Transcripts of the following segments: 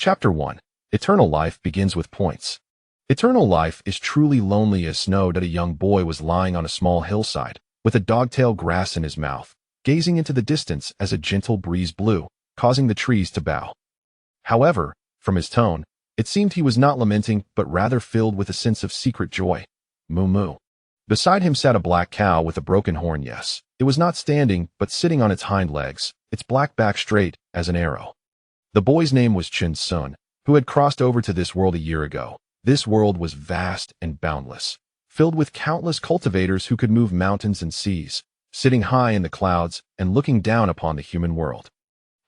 Chapter 1. Eternal life begins with points. Eternal life is truly lonely as snow that a young boy was lying on a small hillside, with a dogtail grass in his mouth, gazing into the distance as a gentle breeze blew, causing the trees to bow. However, from his tone, it seemed he was not lamenting but rather filled with a sense of secret joy. Moo moo. Beside him sat a black cow with a broken horn. Yes, it was not standing but sitting on its hind legs, its black back straight as an arrow. The boy's name was Chen Xiong, who had crossed over to this world a year ago. This world was vast and boundless, filled with countless cultivators who could move mountains and seas, sitting high in the clouds and looking down upon the human world.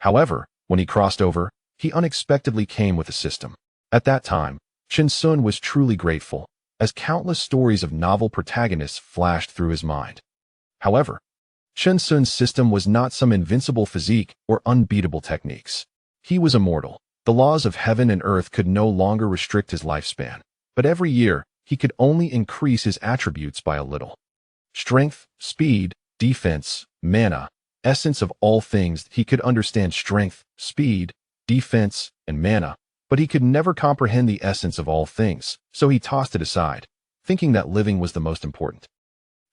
However, when he crossed over, he unexpectedly came with a system. At that time, Chen Xiong was truly grateful, as countless stories of novel protagonists flashed through his mind. However, Chen Xiong's system was not some invincible physique or unbeatable techniques. He was immortal. The laws of heaven and earth could no longer restrict his lifespan, but every year, he could only increase his attributes by a little. Strength, speed, defense, mana, essence of all things. He could understand strength, speed, defense, and mana, but he could never comprehend the essence of all things, so he tossed it aside, thinking that living was the most important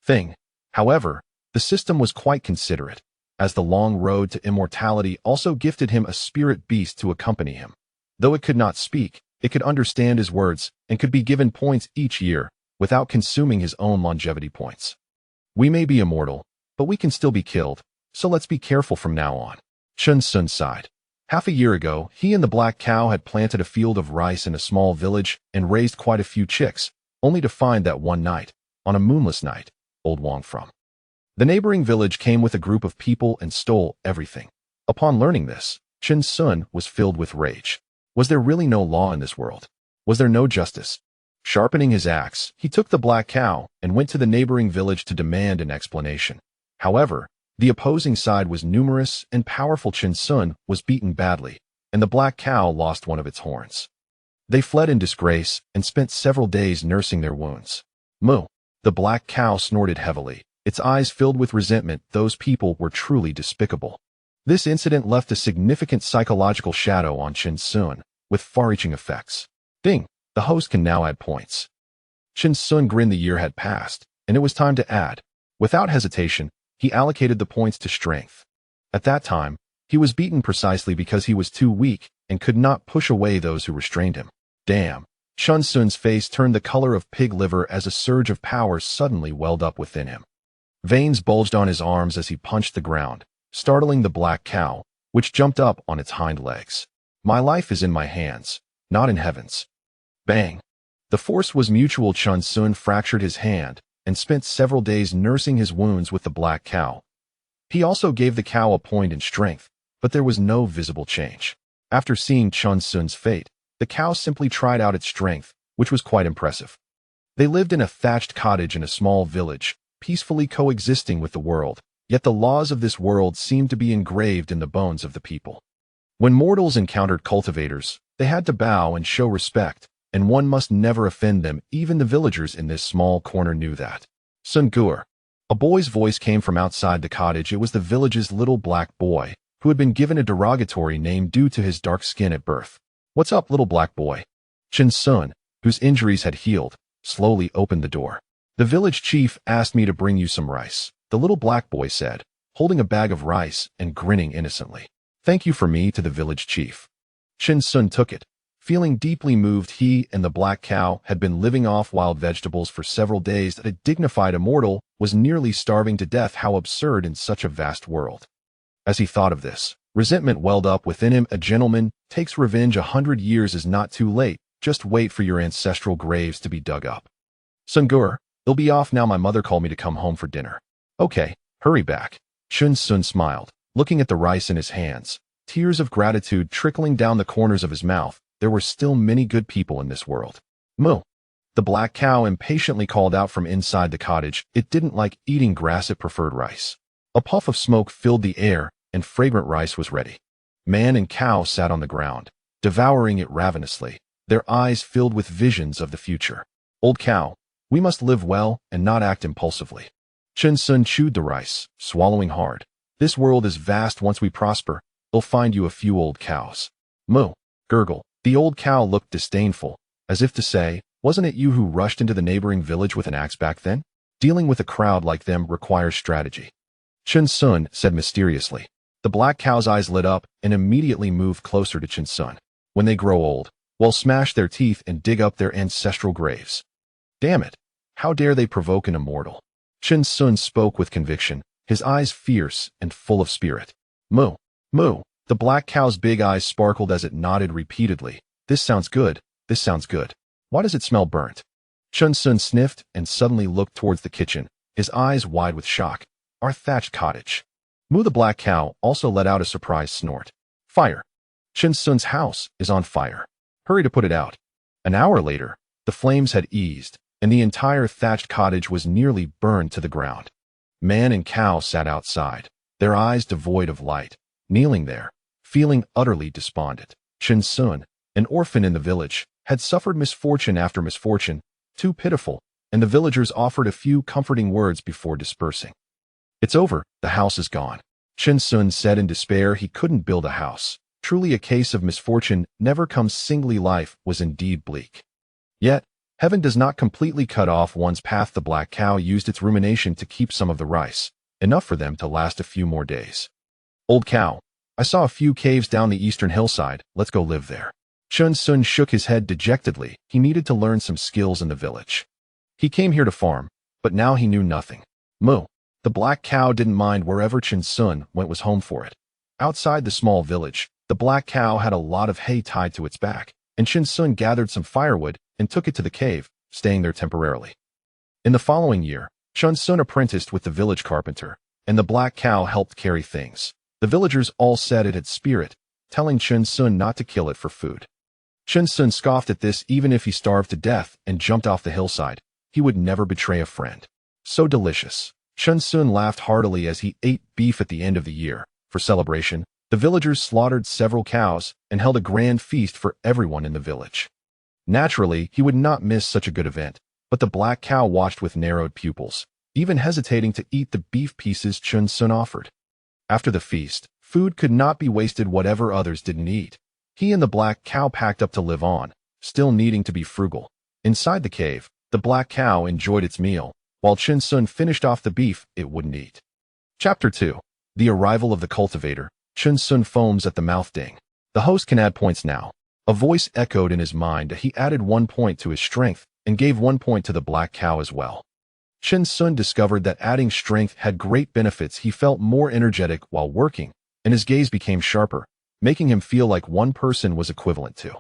thing. However, the system was quite considerate, as the long road to immortality also gifted him a spirit beast to accompany him. Though it could not speak, it could understand his words and could be given points each year without consuming his own longevity points. We may be immortal, but we can still be killed, so let's be careful from now on. Chen Xiong sighed. Half a year ago, he and the black cow had planted a field of rice in a small village and raised quite a few chicks, only to find that one night, on a moonless night, old Wang from the neighboring village came with a group of people and stole everything. Upon learning this, Chen Xiong was filled with rage. Was there really no law in this world? Was there no justice? Sharpening his axe, he took the black cow and went to the neighboring village to demand an explanation. However, the opposing side was numerous and powerful. Chen Xiong was beaten badly, and the black cow lost one of its horns. They fled in disgrace and spent several days nursing their wounds. Moo. The black cow snorted heavily, its eyes filled with resentment. Those people were truly despicable. This incident left a significant psychological shadow on Chen Xiong, with far-reaching effects. Ding! The host can now add points. Chen Xiong grinned. The year had passed, and it was time to add. Without hesitation, he allocated the points to strength. At that time, he was beaten precisely because he was too weak and could not push away those who restrained him. Damn! Chen Xiong's face turned the color of pig liver as a surge of power suddenly welled up within him. Veins bulged on his arms as he punched the ground, startling the black cow, which jumped up on its hind legs. My life is in my hands, not in heaven's. Bang! The force was mutual. Chen Xiong fractured his hand and spent several days nursing his wounds with the black cow. He also gave the cow a point in strength, but there was no visible change. After seeing Chen Xiong's fate, the cow simply tried out its strength, which was quite impressive. They lived in a thatched cottage in a small village, peacefully coexisting with the world, yet the laws of this world seemed to be engraved in the bones of the people. When mortals encountered cultivators, they had to bow and show respect, and one must never offend them. Even the villagers in this small corner knew that. Sun Gur. A boy's voice came from outside the cottage. It was the village's little black boy, who had been given a derogatory name due to his dark skin at birth. What's up, little black boy? Chen Xiong, whose injuries had healed, slowly opened the door. The village chief asked me to bring you some rice, the little black boy said, holding a bag of rice and grinning innocently. Thank you for me to the village chief. Chen Xiong took it, feeling deeply moved. He and the black cow had been living off wild vegetables for several days. That a dignified immortal was nearly starving to death. How absurd in such a vast world. As he thought of this, resentment welled up within him. A gentleman takes revenge 100 years is not too late. Just wait for your ancestral graves to be dug up. Sun Gur, they'll be off now. My mother called me to come home for dinner. Okay, hurry back. Chen Xiong smiled, looking at the rice in his hands, tears of gratitude trickling down the corners of his mouth. There were still many good people in this world. Moo! The black cow impatiently called out from inside the cottage. It didn't like eating grass, it preferred rice. A puff of smoke filled the air, and fragrant rice was ready. Man and cow sat on the ground, devouring it ravenously, their eyes filled with visions of the future. Old cow, we must live well and not act impulsively. Chen Xiong chewed the rice, swallowing hard. This world is vast. Once we prosper, they'll find you a few old cows. Moo! Gurgle. The old cow looked disdainful, as if to say, "Wasn't it you who rushed into the neighboring village with an axe back then? Dealing with a crowd like them requires strategy." Chen Xiong said mysteriously. The black cow's eyes lit up and immediately moved closer to Chen Xiong. "When they grow old, we'll smash their teeth and dig up their ancestral graves. Damn it! How dare they provoke an immortal?" Chen Xiong spoke with conviction, his eyes fierce and full of spirit. "Moo! Moo!" The black cow's big eyes sparkled as it nodded repeatedly. "This sounds good. This sounds good. Why does it smell burnt?" Chen Xiong sniffed and suddenly looked towards the kitchen, his eyes wide with shock. "Our thatched cottage." Moo the black cow also let out a surprised snort. "Fire! Chen Xiong's house is on fire. Hurry to put it out." An hour later, the flames had eased, and the entire thatched cottage was nearly burned to the ground. Man and cow sat outside, their eyes devoid of light, kneeling there, feeling utterly despondent. Chen Xiong, an orphan in the village, had suffered misfortune after misfortune, too pitiful, and the villagers offered a few comforting words before dispersing. "It's over, the house is gone." Chen Xiong said in despair he couldn't build a house. Truly a case of misfortune never comes singly. Life was indeed bleak. Yet, heaven does not completely cut off one's path. The black cow used its rumination to keep some of the rice, enough for them to last a few more days. "Old cow, I saw a few caves down the eastern hillside. Let's go live there." Chen Xiong shook his head dejectedly. He needed to learn some skills in the village. He came here to farm, but now he knew nothing. Moo! The black cow didn't mind wherever Chen Xiong went was home for it. Outside the small village, the black cow had a lot of hay tied to its back, and Chen Xiong gathered some firewood and took it to the cave, staying there temporarily. In the following year, Chen Xiong apprenticed with the village carpenter, and the black cow helped carry things. The villagers all said it had spirit, telling Chen Xiong not to kill it for food. Chen Xiong scoffed at this. Even if he starved to death and jumped off the hillside, he would never betray a friend. So delicious. Chen Xiong laughed heartily as he ate beef at the end of the year. For celebration, the villagers slaughtered several cows and held a grand feast for everyone in the village. Naturally, he would not miss such a good event, but the black cow watched with narrowed pupils, even hesitating to eat the beef pieces Chen Xiong offered. After the feast, food could not be wasted. Whatever others didn't eat, he and the black cow packed up to live on, still needing to be frugal. Inside the cave, the black cow enjoyed its meal, while Chen Xiong finished off the beef it wouldn't eat. Chapter 2. The Arrival of the Cultivator. Chen Xiong foams at the mouth. Ding. The host can add points now. A voice echoed in his mind. He added 1 point to his strength and gave 1 point to the black cow as well. Chen Xiong discovered that adding strength had great benefits. He felt more energetic while working, and his gaze became sharper, making him feel like one person was equivalent to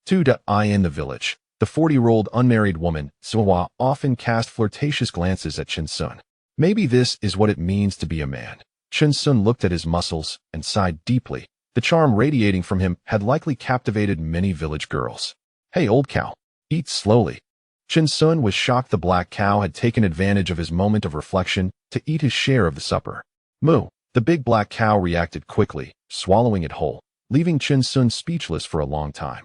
2. In the village, the 40-year-old unmarried woman, Suwa, often cast flirtatious glances at Chen Xiong. Maybe this is what it means to be a man. Chen Xiong looked at his muscles and sighed deeply. The charm radiating from him had likely captivated many village girls. "Hey, old cow, eat slowly." Chen Xiong was shocked. The black cow had taken advantage of his moment of reflection to eat his share of the supper. "Moo!" The big black cow reacted quickly, swallowing it whole, leaving Chen Xiong speechless for a long time.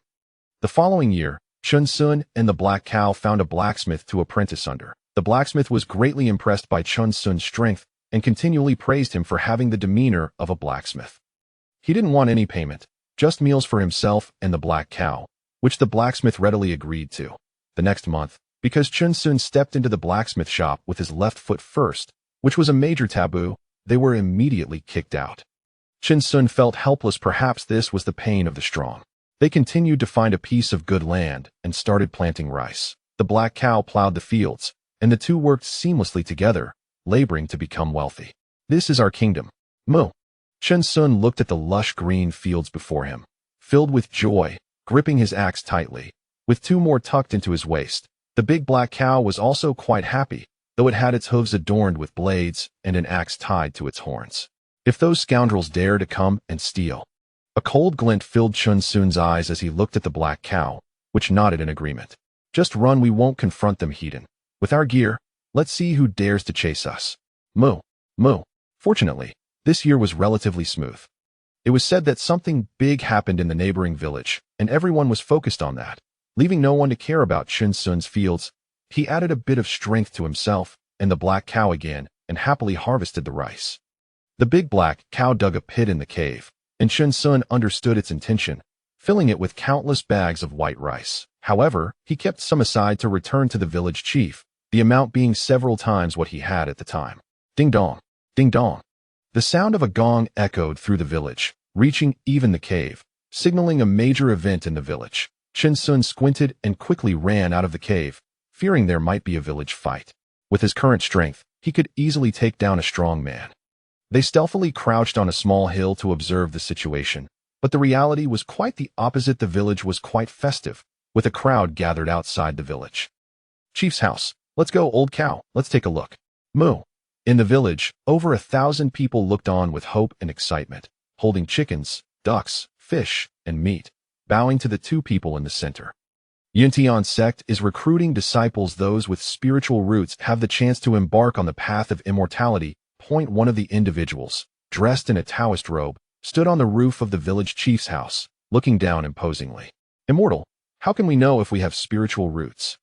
The following year, Chen Xiong and the black cow found a blacksmith to apprentice under. The blacksmith was greatly impressed by Chen Xiong's strength and continually praised him for having the demeanor of a blacksmith. He didn't want any payment, just meals for himself and the black cow, which the blacksmith readily agreed to. The next month, because Chen Xiong stepped into the blacksmith shop with his left foot first, which was a major taboo, they were immediately kicked out. Chen Xiong felt helpless. Perhaps this was the pain of the strong. They continued to find a piece of good land and started planting rice. The black cow plowed the fields, and the two worked seamlessly together, laboring to become wealthy. "This is our kingdom. Moo!" Chen Xiong looked at the lush green fields before him, filled with joy, gripping his axe tightly, with 2 more tucked into his waist. The big black cow was also quite happy, though it had its hooves adorned with blades and an axe tied to its horns. If those scoundrels dare to come and steal. A cold glint filled Chen Xiong's eyes as he looked at the black cow, which nodded in agreement. "Just run, we won't confront them, heathen. With our gear, let's see who dares to chase us." Moo! Moo! Fortunately, this year was relatively smooth. It was said that something big happened in the neighboring village, and everyone was focused on that, leaving no one to care about Chen Xiong's fields. He added a bit of strength to himself and the black cow again and happily harvested the rice. The big black cow dug a pit in the cave, and Chen Xiong understood its intention. filling it with countless bags of white rice. However, he kept some aside to return to the village chief, the amount being several times what he had at the time. Ding dong, ding dong. The sound of a gong echoed through the village, reaching even the cave, signaling a major event in the village. Chen Xiong squinted and quickly ran out of the cave, fearing there might be a village fight. With his current strength, he could easily take down a strong man. They stealthily crouched on a small hill to observe the situation, but the reality was quite the opposite. The village was quite festive, with a crowd gathered outside the village. Chief's house. Let's go, old cow. Let's take a look. Moo. In the village, over 1,000 people looked on with hope and excitement, holding chickens, ducks, fish, and meat, bowing to the two people in the center. Yuntian sect is recruiting disciples. Those with spiritual roots have the chance to embark on the path of immortality. One of the individuals, dressed in a Taoist robe, stood on the roof of the village chief's house, looking down imposingly. Immortal, how can we know if we have spiritual roots?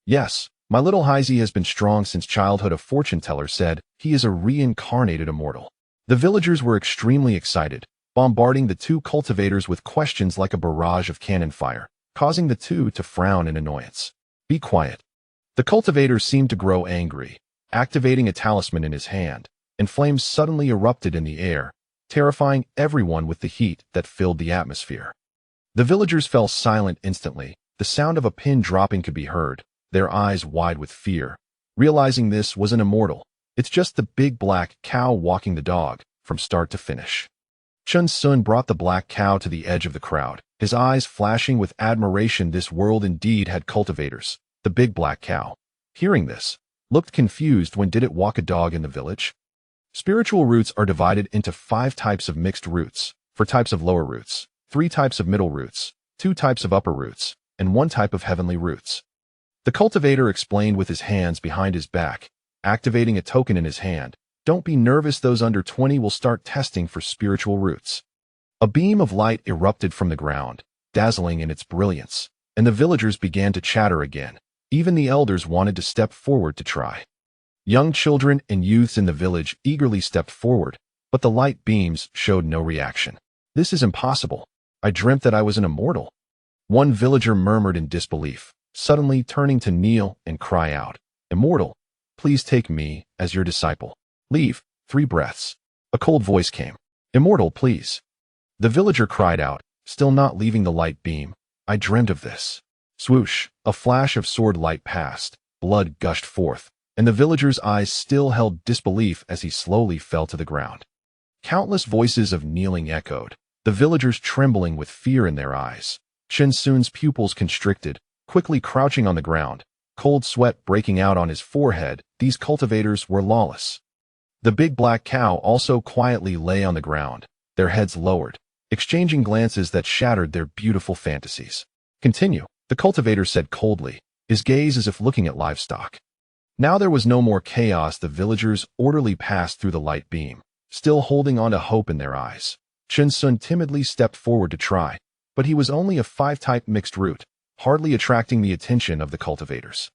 Yes, my little Heisey has been strong since childhood, a fortune teller said. He is a reincarnated immortal. The villagers were extremely excited, bombarding the two cultivators with questions like a barrage of cannon fire, causing the two to frown in annoyance. Be quiet. The cultivator seemed to grow angry, activating a talisman in his hand, and flames suddenly erupted in the air, terrifying everyone with the heat that filled the atmosphere. The villagers fell silent instantly. The sound of a pin dropping could be heard, their eyes wide with fear. Realizing this was an immortal, it's just the big black cow walking the dog, from start to finish. Chen Xiong brought the black cow to the edge of the crowd, his eyes flashing with admiration. This world indeed had cultivators. The big black cow, hearing this, looked confused. When did it walk a dog in the village? Spiritual roots are divided into 5 types of mixed roots, 4 types of lower roots, 3 types of middle roots, 2 types of upper roots, and 1 type of heavenly roots. The cultivator explained with his hands behind his back, activating a token in his hand. Don't be nervous, those under 20 will start testing for spiritual roots. A beam of light erupted from the ground, dazzling in its brilliance, and the villagers began to chatter again. Even the elders wanted to step forward to try. Young children and youths in the village eagerly stepped forward, but the light beams showed no reaction. This is impossible. I dreamt that I was an immortal. One villager murmured in disbelief, suddenly turning to kneel and cry out, Immortal, please take me as your disciple. Leave. 3 breaths. A cold voice came. Immortal, please. The villager cried out, still not leaving the light beam. I dreamed of this. Swoosh, a flash of sword light passed, blood gushed forth, and the villager's eyes still held disbelief as he slowly fell to the ground. Countless voices of kneeling echoed, the villagers trembling with fear in their eyes. Chen Xiong's pupils constricted, quickly crouching on the ground, cold sweat breaking out on his forehead. These cultivators were lawless. The big black cow also quietly lay on the ground, their heads lowered, exchanging glances that shattered their beautiful fantasies. Continue, the cultivator said coldly, his gaze as if looking at livestock. Now there was no more chaos. The villagers orderly passed through the light beam, still holding on to hope in their eyes. Chen Xiong timidly stepped forward to try, but he was only a 5-type mixed root, hardly attracting the attention of the cultivators.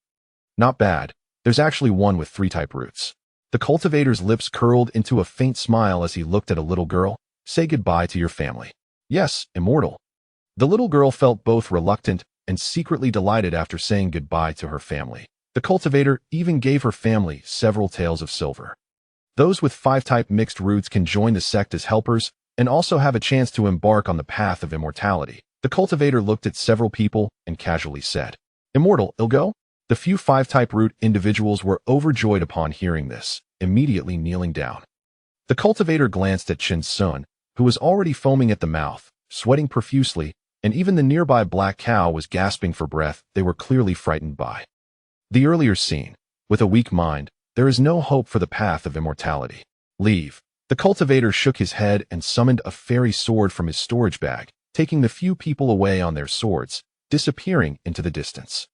Not bad, there's actually one with 3-type roots. The cultivator's lips curled into a faint smile as he looked at a little girl. Say goodbye to your family. Yes, immortal. The little girl felt both reluctant and secretly delighted after saying goodbye to her family. The cultivator even gave her family several taels of silver. Those with 5-type mixed roots can join the sect as helpers and also have a chance to embark on the path of immortality. The cultivator looked at several people and casually said, Immortal, you'll go? The few 5-type root individuals were overjoyed upon hearing this, immediately kneeling down. The cultivator glanced at Chen Xiong, who was already foaming at the mouth, sweating profusely, and even the nearby black cow was gasping for breath. They were clearly frightened by the earlier scene. With a weak mind, there is no hope for the path of immortality. Leave. The cultivator shook his head and summoned a fairy sword from his storage bag, taking the few people away on their swords, disappearing into the distance.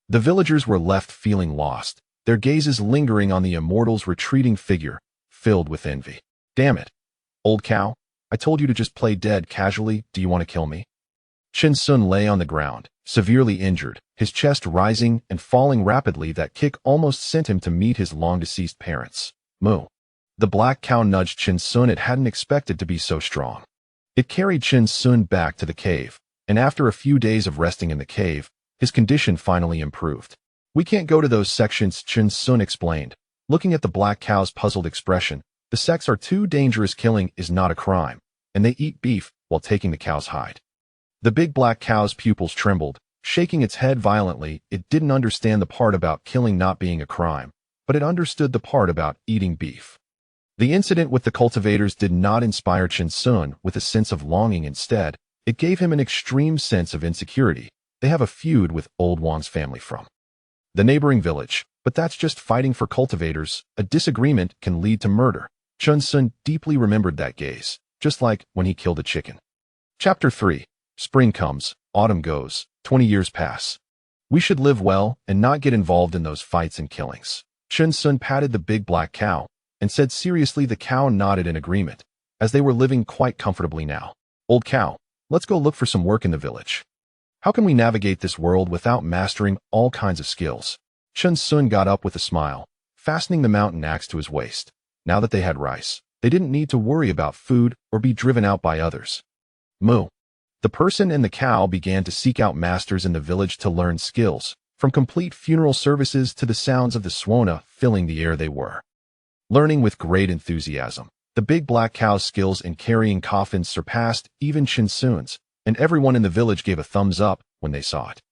The villagers were left feeling lost, their gazes lingering on the immortal's retreating figure, filled with envy. Damn it. Old cow, I told you to just play dead casually. Do you want to kill me? Chen Xiong lay on the ground, severely injured, his chest rising and falling rapidly. That kick almost sent him to meet his long-deceased parents. Moo. The black cow nudged Chen Xiong. It hadn't expected to be so strong. It carried Chen Xiong back to the cave, and after a few days of resting in the cave, his condition finally improved. "We can't go to those sections," Chen Xiong explained. Looking at the black cow's puzzled expression, "The sects are too dangerous. Killing is not a crime, and they eat beef while taking the cow's hide." The big black cow's pupils trembled, shaking its head violently. It didn't understand the part about killing not being a crime, but it understood the part about eating beef. The incident with the cultivators did not inspire Chen Xiong with a sense of longing. Instead, it gave him an extreme sense of insecurity. They have a feud with old Wang's family from the neighboring village, but that's just fighting for cultivators. A disagreement can lead to murder. Chen Xiong deeply remembered that gaze, just like when he killed a chicken. Chapter 3. Spring comes, autumn goes, 20 years pass. We should live well and not get involved in those fights and killings. Chen Xiong patted the big black cow and said seriously. The cow nodded in agreement, as they were living quite comfortably now. "Old cow, let's go look for some work in the village. How can we navigate this world without mastering all kinds of skills?" Chen Xiong got up with a smile, fastening the mountain axe to his waist. Now that they had rice, they didn't need to worry about food or be driven out by others. Moo. The person and the cow began to seek out masters in the village to learn skills, from complete funeral services to the sounds of the swana filling the air. They were learning with great enthusiasm. The big black cow's skills in carrying coffins surpassed even Chen Xiong's, and everyone in the village gave a thumbs up when they saw it.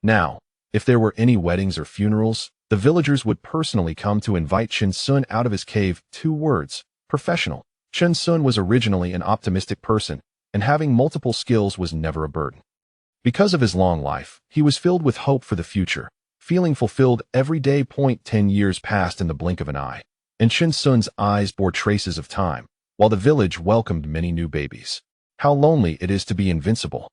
Now, if there were any weddings or funerals, the villagers would personally come to invite Chen Xiong out of his cave. 2 words: professional. Chen Xiong was originally an optimistic person, and having multiple skills was never a burden. Because of his long life, he was filled with hope for the future, feeling fulfilled every day. 10 years passed in the blink of an eye, and Chen Xiong's eyes bore traces of time, while the village welcomed many new babies. How lonely it is to be invincible.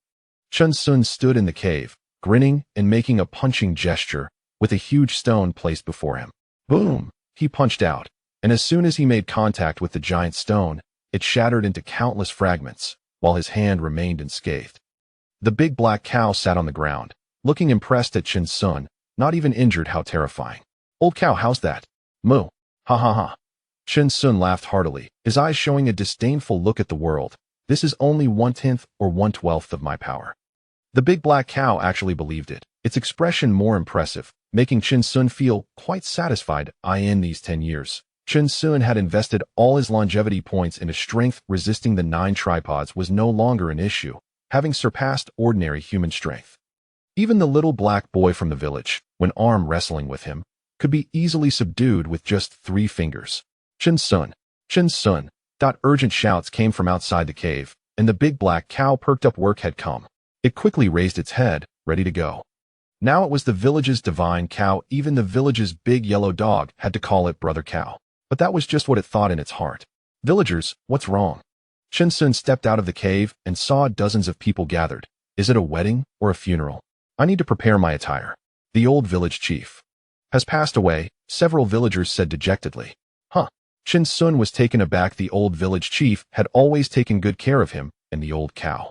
Chen Xiong stood in the cave, grinning and making a punching gesture, with a huge stone placed before him. Boom! He punched out, and as soon as he made contact with the giant stone, it shattered into countless fragments, while his hand remained unscathed. The big black cow sat on the ground, looking impressed at Chen Xiong, not even injured. How terrifying. "Old cow, how's that?" "Moo. Ha ha ha." Chen Xiong laughed heartily, his eyes showing a disdainful look at the world. "This is only 1/10 or 1/12 of my power." The big black cow actually believed it, its expression more impressive, making Chen Xiong feel quite satisfied. In these 10 years, Chen Xiong had invested all his longevity points into strength. Resisting the 9 tripods was no longer an issue, having surpassed ordinary human strength. Even the little black boy from the village, when arm wrestling with him, could be easily subdued with just 3 fingers. "Chen Xiong! Chen Xiong!" Urgent shouts came from outside the cave, and the big black cow perked up. Work had come. It quickly raised its head, ready to go. Now it was the village's divine cow. Even the village's big yellow dog had to call it brother cow. But that was just what it thought in its heart. "Villagers, what's wrong?" Chen Xiong stepped out of the cave and saw dozens of people gathered. "Is it a wedding or a funeral? I need to prepare my attire. The old village chief has passed away," several villagers said dejectedly. "Huh." Chen Xiong was taken aback. The old village chief had always taken good care of him and the old cow.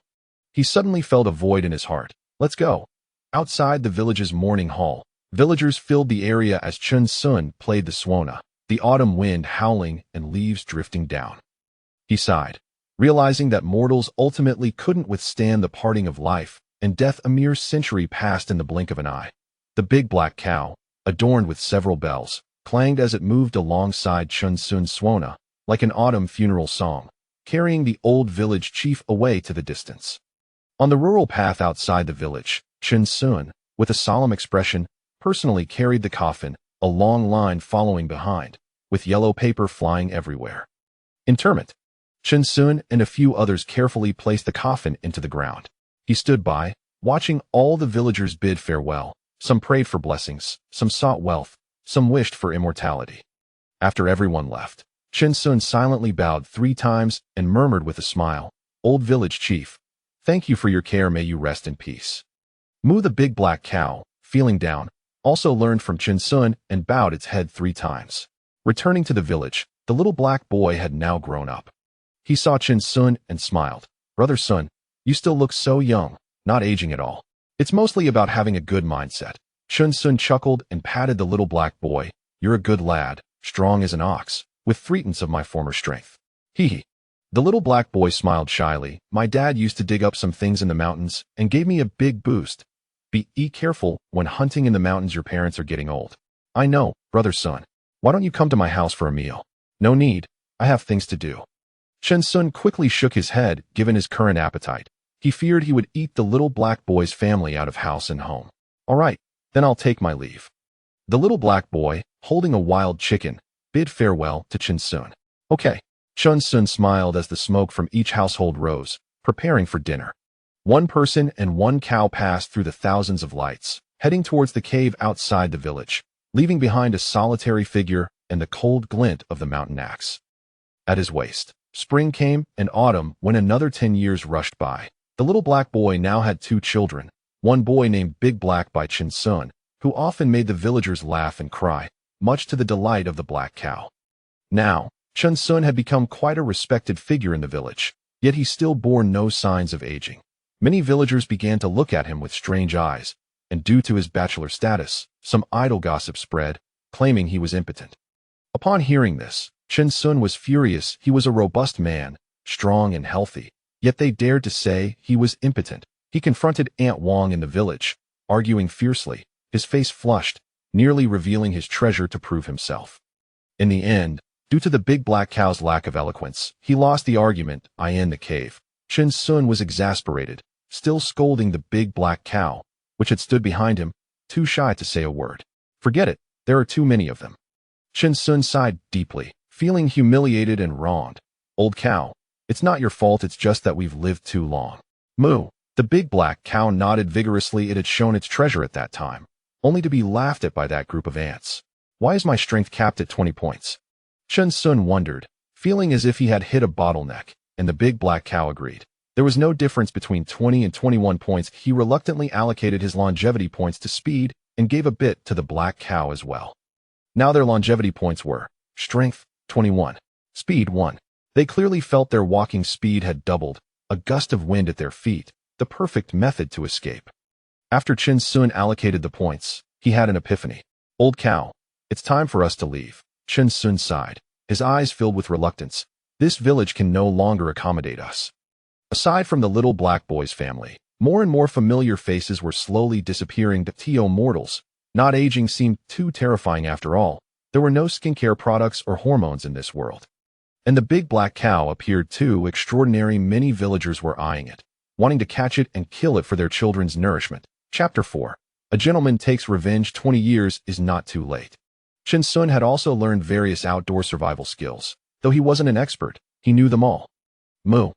He suddenly felt a void in his heart. "Let's go." Outside the village's mourning hall, villagers filled the area as Chen Xiong played the swana, the autumn wind howling and leaves drifting down. He sighed, realizing that mortals ultimately couldn't withstand the parting of life and death. A mere century passed in the blink of an eye. The big black cow, adorned with several bells, clanged as it moved alongside Chen Xiong's swana, like an autumn funeral song, carrying the old village chief away to the distance. On the rural path outside the village, Chen Xiong, with a solemn expression, personally carried the coffin, a long line following behind, with yellow paper flying everywhere. Interment. Chen Xiong and a few others carefully placed the coffin into the ground. He stood by, watching all the villagers bid farewell. Some prayed for blessings, some sought wealth, some wished for immortality. After everyone left, Chen Xiong silently bowed 3 times and murmured with a smile, "Old village chief, thank you for your care. May you rest in peace." Moo, the big black cow, feeling down, also learned from Chen Xiong and bowed its head 3 times. Returning to the village, the little black boy had now grown up. He saw Chen Xiong and smiled. "Brother Sun, you still look so young, not aging at all. It's mostly about having a good mindset." Chen Xiong chuckled and patted the little black boy. "You're a good lad, strong as an ox, with 3/10 of my former strength." Hee hee. The little black boy smiled shyly. My dad used to dig up some things in the mountains and gave me a big boost. Be careful when hunting in the mountains, your parents are getting old. I know, brother son. Why don't you come to my house for a meal? No need. I have things to do. Chen Xiong quickly shook his head, given his current appetite. He feared he would eat the little black boy's family out of house and home. All right, then I'll take my leave. The little black boy, holding a wild chicken, bid farewell to Chen Xiong. Okay. Chen Xiong smiled as the smoke from each household rose, preparing for dinner. One person and one cow passed through the thousands of lights, heading towards the cave outside the village, leaving behind a solitary figure and the cold glint of the mountain axe. At his waist, spring came and autumn when another 10 years rushed by. The little black boy now had 2 children, one boy named Big Black by Chen Xiong, who often made the villagers laugh and cry, much to the delight of the black cow. Now, Chen Xiong had become quite a respected figure in the village, yet he still bore no signs of aging. Many villagers began to look at him with strange eyes, and due to his bachelor status, some idle gossip spread, claiming he was impotent. Upon hearing this, Chen Xiong was furious. He was a robust man, strong and healthy, yet they dared to say he was impotent. He confronted Aunt Wang in the village, arguing fiercely, his face flushed, nearly revealing his treasure to prove himself. In the end, due to the big black cow's lack of eloquence, he lost the argument. In the cave, Chen Xiong was exasperated, still scolding the big black cow, which had stood behind him, too shy to say a word. Forget it, there are too many of them. Chen Xiong sighed deeply, feeling humiliated and wronged. Old cow, it's not your fault, it's just that we've lived too long. Moo. The big black cow nodded vigorously. It had shown its treasure at that time, only to be laughed at by that group of ants. Why is my strength capped at 20 points? Chen Xiong wondered, feeling as if he had hit a bottleneck, and the big black cow agreed. There was no difference between 20 and 21 points. He reluctantly allocated his longevity points to speed and gave a bit to the black cow as well. Now their longevity points were strength, 21, speed, 1. They clearly felt their walking speed had doubled, a gust of wind at their feet, the perfect method to escape. After Chen Xiong allocated the points, he had an epiphany. Old cow, it's time for us to leave. Chen Xiong sighed, his eyes filled with reluctance. This village can no longer accommodate us. Aside from the little black boy's family, more and more familiar faces were slowly disappearing. The immortals, not aging seemed too terrifying after all. There were no skincare products or hormones in this world. And the big black cow appeared too extraordinary. Many villagers were eyeing it, wanting to catch it and kill it for their children's nourishment. Chapter 4. A gentleman takes revenge. 20 years is not too late. Chen Xiong had also learned various outdoor survival skills. Though he wasn't an expert, he knew them all. Moo.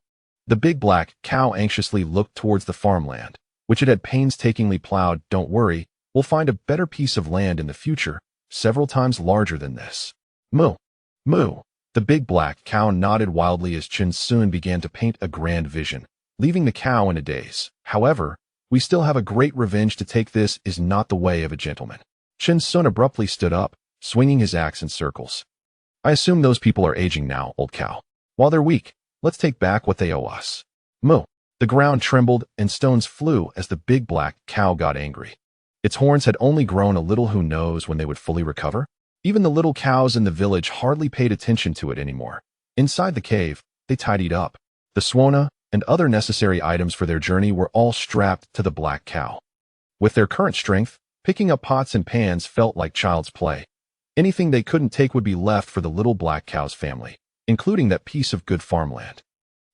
The big black cow anxiously looked towards the farmland, which it had painstakingly plowed. Don't worry, we'll find a better piece of land in the future, several times larger than this. Moo. Moo. The big black cow nodded wildly as Chen Xiong began to paint a grand vision, leaving the cow in a daze. However, we still have a great revenge to take. This is not the way of a gentleman. Chen Xiong abruptly stood up, swinging his axe in circles. I assume those people are aging now, old cow. While they're weak, let's take back what they owe us. Moo. The ground trembled and stones flew as the big black cow got angry. Its horns had only grown a little. Who knows when they would fully recover? Even the little cows in the village hardly paid attention to it anymore. Inside the cave, they tidied up. The swana and other necessary items for their journey were all strapped to the black cow. With their current strength, picking up pots and pans felt like child's play. Anything they couldn't take would be left for the little black cow's family, including that piece of good farmland.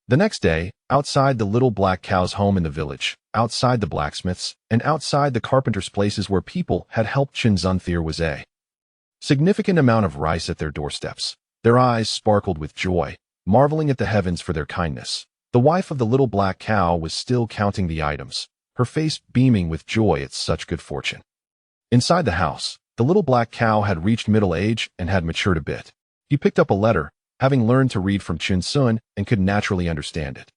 The next day, outside the little black cow's home in the village, outside the blacksmith's, and outside the carpenter's places where people had helped Chen Xiong, there was a significant amount of rice at their doorsteps. Their eyes sparkled with joy, marveling at the heavens for their kindness. The wife of the little black cow was still counting the items, her face beaming with joy at such good fortune. Inside the house, the little black cow had reached middle age and had matured a bit. He picked up a letter, having learned to read from Chen Xiong, and could naturally understand it.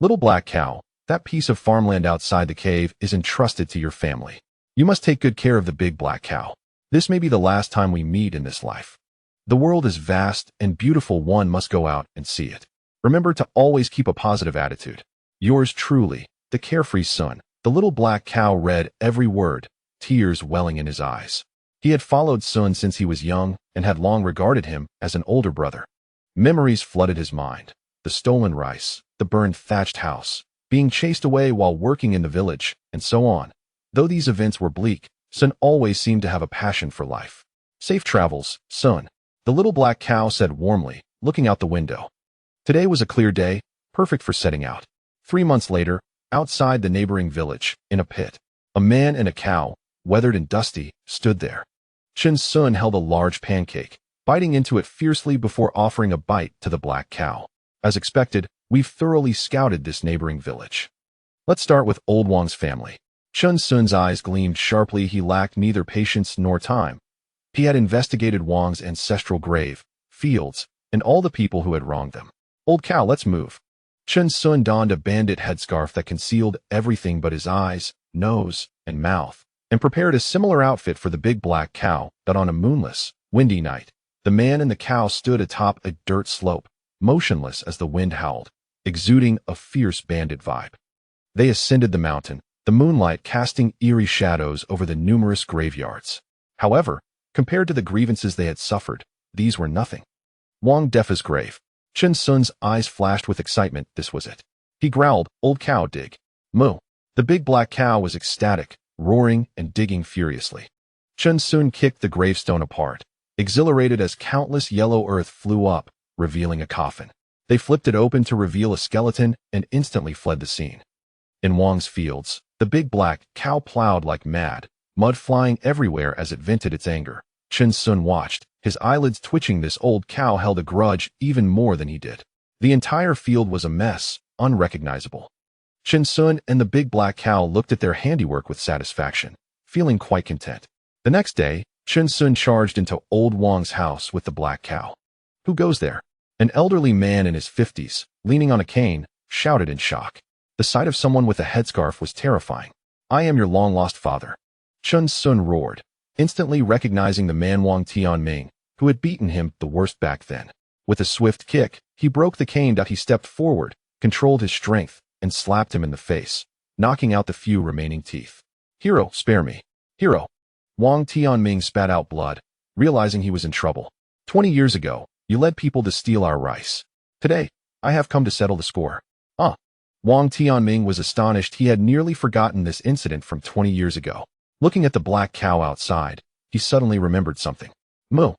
Little black cow, that piece of farmland outside the cave is entrusted to your family. You must take good care of the big black cow. This may be the last time we meet in this life. The world is vast and beautiful. One must go out and see it. Remember to always keep a positive attitude. Yours truly, the carefree son. The little black cow read every word, tears welling in his eyes. He had followed Sun since he was young and had long regarded him as an older brother. Memories flooded his mind. the stolen rice, the burned thatched house, being chased away while working in the village, and so on. Though these events were bleak, Sun always seemed to have a passion for life. Safe travels, Sun, the little black cow said warmly, looking out the window. Today was a clear day, perfect for setting out. 3 months later, outside the neighboring village, in a pit, a man and a cow, weathered and dusty, stood there. Chen Xiong held a large pancake, biting into it fiercely before offering a bite to the black cow. As expected, we've thoroughly scouted this neighboring village. Let's start with old Wang's family. Chen Xiong's eyes gleamed sharply. He lacked neither patience nor time. He had investigated Wang's ancestral grave, fields, and all the people who had wronged them. Old cow, let's move. Chen Xiong donned a bandit headscarf that concealed everything but his eyes, nose, and mouth, and prepared a similar outfit for the big black cow. That on a moonless, windy night, the man and the cow stood atop a dirt slope, motionless as the wind howled, exuding a fierce bandit vibe. They ascended the mountain, the moonlight casting eerie shadows over the numerous graveyards. However, compared to the grievances they had suffered, these were nothing. Wang Defa's grave. Chen Xiong's eyes flashed with excitement. This was it. He growled, "Old cow, dig." Moo. The big black cow was ecstatic, roaring and digging furiously. Chen Xiong kicked the gravestone apart, exhilarated as countless yellow earth flew up, revealing a coffin. They flipped it open to reveal a skeleton and instantly fled the scene. In Wang's fields, the big black cow plowed like mad, mud flying everywhere as it vented its anger. Chen Xiong watched, his eyelids twitching. This old cow held a grudge even more than he did. The entire field was a mess, unrecognizable. Chen Xiong and the big black cow looked at their handiwork with satisfaction, feeling quite content. The next day, Chen Xiong charged into old Wang's house with the black cow. Who goes there? An elderly man in his 50s, leaning on a cane, shouted in shock. The sight of someone with a headscarf was terrifying. "I am your long-lost father." Chen Xiong roared, instantly recognizing the man Wang Tianming, who had beaten him the worst back then. With a swift kick, he broke the cane. He stepped forward, controlled his strength, and slapped him in the face, knocking out the few remaining teeth. "Hero, spare me. Hero." Wang Tianming spat out blood, realizing he was in trouble. 20 years ago, you led people to steal our rice. Today, I have come to settle the score. Wang Tianming was astonished. He had nearly forgotten this incident from 20 years ago. Looking at the black cow outside, he suddenly remembered something. Moo.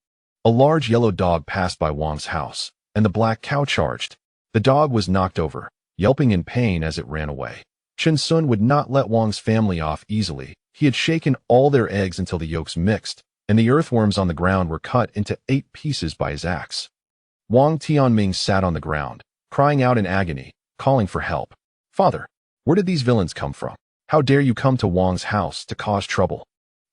A large yellow dog passed by Wang's house, and the black cow charged. The dog was knocked over, yelping in pain as it ran away. Chen Xiong would not let Wang's family off easily. He had shaken all their eggs until the yolks mixed, and the earthworms on the ground were cut into 8 pieces by his axe. Wang Tianming sat on the ground, crying out in agony, calling for help. "Father, where did these villains come from? How dare you come to Wang's house to cause trouble?"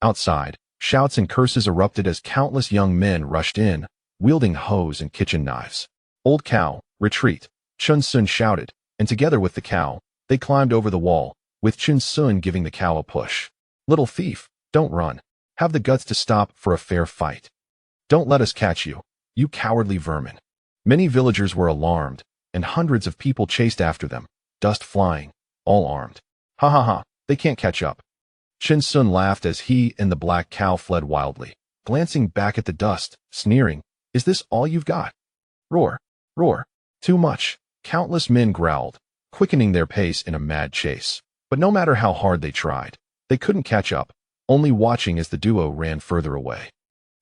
Outside, shouts and curses erupted as countless young men rushed in, wielding hoes and kitchen knives. "Old cow, retreat," Chen Xiong shouted, and together with the cow, they climbed over the wall, with Chen Xiong giving the cow a push. "Little thief, don't run. Have the guts to stop for a fair fight. Don't let us catch you, you cowardly vermin." Many villagers were alarmed, and hundreds of people chased after them, dust flying, all armed. "Ha ha ha, they can't catch up." Chen Xiong laughed as he and the black cow fled wildly, glancing back at the dust, sneering, "Is this all you've got?" Roar, roar, too much. Countless men growled, quickening their pace in a mad chase. But no matter how hard they tried, they couldn't catch up, only watching as the duo ran further away.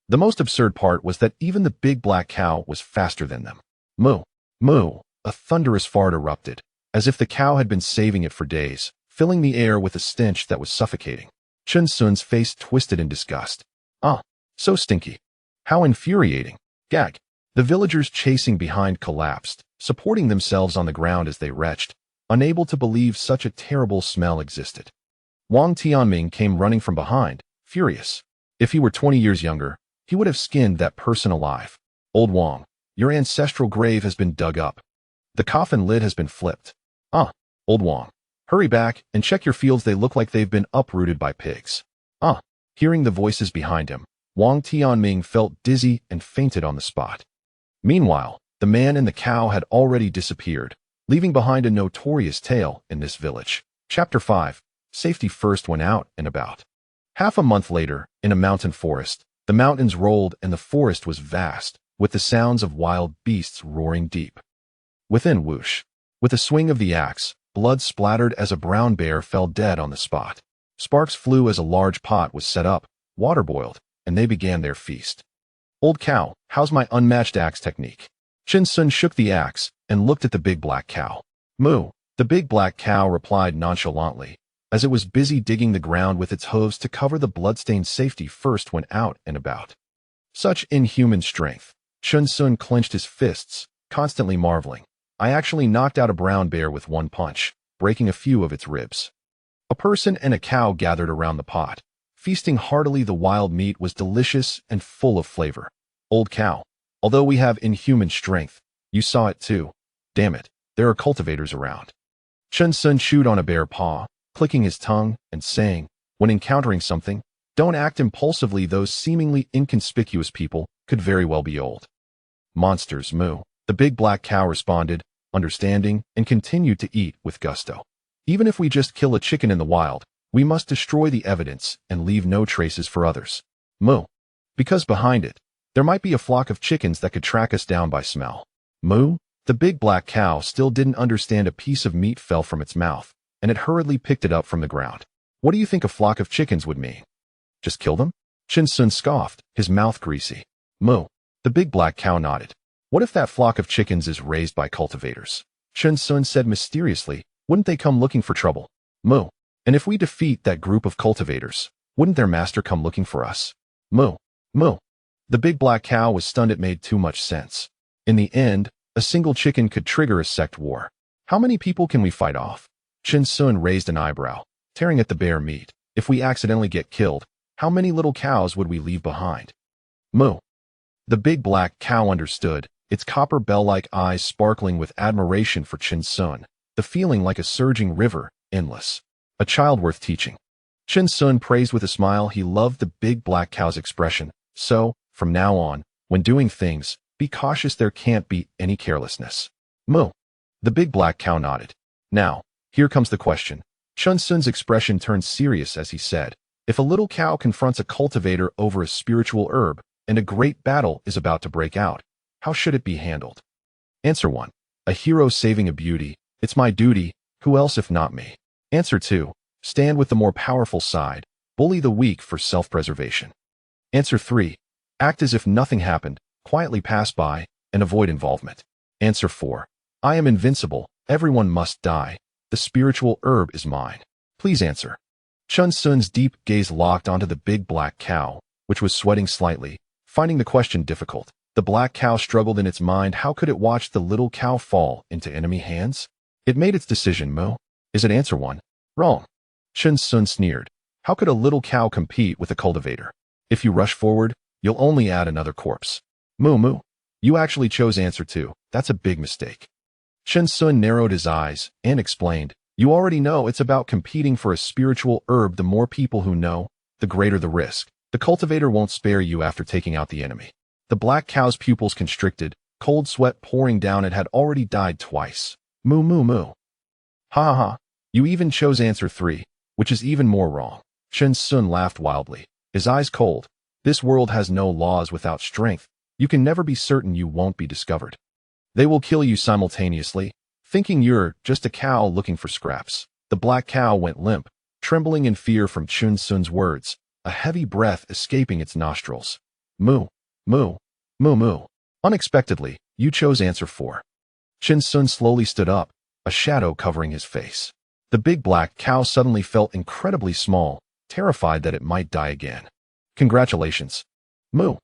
The most absurd part was that even the big black cow was faster than them. Moo, moo, a thunderous fart erupted, as if the cow had been saving it for days, filling the air with a stench that was suffocating. Chen Xiong's face twisted in disgust. So stinky. How infuriating. Gag. The villagers chasing behind collapsed, supporting themselves on the ground as they retched, unable to believe such a terrible smell existed. Wang Tianming came running from behind, furious. If he were 20 years younger, he would have skinned that person alive. "Old Wang, your ancestral grave has been dug up. The coffin lid has been flipped. Old Wang, hurry back and check your fields. They look like they've been uprooted by pigs." Hearing the voices behind him, Wang Tianming felt dizzy and fainted on the spot. Meanwhile, the man and the cow had already disappeared, leaving behind a notorious tale in this village. Chapter 5. Safety first. Went out and about. Half a month later, in a mountain forest, the mountains rolled and the forest was vast, with the sounds of wild beasts roaring deep. Within whoosh. With a swing of the axe, blood splattered as a brown bear fell dead on the spot. Sparks flew as a large pot was set up, water boiled, and they began their feast. Old cow, how's my unmatched axe technique? Chen Xiong shook the axe and looked at the big black cow. Moo. The big black cow replied nonchalantly, as it was busy digging the ground with its hooves to cover the bloodstained safety first when out and about. Such inhuman strength. Chen Xiong clenched his fists, constantly marveling. I actually knocked out a brown bear with one punch, breaking a few of its ribs. A person and a cow gathered around the pot. Feasting heartily, the wild meat was delicious and full of flavor. Old cow, although we have inhuman strength, you saw it too. Damn it, there are cultivators around. Chen Xiong chewed on a bare paw, clicking his tongue and saying, when encountering something, don't act impulsively. Those seemingly inconspicuous people could very well be old monsters. Moo. The big black cow responded, understanding, and continued to eat with gusto. Even if we just kill a chicken in the wild, we must destroy the evidence and leave no traces for others. Moo. Because behind it, there might be a flock of chickens that could track us down by smell. Moo. The big black cow still didn't understand. A piece of meat fell from its mouth, and it hurriedly picked it up from the ground. What do you think a flock of chickens would mean? Just kill them? Chen Xiong scoffed, his mouth greasy. Moo. The big black cow nodded. What if that flock of chickens is raised by cultivators? Chen Xiong said mysteriously. Wouldn't they come looking for trouble? Moo. And if we defeat that group of cultivators, wouldn't their master come looking for us? Moo. Moo. The big black cow was stunned. It made too much sense. In the end, a single chicken could trigger a sect war. How many people can we fight off? Chen Xiong raised an eyebrow, tearing at the bare meat. If we accidentally get killed, how many little cows would we leave behind? Moo. The big black cow understood, its copper bell-like eyes sparkling with admiration for Chen Xiong, the feeling like a surging river, endless. A child worth teaching. Chen Xiong praised with a smile. He loved the big black cow's expression. So, from now on, when doing things, be cautious. There can't be any carelessness. Moo. The big black cow nodded. Now, here comes the question. Chen Xiong's expression turned serious as he said, if a little cow confronts a cultivator over a spiritual herb, and a great battle is about to break out, how should it be handled? Answer 1. A hero saving a beauty. It's my duty. Who else if not me? Answer 2. Stand with the more powerful side. Bully the weak for self-preservation. Answer 3. Act as if nothing happened. Quietly pass by, and avoid involvement. Answer 4. I am invincible. Everyone must die. The spiritual herb is mine. Please answer. Chen Xiong's deep gaze locked onto the big black cow, which was sweating slightly, finding the question difficult. The black cow struggled in its mind. How could it watch the little cow fall into enemy hands? It made its decision. Moo. Is it answer 1? Wrong. Chen Xiong sneered. How could a little cow compete with a cultivator? If you rush forward, you'll only add another corpse. Moo moo. You actually chose answer 2. That's a big mistake. Chen Xiong narrowed his eyes and explained, you already know it's about competing for a spiritual herb. The more people who know, the greater the risk. The cultivator won't spare you after taking out the enemy. The black cow's pupils constricted, cold sweat pouring down. It had already died twice. Moo moo moo. Ha ha ha. You even chose answer 3, which is even more wrong. Chen Xiong laughed wildly, his eyes cold. This world has no laws without strength. You can never be certain you won't be discovered. They will kill you simultaneously, thinking you're just a cow looking for scraps. The black cow went limp, trembling in fear from Chen Xiong's words, a heavy breath escaping its nostrils. Moo, moo, moo moo. Unexpectedly, you chose answer 4. Chen Xiong slowly stood up, a shadow covering his face. The big black cow suddenly felt incredibly small, terrified that it might die again. Congratulations. Moo.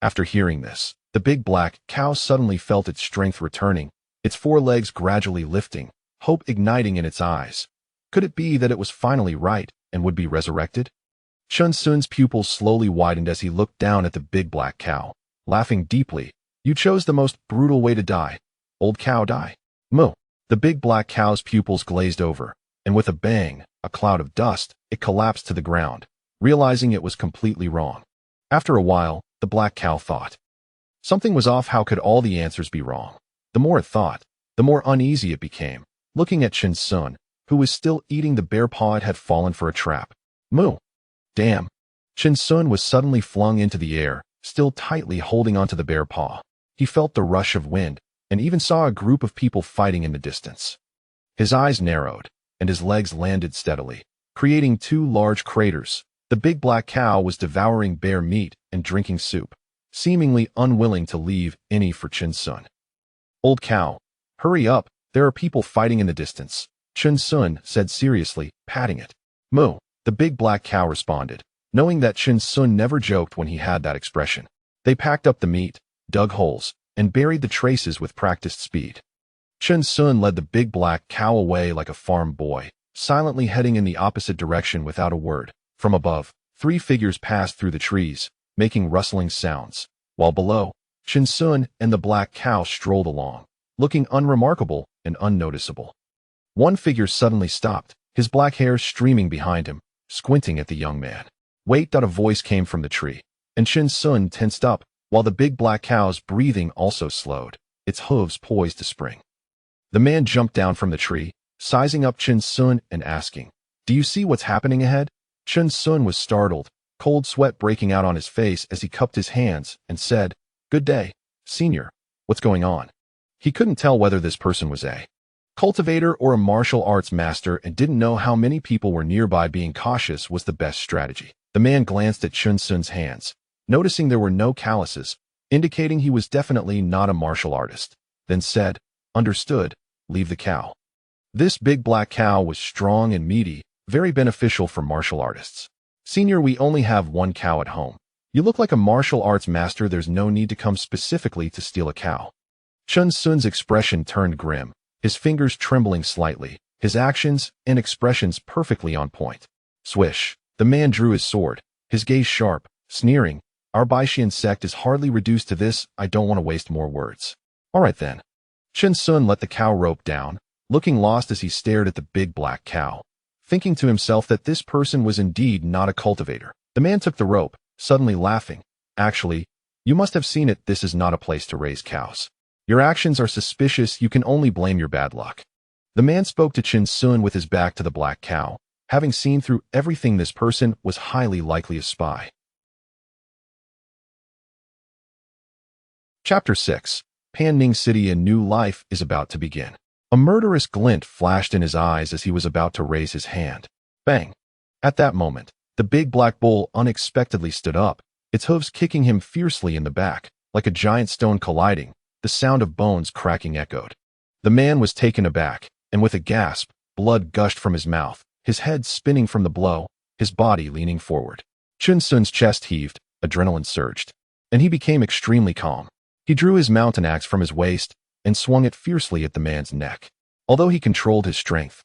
After hearing this, the big black cow suddenly felt its strength returning, its forelegs gradually lifting, hope igniting in its eyes. Could it be that it was finally right and would be resurrected? Chen Xiong's pupils slowly widened as he looked down at the big black cow, laughing deeply. You chose the most brutal way to die. Old cow, die. Moo. The big black cow's pupils glazed over, and with a bang, a cloud of dust, it collapsed to the ground, realizing it was completely wrong. After a while, the black cow thought. Something was off. How could all the answers be wrong? The more it thought, the more uneasy it became, looking at Chen Xiong, who was still eating the bear paw. It had fallen for a trap. Moo. Damn. Chen Xiong was suddenly flung into the air, still tightly holding onto the bear paw. He felt the rush of wind, and even saw a group of people fighting in the distance. His eyes narrowed, and his legs landed steadily, creating two large craters. The big black cow was devouring bare meat and drinking soup, seemingly unwilling to leave any for Chen Xiong. "Old cow, hurry up, there are people fighting in the distance," Chen Xiong said seriously, patting it. "Moo," the big black cow responded, knowing that Chen Xiong never joked when he had that expression. They packed up the meat, dug holes, and buried the traces with practiced speed. Chen Xiong led the big black cow away like a farm boy, silently heading in the opposite direction without a word. From above, three figures passed through the trees, making rustling sounds, while below, Chen Xiong and the black cow strolled along, looking unremarkable and unnoticeable. One figure suddenly stopped, his black hair streaming behind him, squinting at the young man. "Wait!" A voice came from the tree, and Chen Xiong tensed up, while the big black cow's breathing also slowed, its hooves poised to spring. The man jumped down from the tree, sizing up Chen Xiong and asking, "Do you see what's happening ahead?" Chen Xiong was startled, cold sweat breaking out on his face as he cupped his hands and said, "Good day, senior. What's going on?" He couldn't tell whether this person was a cultivator or a martial arts master and didn't know how many people were nearby. Being cautious was the best strategy. The man glanced at Chen Xiong's hands, noticing there were no calluses, indicating he was definitely not a martial artist, then said, "Understood, leave the cow." This big black cow was strong and meaty, very beneficial for martial artists. "Senior, we only have one cow at home. You look like a martial arts master. There's no need to come specifically to steal a cow." Chen Xiong's expression turned grim, his fingers trembling slightly, his actions and expressions perfectly on point. Swish! The man drew his sword, his gaze sharp, sneering, "Our Baishian sect is hardly reduced to this. I don't want to waste more words." "All right then." Chen Xiong let the cow rope down, looking lost as he stared at the big black cow, thinking to himself that this person was indeed not a cultivator. The man took the rope, suddenly laughing. "Actually, you must have seen it. This is not a place to raise cows. Your actions are suspicious. You can only blame your bad luck." The man spoke to Chen Xiong with his back to the black cow, having seen through everything. This person was highly likely a spy. Chapter 6. Panning City. A new life is about to begin. A murderous glint flashed in his eyes as he was about to raise his hand. Bang! At that moment, the big black bull unexpectedly stood up, its hooves kicking him fiercely in the back, like a giant stone colliding. The sound of bones cracking echoed. The man was taken aback, and with a gasp, blood gushed from his mouth, his head spinning from the blow, his body leaning forward. Chen Xiong's chest heaved, adrenaline surged, and he became extremely calm. He drew his mountain axe from his waist and swung it fiercely at the man's neck. Although he controlled his strength,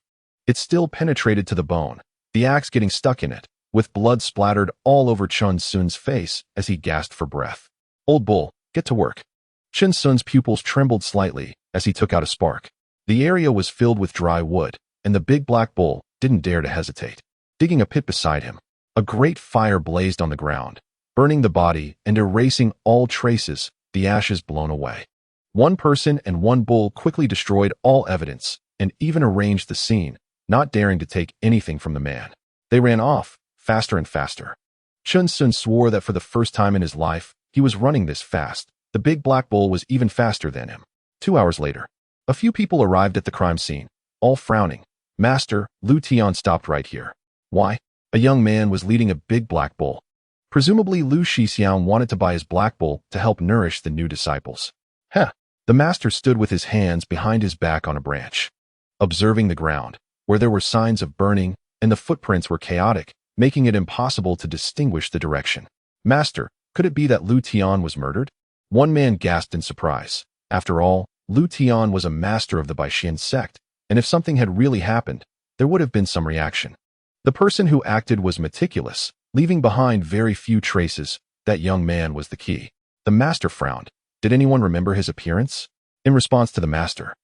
it still penetrated to the bone, the axe getting stuck in it, with blood splattered all over Chen Xiong's face as he gasped for breath. "Old bull, get to work." Chen Xiong's pupils trembled slightly as he took out a spark. The area was filled with dry wood, and the big black bull didn't dare to hesitate. Digging a pit beside him, a great fire blazed on the ground, burning the body and erasing all traces, the ashes blown away. One person and one bull quickly destroyed all evidence and even arranged the scene, not daring to take anything from the man. They ran off, faster and faster. Chen Xiong swore that for the first time in his life, he was running this fast. The big black bull was even faster than him. 2 hours later, a few people arrived at the crime scene, all frowning. "Master, Lu Tian stopped right here." "Why?" A young man was leading a big black bull. Presumably Lu Xixiang wanted to buy his black bull to help nourish the new disciples. "Heh." The master stood with his hands behind his back on a branch, observing the ground, where there were signs of burning, and the footprints were chaotic, making it impossible to distinguish the direction. "Master, could it be that Lu Tian was murdered?" One man gasped in surprise. After all, Lu Tian was a master of the Baishian sect, and if something had really happened, there would have been some reaction. The person who acted was meticulous, leaving behind very few traces. That young man was the key. The master frowned. Did anyone remember his appearance? In response to the master,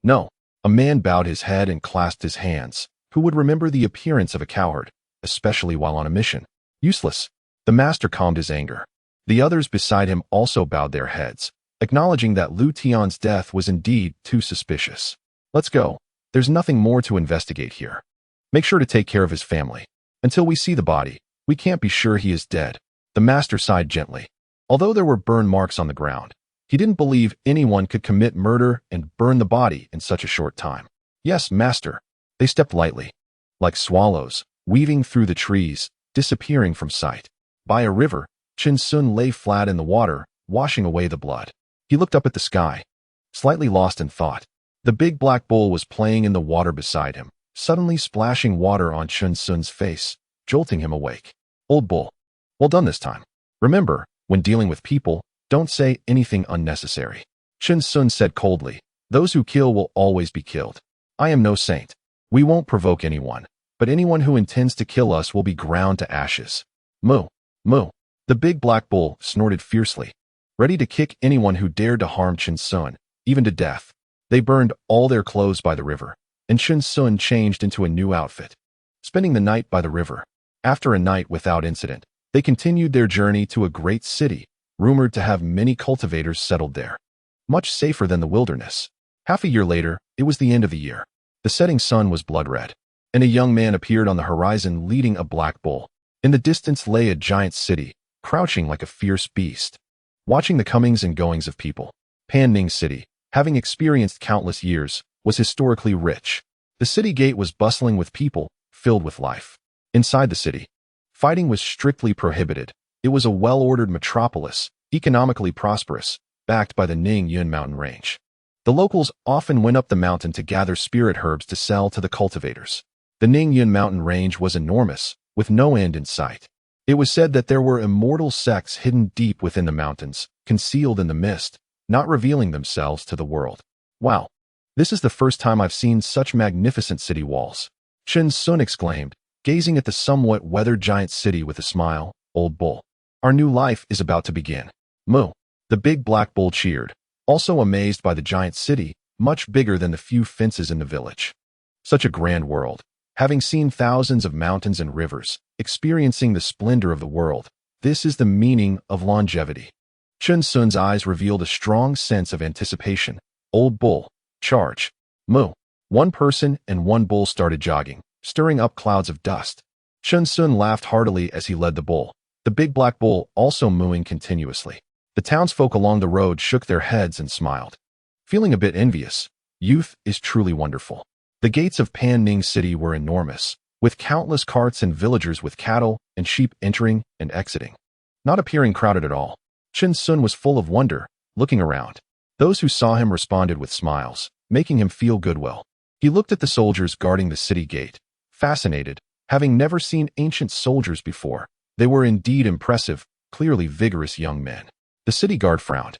"No." A man bowed his head and clasped his hands. Who would remember the appearance of a cowherd, especially while on a mission? Useless. The master calmed his anger. The others beside him also bowed their heads, acknowledging that Lu Tian's death was indeed too suspicious. "Let's go. There's nothing more to investigate here. Make sure to take care of his family. Until we see the body, we can't be sure he is dead." The master sighed gently. Although there were burn marks on the ground, He didn't believe anyone could commit murder and burn the body in such a short time. Yes, master. They stepped lightly, like swallows, weaving through the trees, disappearing from sight. By a river, Chen Xiong lay flat in the water, washing away the blood. He looked up at the sky, slightly lost in thought. The big black bull was playing in the water beside him, suddenly splashing water on Chen Xiong's face, jolting him awake. Old bull. Well done this time. Remember, when dealing with people, don't say anything unnecessary. Chen Xiong said coldly, those who kill will always be killed. I am no saint. We won't provoke anyone, but anyone who intends to kill us will be ground to ashes. Moo, moo. The big black bull snorted fiercely, ready to kick anyone who dared to harm Chen Xiong, even to death. They burned all their clothes by the river, and Chen Xiong changed into a new outfit. Spending the night by the river. After a night without incident, they continued their journey to a great city, rumored to have many cultivators settled there. Much safer than the wilderness. Half a year later, it was the end of the year. The setting sun was blood red, and a young man appeared on the horizon leading a black bull. In the distance lay a giant city, crouching like a fierce beast, watching the comings and goings of people. Panning City, having experienced countless years, was historically rich. The city gate was bustling with people, filled with life. Inside the city, fighting was strictly prohibited. It was a well-ordered metropolis, economically prosperous, backed by the Ningyun mountain range. The locals often went up the mountain to gather spirit herbs to sell to the cultivators. The Ningyun mountain range was enormous, with no end in sight. It was said that there were immortal sects hidden deep within the mountains, concealed in the mist, not revealing themselves to the world. Wow, this is the first time I've seen such magnificent city walls. Chen Xiong exclaimed, gazing at the somewhat weathered giant city with a smile. Old bull. Our new life is about to begin. Moo. The big black bull cheered, also amazed by the giant city, much bigger than the few fences in the village. Such a grand world. Having seen thousands of mountains and rivers, experiencing the splendor of the world, this is the meaning of longevity. Chen Xiong's eyes revealed a strong sense of anticipation. Old bull, charge. Moo. One person and one bull started jogging, stirring up clouds of dust. Chen Xiong laughed heartily as he led the bull, the big black bull also mooing continuously. The townsfolk along the road shook their heads and smiled, feeling a bit envious. Youth is truly wonderful. The gates of Panning City were enormous, with countless carts and villagers with cattle and sheep entering and exiting, not appearing crowded at all. Chen Xiong was full of wonder, looking around. Those who saw him responded with smiles, making him feel goodwill. He looked at the soldiers guarding the city gate, fascinated, having never seen ancient soldiers before. They were indeed impressive, clearly vigorous young men. The city guard frowned,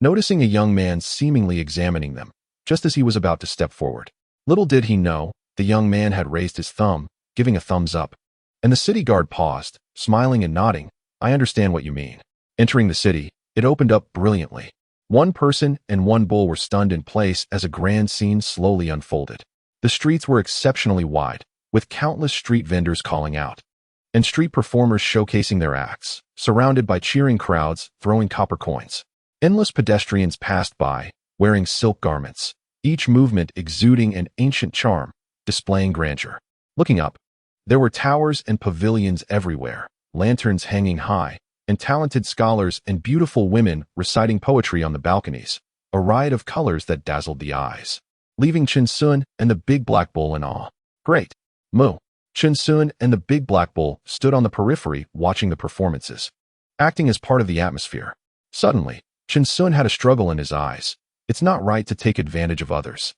noticing a young man seemingly examining them, just as he was about to step forward. Little did he know, the young man had raised his thumb, giving a thumbs up. And the city guard paused, smiling and nodding. I understand what you mean. Entering the city, it opened up brilliantly. One person and one bull were stunned in place as a grand scene slowly unfolded. The streets were exceptionally wide, with countless street vendors calling out, and street performers showcasing their acts, surrounded by cheering crowds throwing copper coins. Endless pedestrians passed by, wearing silk garments, each movement exuding an ancient charm, displaying grandeur. Looking up, there were towers and pavilions everywhere, lanterns hanging high, and talented scholars and beautiful women reciting poetry on the balconies, a riot of colors that dazzled the eyes, leaving Chen Xiong and the big black bull in awe. Great. Moo. Chen Xiong and the big black bull stood on the periphery watching the performances, acting as part of the atmosphere. Suddenly, Chen Xiong had a struggle in his eyes. It's not right to take advantage of others.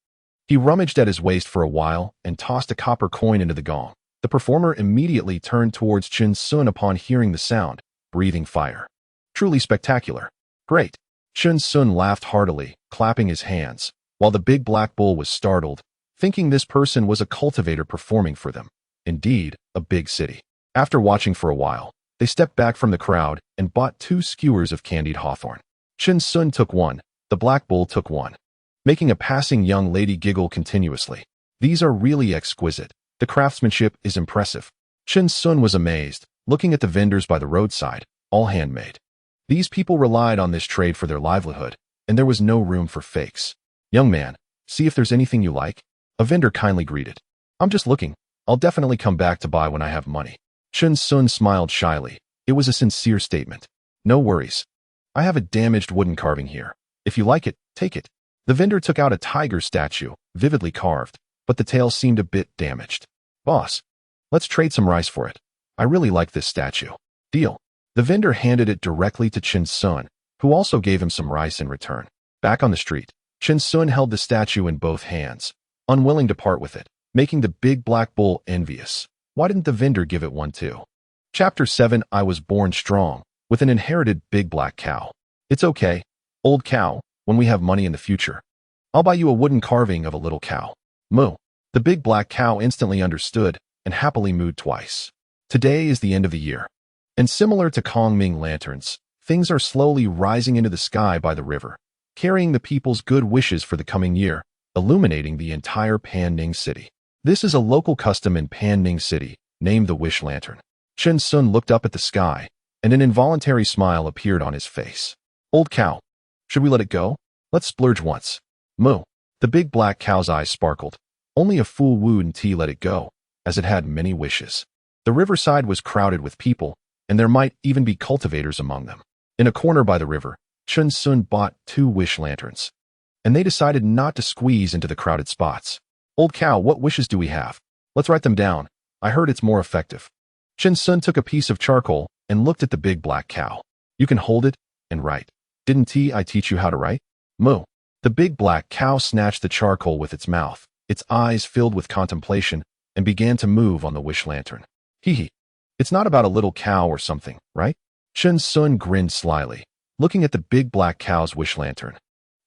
He rummaged at his waist for a while and tossed a copper coin into the gong. The performer immediately turned towards Chen Xiong upon hearing the sound, breathing fire. Truly spectacular. Great. Chen Xiong laughed heartily, clapping his hands, while the big black bull was startled, thinking this person was a cultivator performing for them. Indeed, a big city. After watching for a while, they stepped back from the crowd and bought 2 skewers of candied hawthorn. Chen Xiong took one, the black bull took one, making a passing young lady giggle continuously. These are really exquisite. The craftsmanship is impressive. Chen Xiong was amazed, looking at the vendors by the roadside, all handmade. These people relied on this trade for their livelihood, and there was no room for fakes. Young man, see if there's anything you like? A vendor kindly greeted. I'm just looking. I'll definitely come back to buy when I have money. Chen Xiong smiled shyly. It was a sincere statement. No worries. I have a damaged wooden carving here. If you like it, take it. The vendor took out a tiger statue, vividly carved, but the tail seemed a bit damaged. Boss, let's trade some rice for it. I really like this statue. Deal. The vendor handed it directly to Chen Xiong, who also gave him some rice in return. Back on the street, Chen Xiong held the statue in both hands, unwilling to part with it, making the big black bull envious. Why didn't the vendor give it one too? Chapter 7. I was born strong, with an inherited big black cow. It's okay, old cow, when we have money in the future. I'll buy you a wooden carving of a little cow. Moo. The big black cow instantly understood and happily mooed twice. Today is the end of the year. And similar to Kongming lanterns, things are slowly rising into the sky by the river, carrying the people's good wishes for the coming year, illuminating the entire Panning City. This is a local custom in Panning City, named the Wish Lantern. Chen Xiong looked up at the sky, and an involuntary smile appeared on his face. Old cow, should we let it go? Let's splurge once. Moo. The big black cow's eyes sparkled. Only a fool wouldn't let it go, as it had many wishes. The riverside was crowded with people, and there might even be cultivators among them. In a corner by the river, Chen Xiong bought 2 wish lanterns, and they decided not to squeeze into the crowded spots. Old cow, what wishes do we have? Let's write them down. I heard it's more effective. Chen Xiong took a piece of charcoal and looked at the big black cow. You can hold it and write. Didn't I teach you how to write? Moo. The big black cow snatched the charcoal with its mouth, its eyes filled with contemplation, and began to move on the wish lantern. Hee hee. It's not about a little cow or something, right? Chen Xiong grinned slyly, looking at the big black cow's wish lantern.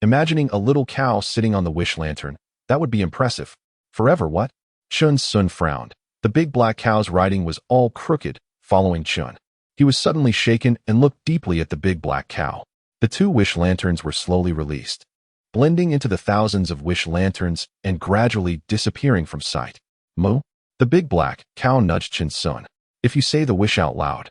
Imagining a little cow sitting on the wish lantern, that would be impressive. Forever what? Chen Xiong frowned. The big black cow's writing was all crooked, following Chen. He was suddenly shaken and looked deeply at the big black cow. The 2 wish lanterns were slowly released, blending into the thousands of wish lanterns and gradually disappearing from sight. Moo. The big black cow nudged Chen Xiong. If you say the wish out loud,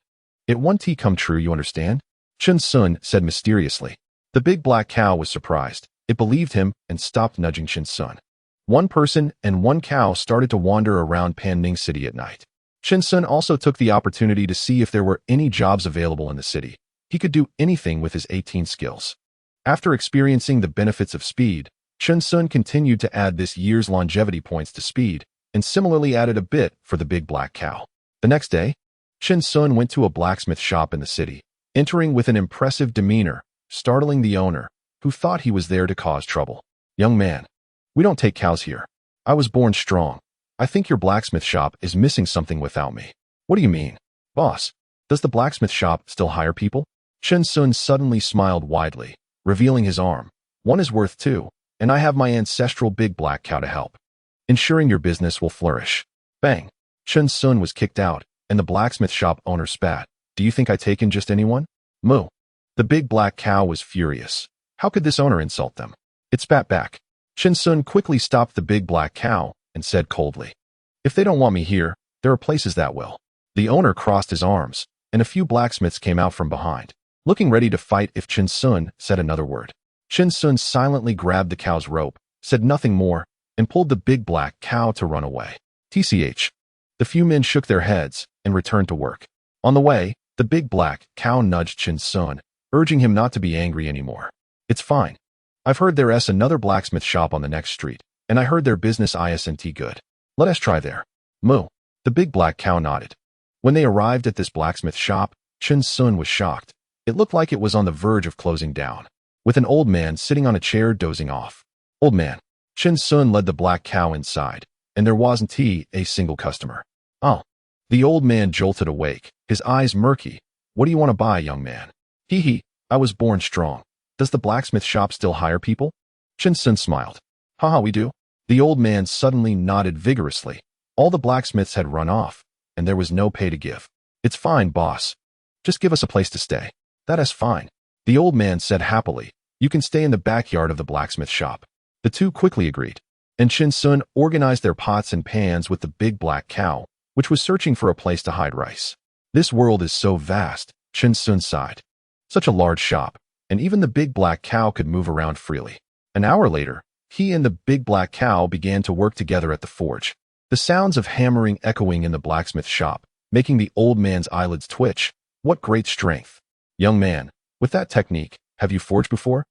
it won't come true, you understand? Chen Xiong said mysteriously. The big black cow was surprised. It believed him and stopped nudging Chen Xiong. 1 person and 1 cow started to wander around Panning City at night. Chen Xiong also took the opportunity to see if there were any jobs available in the city. He could do anything with his 18 skills. After experiencing the benefits of speed, Chen Xiong continued to add this year's longevity points to speed, and similarly added a bit for the big black cow. The next day, Chen Xiong went to a blacksmith shop in the city, entering with an impressive demeanor, startling the owner, who thought he was there to cause trouble. Young man, we don't take cows here. I was born strong. I think your blacksmith shop is missing something without me. What do you mean? Boss, does the blacksmith shop still hire people? Chen Xiong suddenly smiled widely, revealing his arm. 1 is worth 2, and I have my ancestral big black cow to help, ensuring your business will flourish. Bang. Chen Xiong was kicked out, and the blacksmith shop owner spat. Do you think I taken just anyone? Moo. The big black cow was furious. How could this owner insult them? It spat back. Chen Xiong quickly stopped the big black cow and said coldly, if they don't want me here, there are places that will. The owner crossed his arms, and a few blacksmiths came out from behind, looking ready to fight if Chen Xiong said another word. Chen Xiong silently grabbed the cow's rope, said nothing more, and pulled the big black cow to run away. TCH. The few men shook their heads and returned to work. On the way, the big black cow nudged Chen Xiong, urging him not to be angry anymore. It's fine. I've heard there's another blacksmith shop on the next street, and I heard their business isn't good. Let us try there. Moo. The big black cow nodded. When they arrived at this blacksmith shop, Chen Xiong was shocked. It looked like it was on the verge of closing down, with an old man sitting on a chair dozing off. Old man. Chen Xiong led the black cow inside, and there wasn't a single customer. Oh. The old man jolted awake, his eyes murky. What do you want to buy, young man? Hee hee, I was born strong. Does the blacksmith shop still hire people? Chen Xiong smiled. Haha, we do. The old man suddenly nodded vigorously. All the blacksmiths had run off, and there was no pay to give. It's fine, boss. Just give us a place to stay. That is fine. The old man said happily. You can stay in the backyard of the blacksmith shop. The 2 quickly agreed, and Chen Xiong organized their pots and pans with the big black cow, which was searching for a place to hide rice. This world is so vast, Chen Xiong sighed. Such a large shop, and even the big black cow could move around freely. An hour later, he and the big black cow began to work together at the forge. The sounds of hammering echoing in the blacksmith shop, making the old man's eyelids twitch. What great strength. Young man, with that technique, have you forged before?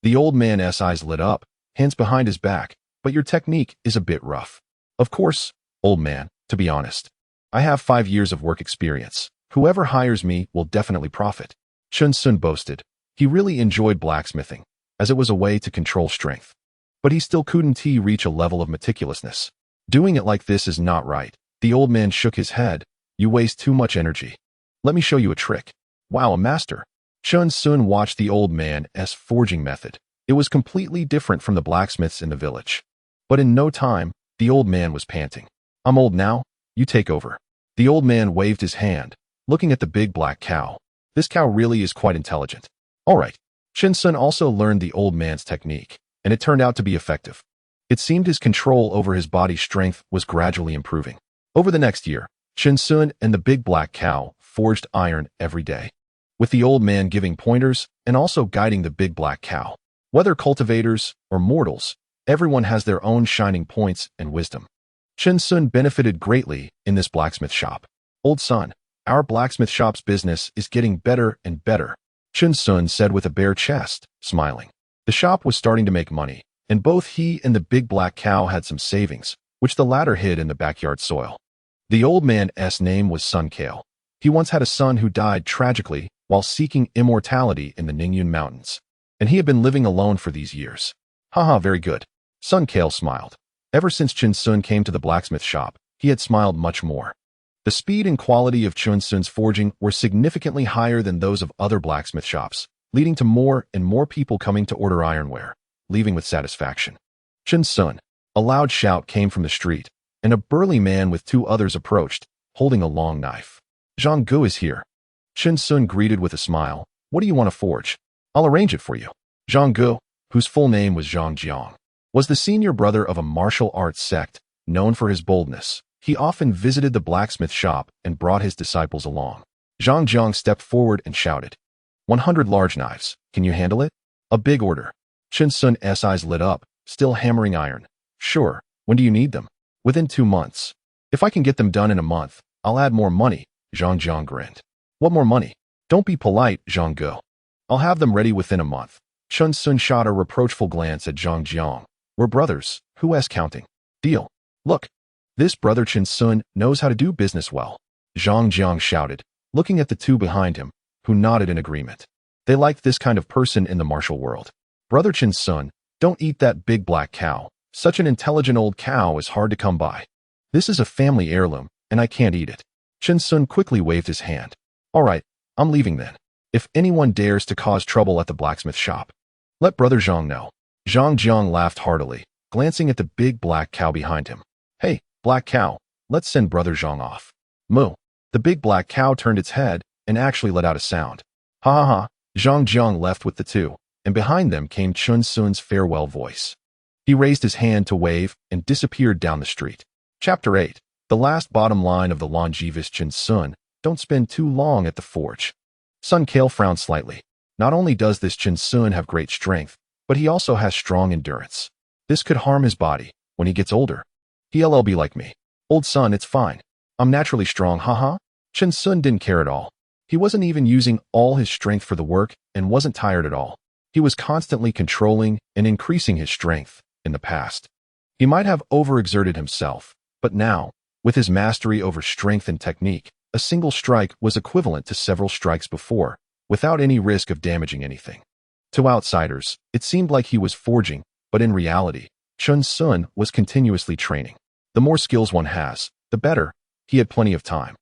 The old man's eyes lit up, hands behind his back. But your technique is a bit rough. Of course, old man, to be honest. I have 5 years of work experience. Whoever hires me will definitely profit. Chen Xiong boasted. He really enjoyed blacksmithing, as it was a way to control strength. But he still couldn't reach a level of meticulousness. Doing it like this is not right. The old man shook his head. You waste too much energy. Let me show you a trick. Wow, a master. Chen Xiong watched the old man's forging method. It was completely different from the blacksmiths in the village. But in no time, the old man was panting. I'm old now, you take over. The old man waved his hand, looking at the big black cow. This cow really is quite intelligent. All right. Chen Xiong also learned the old man's technique, and it turned out to be effective. It seemed his control over his body strength was gradually improving. Over the next year, Chen Xiong and the big black cow forged iron every day, with the old man giving pointers and also guiding the big black cow. Whether cultivators or mortals, everyone has their own shining points and wisdom. Chen Xiong benefited greatly in this blacksmith shop. Old son, our blacksmith shop's business is getting better and better, Chen Xiong said with a bare chest, smiling. The shop was starting to make money, and both he and the big black cow had some savings, which the latter hid in the backyard soil. The old man's name was Sun Kale. He once had a son who died tragically while seeking immortality in the Ningyun Mountains, and he had been living alone for these years. Haha, very good. Sun Kale smiled. Ever since Chen Xiong came to the blacksmith shop, he had smiled much more. The speed and quality of Chen Xiong's forging were significantly higher than those of other blacksmith shops, leading to more and more people coming to order ironware, leaving with satisfaction. Chen Xiong. A loud shout came from the street, and a burly man with 2 others approached, holding a long knife. Zhang Gu is here. Chen Xiong greeted with a smile. What do you want to forge? I'll arrange it for you. Zhang Gu, whose full name was Zhang Jiang, was the senior brother of a martial arts sect, known for his boldness. He often visited the blacksmith shop and brought his disciples along. Zhang Jiang stepped forward and shouted, 100 large knives. Can you handle it? A big order. Chen Xiong's eyes lit up, still hammering iron. Sure. When do you need them? Within 2 months. If I can get them done in a month, I'll add more money. Zhang Jiang grinned. What more money? Don't be polite, Zhang Gu. I'll have them ready within a month. Chen Xiong shot a reproachful glance at Zhang Jiang. We're brothers. Who's counting? Deal. Look. This brother Chen Xiong knows how to do business well. Zhang Jiang shouted, looking at the 2 behind him, who nodded in agreement. They liked this kind of person in the martial world. Brother Chen Xiong, don't eat that big black cow. Such an intelligent old cow is hard to come by. This is a family heirloom, and I can't eat it. Chen Xiong quickly waved his hand. All right, I'm leaving then. If anyone dares to cause trouble at the blacksmith shop, let Brother Zhang know. Zhang Jiang laughed heartily, glancing at the big black cow behind him. Hey, black cow, let's send Brother Zhang off. Moo. The big black cow turned its head and actually let out a sound. Ha ha ha. Zhang Jiang left with the 2, and behind them came Chen Xiong's farewell voice. He raised his hand to wave and disappeared down the street. Chapter 8. The last bottom line of the longevous Chen Xiong, don't spend too long at the forge. Sun Kale frowned slightly. Not only does this Chen Xiong have great strength, but he also has strong endurance. This could harm his body when he gets older. He'll be like me. Old son, it's fine. I'm naturally strong, haha. Chen Xiong didn't care at all. He wasn't even using all his strength for the work and wasn't tired at all. He was constantly controlling and increasing his strength in the past. He might have overexerted himself, but now, with his mastery over strength and technique, a single strike was equivalent to several strikes before, without any risk of damaging anything. To outsiders, it seemed like he was forging, but in reality, Chen Xiong was continuously training. The more skills one has, the better. He had plenty of time.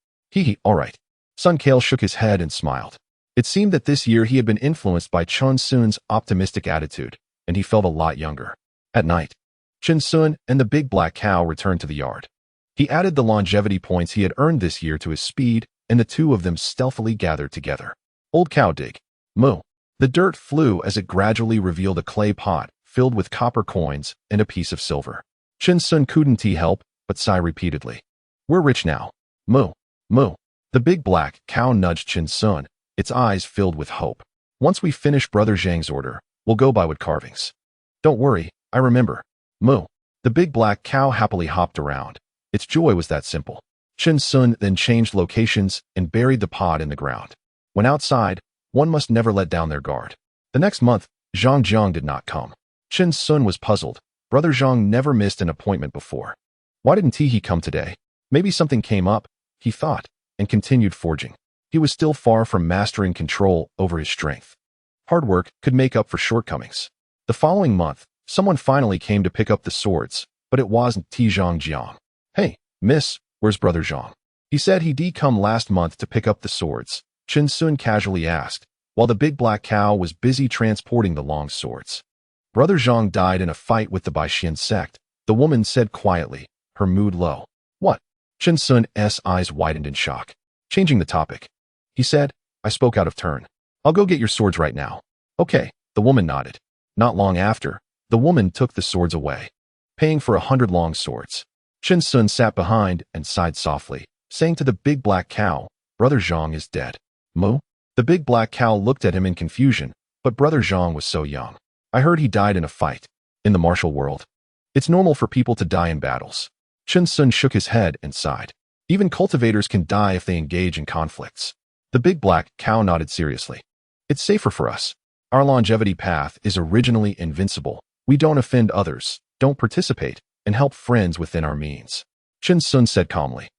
All right. Sun Kale shook his head and smiled. It seemed that this year he had been influenced by Chen Xiong's optimistic attitude, and he felt a lot younger. At night, Chen Xiong and the big black cow returned to the yard. He added the longevity points he had earned this year to his speed, and the 2 of them stealthily gathered together. Old cow dig. Moo. The dirt flew as it gradually revealed a clay pot filled with copper coins and a piece of silver. Chen Xiong couldn't help but sigh repeatedly. We're rich now. Moo. Moo. The big black cow nudged Chen Xiong, its eyes filled with hope. Once we finish Brother Zhang's order, we'll go by wood carvings. Don't worry, I remember. Moo. The big black cow happily hopped around. Its joy was that simple. Chen Xiong then changed locations and buried the pod in the ground. When outside, one must never let down their guard. The next month, Xiong did not come. Chen Xiong was puzzled. Brother Xiong never missed an appointment before. Why didn't he come today? Maybe something came up, he thought, and continued forging. He was still far from mastering control over his strength. Hard work could make up for shortcomings. The following month, someone finally came to pick up the swords, but it wasn't Xiong. Hey, miss, where's Brother Xiong? He said he'd come last month to pick up the swords, Chen Xiong casually asked, while the big black cow was busy transporting the long swords. Brother Xiong died in a fight with the Baixian sect, the woman said quietly, her mood low. What? Chen Xiong's eyes widened in shock. Changing the topic. He said, I spoke out of turn. I'll go get your swords right now. Okay, the woman nodded. Not long after, the woman took the swords away, paying for 100 long swords. Chen Xiong sat behind and sighed softly, saying to the big black cow, Brother Xiong is dead. Moo? The big black cow looked at him in confusion, but Brother Xiong was so young. I heard he died in a fight. In the martial world, it's normal for people to die in battles. Chen Xiong shook his head and sighed. Even cultivators can die if they engage in conflicts. The big black cow nodded seriously. It's safer for us. Our longevity path is originally invincible. We don't offend others, don't participate, and help friends within our means. Chen Xiong said calmly.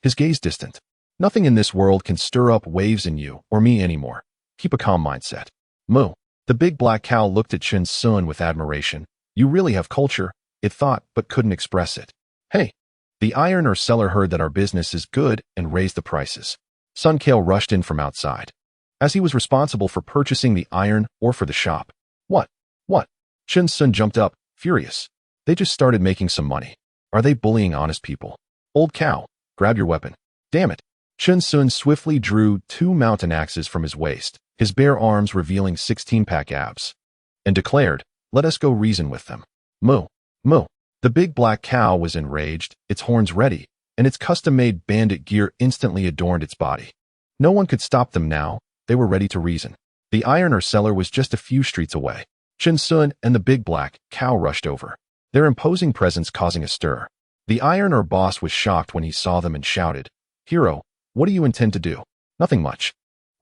His gaze distant. Nothing in this world can stir up waves in you or me anymore. Keep a calm mindset. Moo. The big black cow looked at Chen Xiong with admiration. You really have culture, it thought, but couldn't express it. Hey. The iron ore seller heard that our business is good and raised the prices. Sun Kale rushed in from outside, as he was responsible for purchasing the iron ore for the shop. What? Chen Xiong jumped up, furious. They just started making some money. Are they bullying honest people? Old cow, grab your weapon. Damn it. Chen Xiong swiftly drew 2 mountain axes from his waist, his bare arms revealing 16-pack abs, and declared, let us go reason with them. Moo. The big black cow was enraged, its horns ready, and its custom-made bandit gear instantly adorned its body. No one could stop them now, they were ready to reason. The iron ore seller was just a few streets away. Chen Xiong and the big black cow rushed over, their imposing presence causing a stir. The iron ore boss was shocked when he saw them and shouted, Hero, what do you intend to do? Nothing much.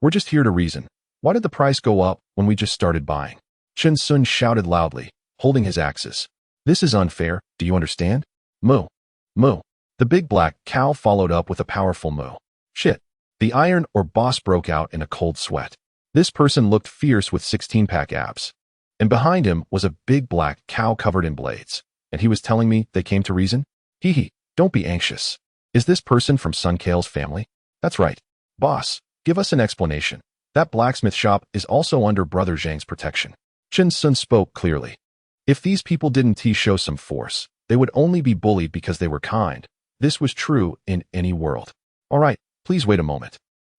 We're just here to reason. Why did the price go up when we just started buying? Chen Xiong shouted loudly, holding his axes. This is unfair, do you understand? Moo. The big black cow followed up with a powerful moo. Shit. The iron ore boss broke out in a cold sweat. This person looked fierce with 16-pack abs. And behind him was a big black cow covered in blades. And he was telling me they came to reason? Hee, don't be anxious. Is this person from Sun Kale's family? That's right. Boss, give us an explanation. That blacksmith shop is also under Brother Zhang's protection. Chen Xiong spoke clearly. If these people didn't show some force, they would only be bullied because they were kind. This was true in any world. All right, please wait a moment.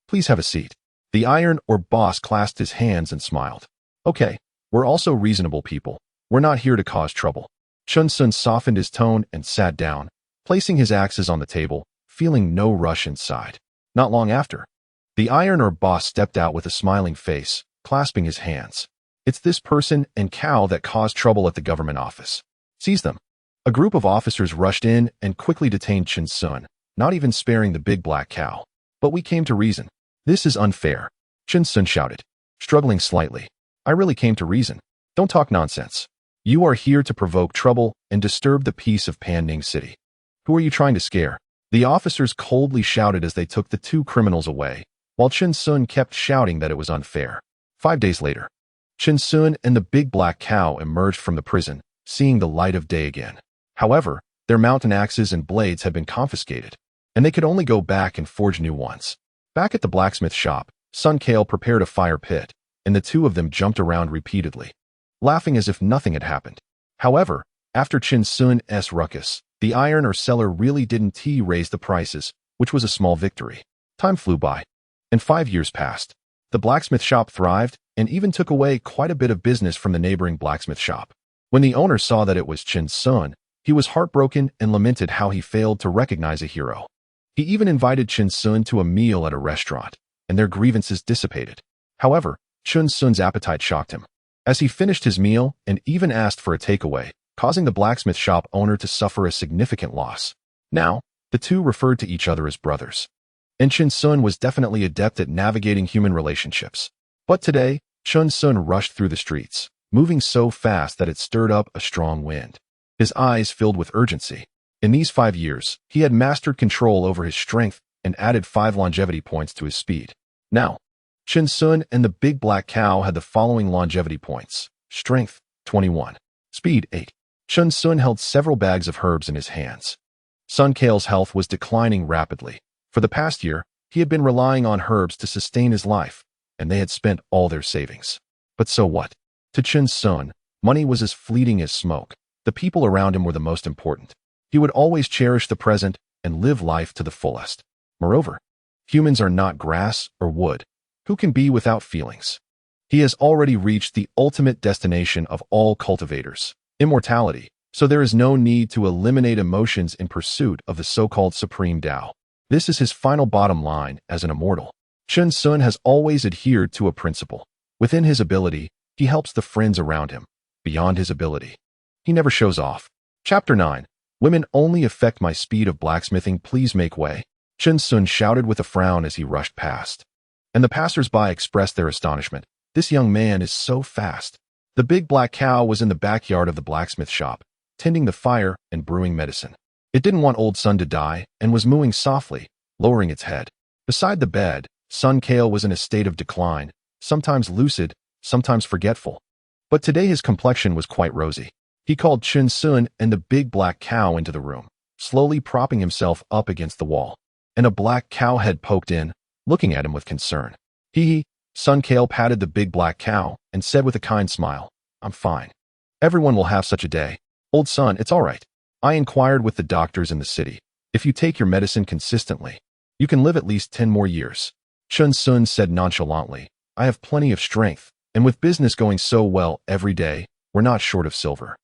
Please have a seat. The iron ore boss clasped his hands and smiled. Okay, we're also reasonable people. We're not here to cause trouble. Chen Xiong softened his tone and sat down, placing his axes on the table, feeling no rush inside. Not long after, the iron ore boss stepped out with a smiling face, clasping his hands. It's this person and cow that caused trouble at the government office. Seize them. A group of officers rushed in and quickly detained Chen Xiong, not even sparing the big black cow. But we came to reason. This is unfair. Chen Xiong shouted, struggling slightly. I really came to reason. Don't talk nonsense. You are here to provoke trouble and disturb the peace of Panning City. Who are you trying to scare? The officers coldly shouted as they took the 2 criminals away, while Chen Xiong kept shouting that it was unfair. 5 days later, Chen Xiong and the big black cow emerged from the prison, seeing the light of day again. However, their mountain axes and blades had been confiscated, and they could only go back and forge new ones. Back at the blacksmith shop, Sun Kale prepared a fire pit, and the 2 of them jumped around repeatedly, laughing as if nothing had happened. However, after Chen Xiong's ruckus, the iron ore seller really didn't raise the prices, which was a small victory. Time flew by, and 5 years passed. The blacksmith shop thrived, and even took away quite a bit of business from the neighboring blacksmith shop. When the owner saw that it was Chen Xiong, he was heartbroken and lamented how he failed to recognize a hero. He even invited Chen Xiong to a meal at a restaurant, and their grievances dissipated. However, Chen Xiong's appetite shocked him, as he finished his meal and even asked for a takeaway, causing the blacksmith shop owner to suffer a significant loss. Now, the 2 referred to each other as brothers. And Chen Xiong was definitely adept at navigating human relationships. But today, Chen Xiong rushed through the streets, moving so fast that it stirred up a strong wind. His eyes filled with urgency. In these 5 years, he had mastered control over his strength and added 5 longevity points to his speed. Now, Chen Xiong and the big black cow had the following longevity points. Strength, 21. Speed, 8. Chen Xiong held several bags of herbs in his hands. Sun Kale's health was declining rapidly. For the past year, he had been relying on herbs to sustain his life, and they had spent all their savings. But so what? To Chen Xiong, money was as fleeting as smoke. The people around him were the most important. He would always cherish the present and live life to the fullest. Moreover, humans are not grass or wood. Who can be without feelings? He has already reached the ultimate destination of all cultivators, immortality, so there is no need to eliminate emotions in pursuit of the so-called supreme Tao. This is his final bottom line as an immortal. Chen Xiong has always adhered to a principle. Within his ability, he helps the friends around him. Beyond his ability, he never shows off. Chapter 9. Women only affect my speed of blacksmithing, please make way. Chen Xiong shouted with a frown as he rushed past. And the passers-by expressed their astonishment. This young man is so fast. The big black cow was in the backyard of the blacksmith shop, tending the fire and brewing medicine. It didn't want old Sun to die and was mooing softly, lowering its head. Beside the bed, Sun Kale was in a state of decline, sometimes lucid, sometimes forgetful. But today his complexion was quite rosy. He called Chen Xiong and the big black cow into the room, slowly propping himself up against the wall. And a black cow head poked in, looking at him with concern. Hee. Sun Kale patted the big black cow and said with a kind smile, I'm fine. Everyone will have such a day. Old Sun, it's all right. I inquired with the doctors in the city. If you take your medicine consistently, you can live at least 10 more years. Chen Xiong said nonchalantly, I have plenty of strength, and with business going so well every day, we're not short of silver.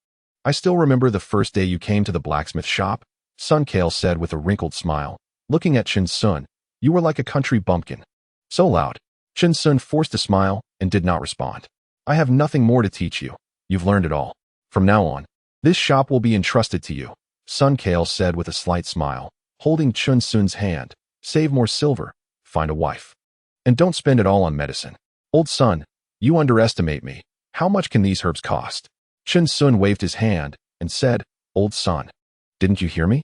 I still remember the first day you came to the blacksmith shop, Sun Kale said with a wrinkled smile, looking at Chen Xiong. You were like a country bumpkin. So loud. Chen Xiong forced a smile and did not respond. I have nothing more to teach you. You've learned it all. From now on, this shop will be entrusted to you, Sun Kale said with a slight smile, holding Chen Xiong's hand. Save more silver, find a wife. And don't spend it all on medicine. Old Sun, you underestimate me. How much can these herbs cost? Chen Xiong waved his hand and said, Old Sun, didn't you hear me?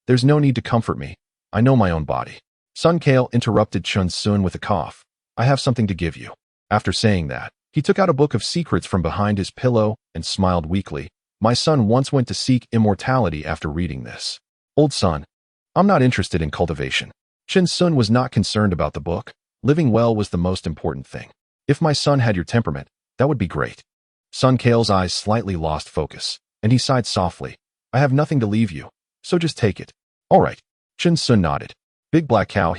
There's no need to comfort me. I know my own body. Sun Kale interrupted Chen Xiong with a cough. I have something to give you. After saying that, he took out a book of secrets from behind his pillow and smiled weakly. My son once went to seek immortality after reading this. Old Sun, I'm not interested in cultivation. Chen Xiong was not concerned about the book. Living well was the most important thing. If my son had your temperament, that would be great. Sun Kale's eyes slightly lost focus, and he sighed softly. I have nothing to leave you, so just take it. All right. Chen Xiong nodded. Big black cow,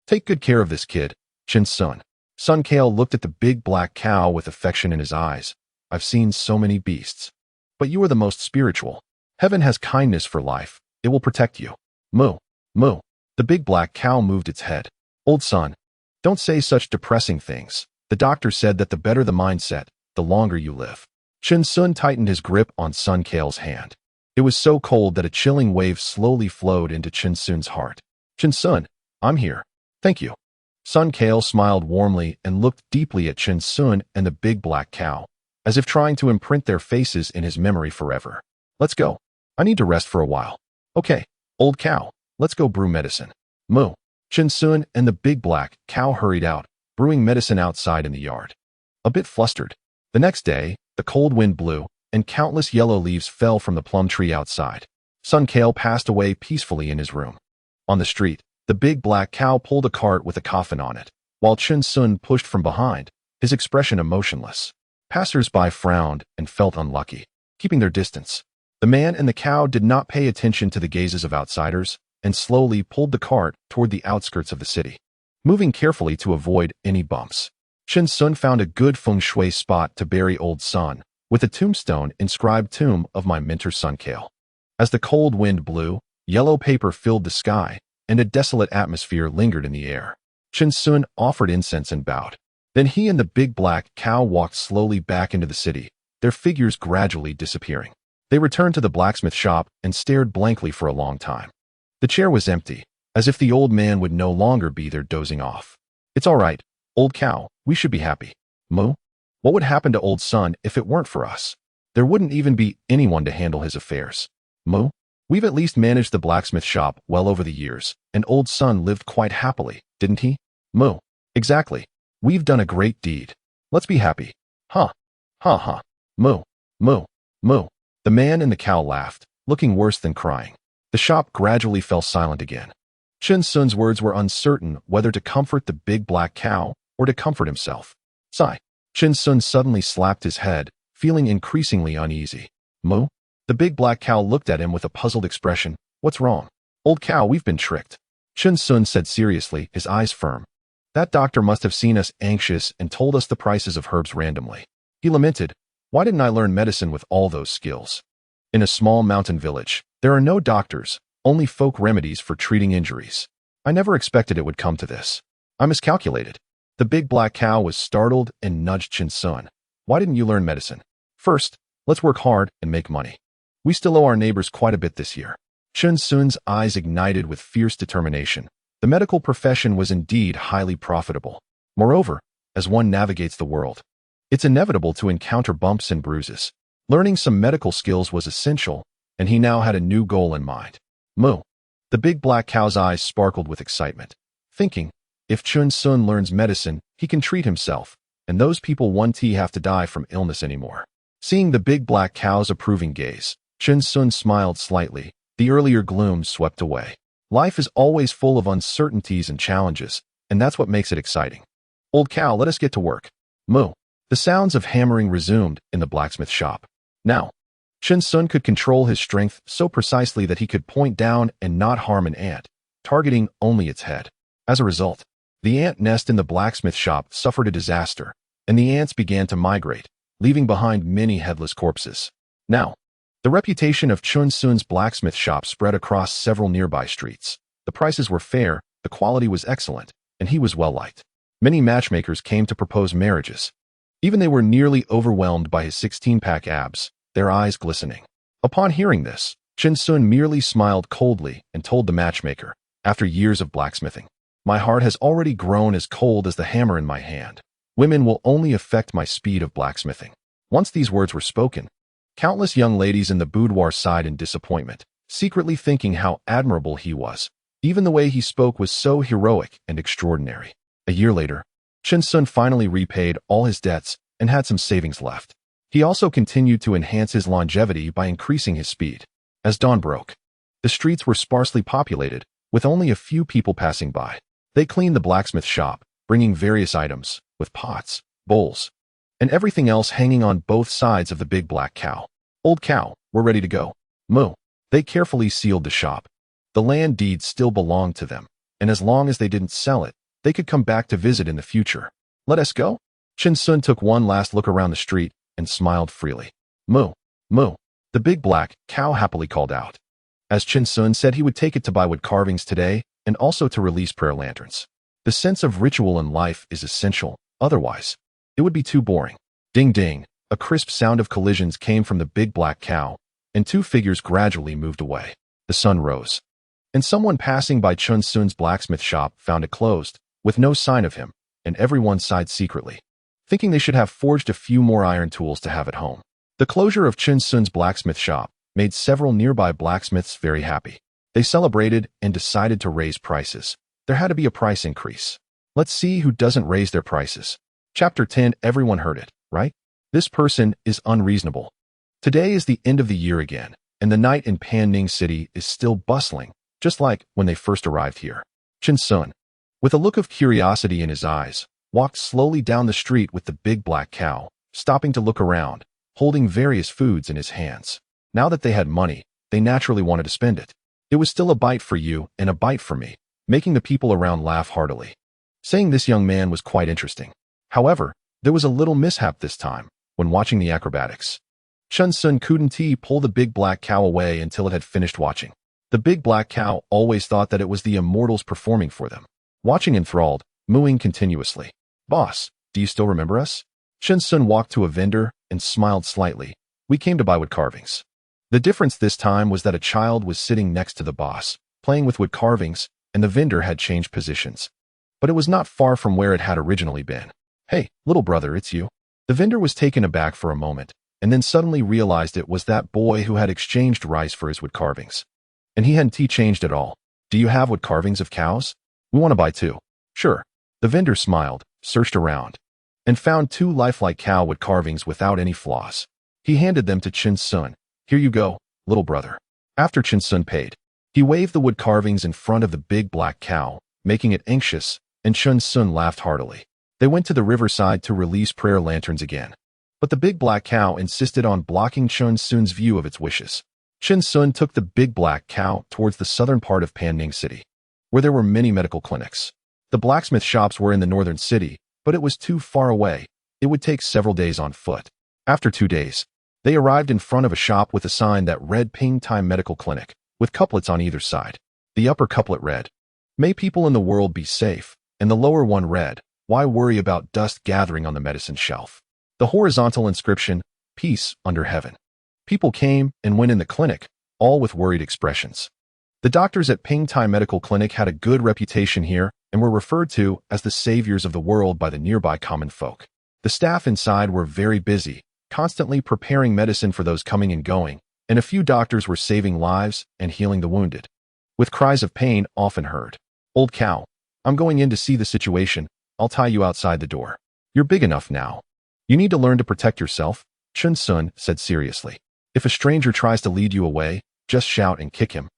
take good care of this kid, Chen Xiong. Sun Kale looked at the big black cow with affection in his eyes. I've seen so many beasts. But you are the most spiritual. Heaven has kindness for life. It will protect you. Moo, moo. The big black cow moved its head. Old Sun, don't say such depressing things. The doctor said that the better the mindset, the longer you live. Chen Xiong tightened his grip on Sun Kale's hand. It was so cold that a chilling wave slowly flowed into Chen Xiong's heart. Chen Xiong, I'm here. Thank you. Sun Kale smiled warmly and looked deeply at Chen Xiong and the big black cow, as if trying to imprint their faces in his memory forever. Let's go. I need to rest for a while. Okay, old cow, let's go brew medicine. Moo. Chen Xiong and the big black cow hurried out, brewing medicine outside in the yard. A bit flustered. The next day, the cold wind blew, and countless yellow leaves fell from the plum tree outside. Sun Kale passed away peacefully in his room. On the street, the big black cow pulled a cart with a coffin on it, while Chen Xiong pushed from behind, his expression emotionless. Passers-by frowned and felt unlucky, keeping their distance. The man and the cow did not pay attention to the gazes of outsiders and slowly pulled the cart toward the outskirts of the city, moving carefully to avoid any bumps. Chen Xiong found a good feng shui spot to bury Old Sun, with a tombstone inscribed Tomb of my mentor Sun Kale. As the cold wind blew, yellow paper filled the sky, and a desolate atmosphere lingered in the air. Chen Xiong offered incense and bowed. Then he and the big black cow walked slowly back into the city, their figures gradually disappearing. They returned to the blacksmith shop and stared blankly for a long time. The chair was empty, as if the old man would no longer be there dozing off. It's all right, old cow, we should be happy. Moo? What would happen to old Sun if it weren't for us? There wouldn't even be anyone to handle his affairs. Moo? We've at least managed the blacksmith shop well over the years, and old Sun lived quite happily, didn't he? Moo. Exactly. We've done a great deed. Let's be happy. Huh. Ha ha. Moo. Moo. Moo. The man and the cow laughed, looking worse than crying. The shop gradually fell silent again. Chen Xiong's words were uncertain whether to comfort the big black cow or to comfort himself. Sigh. Chen Xiong suddenly slapped his head, feeling increasingly uneasy. Moo? The big black cow looked at him with a puzzled expression. What's wrong? Old cow, we've been tricked. Chen Xiong said seriously, his eyes firm. That doctor must have seen us anxious and told us the prices of herbs randomly. He lamented, why didn't I learn medicine with all those skills? In a small mountain village, there are no doctors, only folk remedies for treating injuries. I never expected it would come to this. I miscalculated. The big black cow was startled and nudged Chen Xiong. Why didn't you learn medicine? First, let's work hard and make money. We still owe our neighbors quite a bit this year. Chen Xiong's eyes ignited with fierce determination. The medical profession was indeed highly profitable. Moreover, as one navigates the world, it's inevitable to encounter bumps and bruises. Learning some medical skills was essential, and he now had a new goal in mind. Moo. The big black cow's eyes sparkled with excitement, thinking, if Chen Xiong learns medicine, he can treat himself, and those people won't have to die from illness anymore. Seeing the big black cow's approving gaze, Chen Xiong smiled slightly. The earlier gloom swept away. Life is always full of uncertainties and challenges, and that's what makes it exciting. Old cow, let us get to work. Moo. The sounds of hammering resumed in the blacksmith shop. Now, Chen Xiong could control his strength so precisely that he could point down and not harm an ant, targeting only its head. As a result, the ant nest in the blacksmith shop suffered a disaster, and the ants began to migrate, leaving behind many headless corpses. Now, the reputation of Chen Xiong's blacksmith shop spread across several nearby streets. The prices were fair, the quality was excellent, and he was well-liked. Many matchmakers came to propose marriages. Even they were nearly overwhelmed by his 16-pack abs, their eyes glistening. Upon hearing this, Chen Xiong merely smiled coldly and told the matchmaker, after years of blacksmithing, my heart has already grown as cold as the hammer in my hand. Women will only affect my speed of blacksmithing. Once these words were spoken, countless young ladies in the boudoir sighed in disappointment, secretly thinking how admirable he was. Even the way he spoke was so heroic and extraordinary. A year later, Chen Xiong finally repaid all his debts and had some savings left. He also continued to enhance his longevity by increasing his speed. As dawn broke, the streets were sparsely populated, with only a few people passing by. They cleaned the blacksmith shop, bringing various items, with pots, bowls, and everything else hanging on both sides of the big black cow. Old cow, we're ready to go. Moo. They carefully sealed the shop. The land deed still belonged to them, and as long as they didn't sell it, they could come back to visit in the future. Let us go? Chen Xiong took one last look around the street and smiled freely. Moo. Moo. The big black cow happily called out. As Chen Xiong said he would take it to buy wood carvings today and also to release prayer lanterns. The sense of ritual in life is essential, otherwise, it would be too boring. Ding ding, a crisp sound of collisions came from the big black cow, and two figures gradually moved away. The sun rose, and someone passing by Chen Xiong's blacksmith shop found it closed, with no sign of him, and everyone sighed secretly, thinking they should have forged a few more iron tools to have at home. The closure of Chen Xiong's blacksmith shop made several nearby blacksmiths very happy. They celebrated and decided to raise prices. There had to be a price increase. Let's see who doesn't raise their prices. Chapter 10. Everyone heard it, right? This person is unreasonable. Today is the end of the year again, and the night in Panning City is still bustling, just like when they first arrived here. Chen Xiong, with a look of curiosity in his eyes, walked slowly down the street with the big black cow, stopping to look around, holding various foods in his hands. Now that they had money, they naturally wanted to spend it. It was still a bite for you and a bite for me, making the people around laugh heartily. Saying this young man was quite interesting. However, there was a little mishap this time, when watching the acrobatics. Chen Xiong couldn't pull the big black cow away until it had finished watching. The big black cow always thought that it was the immortals performing for them. Watching enthralled, mooing continuously. Boss, do you still remember us? Chen Xiong walked to a vendor and smiled slightly. We came to buy wood carvings. The difference this time was that a child was sitting next to the boss, playing with wood carvings, and the vendor had changed positions. But it was not far from where it had originally been. Hey, little brother, it's you. The vendor was taken aback for a moment, and then suddenly realized it was that boy who had exchanged rice for his wood carvings. And he hadn't changed at all. Do you have wood carvings of cows? We want to buy 2. Sure. The vendor smiled, searched around, and found 2 lifelike cow wood carvings without any flaws. He handed them to Chen Xiong. Here you go, little brother. After Chen Xiong paid, he waved the wood carvings in front of the big black cow, making it anxious, and Chen Xiong laughed heartily. They went to the riverside to release prayer lanterns again. But the big black cow insisted on blocking Chen Xiong's view of its wishes. Chen Xiong took the big black cow towards the southern part of Panning City, where there were many medical clinics. The blacksmith shops were in the northern city, but it was too far away. It would take several days on foot. After 2 days, they arrived in front of a shop with a sign that read Ping Time Medical Clinic, with couplets on either side. The upper couplet read, "May people in the world be safe," and the lower one read, "Why worry about dust gathering on the medicine shelf?" The horizontal inscription, "Peace under heaven." People came and went in the clinic, all with worried expressions. The doctors at Ping Tai Medical Clinic had a good reputation here and were referred to as the saviors of the world by the nearby common folk. The staff inside were very busy, constantly preparing medicine for those coming and going, and a few doctors were saving lives and healing the wounded, with cries of pain often heard. "Old cow, I'm going in to see the situation. I'll tie you outside the door. You're big enough now. You need to learn to protect yourself," Chen Xiong said seriously. "If a stranger tries to lead you away, just shout and kick him.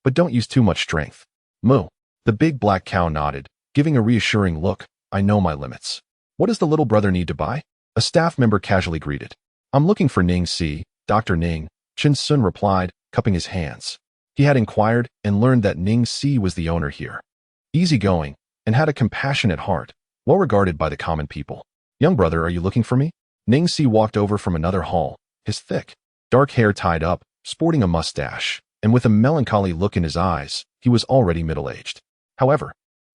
But don't use too much strength." "Moo." The big black cow nodded, giving a reassuring look. "I know my limits." "What does the little brother need to buy?" A staff member casually greeted. "I'm looking for Ning Si, Dr. Ning," Chen Xiong replied, cupping his hands. He had inquired and learned that Ning Si was the owner here. Easygoing, and had a compassionate heart, well regarded by the common people. "Young brother, are you looking for me?" Ning Si walked over from another hall, his thick, dark hair tied up, sporting a mustache, and with a melancholy look in his eyes. He was already middle-aged. However,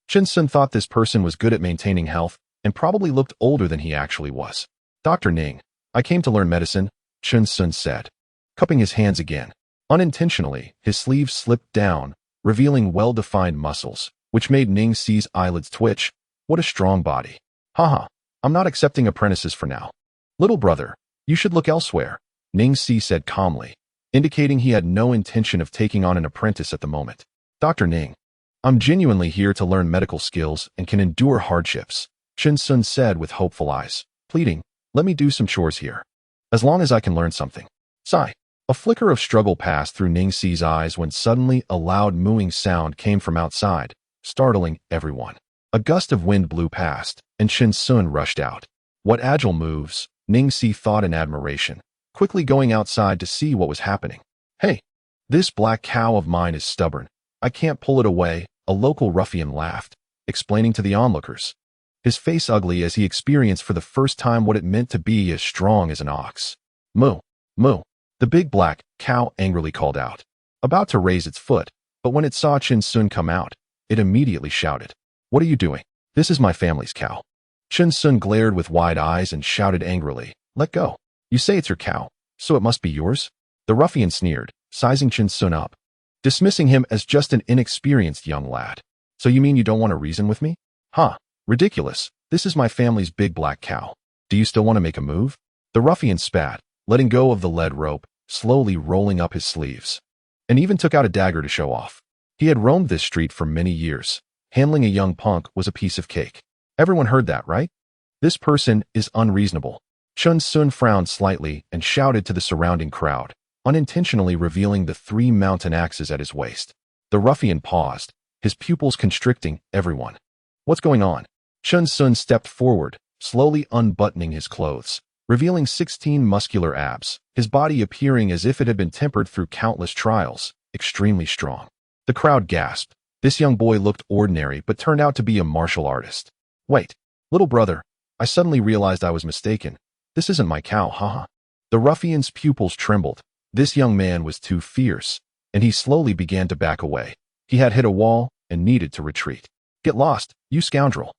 Chen Xiong thought this person was good at maintaining health and probably looked older than he actually was. "Dr. Ning, I came to learn medicine," Chen Xiong said, cupping his hands again. Unintentionally, his sleeves slipped down, revealing well-defined muscles, which made Ning Si's eyelids twitch. What a strong body. "Haha, I'm not accepting apprentices for now. Little brother, you should look elsewhere," Ning Si said calmly, indicating he had no intention of taking on an apprentice at the moment. "Dr. Ning, I'm genuinely here to learn medical skills and can endure hardships," Chen Xiong said with hopeful eyes, pleading, "Let me do some chores here. As long as I can learn something." Sigh. A flicker of struggle passed through Ning Si's eyes when suddenly a loud mooing sound came from outside, startling everyone. A gust of wind blew past, and Chen Xiong rushed out. What agile moves, Ning Si thought in admiration, quickly going outside to see what was happening. "Hey, this black cow of mine is stubborn. I can't pull it away," a local ruffian laughed, explaining to the onlookers, his face ugly as he experienced for the first time what it meant to be as strong as an ox. "Moo, moo," the big black cow angrily called out, about to raise its foot, but when it saw Chen Xiong come out, it immediately shouted, "What are you doing? This is my family's cow." Chen Xiong glared with wide eyes and shouted angrily, "Let go. You say it's your cow, so it must be yours?" The ruffian sneered, sizing Chen Xiong up, dismissing him as just an inexperienced young lad. "So you mean you don't want to reason with me? Huh, ridiculous. This is my family's big black cow. Do you still want to make a move?" The ruffian spat, letting go of the lead rope, slowly rolling up his sleeves, and even took out a dagger to show off. He had roamed this street for many years. Handling a young punk was a piece of cake. Everyone heard that, right? This person is unreasonable. Chen Xiong frowned slightly and shouted to the surrounding crowd, unintentionally revealing the 3 mountain axes at his waist. The ruffian paused, his pupils constricting. "Everyone. What's going on?" Chen Xiong stepped forward, slowly unbuttoning his clothes, revealing 16 muscular abs, his body appearing as if it had been tempered through countless trials, extremely strong. The crowd gasped. This young boy looked ordinary but turned out to be a martial artist. "Wait, little brother, I suddenly realized I was mistaken. This isn't my cow, haha." The ruffian's pupils trembled. This young man was too fierce, and he slowly began to back away. He had hit a wall and needed to retreat. "Get lost, you scoundrel."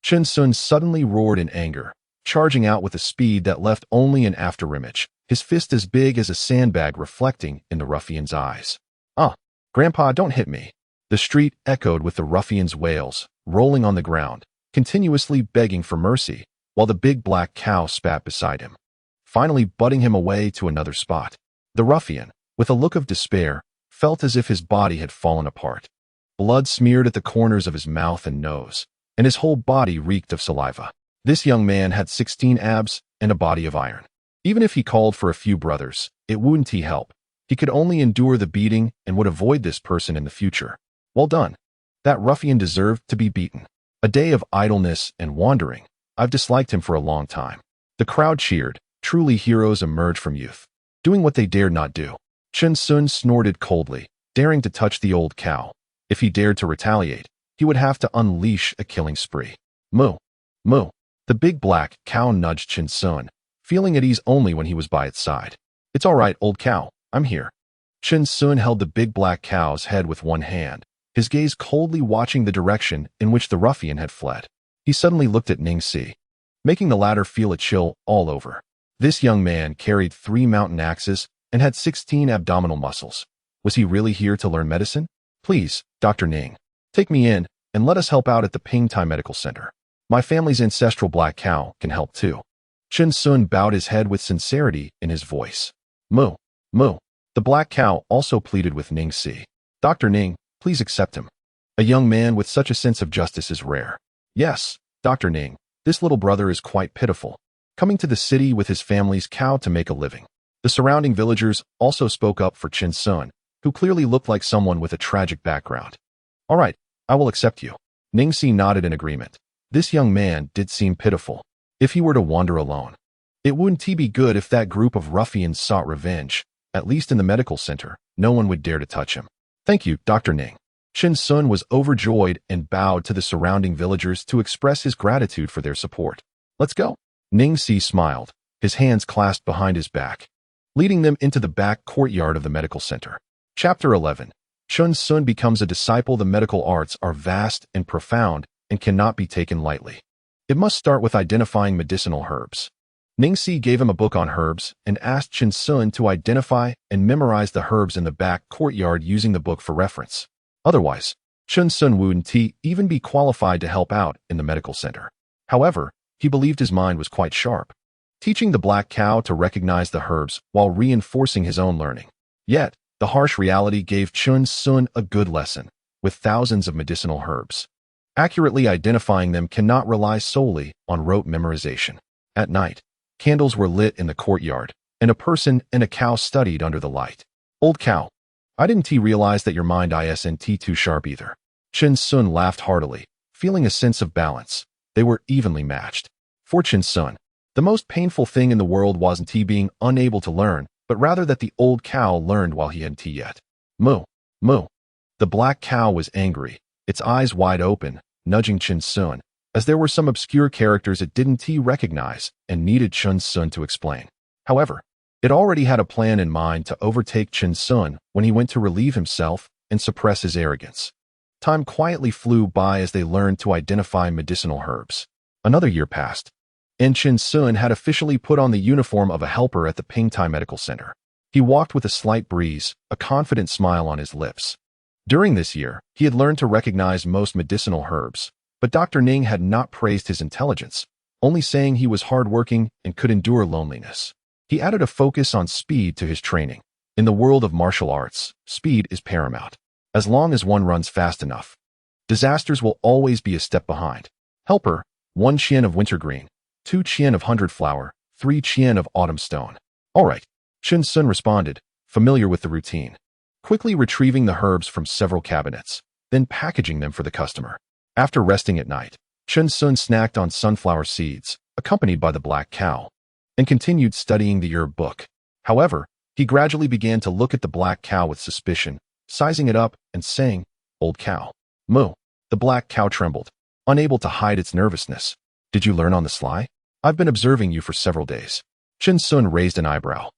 Chen Xiong suddenly roared in anger, charging out with a speed that left only an afterimage, his fist as big as a sandbag reflecting in the ruffian's eyes. "Ah, Grandpa, don't hit me." The street echoed with the ruffian's wails, rolling on the ground, continuously begging for mercy, while the big black cow spat beside him, finally butting him away to another spot. The ruffian, with a look of despair, felt as if his body had fallen apart. Blood smeared at the corners of his mouth and nose, and his whole body reeked of saliva. This young man had 16 abs and a body of iron. Even if he called for a few brothers, it wouldn't help. He could only endure the beating and would avoid this person in the future. Well done. That ruffian deserved to be beaten. A day of idleness and wandering. I've disliked him for a long time. The crowd cheered. Truly heroes emerge from youth, doing what they dared not do. Chen Xiong snorted coldly, daring to touch the old cow. If he dared to retaliate, he would have to unleash a killing spree. Moo! Moo! The big black cow nudged Chen Xiong, feeling at ease only when he was by its side. It's all right, old cow. I'm here. Chen Xiong held the big black cow's head with one hand, his gaze coldly watching the direction in which the ruffian had fled. He suddenly looked at Ningxi, making the latter feel a chill all over. This young man carried 3 mountain axes and had 16 abdominal muscles. Was he really here to learn medicine? Please, Dr. Ning, take me in and let us help out at the Pingtai Medical Center. My family's ancestral black cow can help too. Chen Xiong bowed his head with sincerity in his voice. Moo! Moo! The black cow also pleaded with Ningxi. Dr. Ning, please accept him. A young man with such a sense of justice is rare. Yes, Dr. Ning, this little brother is quite pitiful, coming to the city with his family's cow to make a living. The surrounding villagers also spoke up for Chen Xiong, who clearly looked like someone with a tragic background. All right, I will accept you. Ningxi nodded in agreement. This young man did seem pitiful. If he were to wander alone, it wouldn't be good if that group of ruffians sought revenge. At least in the medical center, no one would dare to touch him. Thank you, Dr. Ning. Chen Xiong was overjoyed and bowed to the surrounding villagers to express his gratitude for their support. Let's go. Ningxi smiled, his hands clasped behind his back, leading them into the back courtyard of the medical center. Chapter 11. Chen Xiong becomes a disciple. The medical arts are vast and profound and cannot be taken lightly. It must start with identifying medicinal herbs. Ningxi gave him a book on herbs and asked Chen Xiong to identify and memorize the herbs in the back courtyard using the book for reference. Otherwise, Chen Xiong wouldn't even be qualified to help out in the medical center. However, he believed his mind was quite sharp, teaching the black cow to recognize the herbs while reinforcing his own learning. Yet, the harsh reality gave Chen Xiong a good lesson. With thousands of medicinal herbs, accurately identifying them cannot rely solely on rote memorization. At night, candles were lit in the courtyard, and a person and a cow studied under the light. Old cow, I didn't realize that your mind isn't too sharp either. Chen Xiong laughed heartily, feeling a sense of balance. They were evenly matched. For Chen Xiong, the most painful thing in the world wasn't being unable to learn, but rather that the old cow learned while he hadn't yet. Moo! Moo! The black cow was angry, its eyes wide open, nudging Chen Xiong, as there were some obscure characters it didn't recognize and needed Chen Xiong to explain. However, it already had a plan in mind to overtake Chen Xiong when he went to relieve himself and suppress his arrogance. Time quietly flew by as they learned to identify medicinal herbs. Another year passed, and Chen Xiong had officially put on the uniform of a helper at the Pingtai Medical Center. He walked with a slight breeze, a confident smile on his lips. During this year, he had learned to recognize most medicinal herbs, but Dr. Ning had not praised his intelligence, only saying he was hardworking and could endure loneliness. He added a focus on speed to his training. In the world of martial arts, speed is paramount. As long as one runs fast enough, disasters will always be a step behind. Helper, 1 qian of wintergreen, 2 qian of hundred flower, 3 qian of autumn stone. All right, Chen Xiong responded, familiar with the routine, quickly retrieving the herbs from several cabinets, then packaging them for the customer. After resting at night, Chen Xiong snacked on sunflower seeds, accompanied by the black cow, and continued studying the herb book. However, he gradually began to look at the black cow with suspicion, sizing it up and saying, "Old cow." Moo. The black cow trembled, unable to hide its nervousness. Did you learn on the sly? I've been observing you for several days. Chen Xiong raised an eyebrow.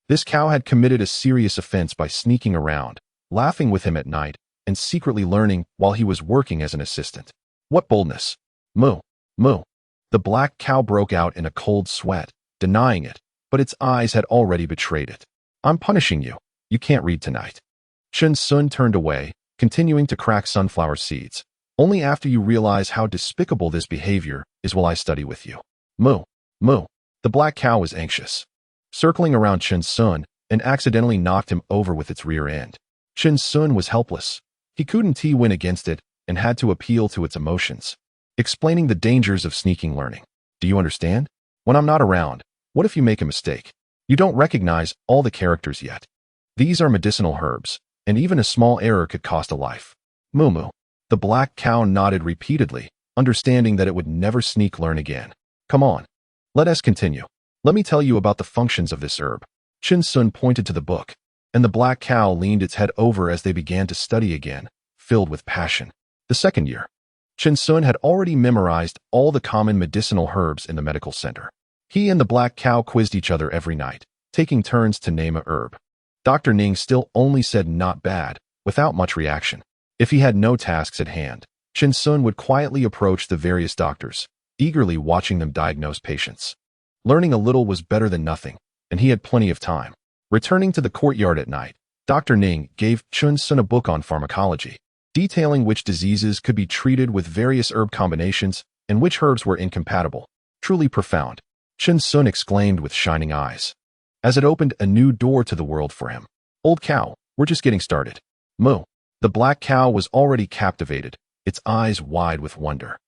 This cow had committed a serious offense by sneaking around, laughing with him at night, and secretly learning while he was working as an assistant. What boldness! Moo. Moo. The black cow broke out in a cold sweat, denying it, but its eyes had already betrayed it. I'm punishing you. You can't read tonight. Chen Xiong turned away, continuing to crack sunflower seeds. Only after you realize how despicable this behavior is will I study with you. Moo, moo. The black cow was anxious, circling around Chen Xiong and accidentally knocked him over with its rear end. Chen Xiong was helpless. He couldn't win against it and had to appeal to its emotions, explaining the dangers of sneaking learning. Do you understand? When I'm not around, what if you make a mistake? You don't recognize all the characters yet. These are medicinal herbs, and even a small error could cost a life. Moo moo. The black cow nodded repeatedly, understanding that it would never sneak learn again. Come on. Let us continue. Let me tell you about the functions of this herb. Chen Xiong pointed to the book, and the black cow leaned its head over as they began to study again, filled with passion. The second year, Chen Xiong had already memorized all the common medicinal herbs in the medical center. He and the black cow quizzed each other every night, taking turns to name a herb. Dr. Ning still only said not bad, without much reaction. If he had no tasks at hand, Chen Xiong would quietly approach the various doctors, eagerly watching them diagnose patients. Learning a little was better than nothing, and he had plenty of time. Returning to the courtyard at night, Dr. Ning gave Chen Xiong a book on pharmacology, detailing which diseases could be treated with various herb combinations and which herbs were incompatible. Truly profound, Chen Xiong exclaimed with shining eyes, as it opened a new door to the world for him. Old cow, we're just getting started. Moo. The black cow was already captivated, its eyes wide with wonder.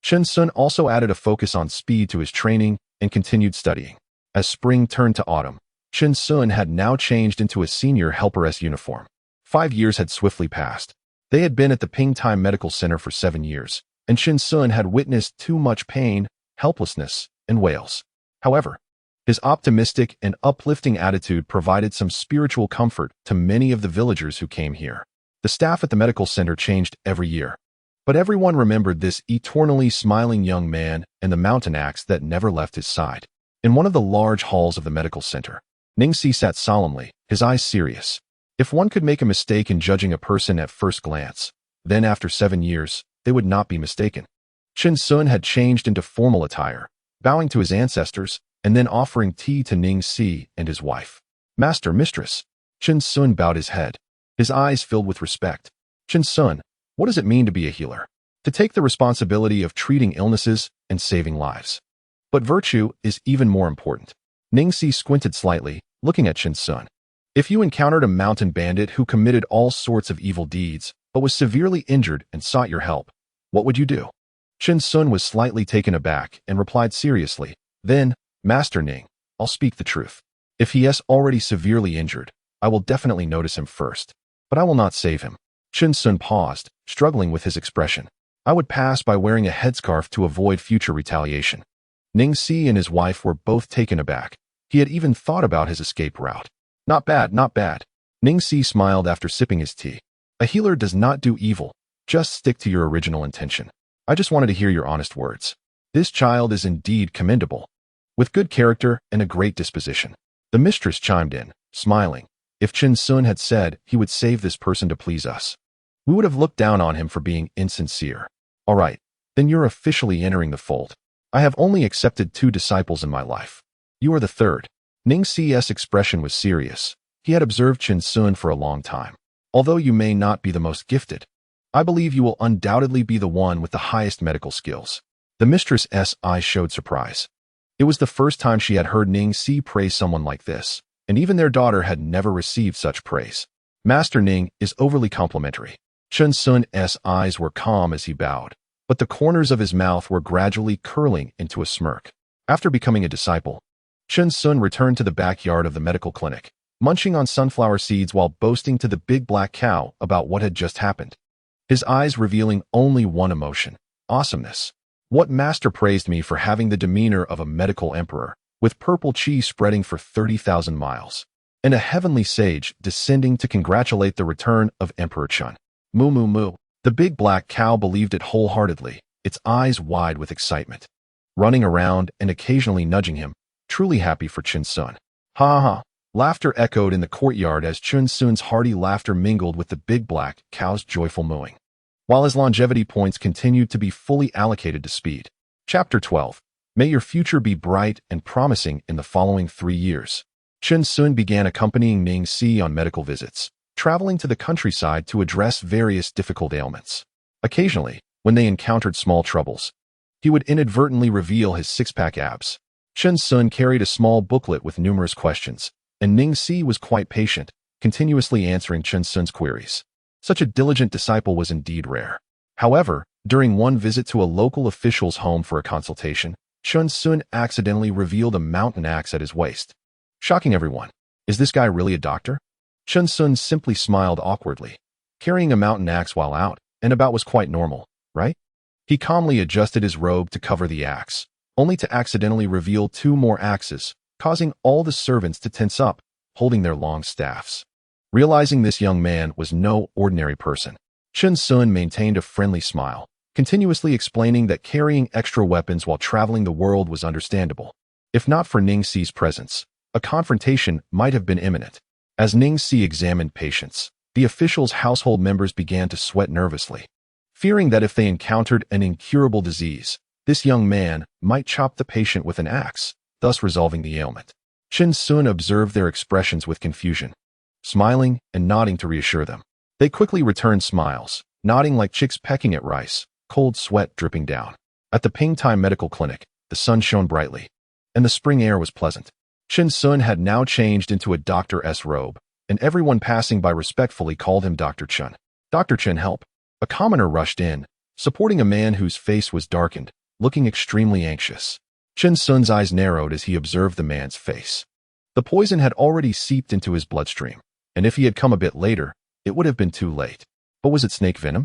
Chen Xiong also added a focus on speed to his training and continued studying. As spring turned to autumn, Chen Xiong had now changed into a senior helperess uniform. 5 years had swiftly passed. They had been at the Pingtime Medical Center for 7 years, and Chen Xiong had witnessed too much pain, helplessness, and wails. However, his optimistic and uplifting attitude provided some spiritual comfort to many of the villagers who came here. The staff at the medical center changed every year, but everyone remembered this eternally smiling young man and the mountain axe that never left his side. In one of the large halls of the medical center, Ningxi sat solemnly, his eyes serious. If one could make a mistake in judging a person at first glance, then after 7 years, they would not be mistaken. Chen Xiong had changed into formal attire, bowing to his ancestors, and then offering tea to Ningxi and his wife. Master, mistress. Chen Xiong bowed his head, his eyes filled with respect. Chen Xiong, what does it mean to be a healer? To take the responsibility of treating illnesses and saving lives. But virtue is even more important. Ningxi squinted slightly, looking at Chen Xiong. If you encountered a mountain bandit who committed all sorts of evil deeds, but was severely injured and sought your help, what would you do? Chen Xiong was slightly taken aback and replied seriously, then, Master Ning, I'll speak the truth. If he is already severely injured, I will definitely notice him first, but I will not save him. Chen Xiong paused, struggling with his expression. I would pass by wearing a headscarf to avoid future retaliation. Ningxi and his wife were both taken aback. He had even thought about his escape route. Not bad, not bad. Ningxi smiled after sipping his tea. A healer does not do evil. Just stick to your original intention. I just wanted to hear your honest words. This child is indeed commendable, with good character and a great disposition. The mistress chimed in, smiling. If Chen Xiong had said he would save this person to please us, we would have looked down on him for being insincere. All right, then you're officially entering the fold. I have only accepted 2 disciples in my life. You are the third. Ningxi's expression was serious. He had observed Chen Xiong for a long time. Although you may not be the most gifted, I believe you will undoubtedly be the one with the highest medical skills. The mistress's eyes showed surprise. It was the first time she had heard Ningxi praise someone like this, and even their daughter had never received such praise. Master Ning is overly complimentary. Chen Xiong's eyes were calm as he bowed, but the corners of his mouth were gradually curling into a smirk. After becoming a disciple, Chen Xiong returned to the backyard of the medical clinic, munching on sunflower seeds while boasting to the big black cow about what had just happened. His eyes revealing only one emotion, awesomeness. What master praised me for having the demeanor of a medical emperor, with purple chi spreading for 30,000 miles, and a heavenly sage descending to congratulate the return of Emperor Chen. Moo moo moo. The big black cow believed it wholeheartedly, its eyes wide with excitement, running around and occasionally nudging him, truly happy for Chen Xiong. Ha ha. Laughter echoed in the courtyard as Chen Xiong's hearty laughter mingled with the big black cow's joyful mooing, while his longevity points continued to be fully allocated to speed. Chapter 12. May your future be bright and promising in the following 3 years. Chen Xiong began accompanying Ningxi on medical visits, traveling to the countryside to address various difficult ailments. Occasionally, when they encountered small troubles, he would inadvertently reveal his six-pack abs. Chen Xiong carried a small booklet with numerous questions, and Ningxi was quite patient, continuously answering Chen Xiong's queries. Such a diligent disciple was indeed rare. However, during one visit to a local official's home for a consultation, Chen Xiong accidentally revealed a mountain axe at his waist. Shocking everyone. Is this guy really a doctor? Chen Xiong simply smiled awkwardly. Carrying a mountain axe while out and about was quite normal, right? He calmly adjusted his robe to cover the axe, only to accidentally reveal two more axes, causing all the servants to tense up, holding their long staffs. Realizing this young man was no ordinary person, Chen Xiong maintained a friendly smile, continuously explaining that carrying extra weapons while traveling the world was understandable. If not for Ningxi's presence, a confrontation might have been imminent. As Ningxi examined patients, the official's household members began to sweat nervously, fearing that if they encountered an incurable disease, this young man might chop the patient with an axe, thus resolving the ailment. Chen Xiong observed their expressions with confusion, smiling and nodding to reassure them. They quickly returned smiles, nodding like chicks pecking at rice, cold sweat dripping down. At the Pingtai Medical Clinic, the sun shone brightly, and the spring air was pleasant. Chen Xiong had now changed into a doctor's robe, and everyone passing by respectfully called him Dr. Chen. Dr. Chen, help. A commoner rushed in, supporting a man whose face was darkened, looking extremely anxious. Chen Xiong's eyes narrowed as he observed the man's face. The poison had already seeped into his bloodstream, and if he had come a bit later, it would have been too late. But was it snake venom?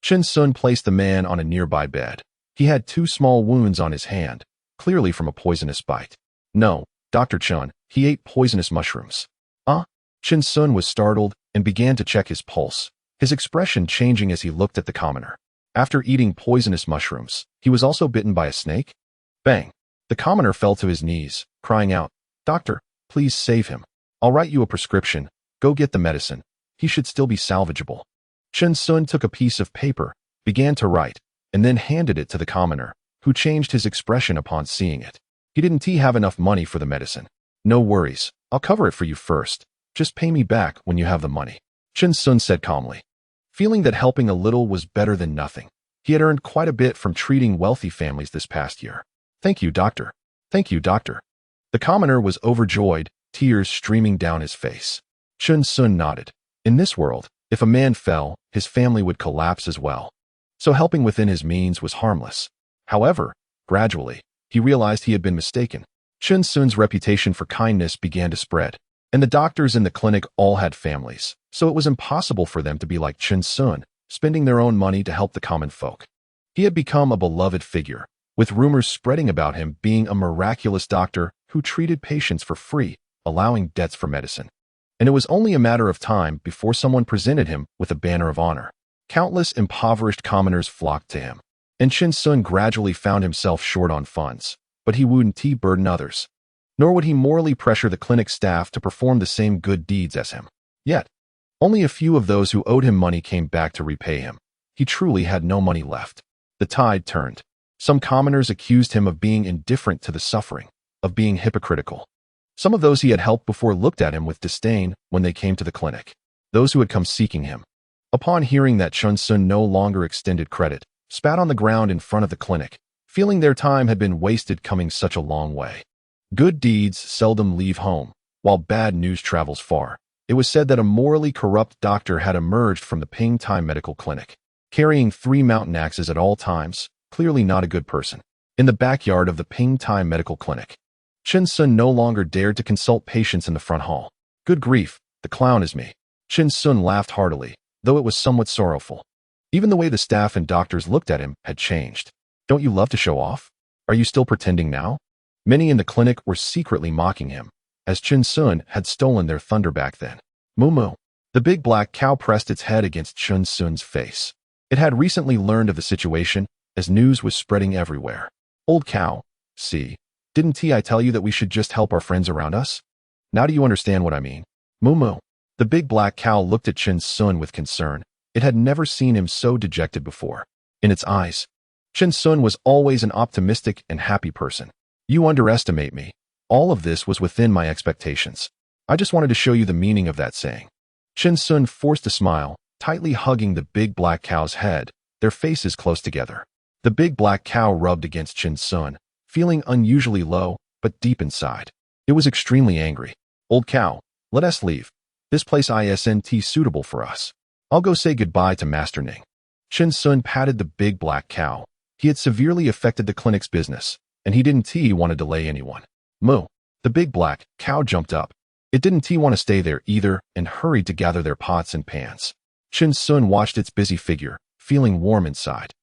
Chen Xiong placed the man on a nearby bed. He had two small wounds on his hand, clearly from a poisonous bite. No, Dr. Chen, he ate poisonous mushrooms. Chen Xiong was startled and began to check his pulse, his expression changing as he looked at the commoner. After eating poisonous mushrooms, he was also bitten by a snake? Bang! The commoner fell to his knees, crying out, "Doctor, please save him. I'll write you a prescription. Go get the medicine. He should still be salvageable." Chen Xiong took a piece of paper, began to write, and then handed it to the commoner, who changed his expression upon seeing it. Didn't he have enough money for the medicine? No worries, I'll cover it for you first. Just pay me back when you have the money, Chen Xiong said calmly. Feeling that helping a little was better than nothing, he had earned quite a bit from treating wealthy families this past year. Thank you, doctor. Thank you, doctor. The commoner was overjoyed, tears streaming down his face. Chen Xiong nodded. In this world, if a man fell, his family would collapse as well. So helping within his means was harmless. However, gradually, he realized he had been mistaken. Chen Xiong's reputation for kindness began to spread, and the doctors in the clinic all had families, so it was impossible for them to be like Chen Xiong, spending their own money to help the common folk. He had become a beloved figure, with rumors spreading about him being a miraculous doctor who treated patients for free, allowing debts for medicine. And it was only a matter of time before someone presented him with a banner of honor. Countless impoverished commoners flocked to him, and Chen Xiong gradually found himself short on funds, but he wouldn't burden others. Nor would he morally pressure the clinic staff to perform the same good deeds as him. Yet, only a few of those who owed him money came back to repay him. He truly had no money left. The tide turned. Some commoners accused him of being indifferent to the suffering, of being hypocritical. Some of those he had helped before looked at him with disdain when they came to the clinic. Those who had come seeking him, upon hearing that Chen Xiong no longer extended credit, spat on the ground in front of the clinic, feeling their time had been wasted coming such a long way. Good deeds seldom leave home, while bad news travels far. It was said that a morally corrupt doctor had emerged from the Pingtai Medical Clinic, carrying 3 mountain axes at all times, clearly not a good person. In the backyard of the Pingtai Medical Clinic, Chen Xiong no longer dared to consult patients in the front hall. Good grief, the clown is me. Chen Xiong laughed heartily, though it was somewhat sorrowful. Even the way the staff and doctors looked at him had changed. Don't you love to show off? Are you still pretending now? Many in the clinic were secretly mocking him, as Chen Xiong had stolen their thunder back then. Moo. The big black cow pressed its head against Chen Xiong's face. It had recently learned of the situation, as news was spreading everywhere. Old cow, see, didn't I tell you that we should just help our friends around us? Now do you understand what I mean? Moo. The big black cow looked at Chen Xiong with concern. It had never seen him so dejected before. In its eyes, Chen Xiong was always an optimistic and happy person. You underestimate me. All of this was within my expectations. I just wanted to show you the meaning of that saying. Chen Xiong forced a smile, tightly hugging the big black cow's head, their faces close together. The big black cow rubbed against Chen Xiong, feeling unusually low, but deep inside. It was extremely angry. Old cow, let us leave. This place isn't suitable for us. I'll go say goodbye to Master Ning. Chen Xiong patted the big black cow. He had severely affected the clinic's business, and he didn't want to delay anyone. Moo. The big black cow jumped up. It didn't want to stay there either and hurried to gather their pots and pans. Chen Xiong watched its busy figure, feeling warm inside.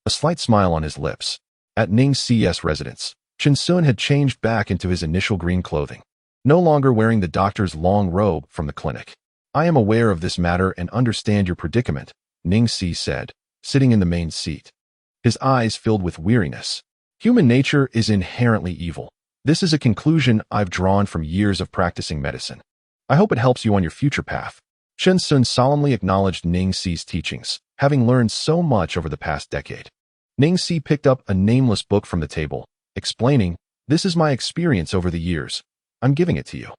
A slight smile on his lips. At Ning C's residence, Chen Xiong had changed back into his initial green clothing, no longer wearing the doctor's long robe from the clinic. I am aware of this matter and understand your predicament, Ning Si said, sitting in the main seat. His eyes filled with weariness. Human nature is inherently evil. This is a conclusion I've drawn from years of practicing medicine. I hope it helps you on your future path. Chen Xiong solemnly acknowledged Ning Si's teachings, having learned so much over the past decade. Ning Si picked up a nameless book from the table, explaining, "This is my experience over the years. I'm giving it to you."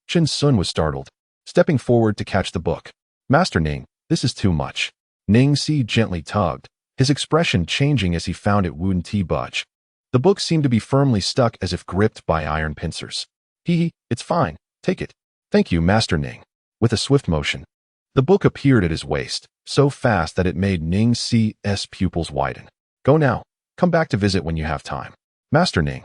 Chen Xiong was startled, stepping forward to catch the book. "Master Ning, this is too much." Ning Si gently tugged, his expression changing as he found it wouldn't budge. The book seemed to be firmly stuck as if gripped by iron pincers. It's fine. Take it." "Thank you, Master Ning." With a swift motion, the book appeared at his waist, so fast that it made Ning C's pupils widen. "Go now. Come back to visit when you have time." "Master Ning,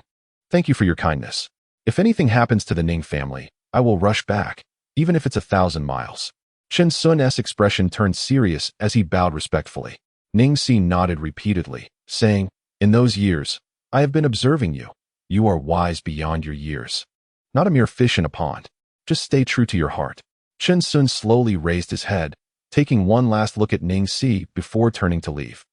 thank you for your kindness. If anything happens to the Ning family, I will rush back, even if it's 1,000 miles. Chen Xiong's expression turned serious as he bowed respectfully. Ning Si nodded repeatedly, saying, "In those years, I have been observing you. You are wise beyond your years. Not a mere fish in a pond. Just stay true to your heart." Chen Xiong slowly raised his head, taking one last look at Ning Si before turning to leave.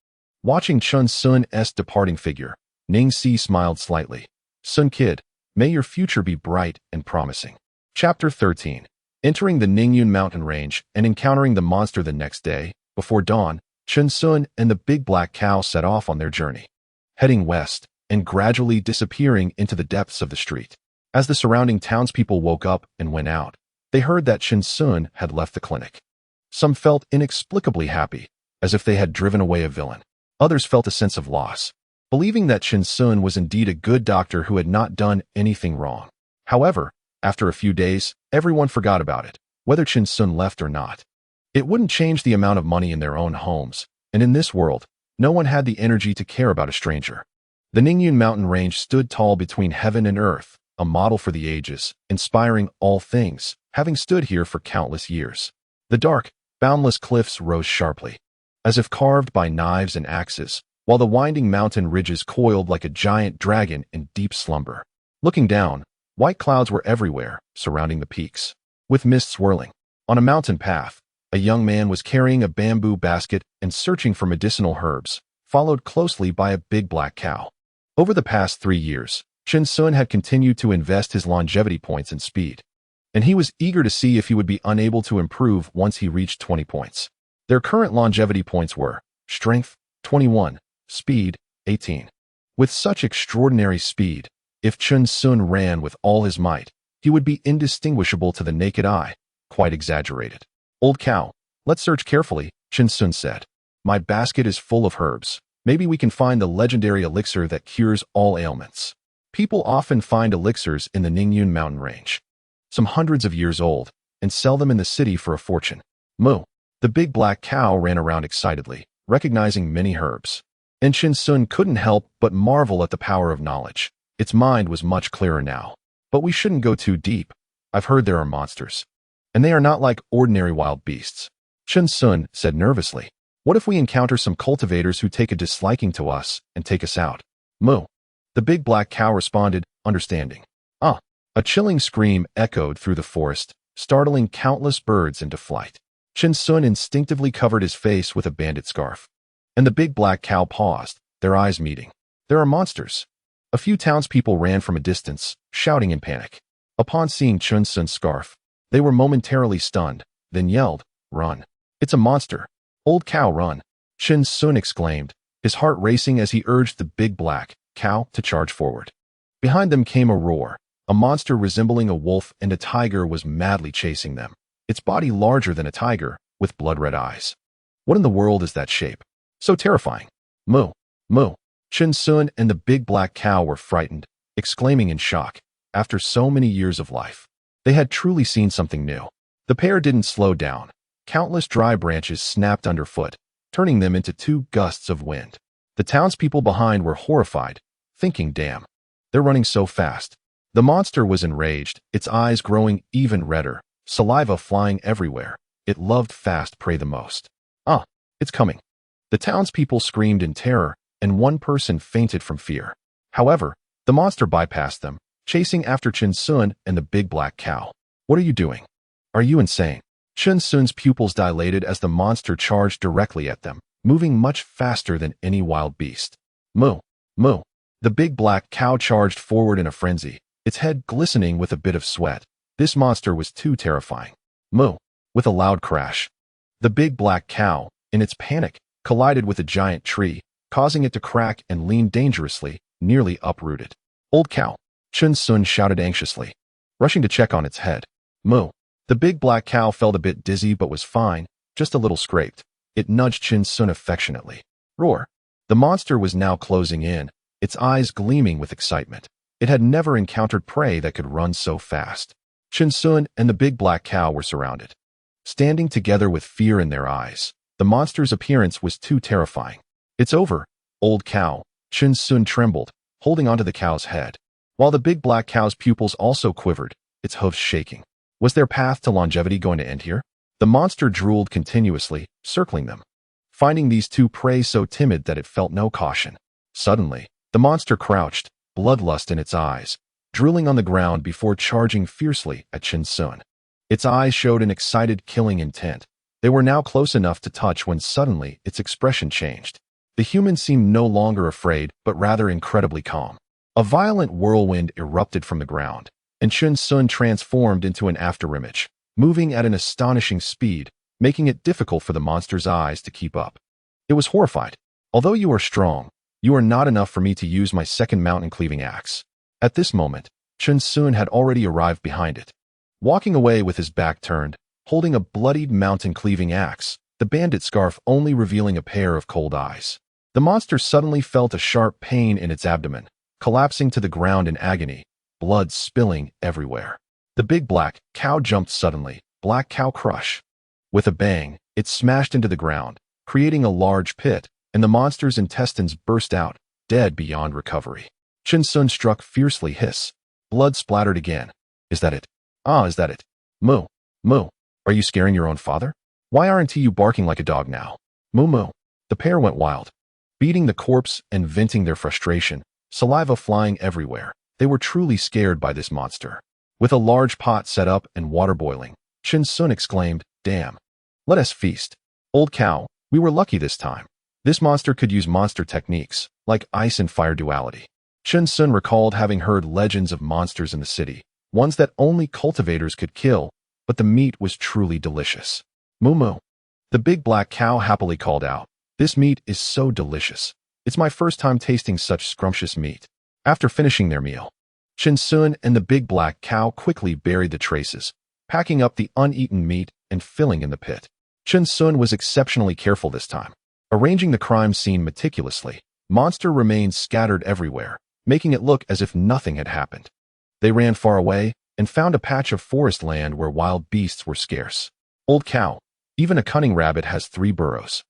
Watching Chen Xiong's departing figure, Ning Si smiled slightly. "Sun kid, may your future be bright and promising." Chapter 13. Entering the Ningyun mountain range and encountering the monster the next day, before dawn, Chen Xiong and the big black cow set off on their journey, heading west and gradually disappearing into the depths of the street. As the surrounding townspeople woke up and went out, they heard that Chen Xiong had left the clinic. Some felt inexplicably happy, as if they had driven away a villain. Others felt a sense of loss, believing that Chen Xiong was indeed a good doctor who had not done anything wrong. However, after a few days, everyone forgot about it, whether Chen Xiong left or not. It wouldn't change the amount of money in their own homes, and in this world, no one had the energy to care about a stranger. The Ningyun mountain range stood tall between heaven and earth, a model for the ages, inspiring all things, having stood here for countless years. The dark, boundless cliffs rose sharply, as if carved by knives and axes, while the winding mountain ridges coiled like a giant dragon in deep slumber. Looking down, white clouds were everywhere, surrounding the peaks. With mist swirling, on a mountain path, a young man was carrying a bamboo basket and searching for medicinal herbs, followed closely by a big black cow. Over the past 3 years, Chen Xiong had continued to invest his longevity points in speed, and he was eager to see if he would be unable to improve once he reached 20 points. Their current longevity points were Strength, 21, Speed, 18. With such extraordinary speed, if Chen Xiong ran with all his might, he would be indistinguishable to the naked eye, quite exaggerated. "Old cow, let's search carefully," Chen Xiong said. "My basket is full of herbs. Maybe we can find the legendary elixir that cures all ailments." People often find elixirs in the Ningyun mountain range, some hundreds of years old, and sell them in the city for a fortune. Moo. The big black cow ran around excitedly, recognizing many herbs. And Chen Xiong couldn't help but marvel at the power of knowledge. Its mind was much clearer now. "But we shouldn't go too deep. I've heard there are monsters. And they are not like ordinary wild beasts." Chen Xiong said nervously. "What if we encounter some cultivators who take a disliking to us and take us out?" "Moo." The big black cow responded, understanding. "Ah." A chilling scream echoed through the forest, startling countless birds into flight. Chen Xiong instinctively covered his face with a bandit scarf. And the big black cow paused, their eyes meeting. "There are monsters." A few townspeople ran from a distance, shouting in panic. Upon seeing Chen Xiong's scarf, they were momentarily stunned, then yelled, "Run. It's a monster. Old cow, run." Chen Xiong exclaimed, his heart racing as he urged the big black cow to charge forward. Behind them came a roar. A monster resembling a wolf and a tiger was madly chasing them, its body larger than a tiger, with blood-red eyes. What in the world is that shape? So terrifying. "Moo." Moo. Chen Xiong and the big black cow were frightened, exclaiming in shock. After so many years of life, they had truly seen something new. The pair didn't slow down. Countless dry branches snapped underfoot, turning them into 2 gusts of wind. The townspeople behind were horrified, thinking, damn, they're running so fast. The monster was enraged, its eyes growing even redder, saliva flying everywhere. It loved fast prey the most. Ah, it's coming. The townspeople screamed in terror, and one person fainted from fear. However, the monster bypassed them, chasing after Chen Xiong and the big black cow. What are you doing? Are you insane? Chen Xiong's pupils dilated as the monster charged directly at them, moving much faster than any wild beast. Moo, moo. The big black cow charged forward in a frenzy, its head glistening with a bit of sweat. This monster was too terrifying. Moo. With a loud crash, the big black cow, in its panic, collided with a giant tree, causing it to crack and lean dangerously, nearly uprooted. Old cow, Chen Xiong shouted anxiously, rushing to check on its head. Moo. The big black cow felt a bit dizzy but was fine, just a little scraped. It nudged Chen Xiong affectionately. Roar. The monster was now closing in, its eyes gleaming with excitement. It had never encountered prey that could run so fast. Chen Xiong and the big black cow were surrounded, standing together with fear in their eyes. The monster's appearance was too terrifying. It's over, old cow. Chen Xiong trembled, holding onto the cow's head, while the big black cow's pupils also quivered, its hooves shaking. Was their path to longevity going to end here? The monster drooled continuously, circling them, finding these 2 prey so timid that it felt no caution. Suddenly, the monster crouched, bloodlust in its eyes, drooling on the ground before charging fiercely at Chen Xiong. Its eyes showed an excited killing intent. They were now close enough to touch when suddenly its expression changed. The human seemed no longer afraid, but rather incredibly calm. A violent whirlwind erupted from the ground, and Chen Xiong transformed into an afterimage, moving at an astonishing speed, making it difficult for the monster's eyes to keep up. It was horrified. Although you are strong, you are not enough for me to use my second mountain-cleaving axe. At this moment, Chen Xiong had already arrived behind it, walking away with his back turned, holding a bloodied mountain-cleaving axe, the bandit scarf only revealing a pair of cold eyes. The monster suddenly felt a sharp pain in its abdomen, collapsing to the ground in agony, blood spilling everywhere. The big black cow jumped suddenly, black cow crush. With a bang, it smashed into the ground, creating a large pit, and the monster's intestines burst out, dead beyond recovery. Chen Xiong struck fiercely, hiss. Blood splattered again. Is that it? Ah, is that it? Moo, moo. Are you scaring your own father? Why aren't you barking like a dog now? Moo moo. The pair went wild, beating the corpse and venting their frustration, saliva flying everywhere. They were truly scared by this monster. With a large pot set up and water boiling, Chen Xiong exclaimed, damn. Let us feast. Old cow, we were lucky this time. This monster could use monster techniques, like ice and fire duality. Chen Xiong recalled having heard legends of monsters in the city, ones that only cultivators could kill, but the meat was truly delicious. Moo moo. The big black cow happily called out, this meat is so delicious. It's my first time tasting such scrumptious meat. After finishing their meal, Chen Xiong and the big black cow quickly buried the traces, packing up the uneaten meat and filling in the pit. Chen Xiong was exceptionally careful this time, arranging the crime scene meticulously. Monster remains scattered everywhere, making it look as if nothing had happened. They ran far away and found a patch of forest land where wild beasts were scarce. Old cow, even a cunning rabbit has 3 burrows.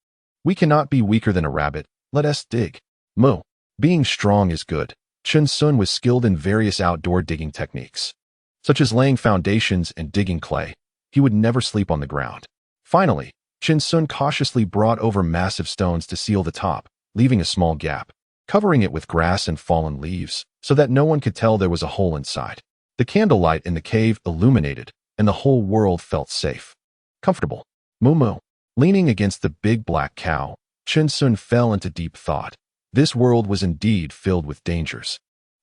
We cannot be weaker than a rabbit, let us dig. Moo. Being strong is good. Chen Xiong was skilled in various outdoor digging techniques, such as laying foundations and digging clay. He would never sleep on the ground. Finally, Chen Xiong cautiously brought over massive stones to seal the top, leaving a small gap, covering it with grass and fallen leaves, so that no one could tell there was a hole inside. The candlelight in the cave illuminated, and the whole world felt safe. Comfortable. Moo moo. Leaning against the big black cow, Chen Xiong fell into deep thought. This world was indeed filled with dangers,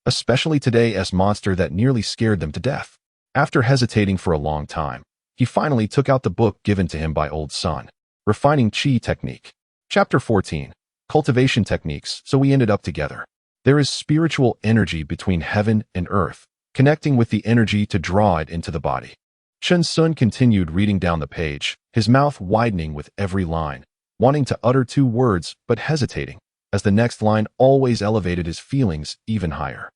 especially today's monster that nearly scared them to death. After hesitating for a long time, he finally took out the book given to him by Old Sun, Refining Qi Technique. Chapter 14. Cultivation Techniques. So we ended up together. There is spiritual energy between heaven and earth, connecting with the energy to draw it into the body. Chen Xiong continued reading down the page, his mouth widening with every line, wanting to utter 2 words but hesitating. as the next line always elevated his feelings even higher.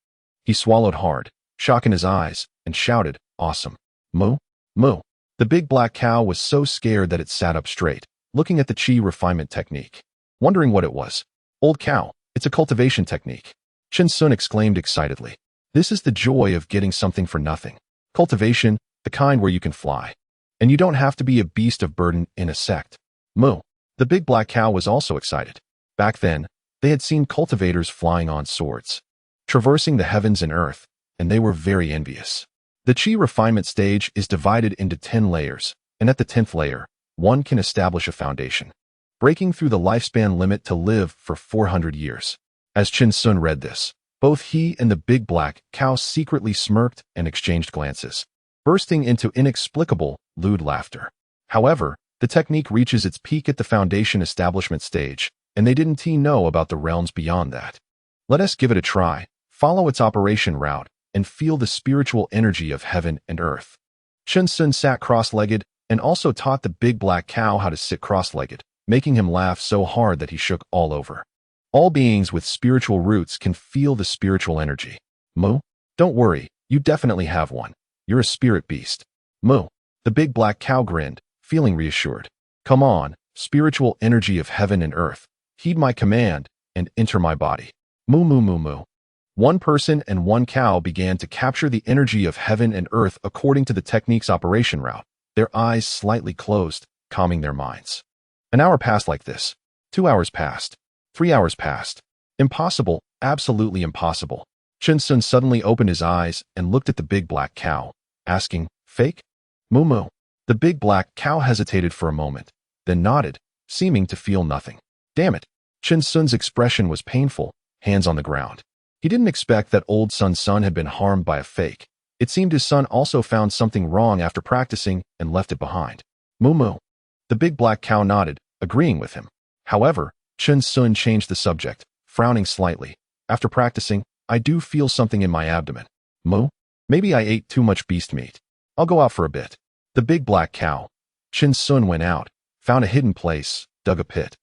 He swallowed hard, shock in his eyes, and shouted, "Awesome. Moo, moo." The big black cow was so scared that it sat up straight, looking at the chi refinement technique, wondering what it was. "Old cow, it's a cultivation technique," Chen Xiong exclaimed excitedly. "This is the joy of getting something for nothing. Cultivation, the kind where you can fly. And you don't have to be a beast of burden in a sect." Moo. The big black cow was also excited. Back then, they had seen cultivators flying on swords, traversing the heavens and earth, and they were very envious. The chi refinement stage is divided into 10 layers, and at the 10th layer, one can establish a foundation, breaking through the lifespan limit to live for 400 years. As Chen Xiong read this, both he and the big black cow secretly smirked and exchanged glances, bursting into inexplicable, lewd laughter. However, the technique reaches its peak at the foundation establishment stage, and they didn't know about the realms beyond that. Let us give it a try, follow its operation route, and feel the spiritual energy of heaven and earth. Chen Xiong sat cross-legged and also taught the big black cow how to sit cross-legged, making him laugh so hard that he shook all over. All beings with spiritual roots can feel the spiritual energy. Moo? Don't worry, you definitely have one. You're a spirit beast. Moo. The big black cow grinned, feeling reassured. Come on, spiritual energy of heaven and earth. Heed my command and enter my body. Moo moo moo moo. One person and one cow began to capture the energy of heaven and earth according to the technique's operation route, their eyes slightly closed, calming their minds. An hour passed like this. 2 hours passed. 3 hours passed. Impossible, absolutely impossible. Chen Xiong suddenly opened his eyes and looked at the big black cow, asking, "Fake?" Moo moo. The big black cow hesitated for a moment, then nodded, seeming to feel nothing. Damn it. Chen Xiong's expression was painful, hands on the ground. He didn't expect that old Sun's son had been harmed by a fake. It seemed his son also found something wrong after practicing and left it behind. Moo moo. The big black cow nodded, agreeing with him. However, Chen Xiong changed the subject, frowning slightly. After practicing, I do feel something in my abdomen. Moo? Maybe I ate too much beast meat. I'll go out for a bit. The big black cow. Chen Xiong went out, found a hidden place, dug a pit,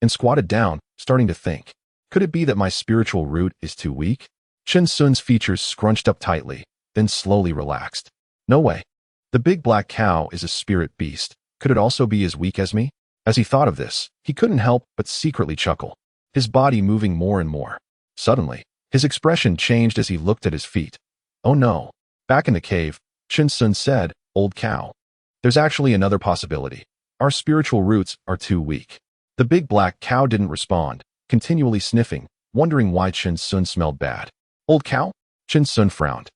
and squatted down, starting to think. Could it be that my spiritual root is too weak? Chen Xiong's features scrunched up tightly, then slowly relaxed. No way. The big black cow is a spirit beast. Could it also be as weak as me? As he thought of this, he couldn't help but secretly chuckle, his body moving more and more. Suddenly, his expression changed as he looked at his feet. Oh no. Back in the cave, Chen Xiong said, "Old cow. There's actually another possibility. Our spiritual roots are too weak." The big black cow didn't respond, continually sniffing, wondering why Chen Xiong smelled bad. "Old cow?" Chen Xiong frowned.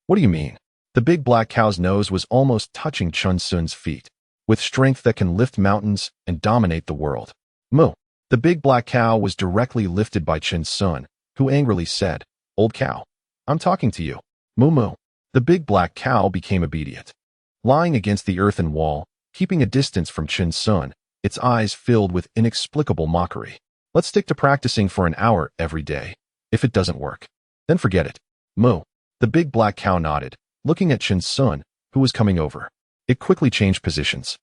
"What do you mean?" The big black cow's nose was almost touching Chen Xiong's feet, with strength that can lift mountains and dominate the world. Moo. The big black cow was directly lifted by Chen Xiong, who angrily said, "Old cow, I'm talking to you." Moo moo. The big black cow became obedient. Lying against the earthen wall, keeping a distance from Chen Xiong, its eyes filled with inexplicable mockery. "Let's stick to practicing for an hour every day. If it doesn't work, then forget it." Moo. The big black cow nodded, looking at Chen Xiong, who was coming over. It quickly changed positions.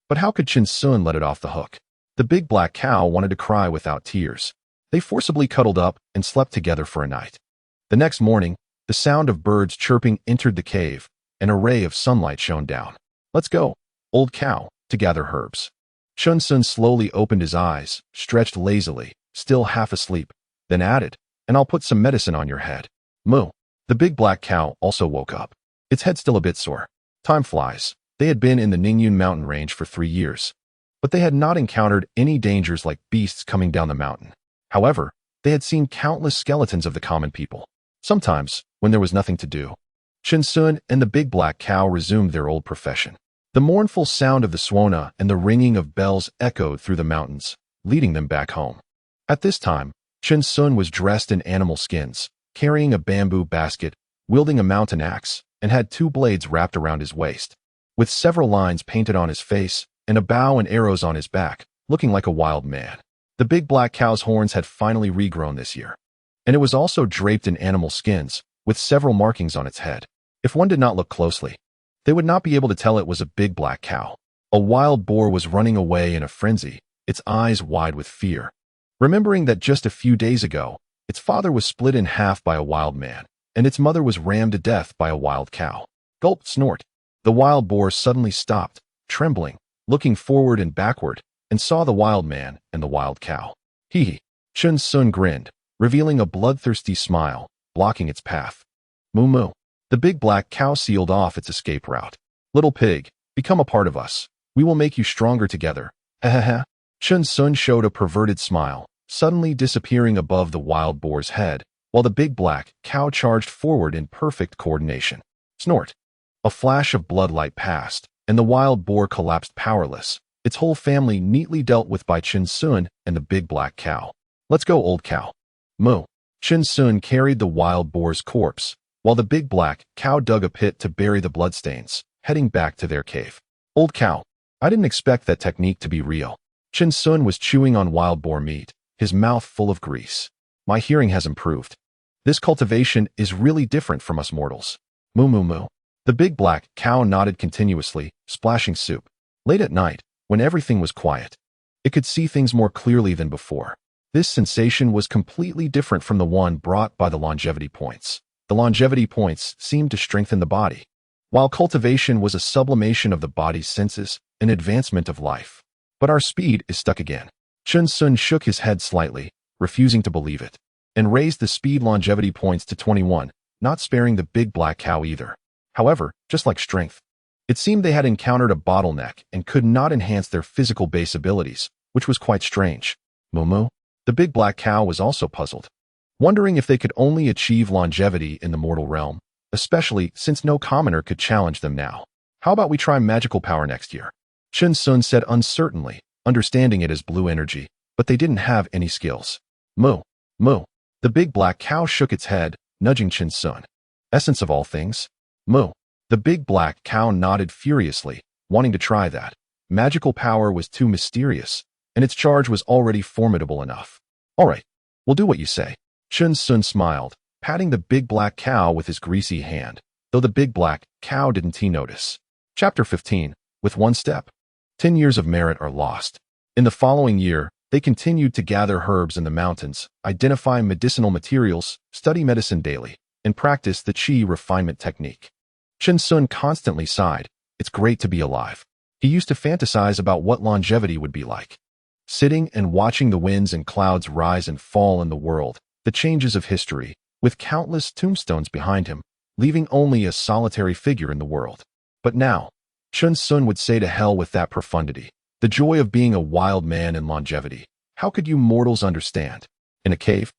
But how could Chen Xiong let it off the hook? The big black cow wanted to cry without tears. They forcibly cuddled up and slept together for a night. The next morning, the sound of birds chirping entered the cave, and a ray of sunlight shone down. "Let's go, old cow, to gather herbs." Chen Xiong slowly opened his eyes, stretched lazily, still half asleep, then added, "And I'll put some medicine on your head." Moo. The big black cow also woke up, its head still a bit sore. Time flies. They had been in the Ningyun mountain range for 3 years, but they had not encountered any dangers like beasts coming down the mountain. However, they had seen countless skeletons of the common people. Sometimes, when there was nothing to do, Chen Xiong and the big black cow resumed their old profession. The mournful sound of the swona and the ringing of bells echoed through the mountains, leading them back home. At this time, Chen Xiong was dressed in animal skins, carrying a bamboo basket, wielding a mountain axe, and had 2 blades wrapped around his waist, with several lines painted on his face and a bow and arrows on his back, looking like a wild man. The big black cow's horns had finally regrown this year, and it was also draped in animal skins, with several markings on its head. If one did not look closely, they would not be able to tell it was a big black cow. A wild boar was running away in a frenzy, its eyes wide with fear. remembering that just a few days ago, its father was split in half by a wild man, and its mother was rammed to death by a wild cow. Gulp, snort. The wild boar suddenly stopped, trembling, looking forward and backward, and saw the wild man and the wild cow. Hee. Chen Xiong grinned, revealing a bloodthirsty smile, blocking its path. Moo moo. The big black cow sealed off its escape route. Little pig, become a part of us. We will make you stronger together. Ha ha ha. Chen Xiong showed a perverted smile, suddenly disappearing above the wild boar's head, while the big black cow charged forward in perfect coordination. Snort. A flash of bloodlight passed, and the wild boar collapsed powerless, its whole family neatly dealt with by Chen Xiong and the big black cow. Let's go, old cow. Moo. Chen Xiong carried the wild boar's corpse, while the big black cow dug a pit to bury the bloodstains, heading back to their cave. Old cow. I didn't expect that technique to be real. Chen Xiong was chewing on wild boar meat, his mouth full of grease. My hearing has improved. This cultivation is really different from us mortals. Moo moo moo. The big black cow nodded continuously, splashing soup. Late at night, when everything was quiet, it could see things more clearly than before. This sensation was completely different from the one brought by the longevity points. The longevity points seemed to strengthen the body, while cultivation was a sublimation of the body's senses, an advancement of life. But our speed is stuck again. Chen Xiong shook his head slightly, refusing to believe it, and raised the speed longevity points to 21, not sparing the big black cow either. However, just like strength, it seemed they had encountered a bottleneck and could not enhance their physical base abilities, which was quite strange. Moo moo. The big black cow was also puzzled, wondering if they could only achieve longevity in the mortal realm, especially since no commoner could challenge them now. How about we try magical power next year? Chen Xiong said uncertainly, understanding it as blue energy, but they didn't have any skills. Moo. Moo. The big black cow shook its head, nudging Chen Xiong. Essence of all things? Moo. The big black cow nodded furiously, wanting to try that. Magical power was too mysterious, and its charge was already formidable enough. All right, we'll do what you say. Chen Xiong smiled, patting the big black cow with his greasy hand, though the big black cow didn't notice. Chapter 15. With one step. 10 years of merit are lost. In the following year, they continued to gather herbs in the mountains, identify medicinal materials, study medicine daily, and practice the qi refinement technique. Chen Xiong constantly sighed. It's great to be alive. He used to fantasize about what longevity would be like. Sitting and watching the winds and clouds rise and fall in the world, the changes of history, with countless tombstones behind him, leaving only a solitary figure in the world. But now, Chen Xiong would say to hell with that profundity. The joy of being a wild man in longevity. How could you mortals understand? In a cave,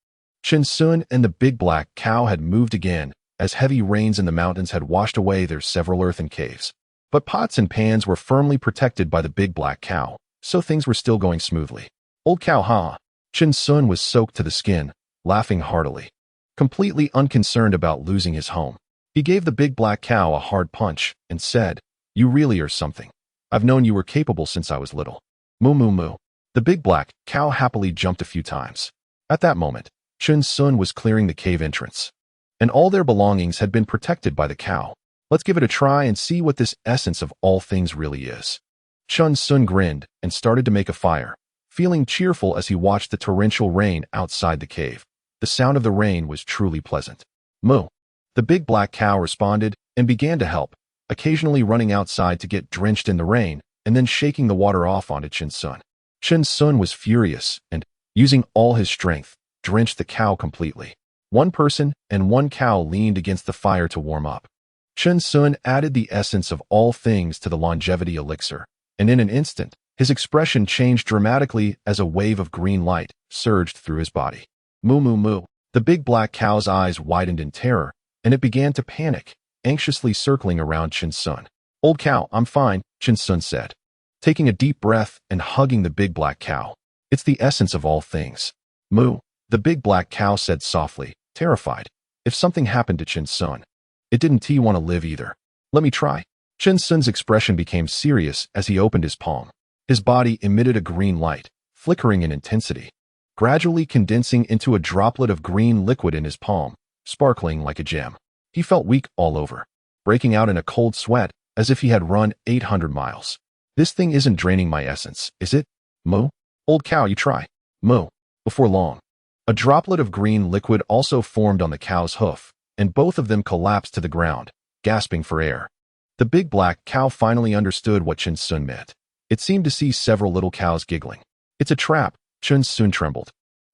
Chen Xiong and the big black cow had moved again, as heavy rains in the mountains had washed away their several earthen caves. But pots and pans were firmly protected by the big black cow, so things were still going smoothly. Old cow, huh? Chen Xiong was soaked to the skin, laughing heartily, completely unconcerned about losing his home. He gave the big black cow a hard punch and said, "You really are something. I've known you were capable since I was little." Moo moo moo. The big black cow happily jumped a few times. At that moment, Chen Xiong was clearing the cave entrance, and all their belongings had been protected by the cow. Let's give it a try and see what this essence of all things really is. Chen Xiong grinned and started to make a fire, feeling cheerful as he watched the torrential rain outside the cave. The sound of the rain was truly pleasant. Moo. The big black cow responded and began to help, occasionally running outside to get drenched in the rain and then shaking the water off onto Chen Xiong. Chen Xiong was furious and, using all his strength, drenched the cow completely. One person and one cow leaned against the fire to warm up. Chen Xiong added the essence of all things to the longevity elixir, and in an instant, his expression changed dramatically as a wave of green light surged through his body. Moo moo moo. The big black cow's eyes widened in terror, and it began to panic, anxiously circling around Chen Xiong. Old cow, I'm fine, Chen Xiong said, taking a deep breath and hugging the big black cow. It's the essence of all things. Moo. The big black cow said softly, terrified. If something happened to Chen Xiong, it didn't want to live either. Let me try. Chen Xiong's expression became serious as he opened his palm. His body emitted a green light, flickering in intensity, gradually condensing into a droplet of green liquid in his palm, sparkling like a gem. He felt weak all over, breaking out in a cold sweat as if he had run 800 miles. This thing isn't draining my essence, is it? Moo. Old cow, you try. Moo. Before long, a droplet of green liquid also formed on the cow's hoof, and both of them collapsed to the ground, gasping for air. The big black cow finally understood what Chen Xiong meant. It seemed to see several little cows giggling. It's a trap, Chen Xiong trembled.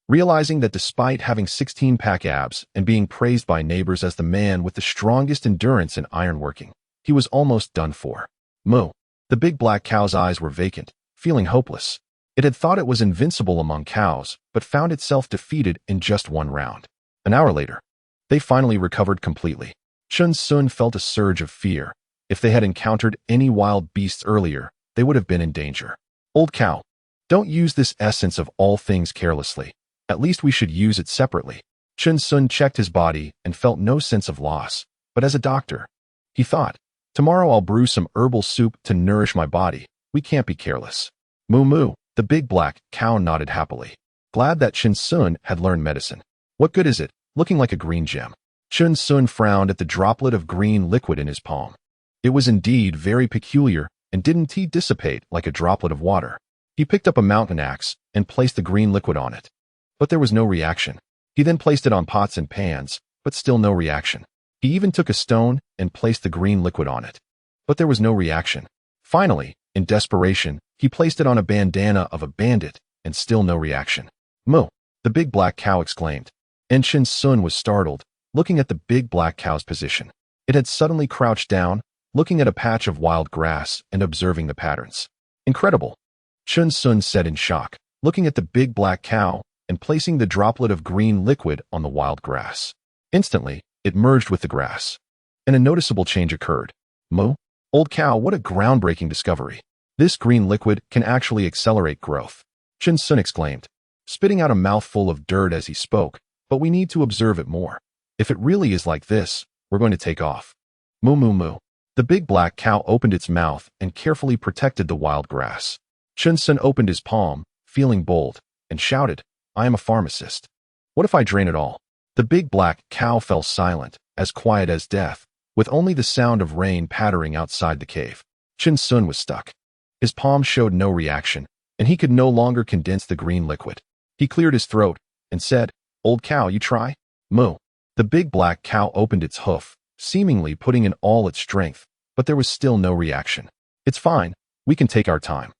Realizing that despite having 16-pack abs and being praised by neighbors as the man with the strongest endurance in ironworking, he was almost done for. Moo. The big black cow's eyes were vacant, feeling hopeless. It had thought it was invincible among cows, but found itself defeated in just one round. An hour later, they finally recovered completely. Chen Xiong felt a surge of fear. If they had encountered any wild beasts earlier, they would have been in danger. Old cow, don't use this essence of all things carelessly. At least we should use it separately. Chen Xiong checked his body and felt no sense of loss. But as a doctor, he thought, tomorrow I'll brew some herbal soup to nourish my body. We can't be careless. Moo moo. The big black cow nodded happily, glad that Chen Xiong had learned medicine. What good is it, looking like a green gem? Chen Xiong frowned at the droplet of green liquid in his palm. It was indeed very peculiar, and didn't dissipate like a droplet of water. He picked up a mountain axe and placed the green liquid on it. But there was no reaction. He then placed it on pots and pans, but still no reaction. He even took a stone and placed the green liquid on it. But there was no reaction. Finally, in desperation, he placed it on a bandana of a bandit, and still no reaction. Moo! The big black cow exclaimed. And Chen Xiong was startled, looking at the big black cow's position. It had suddenly crouched down, looking at a patch of wild grass and observing the patterns. Incredible! Chen Xiong said in shock, looking at the big black cow and placing the droplet of green liquid on the wild grass. Instantly, it merged with the grass, and a noticeable change occurred. Moo! Old cow, what a groundbreaking discovery. This green liquid can actually accelerate growth. Chen Xiong exclaimed, spitting out a mouthful of dirt as he spoke, but we need to observe it more. If it really is like this, we're going to take off. Moo moo moo. The big black cow opened its mouth and carefully protected the wild grass. Chen Xiong opened his palm, feeling bold, and shouted, I am a pharmacist. What if I drain it all? The big black cow fell silent, as quiet as death, with only the sound of rain pattering outside the cave. Chen Xiong was stuck. His palm showed no reaction, and he could no longer condense the green liquid. He cleared his throat and said, Old cow, you try? Moo. The big black cow opened its hoof, seemingly putting in all its strength, but there was still no reaction. It's fine. We can take our time.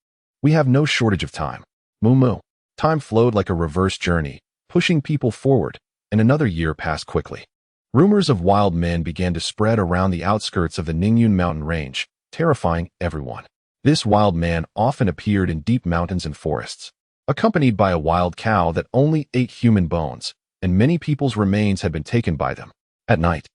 We have no shortage of time. Moo moo. Time flowed like a reverse journey, pushing people forward, and another year passed quickly. Rumors of wild men began to spread around the outskirts of the Ningyun mountain range, terrifying everyone. This wild man often appeared in deep mountains and forests, accompanied by a wild cow that only ate human bones, and many people's remains had been taken by them. At night,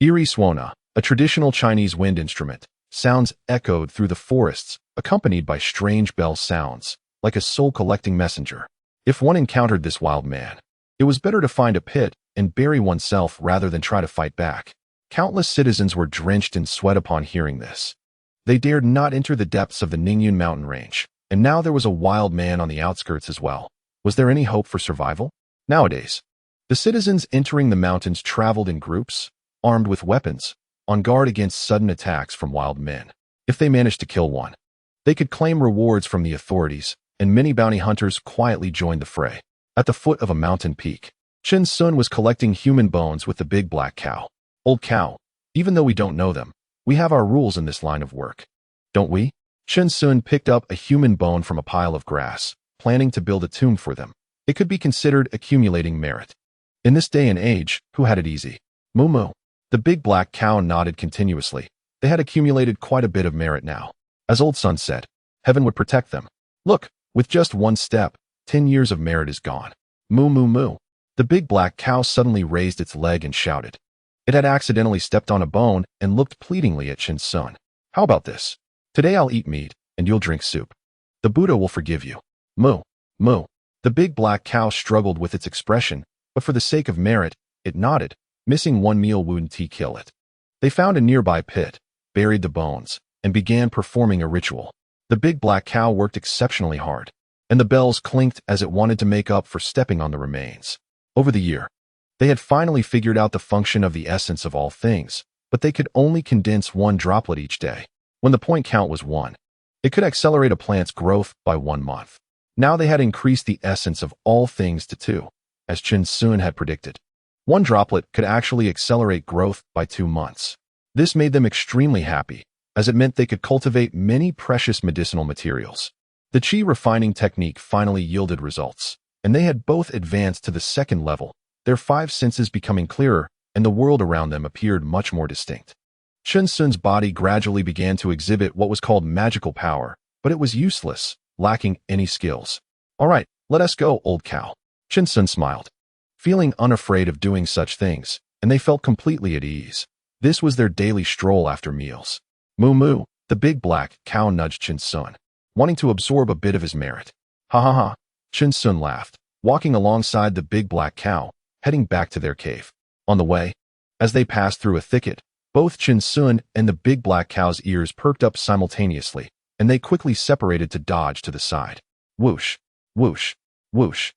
eerie suona, a traditional Chinese wind instrument, sounds echoed through the forests, accompanied by strange bell sounds, like a soul-collecting messenger. If one encountered this wild man, it was better to find a pit and bury oneself rather than try to fight back. Countless citizens were drenched in sweat upon hearing this. They dared not enter the depths of the Ningyun mountain range, and now there was a wild man on the outskirts as well. Was there any hope for survival? Nowadays, the citizens entering the mountains traveled in groups, armed with weapons, on guard against sudden attacks from wild men. If they managed to kill one, they could claim rewards from the authorities, and many bounty hunters quietly joined the fray. At the foot of a mountain peak, Chen Xiong was collecting human bones with the big black cow. Old cow, even though we don't know them, we have our rules in this line of work. Don't we? Chen Xiong picked up a human bone from a pile of grass, planning to build a tomb for them. It could be considered accumulating merit. In this day and age, who had it easy? Moo moo. The big black cow nodded continuously. They had accumulated quite a bit of merit now. As Old Sun said, heaven would protect them. Look, with just one step, 10 years of merit is gone. Moo moo moo. The big black cow suddenly raised its leg and shouted. It had accidentally stepped on a bone and looked pleadingly at Chen Xiong. How about this? Today I'll eat meat, and you'll drink soup. The Buddha will forgive you. Moo, moo. The big black cow struggled with its expression, but for the sake of merit, it nodded. Missing one meal wouldn't kill it. They found a nearby pit, buried the bones, and began performing a ritual. The big black cow worked exceptionally hard, and the bells clinked as it wanted to make up for stepping on the remains. Over the year, they had finally figured out the function of the essence of all things, but they could only condense one droplet each day. When the point count was 1, it could accelerate a plant's growth by 1 month. Now they had increased the essence of all things to 2, as Chen Xiong had predicted. One droplet could actually accelerate growth by 2 months. This made them extremely happy, as it meant they could cultivate many precious medicinal materials. The qi refining technique finally yielded results, and they had both advanced to the 2nd level, their 5 senses becoming clearer, and the world around them appeared much more distinct. Chen Xiong's body gradually began to exhibit what was called magical power, but it was useless, lacking any skills. "All right, let us go, old cow." Chen Xiong smiled, feeling unafraid of doing such things, and they felt completely at ease. This was their daily stroll after meals. Moo moo, the big black cow nudged Chen Xiong, wanting to absorb a bit of his merit. Ha ha ha, Chen Xiong laughed, walking alongside the big black cow, heading back to their cave. On the way, as they passed through a thicket, both Chen Xiong and the big black cow's ears perked up simultaneously, and they quickly separated to dodge to the side. Whoosh, whoosh, whoosh.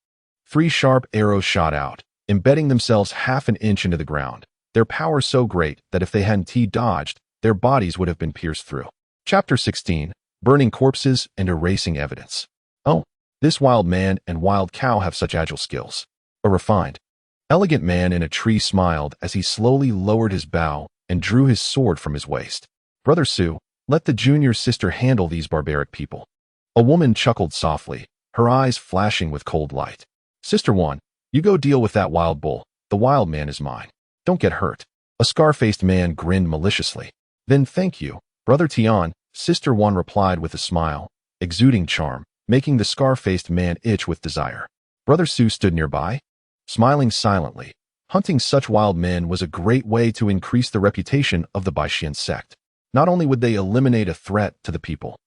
3 sharp arrows shot out, embedding themselves half an inch into the ground, their power so great that if they hadn't dodged, their bodies would have been pierced through. Chapter 16, Burning Corpses and Erasing Evidence. Oh, this wild man and wild cow have such agile skills. A refined, elegant man in a tree smiled as he slowly lowered his bow and drew his sword from his waist. "Brother Su, let the junior sister handle these barbaric people." A woman chuckled softly, her eyes flashing with cold light. "Sister One, you go deal with that wild bull. The wild man is mine. Don't get hurt." A scar-faced man grinned maliciously. "Then thank you, Brother Tian," Sister One replied with a smile, exuding charm, making the scar-faced man itch with desire. Brother Su stood nearby, smiling silently. Hunting such wild men was a great way to increase the reputation of the Baixian sect. Not only would they eliminate a threat to the people,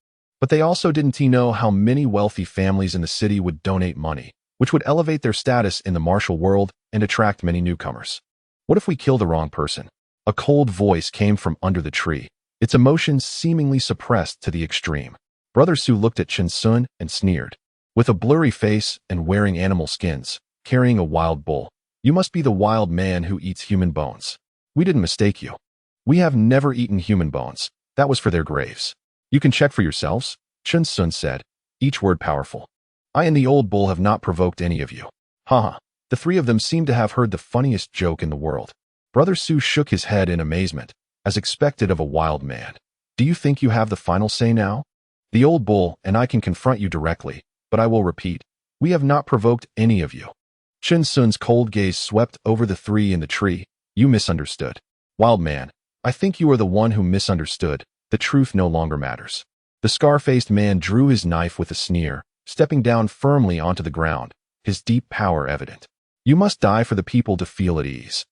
but they also didn't know how many wealthy families in the city would donate money, which would elevate their status in the martial world and attract many newcomers. "What if we kill the wrong person?" A cold voice came from under the tree, its emotions seemingly suppressed to the extreme. Brother Su looked at Chen Xiong and sneered. With a blurry face and wearing animal skins, carrying a wild bull, "You must be the wild man who eats human bones. We didn't mistake you. We have never eaten human bones. That was for their graves. You can check for yourselves," Chen Xiong said, each word powerful. "I and the old bull have not provoked any of you." Haha. The 3 of them seemed to have heard the funniest joke in the world. Brother Su shook his head in amazement, as expected of a wild man. "Do you think you have the final say now? The old bull and I can confront you directly, but I will repeat, we have not provoked any of you." Chen Xiong's cold gaze swept over the 3 in the tree. "You misunderstood. Wild man, I think you are the one who misunderstood. The truth no longer matters." The scar-faced man drew his knife with a sneer, stepping down firmly onto the ground, his deep power evident. "You must die for the people to feel at ease.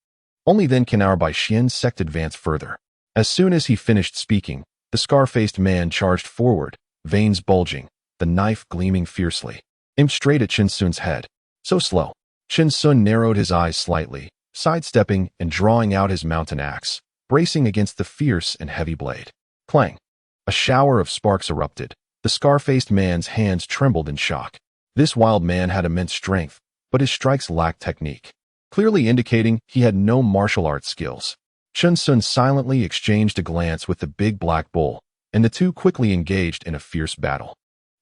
Only then can our Baixian sect advance further." As soon as he finished speaking, the scar-faced man charged forward, veins bulging, the knife gleaming fiercely, aimed straight at Chen Xiong's head. So slow. Chen Xiong narrowed his eyes slightly, sidestepping and drawing out his mountain axe, bracing against the fierce and heavy blade. Clang! A shower of sparks erupted. The scar-faced man's hands trembled in shock. This wild man had immense strength, but his strikes lacked technique, clearly indicating he had no martial arts skills. Chen Xiong silently exchanged a glance with the big black bull, and the 2 quickly engaged in a fierce battle.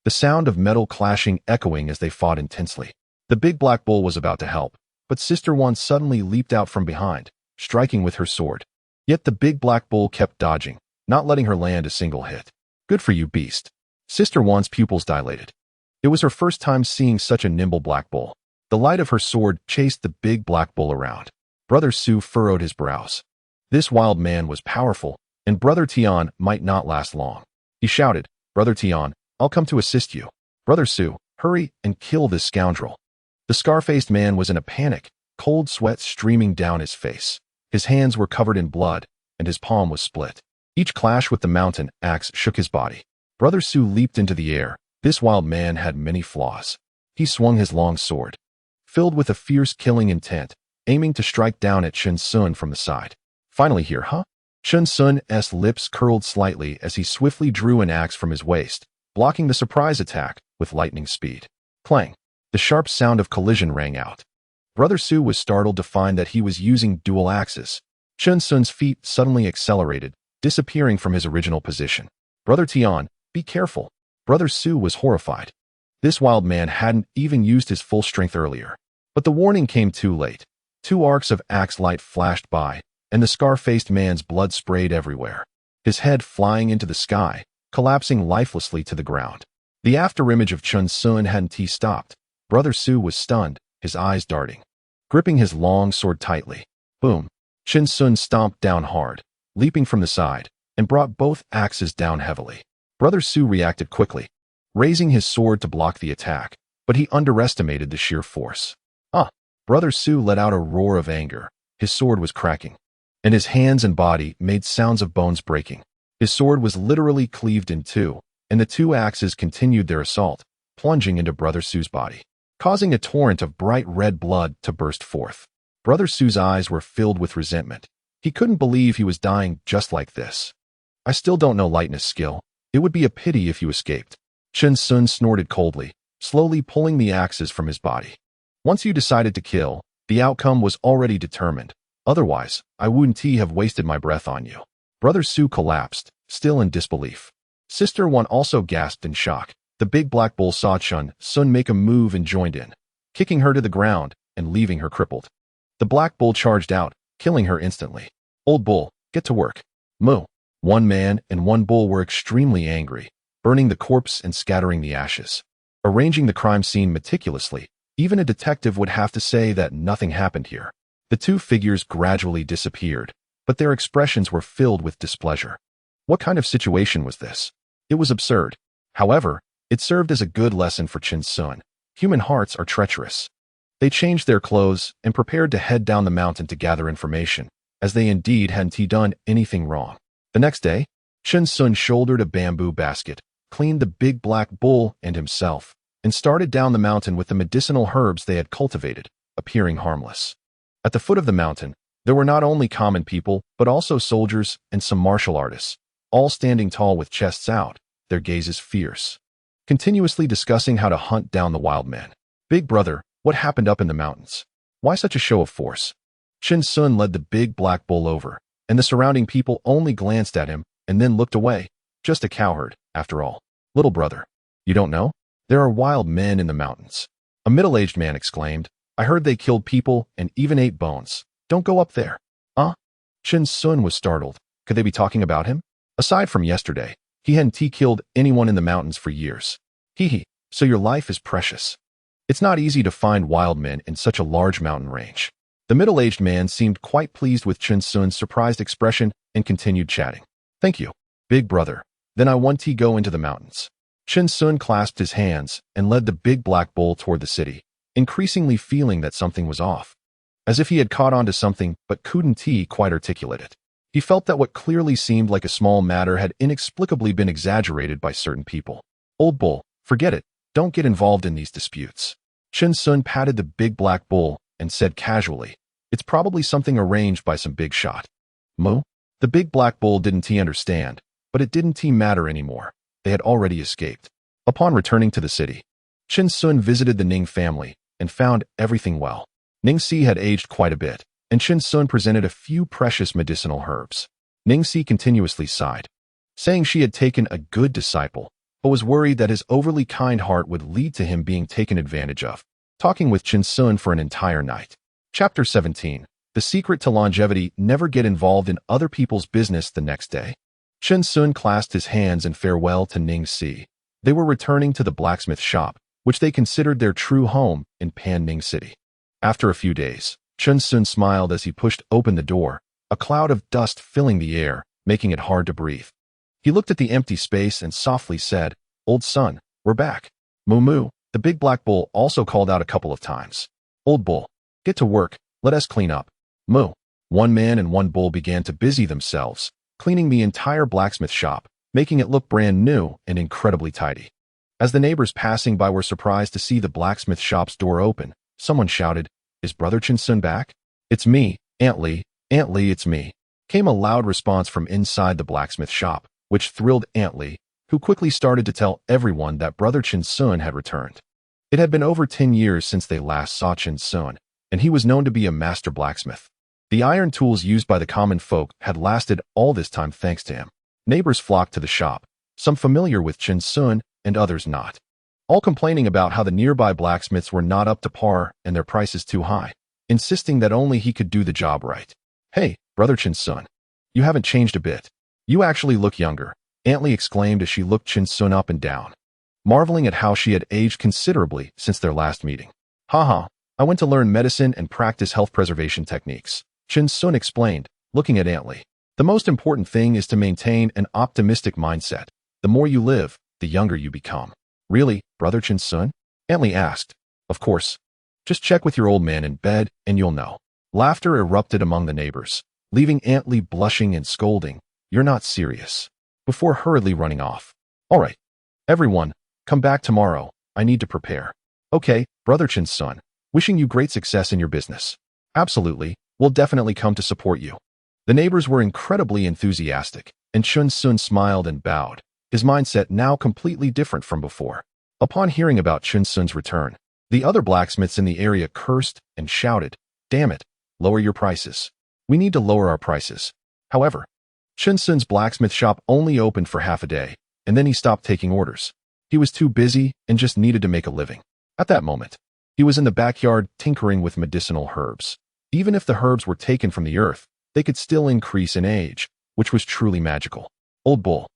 The sound of metal clashing echoing as they fought intensely. The big black bull was about to help, but Sister One suddenly leaped out from behind, striking with her sword. Yet the big black bull kept dodging, not letting her land a single hit. "Good for you, beast." Sister One's pupils dilated. It was her first time seeing such a nimble black bull. The light of her sword chased the big black bull around. Brother Su furrowed his brows. This wild man was powerful, and Brother Tian might not last long. He shouted, "Brother Tian, I'll come to assist you. Brother Su, hurry and kill this scoundrel." The scar-faced man was in a panic, cold sweat streaming down his face. His hands were covered in blood, and his palm was split. Each clash with the mountain axe shook his body. Brother Su leaped into the air. This wild man had many flaws. He swung his long sword, filled with a fierce killing intent, aiming to strike down at Chen Xiong from the side. "Finally here, huh?" Chen Xiong's lips curled slightly as he swiftly drew an axe from his waist, blocking the surprise attack with lightning speed. Clang! The sharp sound of collision rang out. Brother Su was startled to find that he was using dual axes. Chen Xiong's feet suddenly accelerated, disappearing from his original position. "Brother Tian, be careful." Brother Su was horrified. This wild man hadn't even used his full strength earlier. But the warning came too late. 2 arcs of axe light flashed by, and the scar-faced man's blood sprayed everywhere. His head flying into the sky, collapsing lifelessly to the ground. The afterimage of Chen Xiong hadn't stopped. Brother Su was stunned, his eyes darting. Gripping his long sword tightly. Boom. Chen Xiong stomped down hard, leaping from the side, and brought both axes down heavily. Brother Su reacted quickly, raising his sword to block the attack, but he underestimated the sheer force. Brother Su let out a roar of anger. His sword was cracking, and his hands and body made sounds of bones breaking. His sword was literally cleaved in two, and the 2 axes continued their assault, plunging into Brother Su's body, causing a torrent of bright red blood to burst forth. Brother Su's eyes were filled with resentment. He couldn't believe he was dying just like this. I still don't know lightness skill. It would be a pity if you escaped. Chen Xiong snorted coldly, slowly pulling the axes from his body. Once you decided to kill, the outcome was already determined. Otherwise, I wouldn't have wasted my breath on you. Brother Su collapsed, still in disbelief. Sister One also gasped in shock. The big black bull saw Chen Xiong make a move and joined in, kicking her to the ground and leaving her crippled. The black bull charged out, killing her instantly. Old bull, get to work. Moo. 1 man and 1 bull were extremely angry, burning the corpse and scattering the ashes. Arranging the crime scene meticulously, even a detective would have to say that nothing happened here. The 2 figures gradually disappeared, but their expressions were filled with displeasure. What kind of situation was this? It was absurd. However, it served as a good lesson for Chen Xiong. Human hearts are treacherous. They changed their clothes and prepared to head down the mountain to gather information, as they indeed hadn't done anything wrong. The next day, Chen Xiong shouldered a bamboo basket, cleaned the big black bull and himself, and started down the mountain with the medicinal herbs they had cultivated, appearing harmless. At the foot of the mountain, there were not only common people, but also soldiers and some martial artists, all standing tall with chests out, their gazes fierce, continuously discussing how to hunt down the wild men. Big brother, what happened up in the mountains? Why such a show of force? Chen Xiong led the big black bull over, and the surrounding people only glanced at him and then looked away. Just a cowherd, after all. Little brother, you don't know? There are wild men in the mountains. A middle-aged man exclaimed. I heard they killed people and even ate bones. Don't go up there. Chen Xiong was startled. Could they be talking about him? Aside from yesterday, he hadn't killed anyone in the mountains for years. So your life is precious. It's not easy to find wild men in such a large mountain range. The middle-aged man seemed quite pleased with Chen Xiong's surprised expression and continued chatting. Thank you, big brother. Then I want to go into the mountains. Chen Xiong clasped his hands and led the big black bull toward the city, increasingly feeling that something was off. As if he had caught on to something but couldn't quite articulate it. He felt that what clearly seemed like a small matter had inexplicably been exaggerated by certain people. Old bull, forget it. Don't get involved in these disputes. Chen Xiong patted the big black bull and said casually, it's probably something arranged by some big shot. Moo? The big black bull didn't understand, but it didn't matter anymore. They had already escaped. Upon returning to the city, Chen Xiong visited the Ning family and found everything well. Ningxi had aged quite a bit, and Chen Xiong presented a few precious medicinal herbs. Ningxi continuously sighed, saying she had taken a good disciple, but was worried that his overly kind heart would lead to him being taken advantage of. Talking with Chen Xiong for an entire night. Chapter 17. The secret to longevity: never get involved in other people's business. The next day, Chen Xiong clasped his hands in farewell to Ningxi. They were returning to the blacksmith shop, which they considered their true home in Panning City. After a few days, Chen Xiong smiled as he pushed open the door, a cloud of dust filling the air, making it hard to breathe. He looked at the empty space and softly said, Old son, we're back. Moo moo, the big black bull also called out a couple of times. Old bull, get to work, let us clean up. Moo. 1 man and 1 bull began to busy themselves, cleaning the entire blacksmith shop, making it look brand new and incredibly tidy. As the neighbors passing by were surprised to see the blacksmith shop's door open, someone shouted, Is Brother Chen Xiong back? It's me, Aunt Lee, it's me. Came a loud response from inside the blacksmith shop, which thrilled Aunt Lee, who quickly started to tell everyone that Brother Chen Xiong had returned. It had been over 10 years since they last saw Chen Xiong, and he was known to be a master blacksmith. The iron tools used by the common folk had lasted all this time thanks to him. Neighbors flocked to the shop, some familiar with Chen Xiong and others not. all complaining about how the nearby blacksmiths were not up to par and their prices too high, insisting that only he could do the job right. "Hey, brother Chen Xiong, you haven't changed a bit. You actually look younger," Aunt Li exclaimed as she looked Chen Xiong up and down, marveling at how she had aged considerably since their last meeting. "Haha, I went to learn medicine and practice health preservation techniques," Chen Xiong explained, looking at Aunt Li. "The most important thing is to maintain an optimistic mindset. The more you live, the younger you become." "Really, brother Chen Xiong?" Aunt Li asked. "Of course. Just check with your old man in bed and you'll know." Laughter erupted among the neighbors, leaving Aunt Li blushing and scolding, "You're not serious," before hurriedly running off. "All right, everyone, come back tomorrow. I need to prepare." "Okay, brother Chen Xiong. Wishing you great success in your business." "Absolutely, we'll definitely come to support you." The neighbors were incredibly enthusiastic, and Chen Xiong smiled and bowed, his mindset now completely different from before. Upon hearing about Chen Xiong's return, the other blacksmiths in the area cursed and shouted, "Damn it, lower your prices. We need to lower our prices." However, Chen Xiong's blacksmith shop only opened for half a day, and then he stopped taking orders. He was too busy and just needed to make a living. At that moment, he was in the backyard tinkering with medicinal herbs. Even if the herbs were taken from the earth, they could still increase in age, which was truly magical. "Old bull,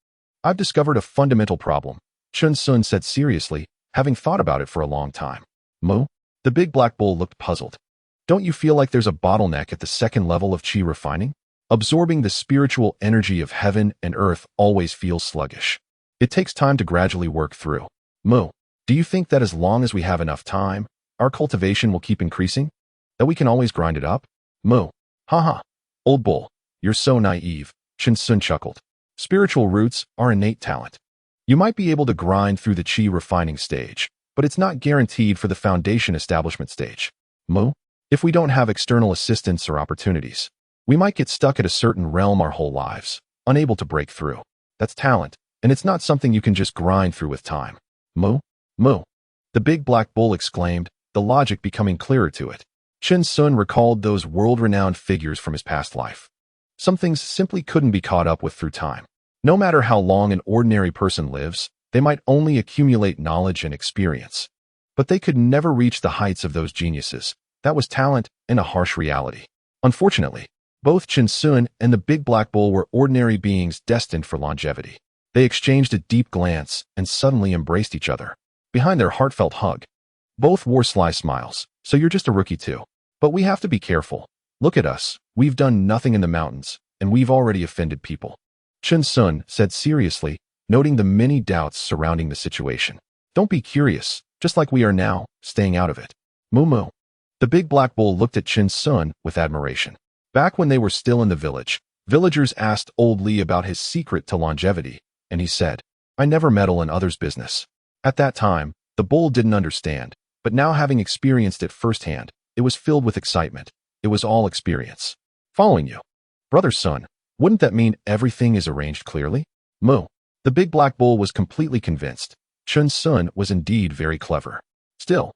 I've discovered a fundamental problem," Chen Xiong said seriously, having thought about it for a long time. "Moo?" The big black bull looked puzzled. "Don't you feel like there's a bottleneck at the second level of qi refining? Absorbing the spiritual energy of heaven and earth always feels sluggish. It takes time to gradually work through." "Moo, do you think that as long as we have enough time, our cultivation will keep increasing? That we can always grind it up?" "Moo. Haha. Old bull, you're so naive," Chen Xiong chuckled. "Spiritual roots are innate talent. You might be able to grind through the qi refining stage, but it's not guaranteed for the foundation establishment stage. Moo, if we don't have external assistance or opportunities, we might get stuck at a certain realm our whole lives, unable to break through. That's talent, and it's not something you can just grind through with time." "Moo? Moo?" the big black bull exclaimed, the logic becoming clearer to it. Chen Xiong recalled those world-renowned figures from his past life. Some things simply couldn't be caught up with through time. No matter how long an ordinary person lives, they might only accumulate knowledge and experience. But they could never reach the heights of those geniuses. That was talent and a harsh reality. Unfortunately, both Chen Xiong and the big black bull were ordinary beings destined for longevity. They exchanged a deep glance and suddenly embraced each other. Behind their heartfelt hug, both wore sly smiles. "So you're just a rookie too. But we have to be careful. Look at us. We've done nothing in the mountains, and we've already offended people," Chen Xiong said seriously, noting the many doubts surrounding the situation. "Don't be curious, just like we are now, staying out of it." "Moo moo." The big black bull looked at Chen Xiong with admiration. Back when they were still in the village, villagers asked Old Li about his secret to longevity, and he said, "I never meddle in others' business." At that time, the bull didn't understand, but now having experienced it firsthand, it was filled with excitement. It was all experience. "Following you. Brother Sun, wouldn't that mean everything is arranged clearly?" "Moo." The big black bull was completely convinced. Chen Xiong was indeed very clever. "Still,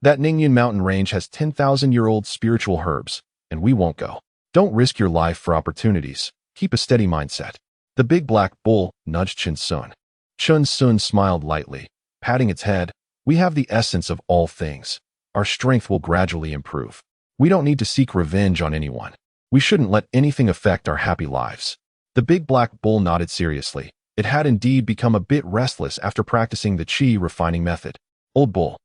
that Ningyan mountain range has 10,000-year-old spiritual herbs, and we won't go. Don't risk your life for opportunities. Keep a steady mindset." The big black bull nudged Chen Xiong. Chen Xiong smiled lightly, patting its head. "We have the essence of all things. Our strength will gradually improve. We don't need to seek revenge on anyone. We shouldn't let anything affect our happy lives." The big black bull nodded seriously. It had indeed become a bit restless after practicing the qi refining method. "Old bull,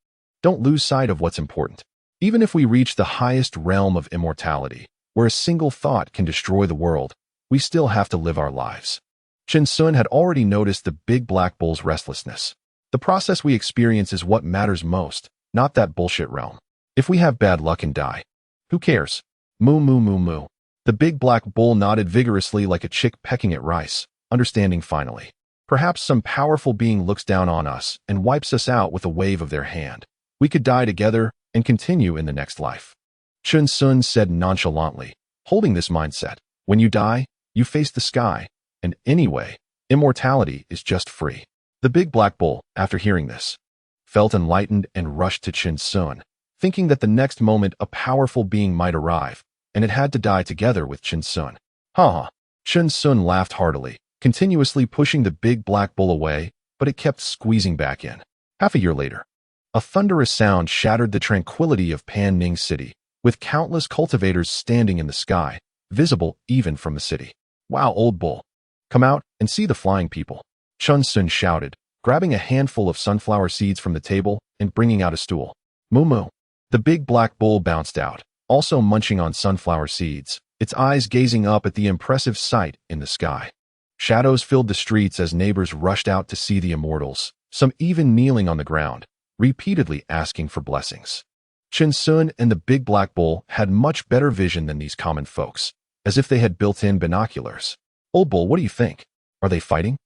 don't lose sight of what's important. Even if we reach the highest realm of immortality, where a single thought can destroy the world, we still have to live our lives." Chen Xiong had already noticed the big black bull's restlessness. The process we experience is what matters most, not that bullshit realm. If we have bad luck and die, who cares? "Moo moo moo moo." The big black bull nodded vigorously like a chick pecking at rice, understanding finally. Perhaps some powerful being looks down on us and wipes us out with a wave of their hand. We could die together and continue in the next life. Chen Xiong said nonchalantly, holding this mindset. When you die, you face the sky, and anyway, immortality is just free. The big black bull, after hearing this, felt enlightened and rushed to Chen Xiong, thinking that the next moment a powerful being might arrive, and it had to die together with Chen Xiong. "Ha ha." Chen Xiong laughed heartily, continuously pushing the big black bull away, but it kept squeezing back in. Half a year later, a thunderous sound shattered the tranquility of Panning City, with countless cultivators standing in the sky, visible even from the city. Wow, old bull. Come out and see the flying people, Chen Xiong shouted, grabbing a handful of sunflower seeds from the table and bringing out a stool. Moo moo. The big black bull bounced out, also munching on sunflower seeds, its eyes gazing up at the impressive sight in the sky. Shadows filled the streets as neighbors rushed out to see the immortals, some even kneeling on the ground, repeatedly asking for blessings. Chen Xiong and the big black bull had much better vision than these common folks, as if they had built-in binoculars. Old bull, what do you think? Are they fighting?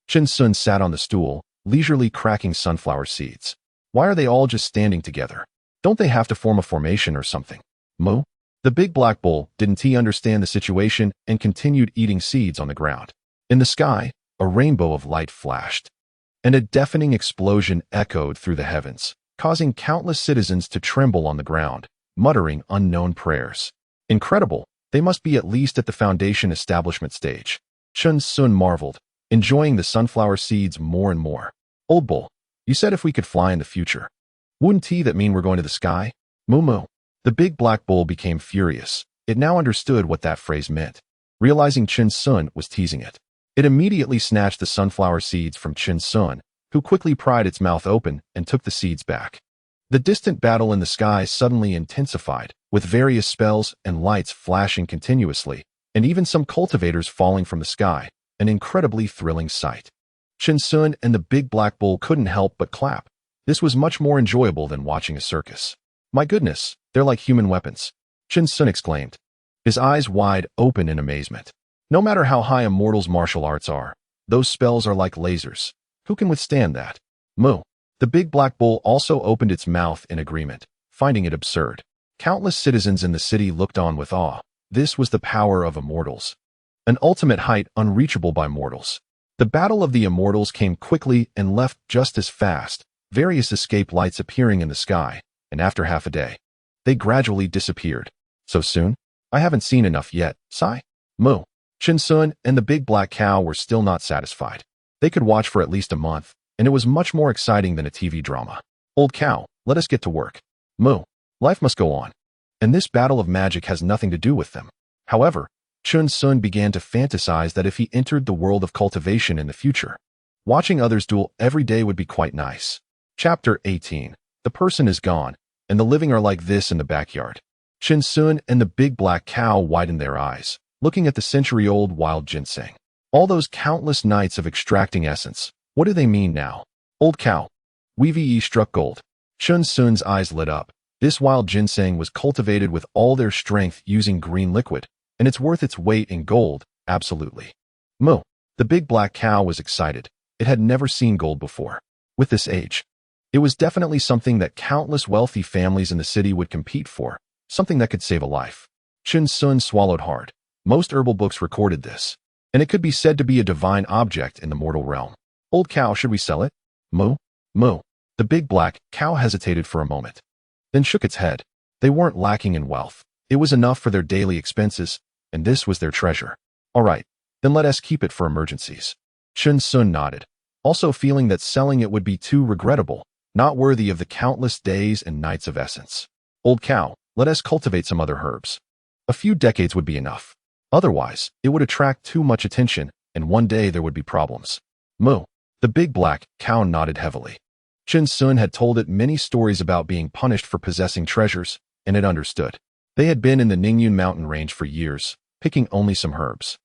Chen Xiong sat on the stool, leisurely cracking sunflower seeds. Why are they all just standing together? Don't they have to form a formation or something? Moo? The big black bull didn't understand the situation and continued eating seeds on the ground. In the sky, a rainbow of light flashed, and a deafening explosion echoed through the heavens, causing countless citizens to tremble on the ground, muttering unknown prayers. Incredible, they must be at least at the foundation establishment stage. Chen Xiong marveled, enjoying the sunflower seeds more and more. Old bull, you said if we could fly in the future. Wouldn't that mean we're going to the sky? Moo moo. The big black bull became furious. It now understood what that phrase meant. Realizing Chen Xiong was teasing it, it immediately snatched the sunflower seeds from Chen Xiong, who quickly pried its mouth open and took the seeds back. The distant battle in the sky suddenly intensified, with various spells and lights flashing continuously, and even some cultivators falling from the sky, an incredibly thrilling sight. Chen Xiong and the big black bull couldn't help but clap. This was much more enjoyable than watching a circus. My goodness, they're like human weapons, Chen Xiong exclaimed, his eyes wide open in amazement. No matter how high immortals' martial arts are, those spells are like lasers. Who can withstand that? Moo. The big black bull also opened its mouth in agreement, finding it absurd. Countless citizens in the city looked on with awe. This was the power of immortals, an ultimate height unreachable by mortals. The battle of the immortals came quickly and left just as fast, various escape lights appearing in the sky, and after half a day, they gradually disappeared. So soon? I haven't seen enough yet, sigh. Moo. Chen Xiong and the big black cow were still not satisfied. They could watch for at least a month, and it was much more exciting than a TV drama. Old cow, let us get to work. Moo. Life must go on. And this battle of magic has nothing to do with them. However, Chen Xiong began to fantasize that if he entered the world of cultivation in the future, watching others duel every day would be quite nice. Chapter 18. The person is gone, and the living are like this in the backyard. Chen Xiong and the big black cow widened their eyes, looking at the century-old wild ginseng. All those countless nights of extracting essence, what do they mean now? Old cow. Weave struck gold. Chen Xiong's eyes lit up. This wild ginseng was cultivated with all their strength using green liquid, and it's worth its weight in gold, absolutely. Moo. The big black cow was excited. It had never seen gold before. With this age, it was definitely something that countless wealthy families in the city would compete for, something that could save a life. Chen Xiong swallowed hard. Most herbal books recorded this, and it could be said to be a divine object in the mortal realm. Old cow, should we sell it? Moo? Moo. The big black cow hesitated for a moment, then shook its head. They weren't lacking in wealth. It was enough for their daily expenses, and this was their treasure. All right, then let us keep it for emergencies. Chen Xiong nodded, also feeling that selling it would be too regrettable, not worthy of the countless days and nights of essence. Old cow, let us cultivate some other herbs. A few decades would be enough. Otherwise, it would attract too much attention, and one day there would be problems. Moo. The big black cow nodded heavily. Chen Xiong had told it many stories about being punished for possessing treasures, and it understood. They had been in the Ningyun mountain range for years, picking only some herbs,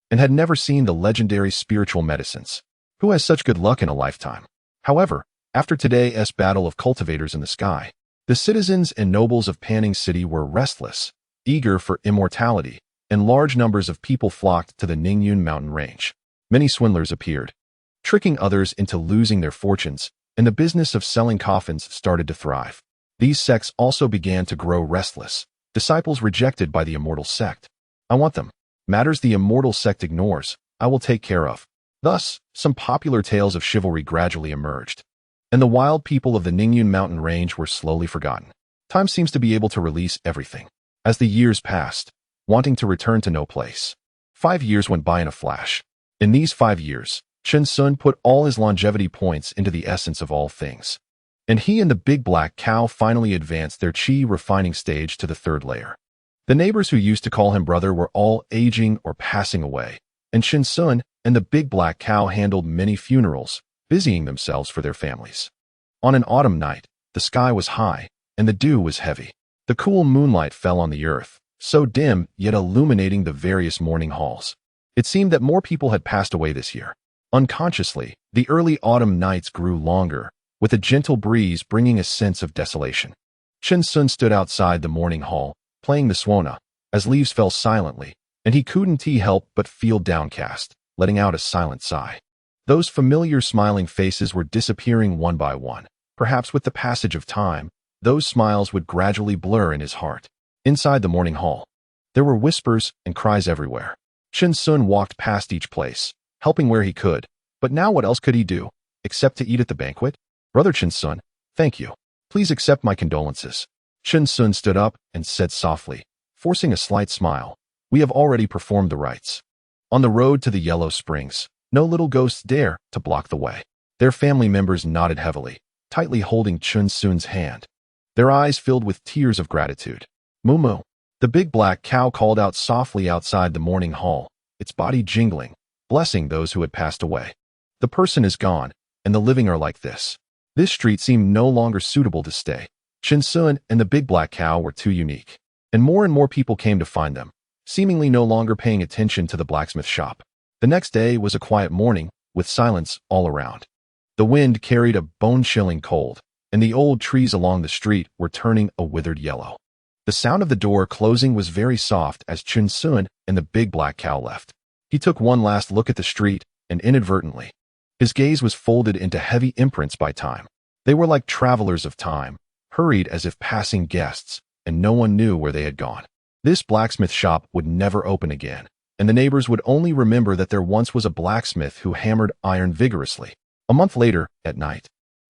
and had never seen the legendary spiritual medicines. Who has such good luck in a lifetime? However, after today's battle of cultivators in the sky, the citizens and nobles of Panning City were restless, eager for immortality, and large numbers of people flocked to the Ningyun mountain range. Many swindlers appeared, tricking others into losing their fortunes, and the business of selling coffins started to thrive. These sects also began to grow restless, disciples rejected by the immortal sect. I want them. Matters the immortal sect ignores, I will take care of. Thus, some popular tales of chivalry gradually emerged, and the wild people of the Ningyun mountain range were slowly forgotten. Time seems to be able to release everything. As the years passed, wanting to return to no place. 5 years went by in a flash. In these 5 years, Chen Xiong put all his longevity points into the essence of all things. and he and the big black cow finally advanced their chi refining stage to the third layer. The neighbors who used to call him brother were all aging or passing away, and Chen Xiong and the big black cow handled many funerals, busying themselves for their families. On an autumn night, the sky was high, and the dew was heavy. The cool moonlight fell on the earth, so dim yet illuminating the various morning halls. It seemed that more people had passed away this year. Unconsciously, the early autumn nights grew longer, with a gentle breeze bringing a sense of desolation. Chen Xiong stood outside the morning hall, playing the swana, as leaves fell silently, and he couldn't help but feel downcast, letting out a silent sigh. Those familiar smiling faces were disappearing one by one. Perhaps with the passage of time, those smiles would gradually blur in his heart. Inside the morning hall, there were whispers and cries everywhere. Chen Xiong walked past each place, helping where he could, but now what else could he do, except to eat at the banquet? Brother Chen Xiong, thank you. Please accept my condolences. Chen Xiong stood up and said softly, forcing a slight smile, we have already performed the rites. On the road to the Yellow Springs, no little ghosts dare to block the way. Their family members nodded heavily, tightly holding Chen Xiong's hand. Their eyes filled with tears of gratitude. Moo moo. The big black cow called out softly outside the morning hall, its body jingling, blessing those who had passed away. The person is gone, and the living are like this. This street seemed no longer suitable to stay. Chen Xiong and the big black cow were too unique, and more people came to find them, seemingly no longer paying attention to the blacksmith shop. The next day was a quiet morning, with silence all around. The wind carried a bone-chilling cold, and the old trees along the street were turning a withered yellow. The sound of the door closing was very soft as Chen Xiong and the big black cow left. He took one last look at the street, and inadvertently, his gaze was folded into heavy imprints by time. They were like travelers of time, hurried as if passing guests, and no one knew where they had gone. This blacksmith shop would never open again, and the neighbors would only remember that there once was a blacksmith who hammered iron vigorously. A month later, at night,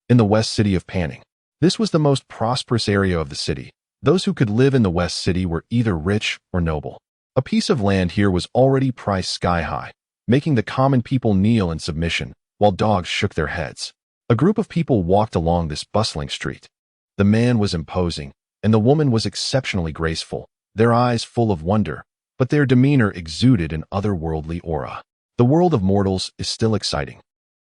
in the west city of Panning. This was the most prosperous area of the city. Those who could live in the west city were either rich or noble. A piece of land here was already priced sky high, making the common people kneel in submission, while dogs shook their heads. A group of people walked along this bustling street. The man was imposing, and the woman was exceptionally graceful, their eyes full of wonder, but their demeanor exuded an otherworldly aura. The world of mortals is still exciting.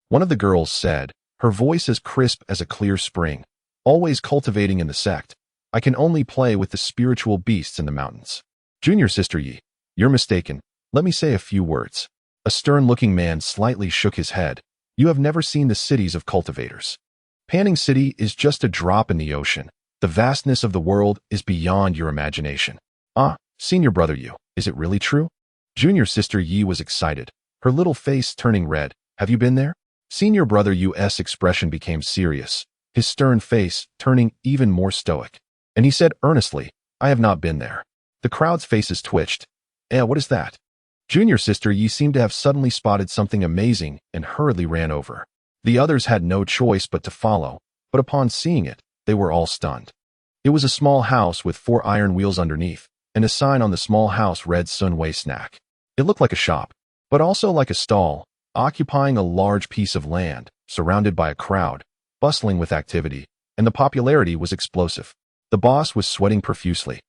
One of the girls said, her voice as crisp as a clear spring, always cultivating in the sect. I can only play with the spiritual beasts in the mountains. Junior Sister Yi, you're mistaken. Let me say a few words. A stern-looking man slightly shook his head. You have never seen the cities of cultivators. Panning City is just a drop in the ocean. The vastness of the world is beyond your imagination. Ah, Senior Brother Yu, is it really true? Junior Sister Yi was excited, her little face turning red. Have you been there? Senior Brother Yu's expression became serious, his stern face turning even more stoic. And he said earnestly, I have not been there. The crowd's faces twitched. What is that? Junior Sister Yi seemed to have suddenly spotted something amazing and hurriedly ran over. The others had no choice but to follow, but upon seeing it, they were all stunned. It was a small house with 4 iron wheels underneath, and a sign on the small house read Sun Wei Snack. It looked like a shop, but also like a stall, occupying a large piece of land, surrounded by a crowd, bustling with activity, and the popularity was explosive. The boss was sweating profusely,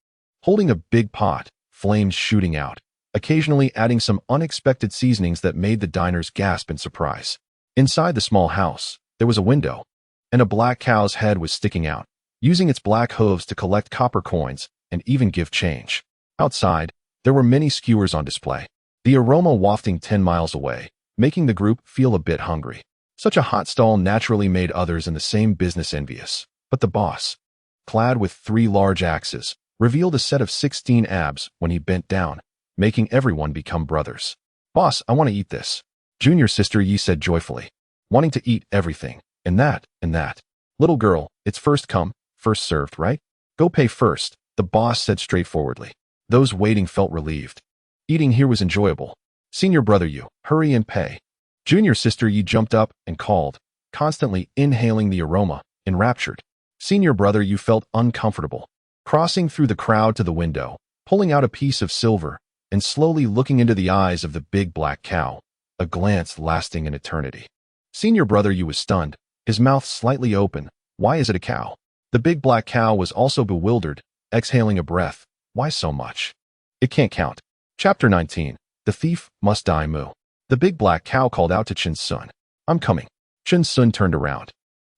holding a big pot, flames shooting out, occasionally adding some unexpected seasonings that made the diners gasp in surprise. Inside the small house, there was a window, and a black cow's head was sticking out, using its black hooves to collect copper coins and even give change. Outside, there were many skewers on display, the aroma wafting 10 miles away, making the group feel a bit hungry. Such a hot stall naturally made others in the same business envious. But the boss, clad with 3 large axes, revealed a set of 16 abs when he bent down, making everyone become brothers. Boss, I want to eat this. Junior Sister Yi said joyfully, wanting to eat everything, and that. Little girl, it's first come, first served, right? Go pay first, the boss said straightforwardly. Those waiting felt relieved. Eating here was enjoyable. Senior Brother Yu, hurry and pay. Junior Sister Yi jumped up and called, constantly inhaling the aroma, enraptured. Senior Brother Yu felt uncomfortable, crossing through the crowd to the window, pulling out a piece of silver, and slowly looking into the eyes of the big black cow, a glance lasting an eternity. Senior Brother Yu was stunned, his mouth slightly open, Why is it a cow? The big black cow was also bewildered, exhaling a breath. Why so much? It can't count. Chapter 19. The thief must die. Moo. The big black cow called out to Chen Xiong. I'm coming. Chen Xiong turned around,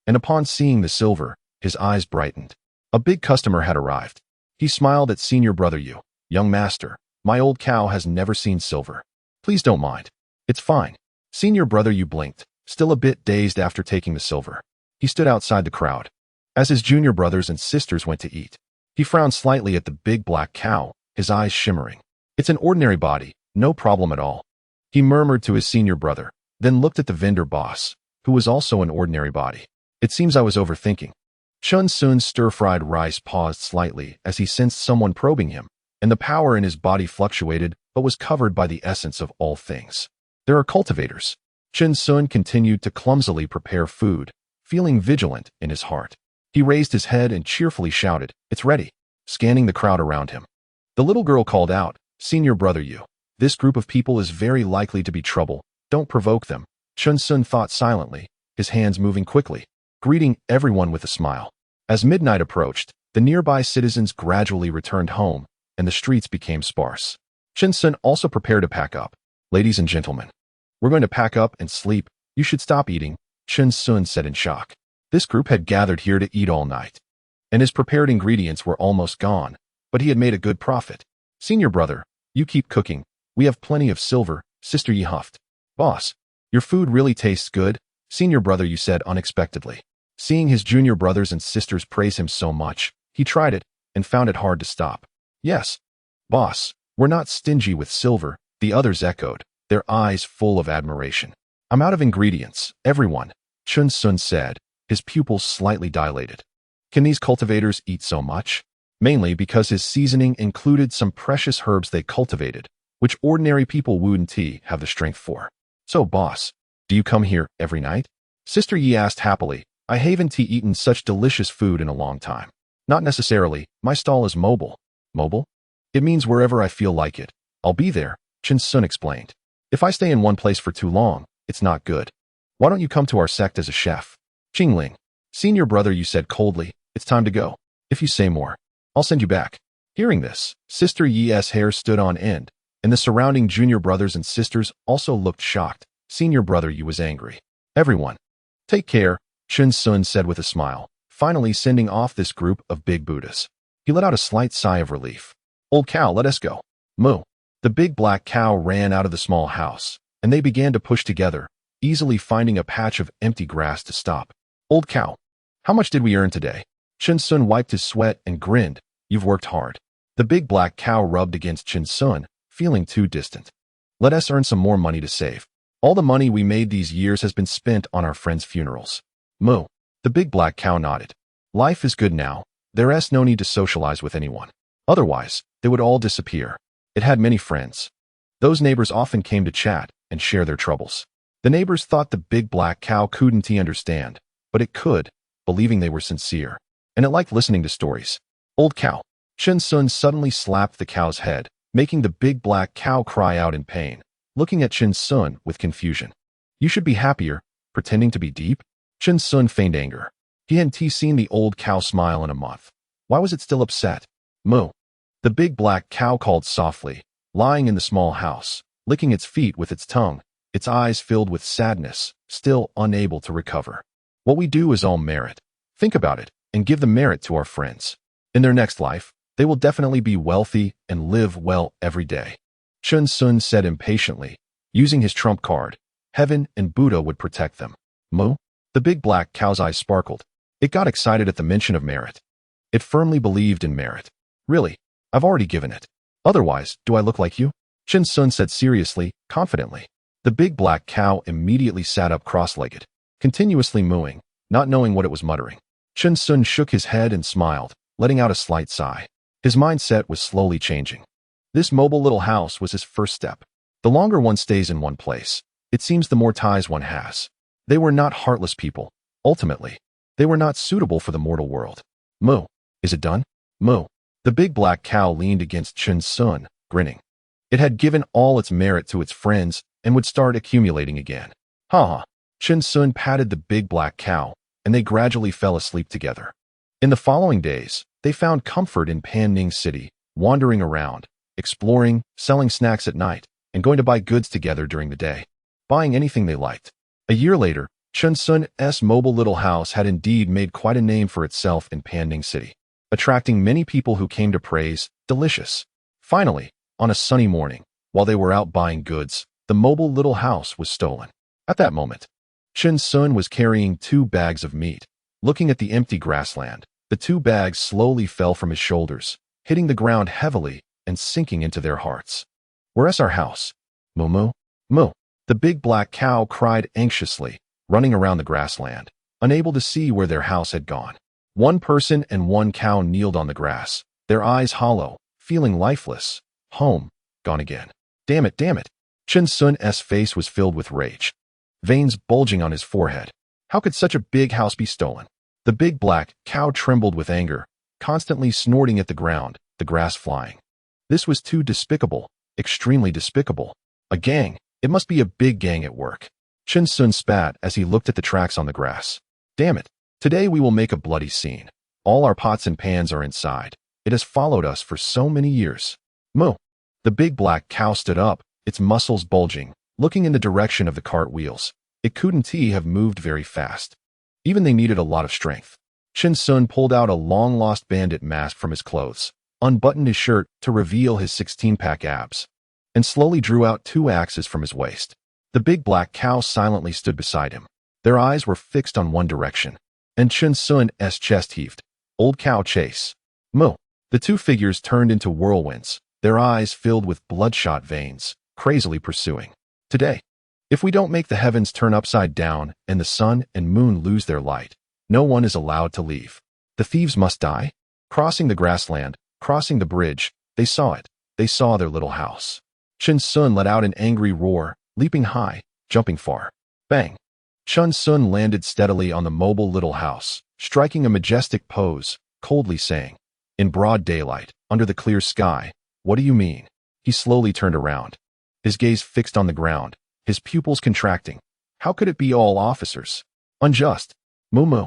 and upon seeing the silver, his eyes brightened. A big customer had arrived. He smiled at Senior Brother Yu. Young master, my old cow has never seen silver. Please don't mind. It's fine. Senior Brother Yu blinked, still a bit dazed after taking the silver. He stood outside the crowd. As his junior brothers and sisters went to eat, he frowned slightly at the big black cow, his eyes shimmering. It's an ordinary body, no problem at all. He murmured to his senior brother, then looked at the vendor boss, who was also an ordinary body. It seems I was overthinking. Chen Xiong's stir-fried rice paused slightly as he sensed someone probing him, and the power in his body fluctuated but was covered by the essence of all things. There are cultivators. Chen Xiong continued to clumsily prepare food, feeling vigilant in his heart. He raised his head and cheerfully shouted, "It's ready," scanning the crowd around him. The little girl called out, "Senior Brother Yu, this group of people is very likely to be trouble. Don't provoke them." Chen Xiong thought silently, his hands moving quickly, greeting everyone with a smile. As midnight approached, the nearby citizens gradually returned home, and the streets became sparse. Chen Xiong also prepared to pack up. "Ladies and gentlemen, we're going to pack up and sleep. You should stop eating," Chen Xiong said in shock. This group had gathered here to eat all night, and his prepared ingredients were almost gone, but he had made a good profit. "Senior brother, you keep cooking. We have plenty of silver," Sister Yi huffed. "Boss, your food really tastes good," Senior Brother Yu said unexpectedly. Seeing his junior brothers and sisters praise him so much, he tried it and found it hard to stop. "Yes, boss, we're not stingy with silver," the others echoed, their eyes full of admiration. "I'm out of ingredients, everyone," Chen Xiong said, his pupils slightly dilated. Can these cultivators eat so much? Mainly because his seasoning included some precious herbs they cultivated, which ordinary people wouldn't have the strength for. "So, boss, do you come here every night?" Sister Yi asked happily. "I haven't eaten such delicious food in a long time." "Not necessarily. My stall is mobile." "Mobile? It means wherever I feel like it, I'll be there," Chen Xiong explained. "If I stay in one place for too long, it's not good. Why don't you come to our sect as a chef?" "Qingling, Senior Brother Yu said coldly, it's time to go. If you say more, I'll send you back." Hearing this, Sister Yi's hair stood on end, and the surrounding junior brothers and sisters also looked shocked. Senior Brother Yu was angry. "Everyone, take care," Chen Xiong said with a smile, finally sending off this group of big Buddhas. He let out a slight sigh of relief. "Old cow, let us go." "Moo." The big black cow ran out of the small house, and they began to push together, easily finding a patch of empty grass to stop. "Old cow, how much did we earn today?" Chen Xiong wiped his sweat and grinned. "You've worked hard." The big black cow rubbed against Chen Xiong, feeling too distant. "Let us earn some more money to save. All the money we made these years has been spent on our friends' funerals." "Moo." The big black cow nodded. "Life is good now. There's no need to socialize with anyone. Otherwise, they would all disappear." It had many friends. Those neighbors often came to chat and share their troubles. The neighbors thought the big black cow couldn't understand, but it could, believing they were sincere. And it liked listening to stories. "Old cow." Chen Xiong suddenly slapped the cow's head, making the big black cow cry out in pain, looking at Chen Xiong with confusion. "You should be happier, pretending to be deep." Chen Xiong feigned anger. He hadn't seen the old cow smile in a month. Why was it still upset? "Moo." The big black cow called softly, lying in the small house, licking its feet with its tongue, its eyes filled with sadness, still unable to recover. "What we do is all merit. Think about it, and give the merit to our friends. In their next life, they will definitely be wealthy and live well every day." Chen Xiong said impatiently, using his trump card. Heaven and Buddha would protect them. "Moo." The big black cow's eyes sparkled. It got excited at the mention of merit. It firmly believed in merit. "Really? I've already given it. Otherwise, do I look like you?" Chen Xiong said seriously, confidently. The big black cow immediately sat up cross-legged, continuously mooing, not knowing what it was muttering. Chen Xiong shook his head and smiled, letting out a slight sigh. His mindset was slowly changing. This mobile little house was his first step. The longer one stays in one place, it seems the more ties one has. They were not heartless people. Ultimately, they were not suitable for the mortal world. "Moo. Is it done?" "Moo." The big black cow leaned against Chen Xiong, grinning. It had given all its merit to its friends and would start accumulating again. "Ha ha." Chen Xiong patted the big black cow, and they gradually fell asleep together. In the following days, they found comfort in Panning City, wandering around, exploring, selling snacks at night, and going to buy goods together during the day, buying anything they liked. A year later, Chen Xiong's mobile little house had indeed made quite a name for itself in Panning City, attracting many people who came to praise delicious. Finally, on a sunny morning, while they were out buying goods, the mobile little house was stolen. At that moment, Chen Xiong was carrying 2 bags of meat. Looking at the empty grassland, the 2 bags slowly fell from his shoulders, hitting the ground heavily and sinking into their hearts. "Where's our house? Moo moo, moo." The big black cow cried anxiously, running around the grassland, unable to see where their house had gone. 1 person and 1 cow kneeled on the grass, their eyes hollow, feeling lifeless. Home, gone again. Damn it, damn it. Chen Xiong's face was filled with rage, veins bulging on his forehead. How could such a big house be stolen? The big black cow trembled with anger, constantly snorting at the ground, the grass flying. This was too despicable, extremely despicable. A gang. It must be a big gang at work. Chen Xiong spat as he looked at the tracks on the grass. Damn it. Today we will make a bloody scene. All our pots and pans are inside. It has followed us for so many years. Moo. The big black cow stood up, its muscles bulging, looking in the direction of the cart wheels. It couldn't have moved very fast. Even they needed a lot of strength. Chen Xiong pulled out a long-lost bandit mask from his clothes, unbuttoned his shirt to reveal his 16-pack abs, and slowly drew out 2 axes from his waist. The big black cow silently stood beside him. Their eyes were fixed on one direction, and Chen Xiong's chest heaved. Old cow chase. Moo. The 2 figures turned into whirlwinds, their eyes filled with bloodshot veins, crazily pursuing. Today, if we don't make the heavens turn upside down and the sun and moon lose their light, no one is allowed to leave. The thieves must die. Crossing the grassland, crossing the bridge, they saw it. They saw their little house. Chen Xiong let out an angry roar, leaping high, jumping far. Bang! Chen Xiong landed steadily on the mobile little house, striking a majestic pose, coldly saying, "In broad daylight, under the clear sky, what do you mean?" He slowly turned around, his gaze fixed on the ground, his pupils contracting. How could it be all officers? Unjust. Moo moo.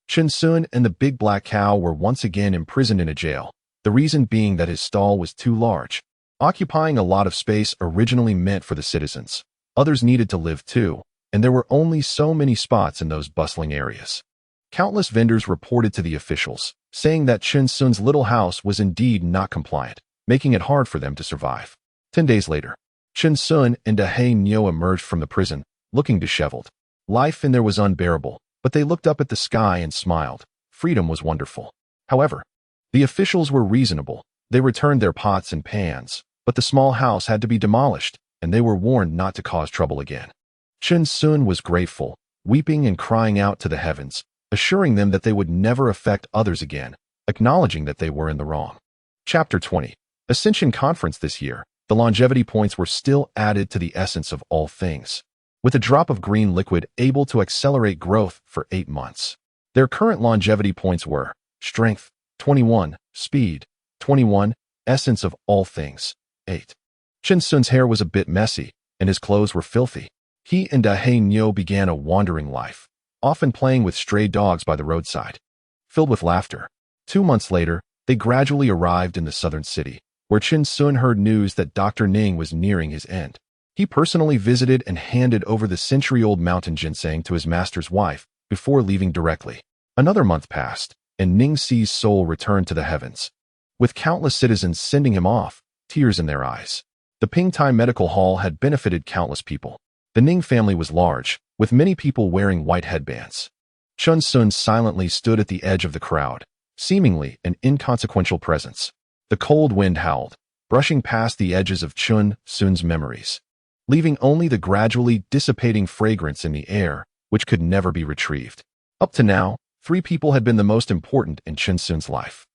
Chen Xiong and the big black cow were once again imprisoned in a jail, the reason being that his stall was too large, occupying a lot of space originally meant for the citizens. Others needed to live too, and there were only so many spots in those bustling areas. Countless vendors reported to the officials, saying that Chen Xiong's little house was indeed not compliant, making it hard for them to survive. 10 days later, Chen Xiong and He Nio emerged from the prison, looking disheveled. Life in there was unbearable, but they looked up at the sky and smiled. Freedom was wonderful. However, the officials were reasonable. They returned their pots and pans, but the small house had to be demolished, and they were warned not to cause trouble again. Chen Xiong was grateful, weeping and crying out to the heavens, assuring them that they would never affect others again, acknowledging that they were in the wrong. Chapter 20. Ascension Conference. This year, the longevity points were still added to the essence of all things, with a drop of green liquid able to accelerate growth for 8 months. Their current longevity points were Strength, 21, Speed, 21, Essence of all things, 8. Chen Xiong's hair was a bit messy, and his clothes were filthy. He and He Nio began a wandering life, often playing with stray dogs by the roadside, filled with laughter. 2 months later, they gradually arrived in the southern city, where Chen Xiong heard news that Dr. Ning was nearing his end. He personally visited and handed over the century-old mountain ginseng to his master's wife before leaving directly. Another month passed, and Ning Xi's soul returned to the heavens, with countless citizens sending him off, tears in their eyes. The Pingtai Medical Hall had benefited countless people. The Ning family was large, with many people wearing white headbands. Chen Xiong silently stood at the edge of the crowd, seemingly an inconsequential presence. The cold wind howled, brushing past the edges of Chen Xiong's memories, leaving only the gradually dissipating fragrance in the air, which could never be retrieved. Up to now, 3 people had been the most important in Chen Xiong's life.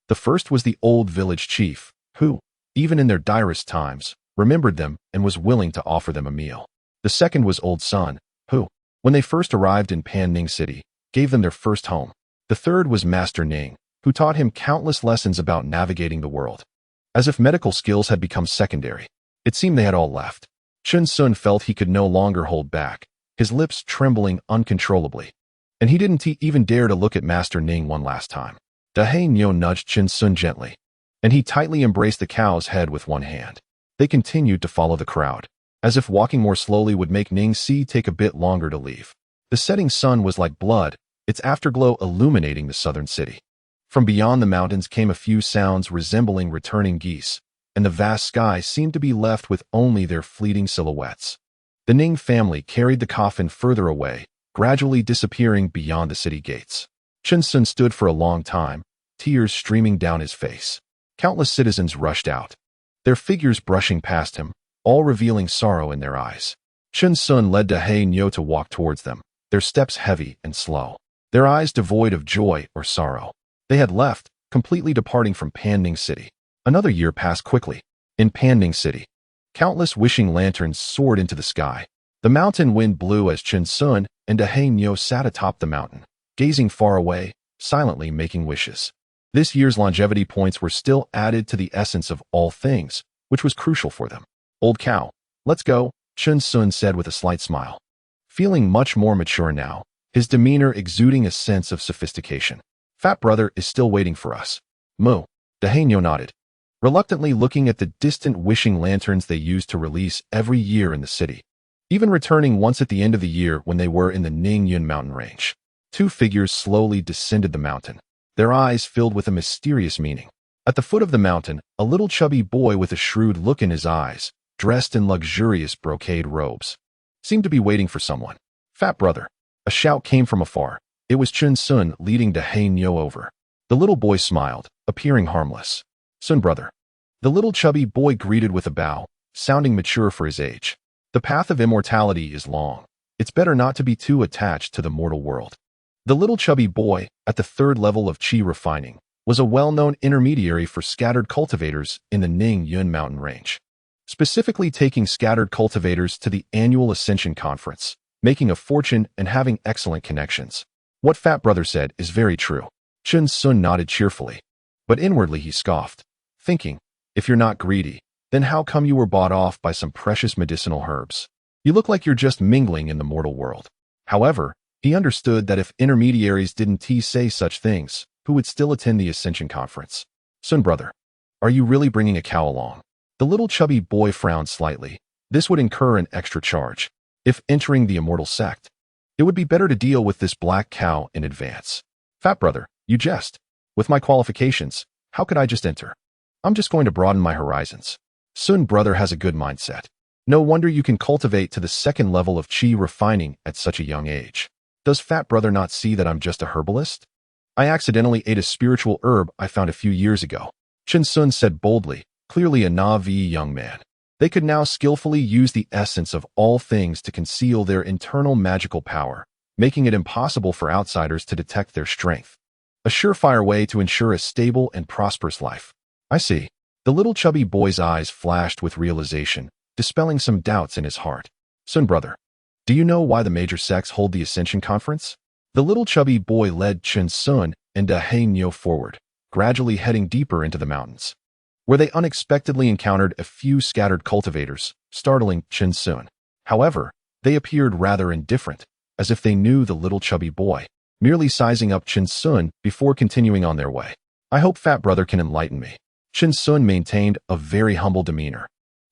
The first was the old village chief, who, even in their direst times, remembered them and was willing to offer them a meal. The second was Old Sun, who, when they first arrived in Panning City, gave them their first home. The third was Master Ning, who taught him countless lessons about navigating the world. As if medical skills had become secondary, it seemed they had all left. Chen Xiong felt he could no longer hold back, his lips trembling uncontrollably. and he didn't even dare to look at Master Ning one last time. Dahei Niu nudged Chen Xiong gently, and he tightly embraced the cow's head with one hand. They continued to follow the crowd, as if walking more slowly would make Ning Si take a bit longer to leave. The setting sun was like blood, its afterglow illuminating the southern city. From beyond the mountains came a few sounds resembling returning geese, and the vast sky seemed to be left with only their fleeting silhouettes. The Ning family carried the coffin further away, gradually disappearing beyond the city gates. Chen Xiong stood for a long time, tears streaming down his face. Countless citizens rushed out, their figures brushing past him, all revealing sorrow in their eyes. Chen Xiong led Dahei Niu to walk towards them, their steps heavy and slow, their eyes devoid of joy or sorrow. They had left, completely departing from Panning City. Another year passed quickly. In Panning City, countless wishing lanterns soared into the sky. The mountain wind blew as Chen Xiong and Dahei Niu sat atop the mountain, gazing far away, silently making wishes. This year's longevity points were still added to the essence of all things, which was crucial for them. Old cow, let's go, Chen Xiong said with a slight smile. Feeling much more mature now, his demeanor exuding a sense of sophistication. Fat brother is still waiting for us. Moo. Dahei Niu nodded, reluctantly looking at the distant wishing lanterns they used to release every year in the city, even returning once at the end of the year when they were in the Ningyun mountain range. Two figures slowly descended the mountain, their eyes filled with a mysterious meaning. At the foot of the mountain, a little chubby boy with a shrewd look in his eyes, dressed in luxurious brocade robes, seemed to be waiting for someone. Fat brother. A shout came from afar. It was Chen Xiong leading Dahei Niu over. The little boy smiled, appearing harmless. Sun brother. The little chubby boy greeted with a bow, sounding mature for his age. The path of immortality is long. It's better not to be too attached to the mortal world. The little chubby boy, at the third level of qi refining, was a well-known intermediary for scattered cultivators in the Ningyun mountain range, specifically taking scattered cultivators to the annual Ascension Conference, making a fortune and having excellent connections. What Fat Brother said is very true. Chen Xiong nodded cheerfully, but inwardly he scoffed, thinking, if you're not greedy, then how come you were bought off by some precious medicinal herbs? You look like you're just mingling in the mortal world. However, he understood that if intermediaries didn't say such things, who would still attend the Ascension Conference? Sun brother, are you really bringing a cow along? The little chubby boy frowned slightly. This would incur an extra charge. If entering the immortal sect, it would be better to deal with this black cow in advance. Fat brother, you jest. With my qualifications, how could I just enter? I'm just going to broaden my horizons. Sun brother has a good mindset. No wonder you can cultivate to the second level of qi refining at such a young age. Does Fat brother not see that I'm just a herbalist? I accidentally ate a spiritual herb I found a few years ago. Chen Xiong said boldly, clearly a Na'vi young man. They could now skillfully use the essence of all things to conceal their internal magical power, making it impossible for outsiders to detect their strength. A surefire way to ensure a stable and prosperous life. I see. The little chubby boy's eyes flashed with realization, dispelling some doubts in his heart. Sun brother, do you know why the major sects hold the Ascension Conference? The little chubby boy led Chen Xiong and Dahei Niu forward, gradually heading deeper into the mountains, where they unexpectedly encountered a few scattered cultivators, startling Chen Xiong. However, they appeared rather indifferent, as if they knew the little chubby boy, merely sizing up Chen Xiong before continuing on their way. I hope Fat brother can enlighten me. Chen Xiong maintained a very humble demeanor,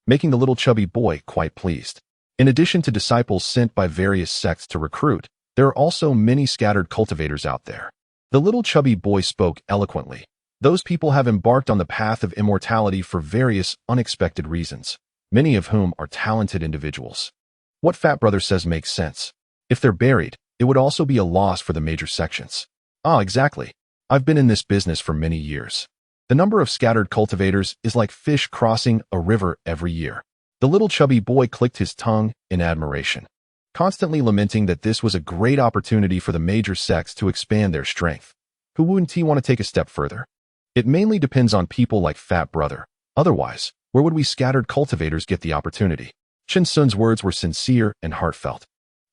making the little chubby boy quite pleased. In addition to disciples sent by various sects to recruit, there are also many scattered cultivators out there. The little chubby boy spoke eloquently. Those people have embarked on the path of immortality for various unexpected reasons, many of whom are talented individuals. What Fat brother says makes sense. If they're buried, it would also be a loss for the major sections. Ah, exactly. I've been in this business for many years. The number of scattered cultivators is like fish crossing a river every year. The little chubby boy clicked his tongue in admiration, constantly lamenting that this was a great opportunity for the major sects to expand their strength. Who wouldn't he want to take a step further? It mainly depends on people like Fat brother. Otherwise, where would we scattered cultivators get the opportunity? Chen Xiong's words were sincere and heartfelt.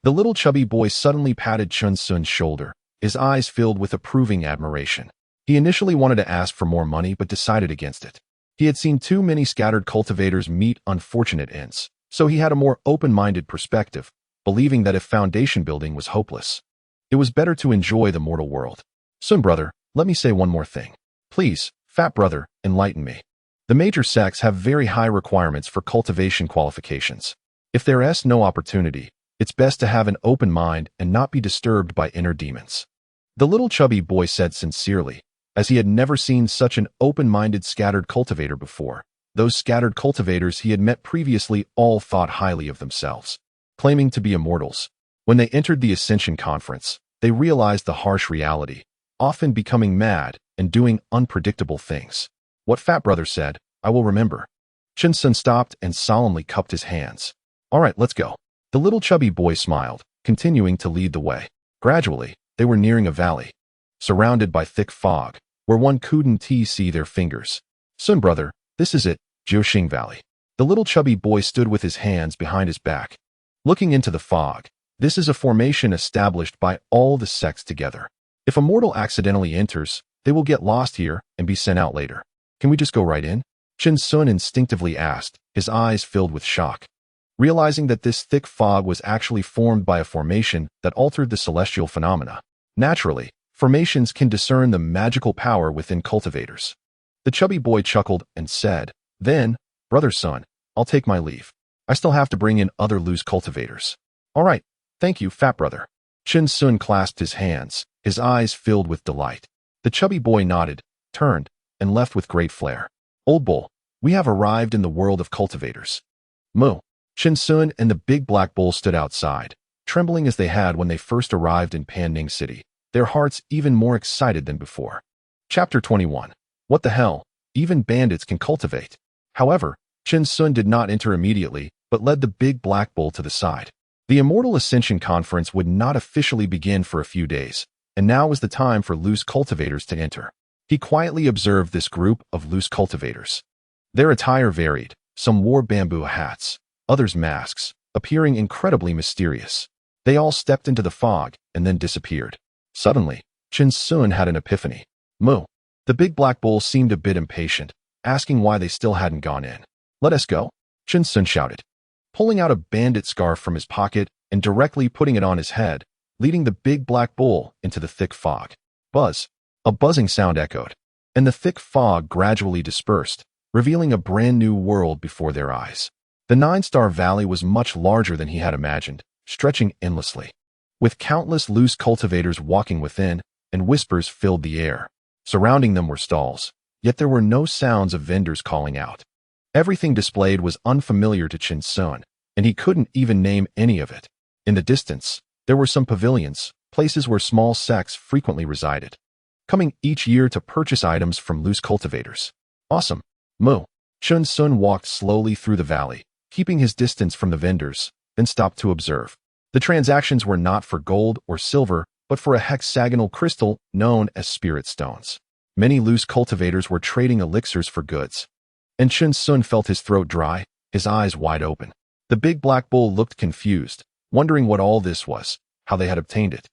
The little chubby boy suddenly patted Chen Xiong's shoulder, his eyes filled with approving admiration. He initially wanted to ask for more money but decided against it. He had seen too many scattered cultivators meet unfortunate ends, so he had a more open-minded perspective, believing that if foundation building was hopeless, It was better to enjoy the mortal world. Sun brother, let me say one more thing. Please, fat brother, enlighten me. The major sects have very high requirements for cultivation qualifications. If there is no opportunity, it's best to have an open mind and not be disturbed by inner demons. The little chubby boy said sincerely, as he had never seen such an open-minded scattered cultivator before. Those scattered cultivators he had met previously all thought highly of themselves, claiming to be immortals. When they entered the Ascension Conference, they realized the harsh reality, often becoming mad and doing unpredictable things. What fat brother said, I will remember. Chen Xiong stopped and solemnly cupped his hands. All right, let's go. The little chubby boy smiled, continuing to lead the way. Gradually, they were nearing a valley, surrounded by thick fog, where one couldn't see their fingers. Sun brother, this is it, Jiuxing Valley. The little chubby boy stood with his hands behind his back, looking into the fog. This is a formation established by all the sects together. If a mortal accidentally enters, they will get lost here and be sent out later. Can we just go right in? Chen Xiong instinctively asked, his eyes filled with shock, realizing that this thick fog was actually formed by a formation that altered the celestial phenomena. Naturally, formations can discern the magical power within cultivators. The chubby boy chuckled and said, then, brother Sun, I'll take my leave. I still have to bring in other loose cultivators. All right, thank you, fat brother. Chen Xiong clasped his hands, his eyes filled with delight. The chubby boy nodded, turned, and left with great flair. Old bull, we have arrived in the world of cultivators. Moo. Chen Xiong and the big black bull stood outside, trembling as they had when they first arrived in Panning City, their hearts even more excited than before. Chapter 21. What the hell? Even bandits can cultivate. However, Chen Xiong did not enter immediately, but led the big black bull to the side. The Immortal Ascension Conference would not officially begin for a few days, and now was the time for loose cultivators to enter. He quietly observed this group of loose cultivators. Their attire varied. Some wore bamboo hats, others masks, appearing incredibly mysterious. They all stepped into the fog and then disappeared. Suddenly, Chen Xiong had an epiphany. Moo. The big black bull seemed a bit impatient, asking why they still hadn't gone in. Let us go, Chen Xiong shouted, pulling out a bandit scarf from his pocket and directly putting it on his head, leading the big black bull into the thick fog. Buzz. A buzzing sound echoed, and the thick fog gradually dispersed, revealing a brand new world before their eyes. The Nine-Star Valley was much larger than he had imagined, stretching endlessly, with countless loose cultivators walking within, and whispers filled the air. Surrounding them were stalls, yet there were no sounds of vendors calling out. Everything displayed was unfamiliar to Chen Xiong, and he couldn't even name any of it. In the distance, there were some pavilions, places where small sects frequently resided, coming each year to purchase items from loose cultivators. Awesome. Moo. Chen Xiong walked slowly through the valley, keeping his distance from the vendors, then stopped to observe. The transactions were not for gold or silver, but for a hexagonal crystal known as spirit stones. Many loose cultivators were trading elixirs for goods, and Chen Xiong felt his throat dry, his eyes wide open. The big black bull looked confused, wondering what all this was, how they had obtained it,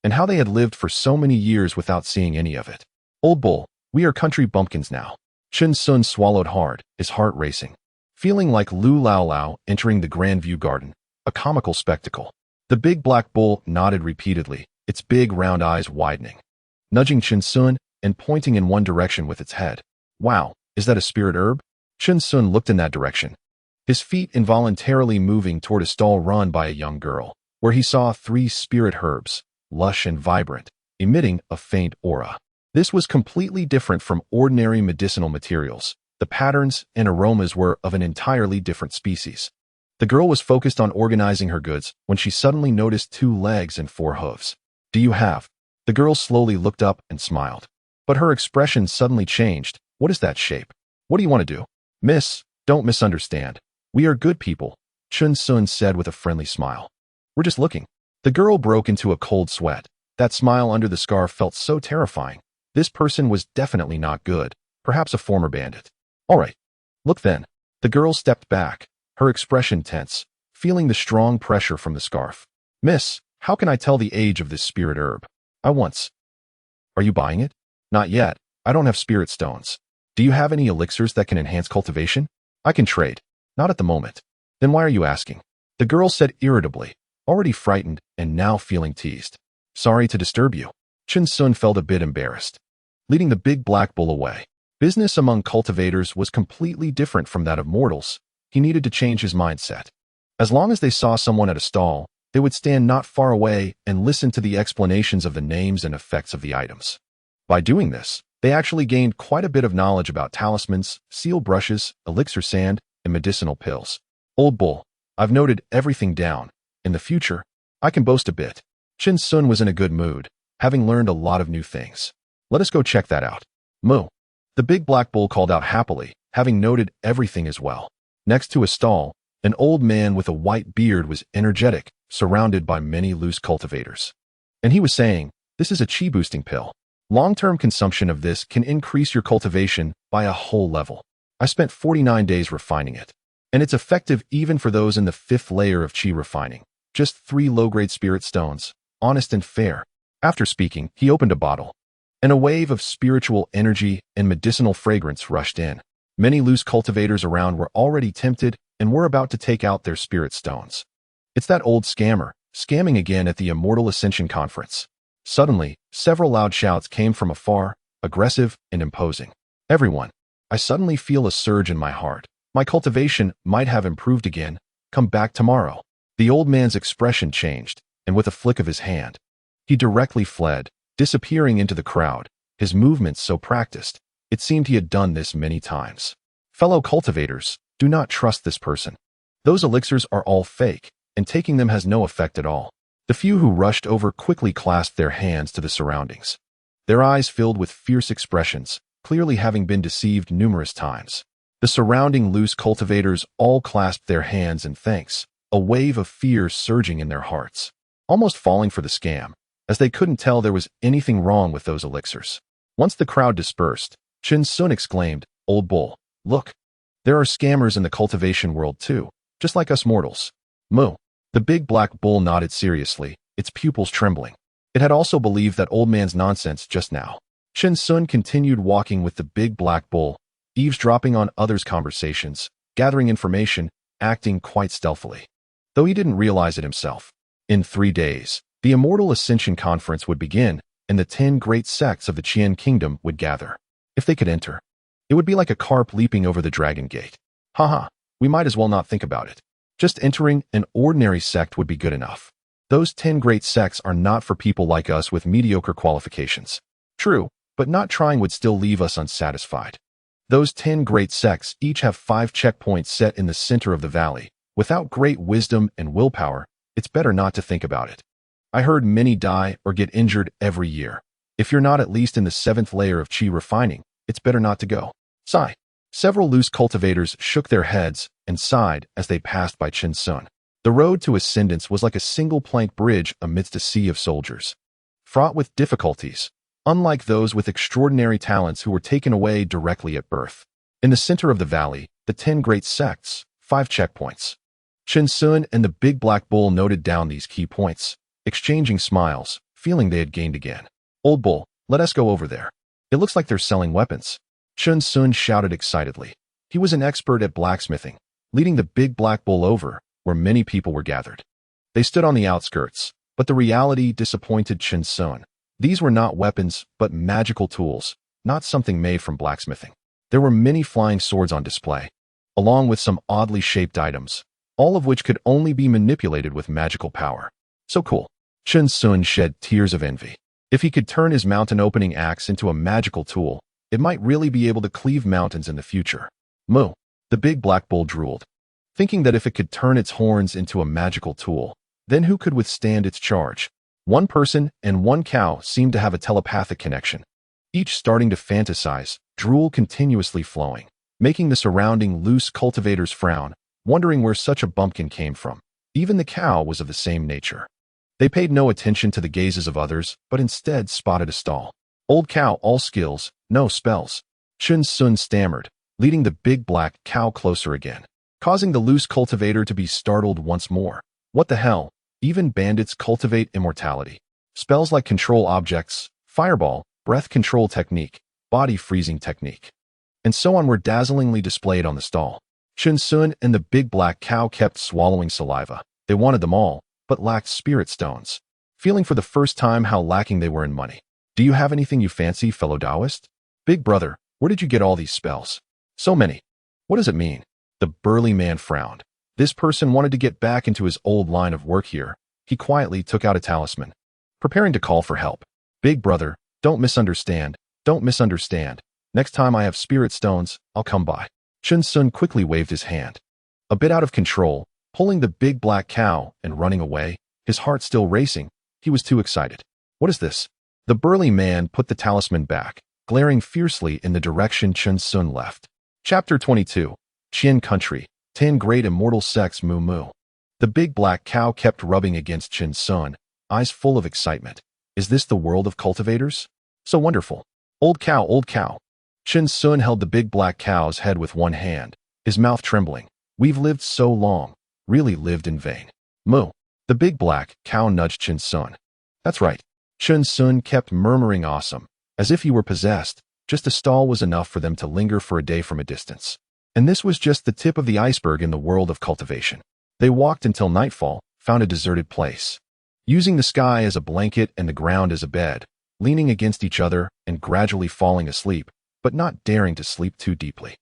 and how they had lived for so many years without seeing any of it. Old bull, we are country bumpkins now. Chen Xiong swallowed hard, his heart racing, feeling like Lu Lao Lao entering the Grand View Garden, a comical spectacle. The big black bull nodded repeatedly, its big round eyes widening, nudging Chen Xiong and pointing in one direction with its head. Wow, is that a spirit herb? Chen Xiong looked in that direction, his feet involuntarily moving toward a stall run by a young girl, where he saw 3 spirit herbs, lush and vibrant, emitting a faint aura. This was completely different from ordinary medicinal materials. The patterns and aromas were of an entirely different species. The girl was focused on organizing her goods when she suddenly noticed 2 legs and 4 hooves. Do you have? The girl slowly looked up and smiled, but her expression suddenly changed. What is that shape? What do you want to do? Miss, don't misunderstand. We are good people, Chen Xiong said with a friendly smile. We're just looking. The girl broke into a cold sweat. That smile under the scarf felt so terrifying. This person was definitely not good, perhaps a former bandit. All right. Look then. The girl stepped back, her expression tense, feeling the strong pressure from the scarf. Miss, how can I tell the age of this spirit herb? I once. Are you buying it? Not yet. I don't have spirit stones. Do you have any elixirs that can enhance cultivation? I can trade. Not at the moment. Then why are you asking? The girl said irritably, already frightened and now feeling teased. Sorry to disturb you. Chen Xiong felt a bit embarrassed, leading the big black bull away. Business among cultivators was completely different from that of mortals. He needed to change his mindset. As long as they saw someone at a stall, they would stand not far away and listen to the explanations of the names and effects of the items. By doing this, they actually gained quite a bit of knowledge about talismans, seal brushes, elixir sand, and medicinal pills. Old bull, I've noted everything down. In the future, I can boast a bit. Chen Xiong was in a good mood, having learned a lot of new things. Let us go check that out. Moo. The big black bull called out happily, having noted everything as well. Next to a stall, an old man with a white beard was energetic, surrounded by many loose cultivators. And he was saying, this is a chi boosting pill. Long-term consumption of this can increase your cultivation by a whole level. I spent 49 days refining it. And it's effective even for those in the 5th layer of chi refining. Just 3 low-grade spirit stones, honest and fair. After speaking, he opened a bottle. And a wave of spiritual energy and medicinal fragrance rushed in. Many loose cultivators around were already tempted and were about to take out their spirit stones. It's that old scammer, scamming again at the Immortal Ascension Conference. Suddenly, several loud shouts came from afar, aggressive and imposing. Everyone, I suddenly feel a surge in my heart. My cultivation might have improved again. Come back tomorrow. The old man's expression changed, and with a flick of his hand, he directly fled, disappearing into the crowd, his movements so practiced, it seemed he had done this many times. Fellow cultivators, do not trust this person. Those elixirs are all fake, and taking them has no effect at all. The few who rushed over quickly clasped their hands to the surroundings. Their eyes filled with fierce expressions, clearly having been deceived numerous times. The surrounding loose cultivators all clasped their hands in thanks, a wave of fear surging in their hearts, almost falling for the scam, as they couldn't tell there was anything wrong with those elixirs. Once the crowd dispersed, Chen Xiong exclaimed, Old bull, look. There are scammers in the cultivation world too, just like us mortals. Moo. The big black bull nodded seriously, its pupils trembling. It had also believed that old man's nonsense just now. Chen Xiong continued walking with the big black bull, eavesdropping on others' conversations, gathering information, acting quite stealthily. Though he didn't realize it himself. In 3 days, the Immortal Ascension Conference would begin, and the 10 great sects of the Qian Kingdom would gather. If they could enter, it would be like a carp leaping over the dragon gate. Haha, we might as well not think about it. Just entering an ordinary sect would be good enough. Those 10 great sects are not for people like us with mediocre qualifications. True, but not trying would still leave us unsatisfied. Those 10 great sects each have 5 checkpoints set in the center of the valley. Without great wisdom and willpower, it's better not to think about it. I heard many die or get injured every year. If you're not at least in the 7th layer of chi refining, it's better not to go. Sigh. Several loose cultivators shook their heads and sighed as they passed by Chen Xiong. The road to ascendance was like a single plank bridge amidst a sea of soldiers, fraught with difficulties, unlike those with extraordinary talents who were taken away directly at birth. In the center of the valley, the 10 great sects, 5 checkpoints. Chen Xiong and the big black bull noted down these key points, exchanging smiles, feeling they had gained again. Old bull, let us go over there. It looks like they're selling weapons. Chen Xiong shouted excitedly. He was an expert at blacksmithing, leading the big black bull over, where many people were gathered. They stood on the outskirts, but the reality disappointed Chen Xiong. These were not weapons, but magical tools, not something made from blacksmithing. There were many flying swords on display, along with some oddly shaped items, all of which could only be manipulated with magical power. So cool. Chen Xiong shed tears of envy. If he could turn his mountain opening axe into a magical tool, it might really be able to cleave mountains in the future. Moo. The big black bull drooled, thinking that if it could turn its horns into a magical tool, then who could withstand its charge? One person and one cow seemed to have a telepathic connection, each starting to fantasize, drool continuously flowing, making the surrounding loose cultivators frown, wondering where such a bumpkin came from. Even the cow was of the same nature. They paid no attention to the gazes of others, but instead spotted a stall. Old cow, all skills, no spells. Chen Xiong stammered, leading the big black cow closer again, causing the loose cultivator to be startled once more. What the hell? Even bandits cultivate immortality. Spells like control objects, fireball, breath control technique, body freezing technique, and so on were dazzlingly displayed on the stall. Chen Xiong and the big black cow kept swallowing saliva. They wanted them all, but lacked spirit stones. feeling for the first time how lacking they were in money. Do you have anything you fancy, fellow Taoist? Big brother, where did you get all these spells? So many. What does it mean? The burly man frowned. This person wanted to get back into his old line of work here. He quietly took out a talisman, preparing to call for help. Big brother, don't misunderstand. Don't misunderstand. Next time I have spirit stones, I'll come by. Chen Xiong quickly waved his hand. A bit out of control, pulling the big black cow and running away, his heart still racing. He was too excited. What is this? The burly man put the talisman back, glaring fiercely in the direction Chen Xiong left. Chapter 22. Qian Country, 10 Great Immortal Sects Moo Moo. The big black cow kept rubbing against Chen Xiong, eyes full of excitement. Is this the world of cultivators? So wonderful. Old cow, old cow. Chen Xiong held the big black cow's head with one hand, his mouth trembling. We've lived so long, really lived in vain. Moo. The big black cow nudged Chen Xiong. That's right. Chen Xiong kept murmuring awesome, as if he were possessed. Just a stall was enough for them to linger for a day from a distance. And this was just the tip of the iceberg in the world of cultivation. They walked until nightfall, found a deserted place. Using the sky as a blanket and the ground as a bed, leaning against each other and gradually falling asleep, but not daring to sleep too deeply.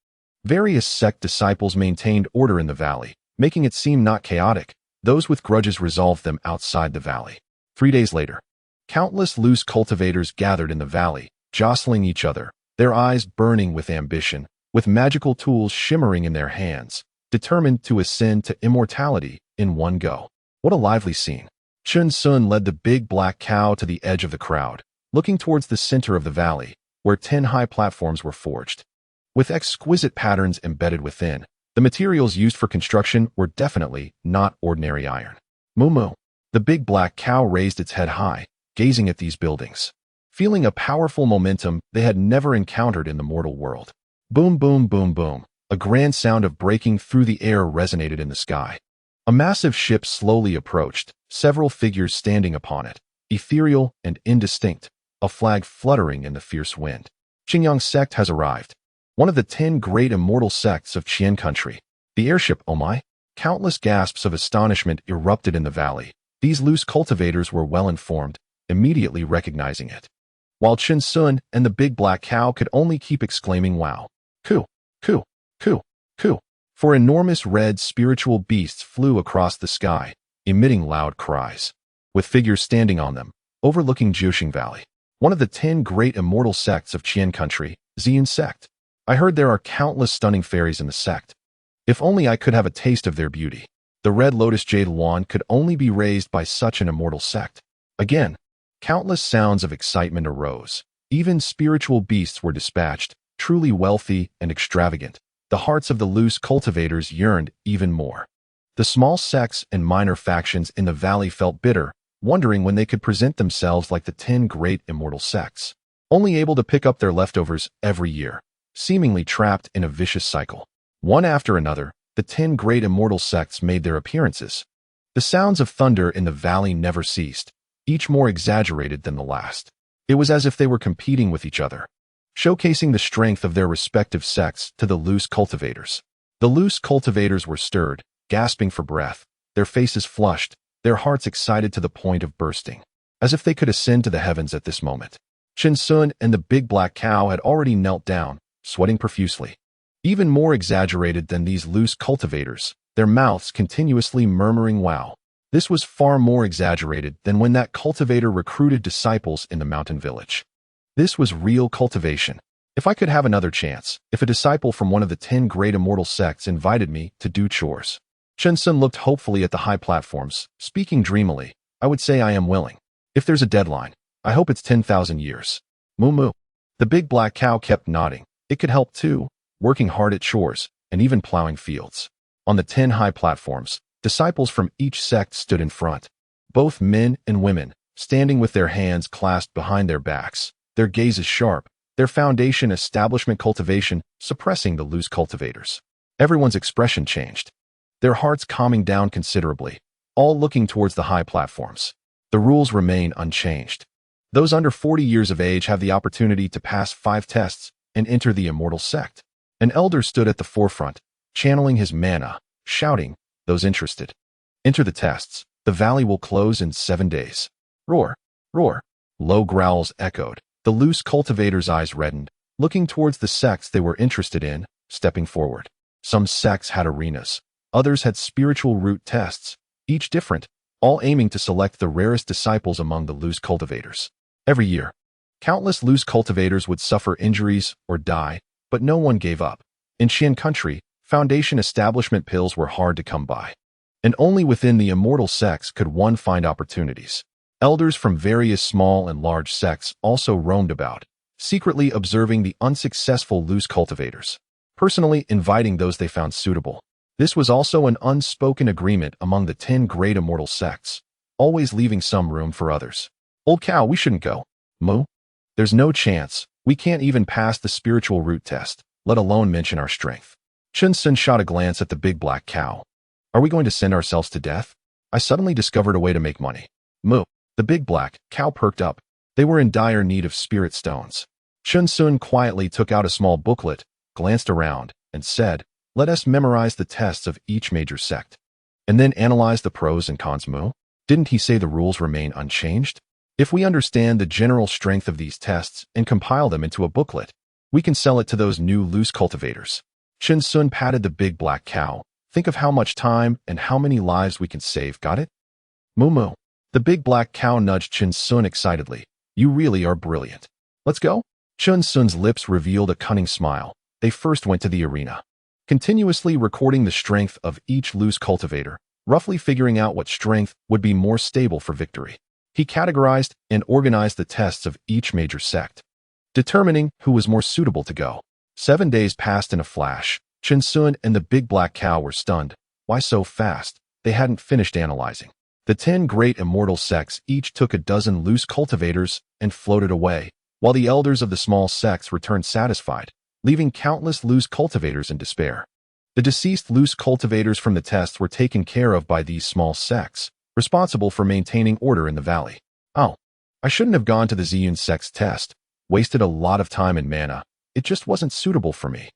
Various sect disciples maintained order in the valley, making it seem not chaotic. Those with grudges resolved them outside the valley. 3 days later, countless loose cultivators gathered in the valley, jostling each other, their eyes burning with ambition, with magical tools shimmering in their hands, determined to ascend to immortality in one go. What a lively scene. Chen Xiong led the big black cow to the edge of the crowd, looking towards the center of the valley, where 10 high platforms were forged. With exquisite patterns embedded within, the materials used for construction were definitely not ordinary iron. Moo moo. The big black cow raised its head high, gazing at these buildings, feeling a powerful momentum they had never encountered in the mortal world. Boom, boom, boom, boom. A grand sound of breaking through the air resonated in the sky. A massive ship slowly approached, several figures standing upon it, ethereal and indistinct, a flag fluttering in the fierce wind. Xinjiang sect has arrived. One of the 10 great immortal sects of Qian country. The airship, oh my! Countless gasps of astonishment erupted in the valley. These loose cultivators were well informed, immediately recognizing it. While Chen Xiong and the big black cow could only keep exclaiming wow. Coo, coo, coo, coo. For enormous red spiritual beasts flew across the sky, emitting loud cries, with figures standing on them, overlooking Jiuxing Valley. One of the 10 great immortal sects of Qian country, Xian sect. I heard there are countless stunning fairies in the sect. If only I could have a taste of their beauty. The red lotus jade wand could only be raised by such an immortal sect. Again, countless sounds of excitement arose. Even spiritual beasts were dispatched, truly wealthy and extravagant. The hearts of the loose cultivators yearned even more. The small sects and minor factions in the valley felt bitter, wondering when they could present themselves like the 10 great immortal sects, only able to pick up their leftovers every year, seemingly trapped in a vicious cycle. One after another, the 10 great immortal sects made their appearances. The sounds of thunder in the valley never ceased, each more exaggerated than the last. It was as if they were competing with each other, showcasing the strength of their respective sects to the loose cultivators. The loose cultivators were stirred, gasping for breath, their faces flushed, their hearts excited to the point of bursting, as if they could ascend to the heavens at this moment. Chen Xiong and the big black cow had already knelt down, sweating profusely. Even more exaggerated than these loose cultivators, their mouths continuously murmuring wow. This was far more exaggerated than when that cultivator recruited disciples in the mountain village. This was real cultivation. If I could have another chance, if a disciple from one of the 10 great immortal sects invited me to do chores. Chen Xiong looked hopefully at the high platforms, speaking dreamily. I would say I am willing. If there's a deadline, I hope it's 10,000 years. Moo moo. The big black cow kept nodding. It could help too, working hard at chores, and even plowing fields. On the 10 high platforms, disciples from each sect stood in front. Both men and women, standing with their hands clasped behind their backs, their gazes sharp, their foundation establishment cultivation, suppressing the loose cultivators. Everyone's expression changed, their hearts calming down considerably, all looking towards the high platforms. The rules remain unchanged. Those under 40 years of age have the opportunity to pass 5 tests and enter the immortal sect. An elder stood at the forefront, channeling his mana, shouting, those interested, enter the tests. The valley will close in 7 days. Roar! Roar! Low growls echoed. The loose cultivators' eyes reddened, looking towards the sects they were interested in, stepping forward. Some sects had arenas. Others had spiritual root tests, each different, all aiming to select the rarest disciples among the loose cultivators. Every year, countless loose cultivators would suffer injuries or die, but no one gave up. In Qian country, foundation establishment pills were hard to come by, and only within the immortal sects could one find opportunities. Elders from various small and large sects also roamed about, secretly observing the unsuccessful loose cultivators, personally inviting those they found suitable. This was also an unspoken agreement among the 10 great immortal sects, always leaving some room for others. Old cow, we shouldn't go. Moo? There's no chance. We can't even pass the spiritual root test, let alone mention our strength. Chen Xiong shot a glance at the big black cow. Are we going to send ourselves to death? I suddenly discovered a way to make money. Moo. The big black cow perked up. They were in dire need of spirit stones. Chen Xiong quietly took out a small booklet, glanced around, and said, "Let us memorize the tests of each major sect, and then analyze the pros and cons." Moo? Didn't he say the rules remain unchanged? If we understand the general strength of these tests and compile them into a booklet, we can sell it to those new loose cultivators. Chen Xiong patted the big black cow. Think of how much time and how many lives we can save, got it? Moo moo. The big black cow nudged Chen Xiong excitedly. You really are brilliant. Let's go? Chen Xiong's lips revealed a cunning smile. They first went to the arena, continuously recording the strength of each loose cultivator, roughly figuring out what strength would be more stable for victory. He categorized and organized the tests of each major sect, determining who was more suitable to go. 7 days passed in a flash. Chen Xiong and the big black cow were stunned. Why so fast? They hadn't finished analyzing. The 10 great immortal sects each took a dozen loose cultivators and floated away, while the elders of the small sects returned satisfied, leaving countless loose cultivators in despair. The deceased loose cultivators from the tests were taken care of by these small sects, responsible for maintaining order in the valley. Oh, I shouldn't have gone to the Ziyun sect's test. Wasted a lot of time and mana. It just wasn't suitable for me.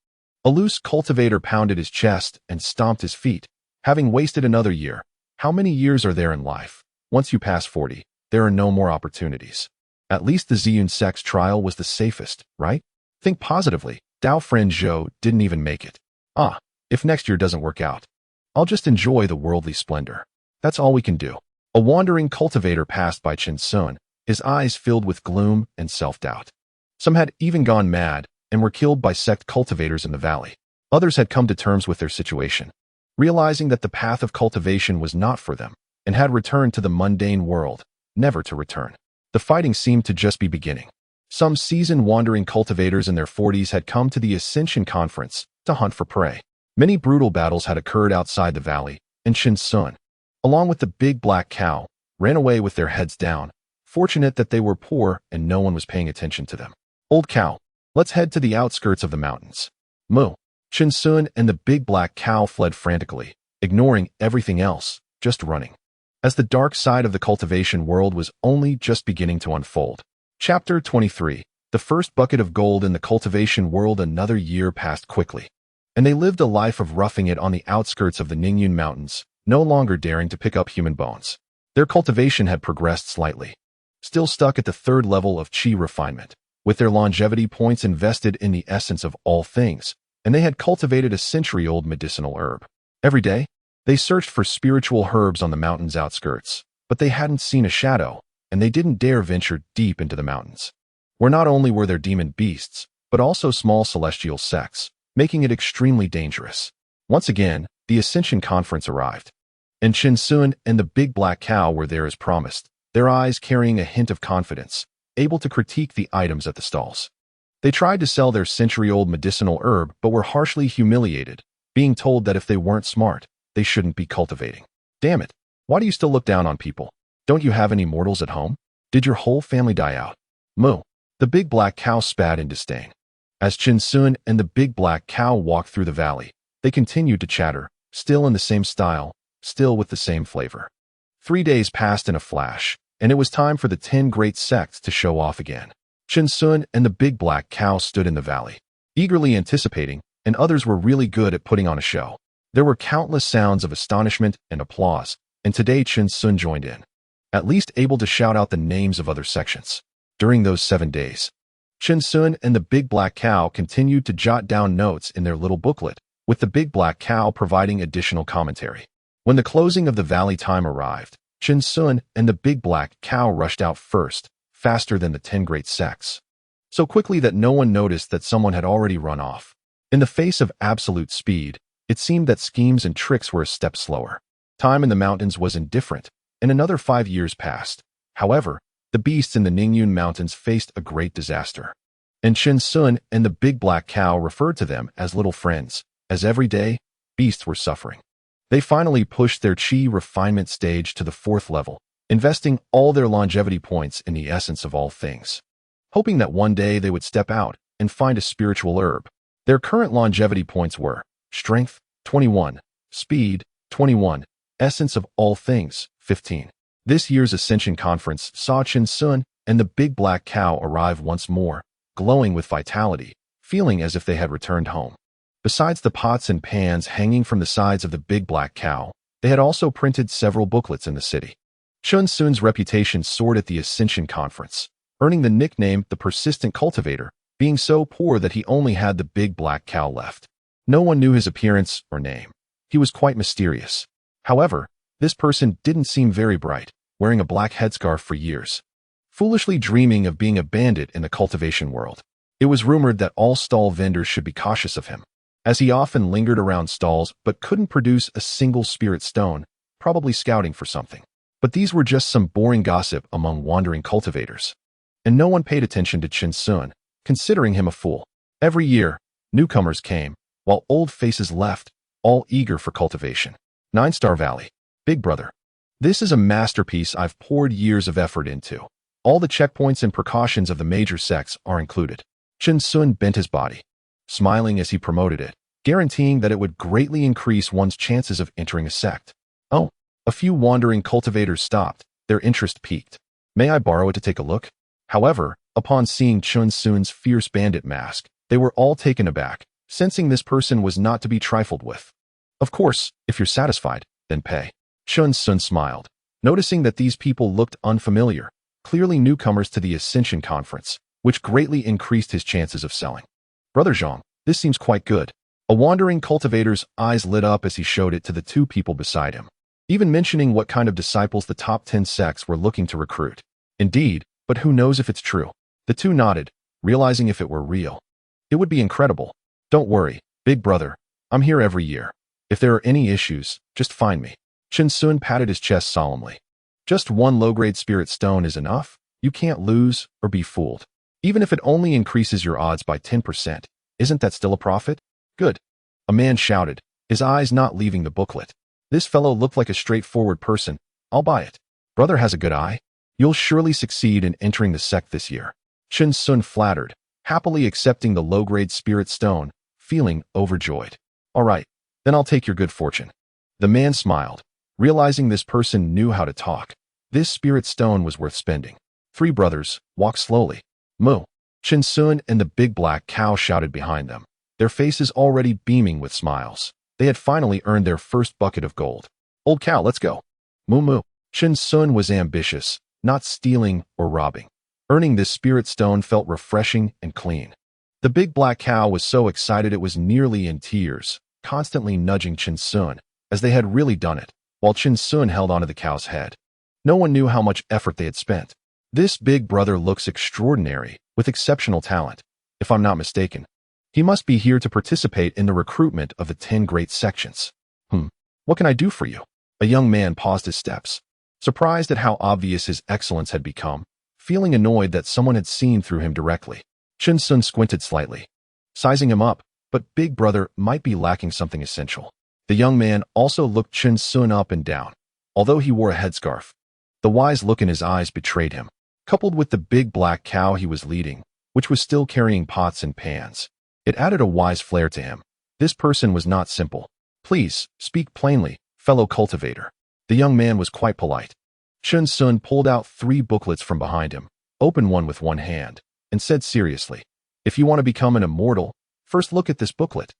A loose cultivator pounded his chest and stomped his feet. Having wasted another year. How many years are there in life? Once you pass 40, there are no more opportunities. At least the Ziyun sect's trial was the safest, right? Think positively. Dao friend Zhou didn't even make it. If next year doesn't work out, I'll just enjoy the worldly splendor. That's all we can do. A wandering cultivator passed by Chen Xiong, his eyes filled with gloom and self-doubt. Some had even gone mad and were killed by sect cultivators in the valley. Others had come to terms with their situation, realizing that the path of cultivation was not for them, and had returned to the mundane world, never to return. The fighting seemed to just be beginning. Some seasoned wandering cultivators in their 40s had come to the Ascension Conference to hunt for prey. Many brutal battles had occurred outside the valley, and Chen Xiong, along with the big black cow, ran away with their heads down, fortunate that they were poor and no one was paying attention to them. Old cow, let's head to the outskirts of the mountains. Moo. Chen Xiong and the big black cow fled frantically, ignoring everything else, just running, as the dark side of the cultivation world was only just beginning to unfold. Chapter 23. The first bucket of gold in the cultivation world. Another year passed quickly, and they lived a life of roughing it on the outskirts of the Ningyun Mountains, no longer daring to pick up human bones. Their cultivation had progressed slightly, still stuck at the 3rd level of qi refinement, with their longevity points invested in the essence of all things, and they had cultivated a century-old medicinal herb. Every day, they searched for spiritual herbs on the mountain's outskirts, but they hadn't seen a shadow, and they didn't dare venture deep into the mountains, where not only were there demon beasts, but also small celestial sects, making it extremely dangerous. Once again, the Ascension Conference arrived, and Chen Xiong and the big black cow were there as promised, their eyes carrying a hint of confidence, able to critique the items at the stalls. They tried to sell their century-old medicinal herb but were harshly humiliated, being told that if they weren't smart, they shouldn't be cultivating. Damn it, why do you still look down on people? Don't you have any mortals at home? Did your whole family die out? Moo. The big black cow spat in disdain. As Chen Xiong and the big black cow walked through the valley, they continued to chatter, still in the same style, still with the same flavor. 3 days passed in a flash, and it was time for the 10 great sects to show off again. Chen Xiong and the big black cow stood in the valley, eagerly anticipating, and others were really good at putting on a show. There were countless sounds of astonishment and applause, and today Chen Xiong joined in. at least able to shout out the names of other sections. During those 7 days, Chen Xiong and the Big Black Cow continued to jot down notes in their little booklet, with the Big Black Cow providing additional commentary. When the closing of the valley time arrived, Chen Xiong and the Big Black Cow rushed out first, faster than the 10 great sects, so quickly that no one noticed that someone had already run off. In the face of absolute speed, it seemed that schemes and tricks were a step slower. Time in the mountains was indifferent, and another 5 years passed. However, the beasts in the Ningyun Mountains faced a great disaster, and Chen Xiong and the Big Black Cow referred to them as little friends, as every day, beasts were suffering. They finally pushed their chi refinement stage to the 4th level, investing all their longevity points in the essence of all things, hoping that one day they would step out and find a spiritual herb. Their current longevity points were Strength, 21, Speed, 21, Essence of all things, 15. This year's Ascension Conference saw Chen Xiong and the Big Black Cow arrive once more, glowing with vitality, feeling as if they had returned home. Besides the pots and pans hanging from the sides of the Big Black Cow, they had also printed several booklets in the city. Chen Xiong's reputation soared at the Ascension Conference, earning the nickname the Persistent Cultivator, being so poor that he only had the Big Black Cow left. No one knew his appearance or name. He was quite mysterious. However, this person didn't seem very bright, wearing a black headscarf for years, foolishly dreaming of being a bandit in the cultivation world. It was rumored that all stall vendors should be cautious of him, as he often lingered around stalls but couldn't produce a single spirit stone, probably scouting for something. But these were just some boring gossip among wandering cultivators, and no one paid attention to Chen Xiong, considering him a fool. Every year, newcomers came, while old faces left, all eager for cultivation. 9-Star Valley. Big Brother. This is a masterpiece I've poured years of effort into. All the checkpoints and precautions of the major sects are included. Chen Xiong bent his body, smiling as he promoted it, guaranteeing that it would greatly increase one's chances of entering a sect. Oh, a few wandering cultivators stopped, their interest piqued. May I borrow it to take a look? However, upon seeing Chen Xiong's fierce bandit mask, they were all taken aback, sensing this person was not to be trifled with. Of course, if you're satisfied, then pay. Chen Xiong smiled, noticing that these people looked unfamiliar, clearly newcomers to the Ascension Conference, which greatly increased his chances of selling. Brother Xiong, this seems quite good. A wandering cultivator's eyes lit up as he showed it to the 2 people beside him, even mentioning what kind of disciples the top 10 sects were looking to recruit. Indeed, but who knows if it's true? The 2 nodded, realizing if it were real, it would be incredible. Don't worry, big brother, I'm here every year. If there are any issues, just find me. Chen Xiong patted his chest solemnly. Just 1 low-grade spirit stone is enough. You can't lose or be fooled. Even if it only increases your odds by 10%, isn't that still a profit? Good. A man shouted, his eyes not leaving the booklet. This fellow looked like a straightforward person. I'll buy it. Brother has a good eye. You'll surely succeed in entering the sect this year. Chen Xiong flattered, happily accepting the low-grade spirit stone, feeling overjoyed. All right, then I'll take your good fortune. The man smiled, realizing this person knew how to talk. This spirit stone was worth spending. 3 brothers walked slowly. Moo. Chen Xiong and the Big Black Cow shouted behind them, their faces already beaming with smiles. They had finally earned their first bucket of gold. Old cow, let's go. Moo moo. Chen Xiong was ambitious, not stealing or robbing. Earning this spirit stone felt refreshing and clean. The Big Black Cow was so excited it was nearly in tears, constantly nudging Chen Xiong, as they had really done it, while Chen Xiong held onto the cow's head. No one knew how much effort they had spent. This big brother looks extraordinary, with exceptional talent. If I'm not mistaken, he must be here to participate in the recruitment of the 10 great sections. What can I do for you? A young man paused his steps, surprised at how obvious his excellence had become, feeling annoyed that someone had seen through him directly. Chen Xiong squinted slightly, sizing him up, but big brother might be lacking something essential. The young man also looked Chen Xiong up and down, although he wore a headscarf. The wise look in his eyes betrayed him, coupled with the Big Black Cow he was leading, which was still carrying pots and pans. It added a wise flair to him. This person was not simple. Please, speak plainly, fellow cultivator. The young man was quite polite. Chen Xiong pulled out 3 booklets from behind him, opened one with one hand, and said seriously, if you want to become an immortal, first look at this booklet.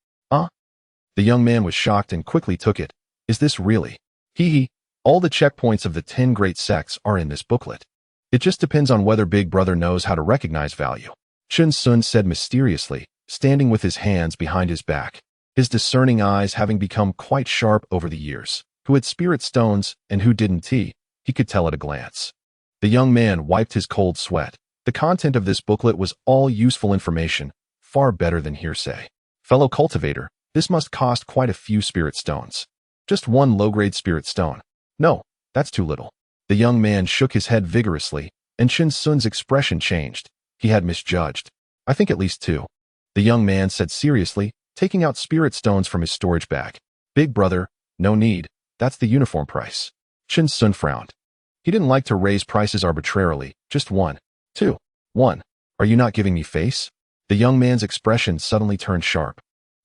The young man was shocked and quickly took it. Is this really? Hee hee. All the checkpoints of the 10 great sects are in this booklet. It just depends on whether Big Brother knows how to recognize value. Chen Xiong said mysteriously, standing with his hands behind his back, his discerning eyes having become quite sharp over the years. Who had spirit stones and who didn't, he could tell at a glance. The young man wiped his cold sweat. The content of this booklet was all useful information, far better than hearsay. Fellow cultivator, this must cost quite a few spirit stones. Just one low-grade spirit stone. No, that's too little. The young man shook his head vigorously, and Chen Xiong's expression changed. He had misjudged. I think at least 2. The young man said seriously, taking out spirit stones from his storage bag. Big Brother, no need. That's the uniform price. Chen Xiong frowned. He didn't like to raise prices arbitrarily. Just 1. 2. 1. Are you not giving me face? The young man's expression suddenly turned sharp,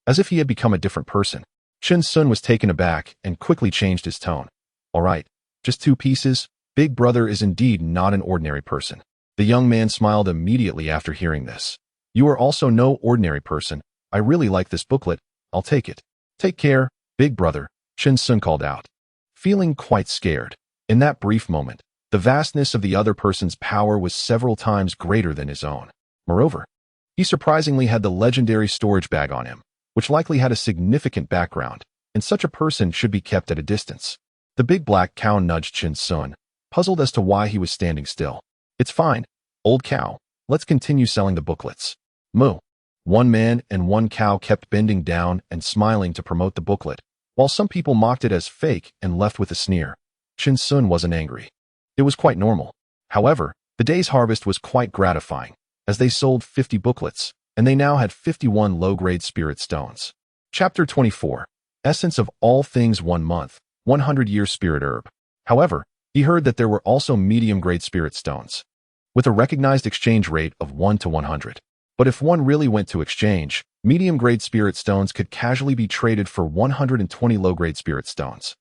as if he had become a different person. Chen Xiong was taken aback and quickly changed his tone. All right, just 2 pieces. Big Brother is indeed not an ordinary person. The young man smiled immediately after hearing this. You are also no ordinary person. I really like this booklet. I'll take it. Take care, Big Brother, Chen Xiong called out, feeling quite scared. In that brief moment, the vastness of the other person's power was several times greater than his own. Moreover, he surprisingly had the legendary storage bag on him, which likely had a significant background, and such a person should be kept at a distance. The big black cow nudged Chen Xiong, puzzled as to why he was standing still. It's fine, old cow. Let's continue selling the booklets. Moo. One man and one cow kept bending down and smiling to promote the booklet, while some people mocked it as fake and left with a sneer. Chen Xiong wasn't angry. It was quite normal. However, the day's harvest was quite gratifying, as they sold 50 booklets, and they now had 51 low-grade spirit stones. Chapter 24. Essence of all things 1 month, 100-year spirit herb. However, he heard that there were also medium-grade spirit stones, with a recognized exchange rate of 1 to 100. But if one really went to exchange, medium-grade spirit stones could casually be traded for 120 low-grade spirit stones.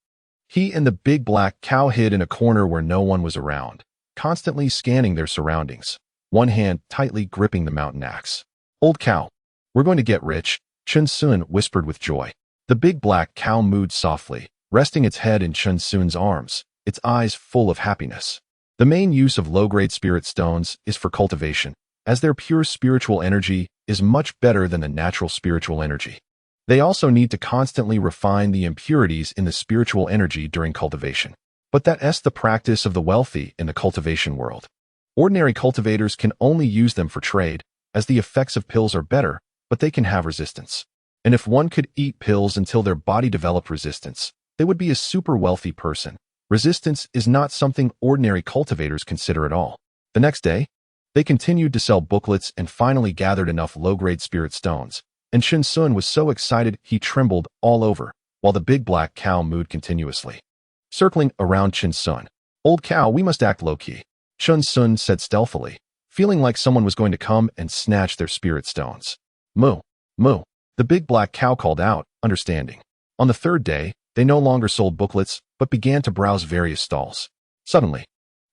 He and the big black cow hid in a corner where no one was around, constantly scanning their surroundings, one hand tightly gripping the mountain axe. Old cow, we're going to get rich, Chen Xiong whispered with joy. The big black cow mooed softly, resting its head in Chen Xiong's arms, its eyes full of happiness. The main use of low-grade spirit stones is for cultivation, as their pure spiritual energy is much better than the natural spiritual energy. They also need to constantly refine the impurities in the spiritual energy during cultivation. But that's the practice of the wealthy in the cultivation world. Ordinary cultivators can only use them for trade, as the effects of pills are better, but they can have resistance. And if one could eat pills until their body developed resistance, they would be a super wealthy person. Resistance is not something ordinary cultivators consider at all. The next day, they continued to sell booklets and finally gathered enough low-grade spirit stones, and Chen Xiong was so excited he trembled all over, while the big black cow mooed continuously. Circling around Chen Xiong. Old cow, we must act low-key, Chen Xiong said stealthily, feeling like someone was going to come and snatch their spirit stones. Moo, moo, the big black cow called out, understanding. On the 3rd day, they no longer sold booklets, but began to browse various stalls. Suddenly,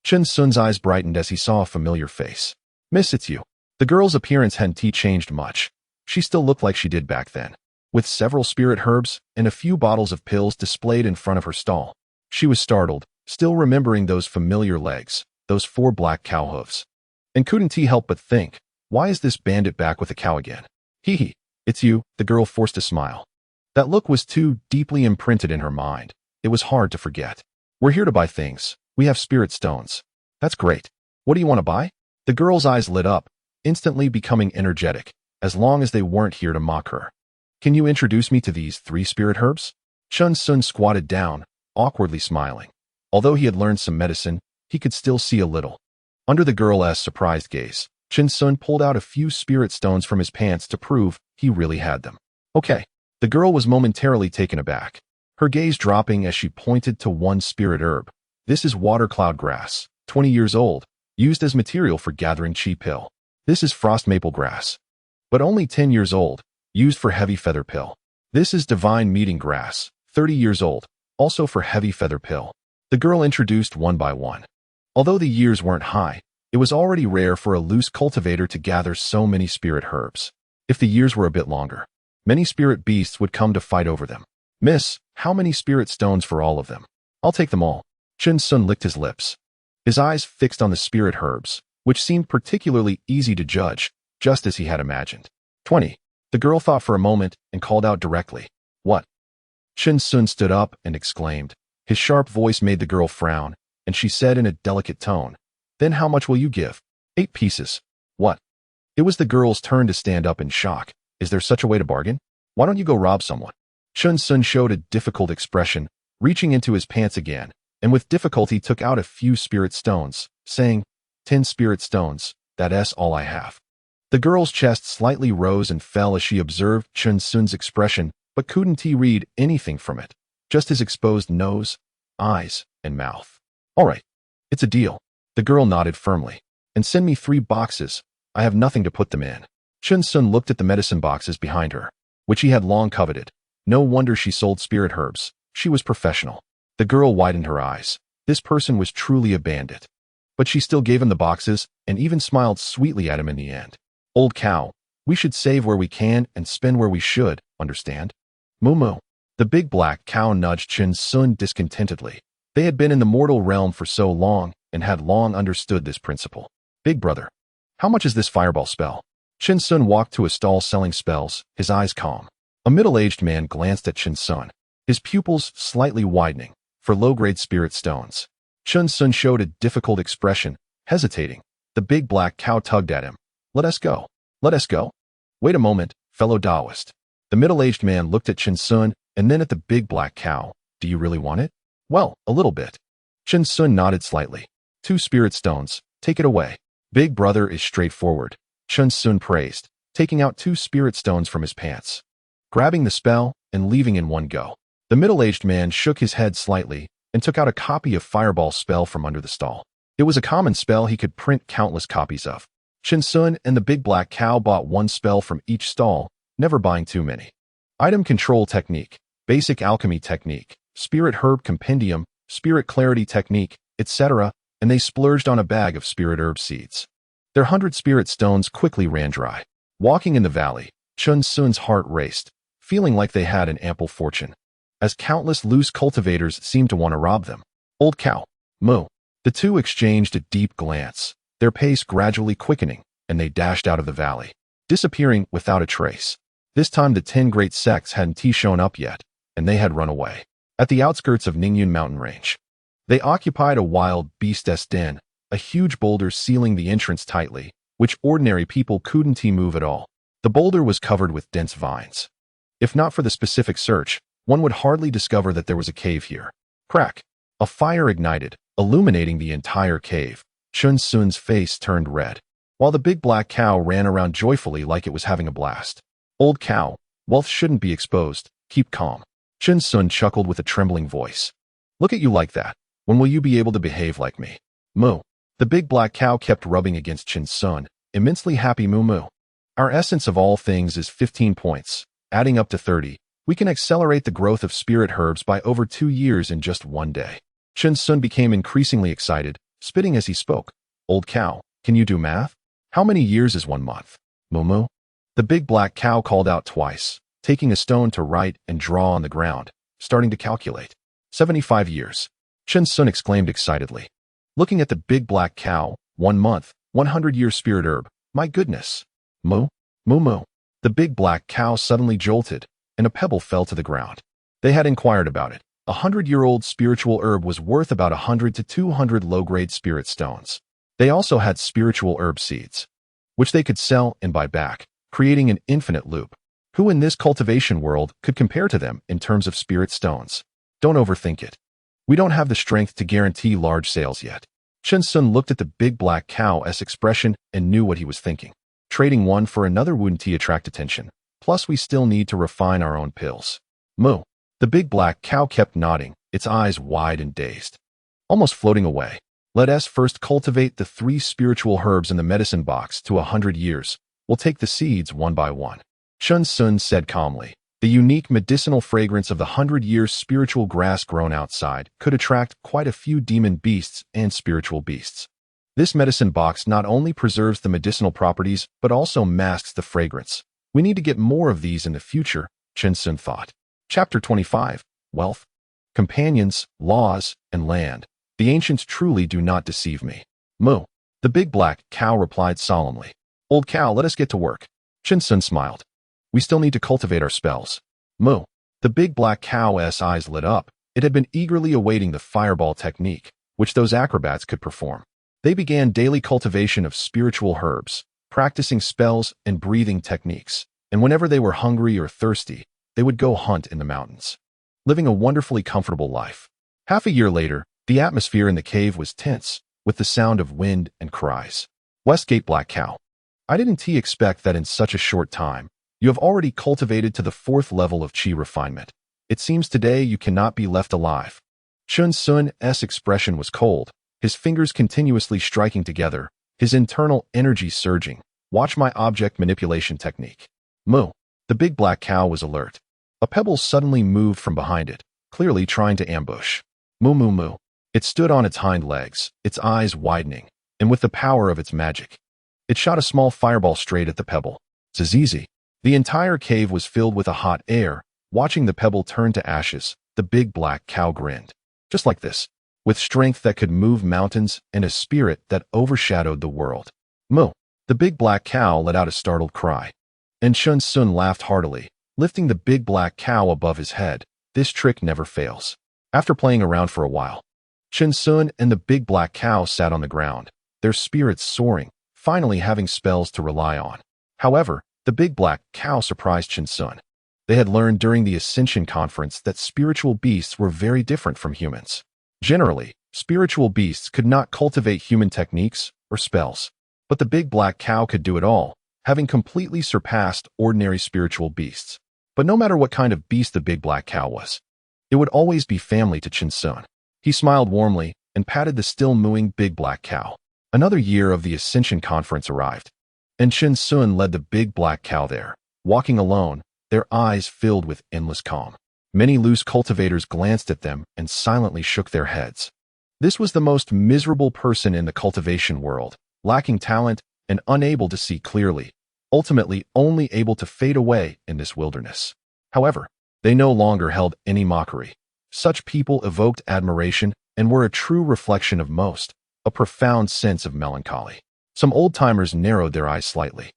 Chen Xiong's eyes brightened as he saw a familiar face. Miss, it's you. The girl's appearance hadn't changed much. She still looked like she did back then, with several spirit herbs and a few bottles of pills displayed in front of her stall. She was startled, still remembering those familiar legs, those 4 black cow hooves. And couldn't he help but think, why is this bandit back with a cow again? Hee, it's you, the girl forced a smile. That look was too deeply imprinted in her mind. It was hard to forget. We're here to buy things. We have spirit stones. That's great. What do you want to buy? The girl's eyes lit up, instantly becoming energetic, as long as they weren't here to mock her. Can you introduce me to these 3 spirit herbs? Chen Xiong squatted down, awkwardly smiling. Although he had learned some medicine, he could still see a little. Under the girl's surprised gaze, Chen Xiong pulled out a few spirit stones from his pants to prove he really had them. Okay. The girl was momentarily taken aback, her gaze dropping as she pointed to one spirit herb. This is water cloud grass, 20 years old, used as material for gathering chi pill. This is frost maple grass, but only 10 years old, used for heavy feather pill. This is divine meeting grass, 30 years old, also for heavy feather pill. The girl introduced one by one. Although the years weren't high, it was already rare for a loose cultivator to gather so many spirit herbs. If the years were a bit longer, many spirit beasts would come to fight over them. Miss, how many spirit stones for all of them? I'll take them all. Chen Xiong licked his lips, his eyes fixed on the spirit herbs, which seemed particularly easy to judge, just as he had imagined. 20. The girl thought for a moment and called out directly. What? Chen Xiong stood up and exclaimed. His sharp voice made the girl frown, and she said in a delicate tone, Then how much will you give? 8 pieces. What? It was the girl's turn to stand up in shock. Is there such a way to bargain? Why don't you go rob someone? Chen Xiong showed a difficult expression, reaching into his pants again, and with difficulty took out a few spirit stones, saying, 10 spirit stones, that's all I have. The girl's chest slightly rose and fell as she observed Chen Xiong's expression, but couldn't read anything from it, just his exposed nose, eyes, and mouth. All right, it's a deal. The girl nodded firmly. And send me 3 boxes. I have nothing to put them in. Chen Xiong looked at the medicine boxes behind her, which he had long coveted. No wonder she sold spirit herbs. She was professional. The girl widened her eyes. This person was truly a bandit. But she still gave him the boxes and even smiled sweetly at him in the end. Old cow, we should save where we can and spend where we should, understand? Moo moo. The big black cow nudged Chen Xiong discontentedly. They had been in the mortal realm for so long and had long understood this principle. Big brother, how much is this fireball spell? Chen Xiong walked to a stall selling spells, his eyes calm. A middle-aged man glanced at Chen Xiong, his pupils slightly widening, for low-grade spirit stones. Chen Xiong showed a difficult expression, hesitating. The big black cow tugged at him. Let us go. Let us go. Wait a moment, fellow Taoist. The middle-aged man looked at Chen Xiong and then at the big black cow. Do you really want it? Well, a little bit. Chen Xiong nodded slightly. 2 spirit stones. Take it away. Big brother is straightforward. Chen Xiong praised, taking out 2 spirit stones from his pants, grabbing the spell and leaving in one go. The middle-aged man shook his head slightly and took out a copy of Fireball spell from under the stall. It was a common spell he could print countless copies of. Chen Xiong and the big black cow bought 1 spell from each stall, never buying too many. Item control technique, basic alchemy technique, spirit herb compendium, spirit clarity technique, etc., and they splurged on a bag of spirit herb seeds. Their 100 spirit stones quickly ran dry. Walking in the valley, Chen Xiong's heart raced, feeling like they had an ample fortune, as countless loose cultivators seemed to want to rob them. Old cow, moo. The two exchanged a deep glance, their pace gradually quickening, and they dashed out of the valley, disappearing without a trace. This time the 10 great sects hadn't shown up yet, and they had run away. At the outskirts of Ningyun mountain range, they occupied a wild beast's den, a huge boulder sealing the entrance tightly, which ordinary people couldn't move at all. The boulder was covered with dense vines. If not for the specific search, one would hardly discover that there was a cave here. Crack! A fire ignited, illuminating the entire cave. Chen Xiong's face turned red, while the big black cow ran around joyfully like it was having a blast. Old cow, wealth shouldn't be exposed. Keep calm. Chen Xiong chuckled with a trembling voice. Look at you like that. When will you be able to behave like me? Moo. The big black cow kept rubbing against Chen Xiong, immensely happy moo moo. Our essence of all things is 15 points, adding up to 30. We can accelerate the growth of spirit herbs by over 2 years in just 1 day. Chen Xiong became increasingly excited, spitting as he spoke. Old cow, can you do math? How many years is 1 month? Moo moo. The big black cow called out twice, taking a stone to write and draw on the ground, starting to calculate. 75 years. Chen Xiong exclaimed excitedly, looking at the big black cow. 1 month, 100-year spirit herb. My goodness. Moo, moo moo. The big black cow suddenly jolted, and a pebble fell to the ground. They had inquired about it. A 100-year-old spiritual herb was worth about 100 to 200 low-grade spirit stones. They also had spiritual herb seeds, which they could sell and buy back, creating an infinite loop. Who in this cultivation world could compare to them in terms of spirit stones? Don't overthink it. We don't have the strength to guarantee large sales yet. Chen Xiong looked at the big black cow's expression and knew what he was thinking. Trading one for another wouldn't attract attention. Plus, we still need to refine our own pills. Moo. The big black cow kept nodding, its eyes wide and dazed, almost floating away. Let us first cultivate the 3 spiritual herbs in the medicine box to 100 years. We'll take the seeds one by one. Chen Xiong said calmly. The unique medicinal fragrance of the 100-year spiritual grass grown outside could attract quite a few demon beasts and spiritual beasts. This medicine box not only preserves the medicinal properties, but also masks the fragrance. We need to get more of these in the future, Chen Xiong thought. Chapter 25, Wealth, Companions, Laws, and Land. The ancients truly do not deceive me. Moo. The big black cow replied solemnly. Old cow, let us get to work. Chen Xiong smiled. We still need to cultivate our spells. Moo. The big black cow's eyes lit up. It had been eagerly awaiting the fireball technique, which those acrobats could perform. They began daily cultivation of spiritual herbs, practicing spells and breathing techniques, and whenever they were hungry or thirsty, they would go hunt in the mountains, living a wonderfully comfortable life. Half a year later, the atmosphere in the cave was tense, with the sound of wind and cries. Westgate Black Cow. I didn't expect that in such a short time, you have already cultivated to the 4th level of Qi refinement. It seems today you cannot be left alive. Chen Xiong's expression was cold, his fingers continuously striking together, his internal energy surging. Watch my object manipulation technique. Moo. The big black cow was alert. A pebble suddenly moved from behind it, clearly trying to ambush. Moo moo moo. It stood on its hind legs, its eyes widening, and with the power of its magic, it shot a small fireball straight at the pebble. Zizi. The entire cave was filled with a hot air. Watching the pebble turn to ashes, the big black cow grinned. Just like this, with strength that could move mountains and a spirit that overshadowed the world. Moo. The big black cow let out a startled cry. And Chen Xiong laughed heartily, lifting the big black cow above his head. This trick never fails. After playing around for a while, Chen Xiong and the big black cow sat on the ground, their spirits soaring, finally having spells to rely on. However, the big black cow surprised Chen Xiong. They had learned during the Ascension Conference that spiritual beasts were very different from humans. Generally, spiritual beasts could not cultivate human techniques or spells, but the big black cow could do it all, having completely surpassed ordinary spiritual beasts. But no matter what kind of beast the big black cow was, it would always be family to Chen Xiong. He smiled warmly and patted the still mooing big black cow. Another year of the Ascension Conference arrived, and Chen Xiong led the big black cow there, walking alone, their eyes filled with endless calm. Many loose cultivators glanced at them and silently shook their heads. This was the most miserable person in the cultivation world, lacking talent and unable to see clearly, ultimately only able to fade away in this wilderness. However, they no longer held any mockery. Such people evoked admiration and were a true reflection of most, a profound sense of melancholy. Some old-timers narrowed their eyes slightly.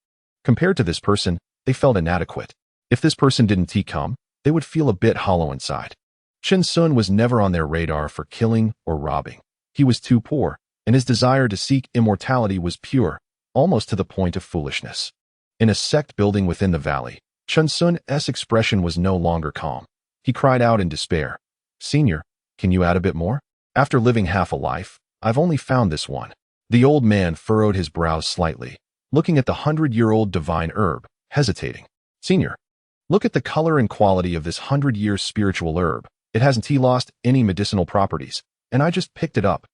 Compared to this person, they felt inadequate. If this person didn't come, they would feel a bit hollow inside. Chen Xiong was never on their radar for killing or robbing. He was too poor, and his desire to seek immortality was pure, almost to the point of foolishness. In a sect building within the valley, Chen Xiong's expression was no longer calm. He cried out in despair. Senior, can you add a bit more? After living half a life, I've only found this one. The old man furrowed his brows slightly, looking at the 100-year-old divine herb, hesitating. Senior, look at the color and quality of this 100-year spiritual herb. It hasn't lost any medicinal properties, and I just picked it up.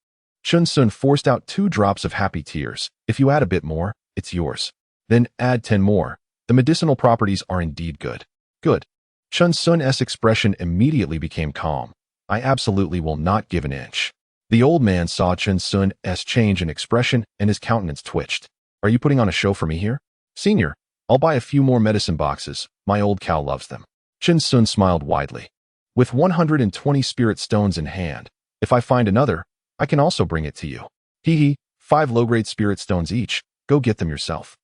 Chen Xiong forced out 2 drops of happy tears. If you add a bit more, it's yours. Then add 10 more. The medicinal properties are indeed good. Good. Chen Xiong's expression immediately became calm. I absolutely will not give an inch. The old man saw Chen Xiong's change in expression and his countenance twitched. Are you putting on a show for me here? Senior, I'll buy a few more medicine boxes. My old cow loves them. Chen Xiong smiled widely. With 120 spirit stones in hand, if I find another, I can also bring it to you. Hee hee, 5 low-grade spirit stones each. Go get them yourself.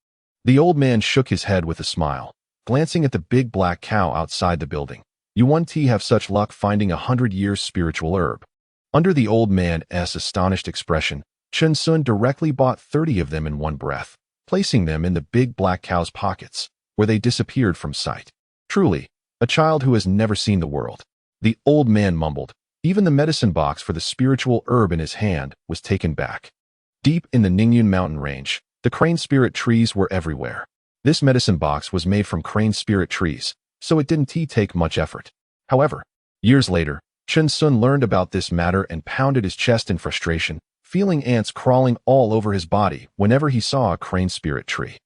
The old man shook his head with a smile, glancing at the big black cow outside the building. You won't have such luck finding a 100-year spiritual herb. Under the old man's astonished expression, Chen Xiong directly bought 30 of them in one breath, placing them in the big black cow's pockets, where they disappeared from sight. Truly, a child who has never seen the world. The old man mumbled. Even the medicine box for the spiritual herb in his hand was taken back. Deep in the Ningyun mountain range, the crane spirit trees were everywhere. This medicine box was made from crane spirit trees, so it didn't take much effort. However, years later, Chen Xiong learned about this matter and pounded his chest in frustration, feeling ants crawling all over his body whenever he saw a crane spirit tree.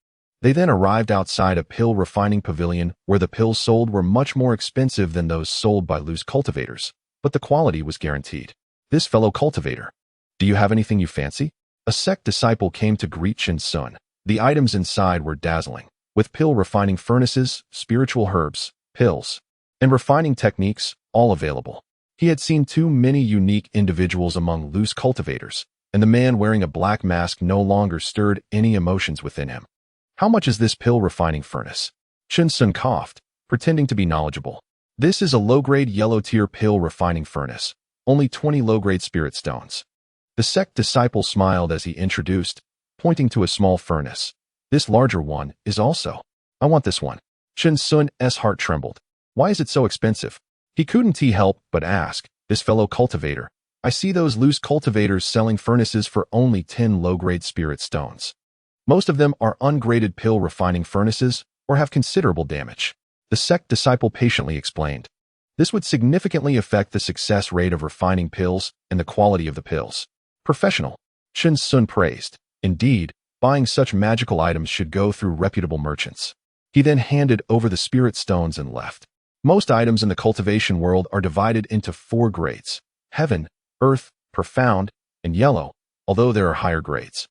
They then arrived outside a pill refining pavilion where the pills sold were much more expensive than those sold by loose cultivators, but the quality was guaranteed. This fellow cultivator, do you have anything you fancy? A sect disciple came to greet Chen Xiong. The items inside were dazzling, with pill refining furnaces, spiritual herbs, pills, and refining techniques, all available. He had seen too many unique individuals among loose cultivators, and the man wearing a black mask no longer stirred any emotions within him. How much is this pill refining furnace? Chen Xiong coughed, pretending to be knowledgeable. This is a low-grade yellow-tier pill refining furnace, only 20 low-grade spirit stones. The sect disciple smiled as he introduced, pointing to a small furnace. This larger one is also. I want this one. Chen Xiong's heart trembled. Why is it so expensive? He couldn't help but ask, this fellow cultivator. I see those loose cultivators selling furnaces for only 10 low-grade spirit stones. Most of them are ungraded pill refining furnaces or have considerable damage. The sect disciple patiently explained. This would significantly affect the success rate of refining pills and the quality of the pills. Professional. Chen Xiong praised. Indeed, buying such magical items should go through reputable merchants. He then handed over the spirit stones and left. Most items in the cultivation world are divided into 4 grades: heaven, earth, profound, and yellow, although there are higher grades.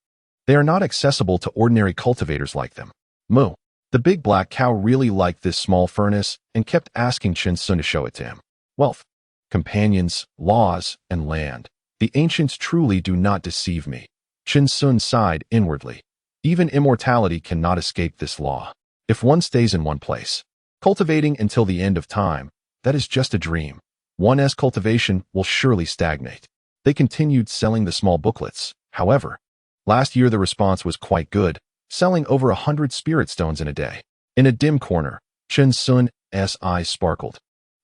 They are not accessible to ordinary cultivators like them. Moo. The big black cow really liked this small furnace and kept asking Chen Xiong to show it to him. Wealth, companions, laws, and land. The ancients truly do not deceive me. Chen Xiong sighed inwardly. Even immortality cannot escape this law. If one stays in one place, cultivating until the end of time, that is just a dream. One's cultivation will surely stagnate. They continued selling the small booklets. However, last year the response was quite good, selling over 100 spirit stones in a day. In a dim corner, Chen Xiong's eyes sparkled.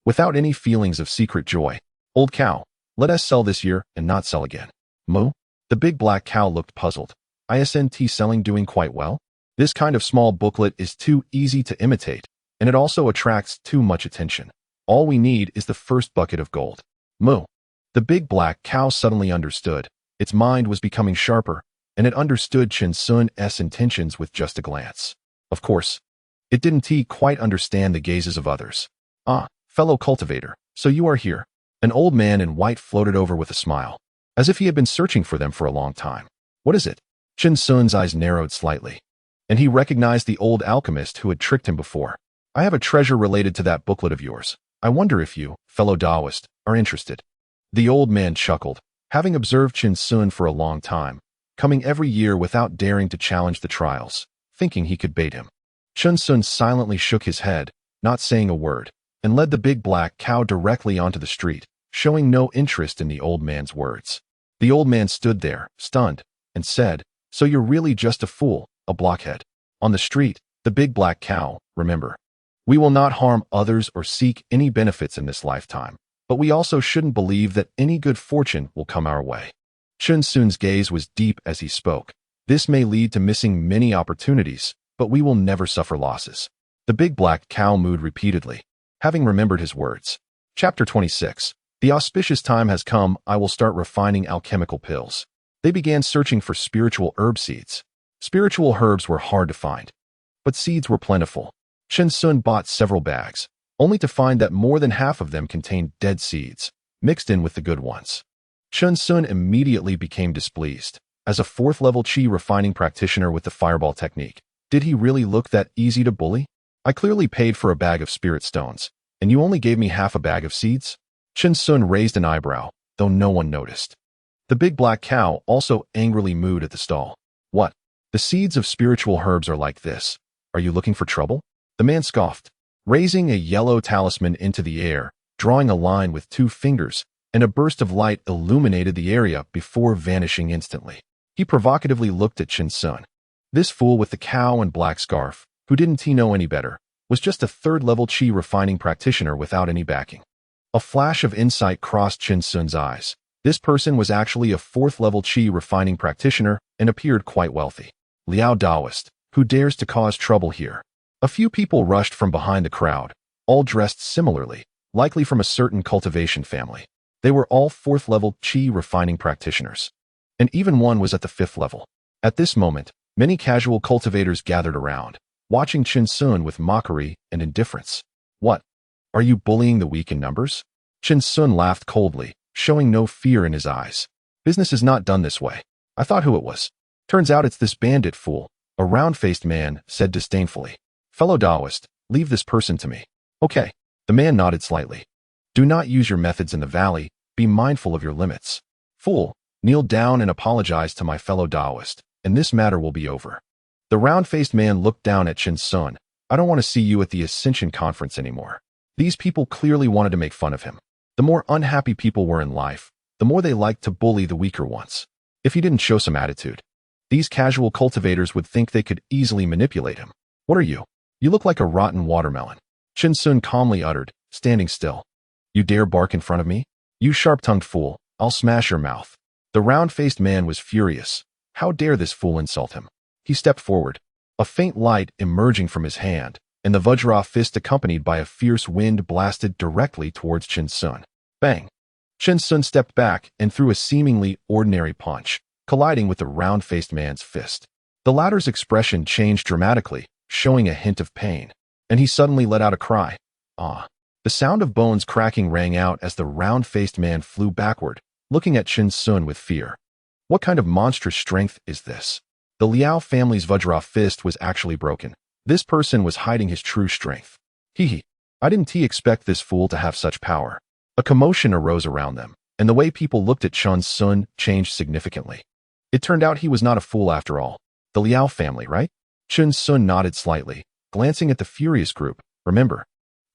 Without any feelings of secret joy, old cow, let us sell this year and not sell again. Moo? The big black cow looked puzzled. Isn't selling doing quite well? This kind of small booklet is too easy to imitate, and it also attracts too much attention. All we need is the first bucket of gold. Moo. The big black cow suddenly understood. Its mind was becoming sharper, and it understood Chen Xiong's intentions with just a glance. Of course, it didn't quite understand the gazes of others. Ah, fellow cultivator, so you are here. An old man in white floated over with a smile, as if he had been searching for them for a long time. What is it? Chen Xiong's eyes narrowed slightly, and he recognized the old alchemist who had tricked him before. I have a treasure related to that booklet of yours. I wonder if you, fellow Taoist, are interested. The old man chuckled, having observed Chen Xiong for a long time, coming every year without daring to challenge the trials, thinking he could bait him. Chen Xiong silently shook his head, not saying a word, and led the big black cow directly onto the street, showing no interest in the old man's words. The old man stood there, stunned, and said, so you're really just a fool, a blockhead. On the street, the big black cow, remember. We will not harm others or seek any benefits in this lifetime, but we also shouldn't believe that any good fortune will come our way. Chen Xiong's gaze was deep as he spoke. This may lead to missing many opportunities, but we will never suffer losses. The big black cow mooed repeatedly, having remembered his words. Chapter 26. The auspicious time has come. I will start refining alchemical pills. They began searching for spiritual herb seeds. Spiritual herbs were hard to find, but seeds were plentiful. Chen Xiong bought several bags, only to find that more than half of them contained dead seeds, mixed in with the good ones. Chen Xiong immediately became displeased. As a 4th-level qi refining practitioner with the fireball technique, did he really look that easy to bully? I clearly paid for a bag of spirit stones, and you only gave me half a bag of seeds? Chen Xiong raised an eyebrow, though no one noticed. The big black cow also angrily mooed at the stall. What? The seeds of spiritual herbs are like this. Are you looking for trouble? The man scoffed, raising a yellow talisman into the air, drawing a line with 2 fingers, and a burst of light illuminated the area before vanishing instantly. He provocatively looked at Chen Xiong. This fool with the cow and black scarf, who didn't know any better, was just a 3rd-level qi refining practitioner without any backing. A flash of insight crossed Chen Xiong's eyes. This person was actually a 4th-level qi refining practitioner and appeared quite wealthy. Liao Taoist, who dares to cause trouble here? A few people rushed from behind the crowd, all dressed similarly, likely from a certain cultivation family. They were all 4th-level qi refining practitioners, and even one was at the 5th level. At this moment, many casual cultivators gathered around, watching Chen Xiong with mockery and indifference. What? Are you bullying the weak in numbers? Chen Xiong laughed coldly, showing no fear in his eyes. Business is not done this way. I thought who it was. Turns out it's this bandit fool, a round-faced man said disdainfully. Fellow Taoist, leave this person to me. Okay. The man nodded slightly. Do not use your methods in the valley. Be mindful of your limits. Fool, kneel down and apologize to my fellow Taoist, and this matter will be over. The round-faced man looked down at Chen Xiong. I don't want to see you at the Ascension Conference anymore. These people clearly wanted to make fun of him. The more unhappy people were in life, the more they liked to bully the weaker ones. If he didn't show some attitude, these casual cultivators would think they could easily manipulate him. What are you? You look like a rotten watermelon. Chen Xiong calmly uttered, standing still. You dare bark in front of me? You sharp-tongued fool, I'll smash your mouth. The round-faced man was furious. How dare this fool insult him? He stepped forward, a faint light emerging from his hand, and the Vajra fist accompanied by a fierce wind blasted directly towards Chen Xiong. Bang! Chen Xiong stepped back and threw a seemingly ordinary punch, colliding with the round-faced man's fist. The latter's expression changed dramatically, showing a hint of pain, and he suddenly let out a cry. Ah! The sound of bones cracking rang out as the round-faced man flew backward, looking at Chen Xiong with fear. What kind of monstrous strength is this? The Liao family's Vajra fist was actually broken. This person was hiding his true strength. Hee. I didn't expect this fool to have such power. A commotion arose around them, and the way people looked at Chen Xiong changed significantly. It turned out he was not a fool after all. The Liao family, right? Chen Xiong nodded slightly, glancing at the furious group. Remember,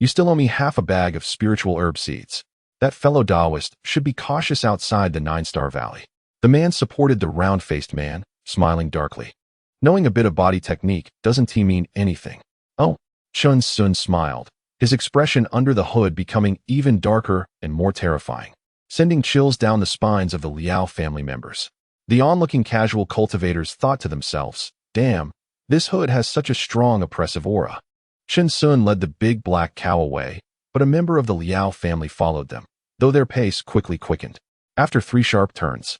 you still owe me half a bag of spiritual herb seeds. That fellow Taoist should be cautious outside the 9-Star Valley. The man supported the round-faced man, smiling darkly. Knowing a bit of body technique doesn't mean anything. Oh, Chen Xiong smiled, his expression under the hood becoming even darker and more terrifying, sending chills down the spines of the Liao family members. The onlooking casual cultivators thought to themselves, damn, this hood has such a strong oppressive aura. Chen Xiong led the big black cow away, but a member of the Liao family followed them, though their pace quickly quickened. After 3 sharp turns,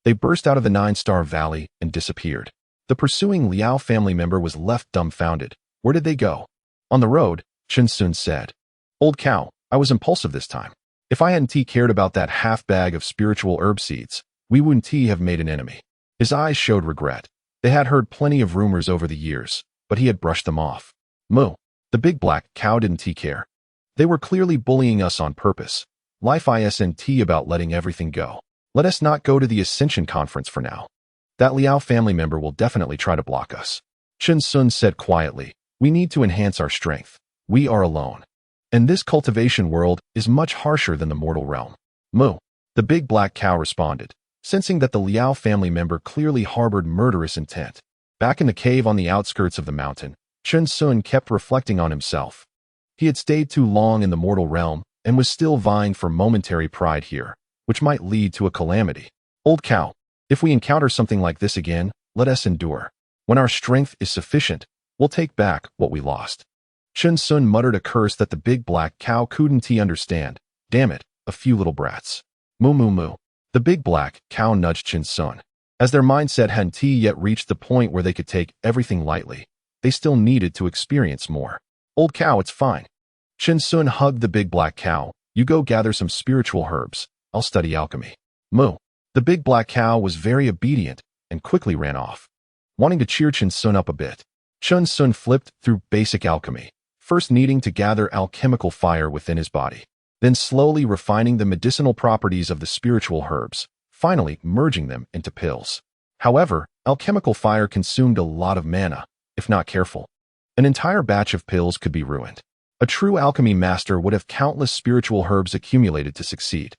they burst out of the 9-Star Valley and disappeared. The pursuing Liao family member was left dumbfounded. Where did they go? On the road, Chen Xiong said, Old cow, I was impulsive this time. If I hadn't cared about that half bag of spiritual herb seeds, we wouldn't have made an enemy. His eyes showed regret. They had heard plenty of rumors over the years, but he had brushed them off. Moo. The big black cow didn't care. They were clearly bullying us on purpose. Life isn't about letting everything go. Let us not go to the Ascension Conference for now. That Liao family member will definitely try to block us. Chen Xiong said quietly, we need to enhance our strength. We are alone. And this cultivation world is much harsher than the mortal realm. Moo. The big black cow responded, sensing that the Liao family member clearly harbored murderous intent. Back in the cave on the outskirts of the mountain, Chen Xiong kept reflecting on himself. He had stayed too long in the mortal realm and was still vying for momentary pride here, which might lead to a calamity. Old cow, if we encounter something like this again, let us endure. When our strength is sufficient, we'll take back what we lost. Chen Xiong muttered a curse that the big black cow couldn't understand. Damn it, a few little brats. Moo moo moo. The big black cow nudged Chen Xiong. As their mindset hadn't yet reached the point where they could take everything lightly, they still needed to experience more. Old cow, it's fine. Chen Xiong hugged the big black cow. You go gather some spiritual herbs. I'll study alchemy. Moo. The big black cow was very obedient and quickly ran off. Wanting to cheer Chen Xiong up a bit, Chen Xiong flipped through basic alchemy, first needing to gather alchemical fire within his body, then slowly refining the medicinal properties of the spiritual herbs, finally merging them into pills. However, alchemical fire consumed a lot of mana, if not careful. An entire batch of pills could be ruined. A true alchemy master would have countless spiritual herbs accumulated to succeed.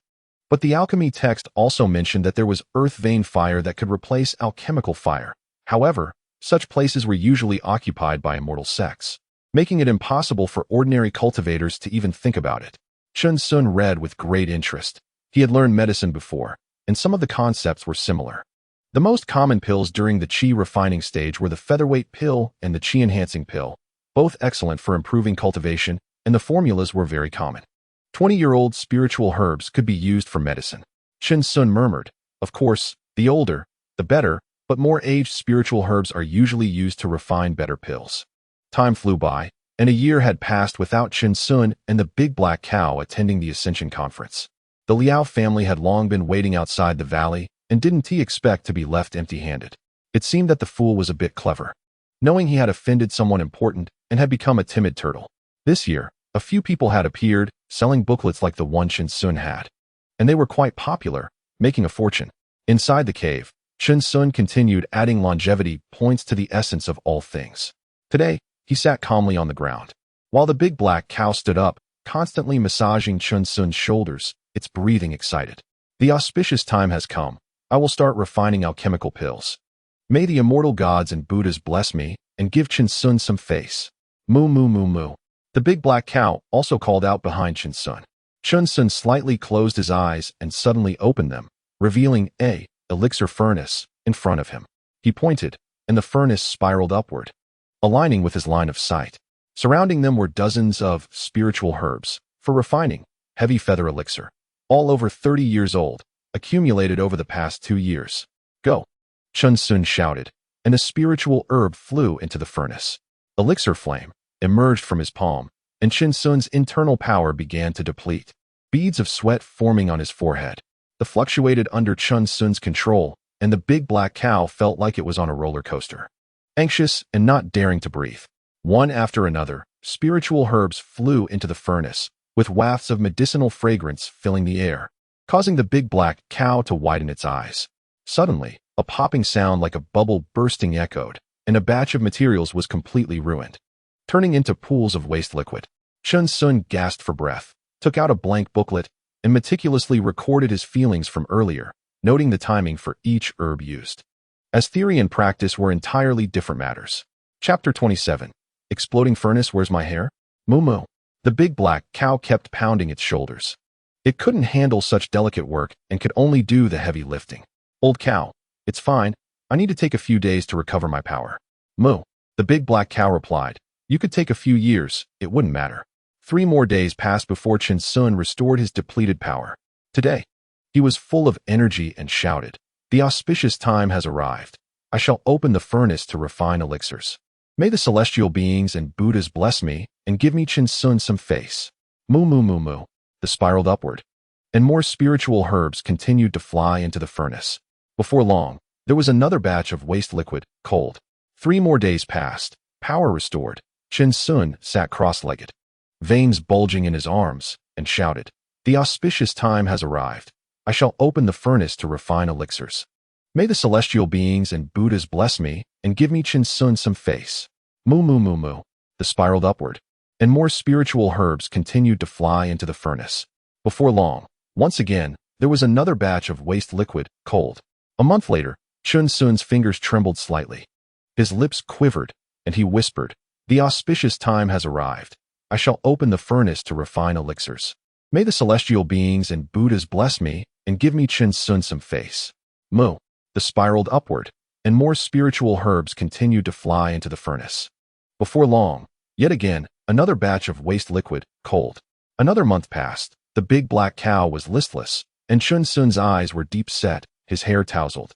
But the alchemy text also mentioned that there was earth vein fire that could replace alchemical fire. However, such places were usually occupied by immortal sects, making it impossible for ordinary cultivators to even think about it. Chen Xiong read with great interest. He had learned medicine before, and some of the concepts were similar. The most common pills during the qi refining stage were the featherweight pill and the qi enhancing pill, both excellent for improving cultivation, and the formulas were very common. 20-year-old spiritual herbs could be used for medicine. Chen Xiong murmured, of course, the older, the better, but more aged spiritual herbs are usually used to refine better pills. Time flew by, and a year had passed without Chen Xiong and the big black cow attending the Ascension Conference. The Liao family had long been waiting outside the valley and didn't expect to be left empty-handed. It seemed that the fool was a bit clever, knowing he had offended someone important and had become a timid turtle. This year, A few people had appeared, selling booklets like the one Chen Xiong had. And they were quite popular, making a fortune. Inside the cave, Chen Xiong continued adding longevity points to the essence of all things. Today, he sat calmly on the ground, while the big black cow stood up, constantly massaging Chen Xiong's shoulders, its breathing excited. The auspicious time has come. I will start refining alchemical pills. May the immortal gods and Buddhas bless me and give Chen Xiong some face. Moo moo moo moo. The big black cow also called out behind Chen Xiong. Chen Xiong slightly closed his eyes and suddenly opened them, revealing a elixir furnace in front of him. He pointed, and the furnace spiraled upward, aligning with his line of sight. Surrounding them were dozens of spiritual herbs for refining, heavy feather elixir, all over 30 years old, accumulated over the past 2 years. Go! Chen Xiong shouted, and a spiritual herb flew into the furnace. Elixir flame emerged from his palm, and Chen Xiong's internal power began to deplete, beads of sweat forming on his forehead. The fluctuated under Chen Xiong's control, and the big black cow felt like it was on a roller coaster. Anxious and not daring to breathe. One after another, spiritual herbs flew into the furnace, with wafts of medicinal fragrance filling the air, causing the big black cow to widen its eyes. Suddenly, a popping sound like a bubble bursting echoed, and a batch of materials was completely ruined, turning into pools of waste liquid. Chen Xiong gasped for breath, took out a blank booklet, and meticulously recorded his feelings from earlier, noting the timing for each herb used. As theory and practice were entirely different matters. Chapter 27. Exploding Furnace, Where's My Hair? Moo moo. The big black cow kept pounding its shoulders. It couldn't handle such delicate work and could only do the heavy lifting. Old cow, it's fine. I need to take a few days to recover my power. Moo. The big black cow replied. You could take a few years, it wouldn't matter. 3 more days passed before Chen Xiong restored his depleted power. Today, he was full of energy and shouted, The auspicious time has arrived. I shall open the furnace to refine elixirs. May the celestial beings and Buddhas bless me and give me Chen Xiong some face. Moo moo moo moo. The spiraled upward, and more spiritual herbs continued to fly into the furnace. Before long, there was another batch of waste liquid, cold. 3 more days passed, power restored. Chen Xiong sat cross-legged, veins bulging in his arms, and shouted, The auspicious time has arrived. I shall open the furnace to refine elixirs. May the celestial beings and Buddhas bless me and give me Chen Xiong some face. Moo moo moo moo. The spiraled upward, and more spiritual herbs continued to fly into the furnace. Before long, once again, there was another batch of waste liquid, cold. A month later, Chen Xiong's fingers trembled slightly. His lips quivered, and he whispered, The auspicious time has arrived. I shall open the furnace to refine elixirs. May the celestial beings and Buddhas bless me and give me Chen Xiong some face. Moo. The spiraled upward, and more spiritual herbs continued to fly into the furnace. Before long, yet again, another batch of waste liquid, cold. Another month passed. The big black cow was listless, and Chen Xiong's eyes were deep set, his hair tousled.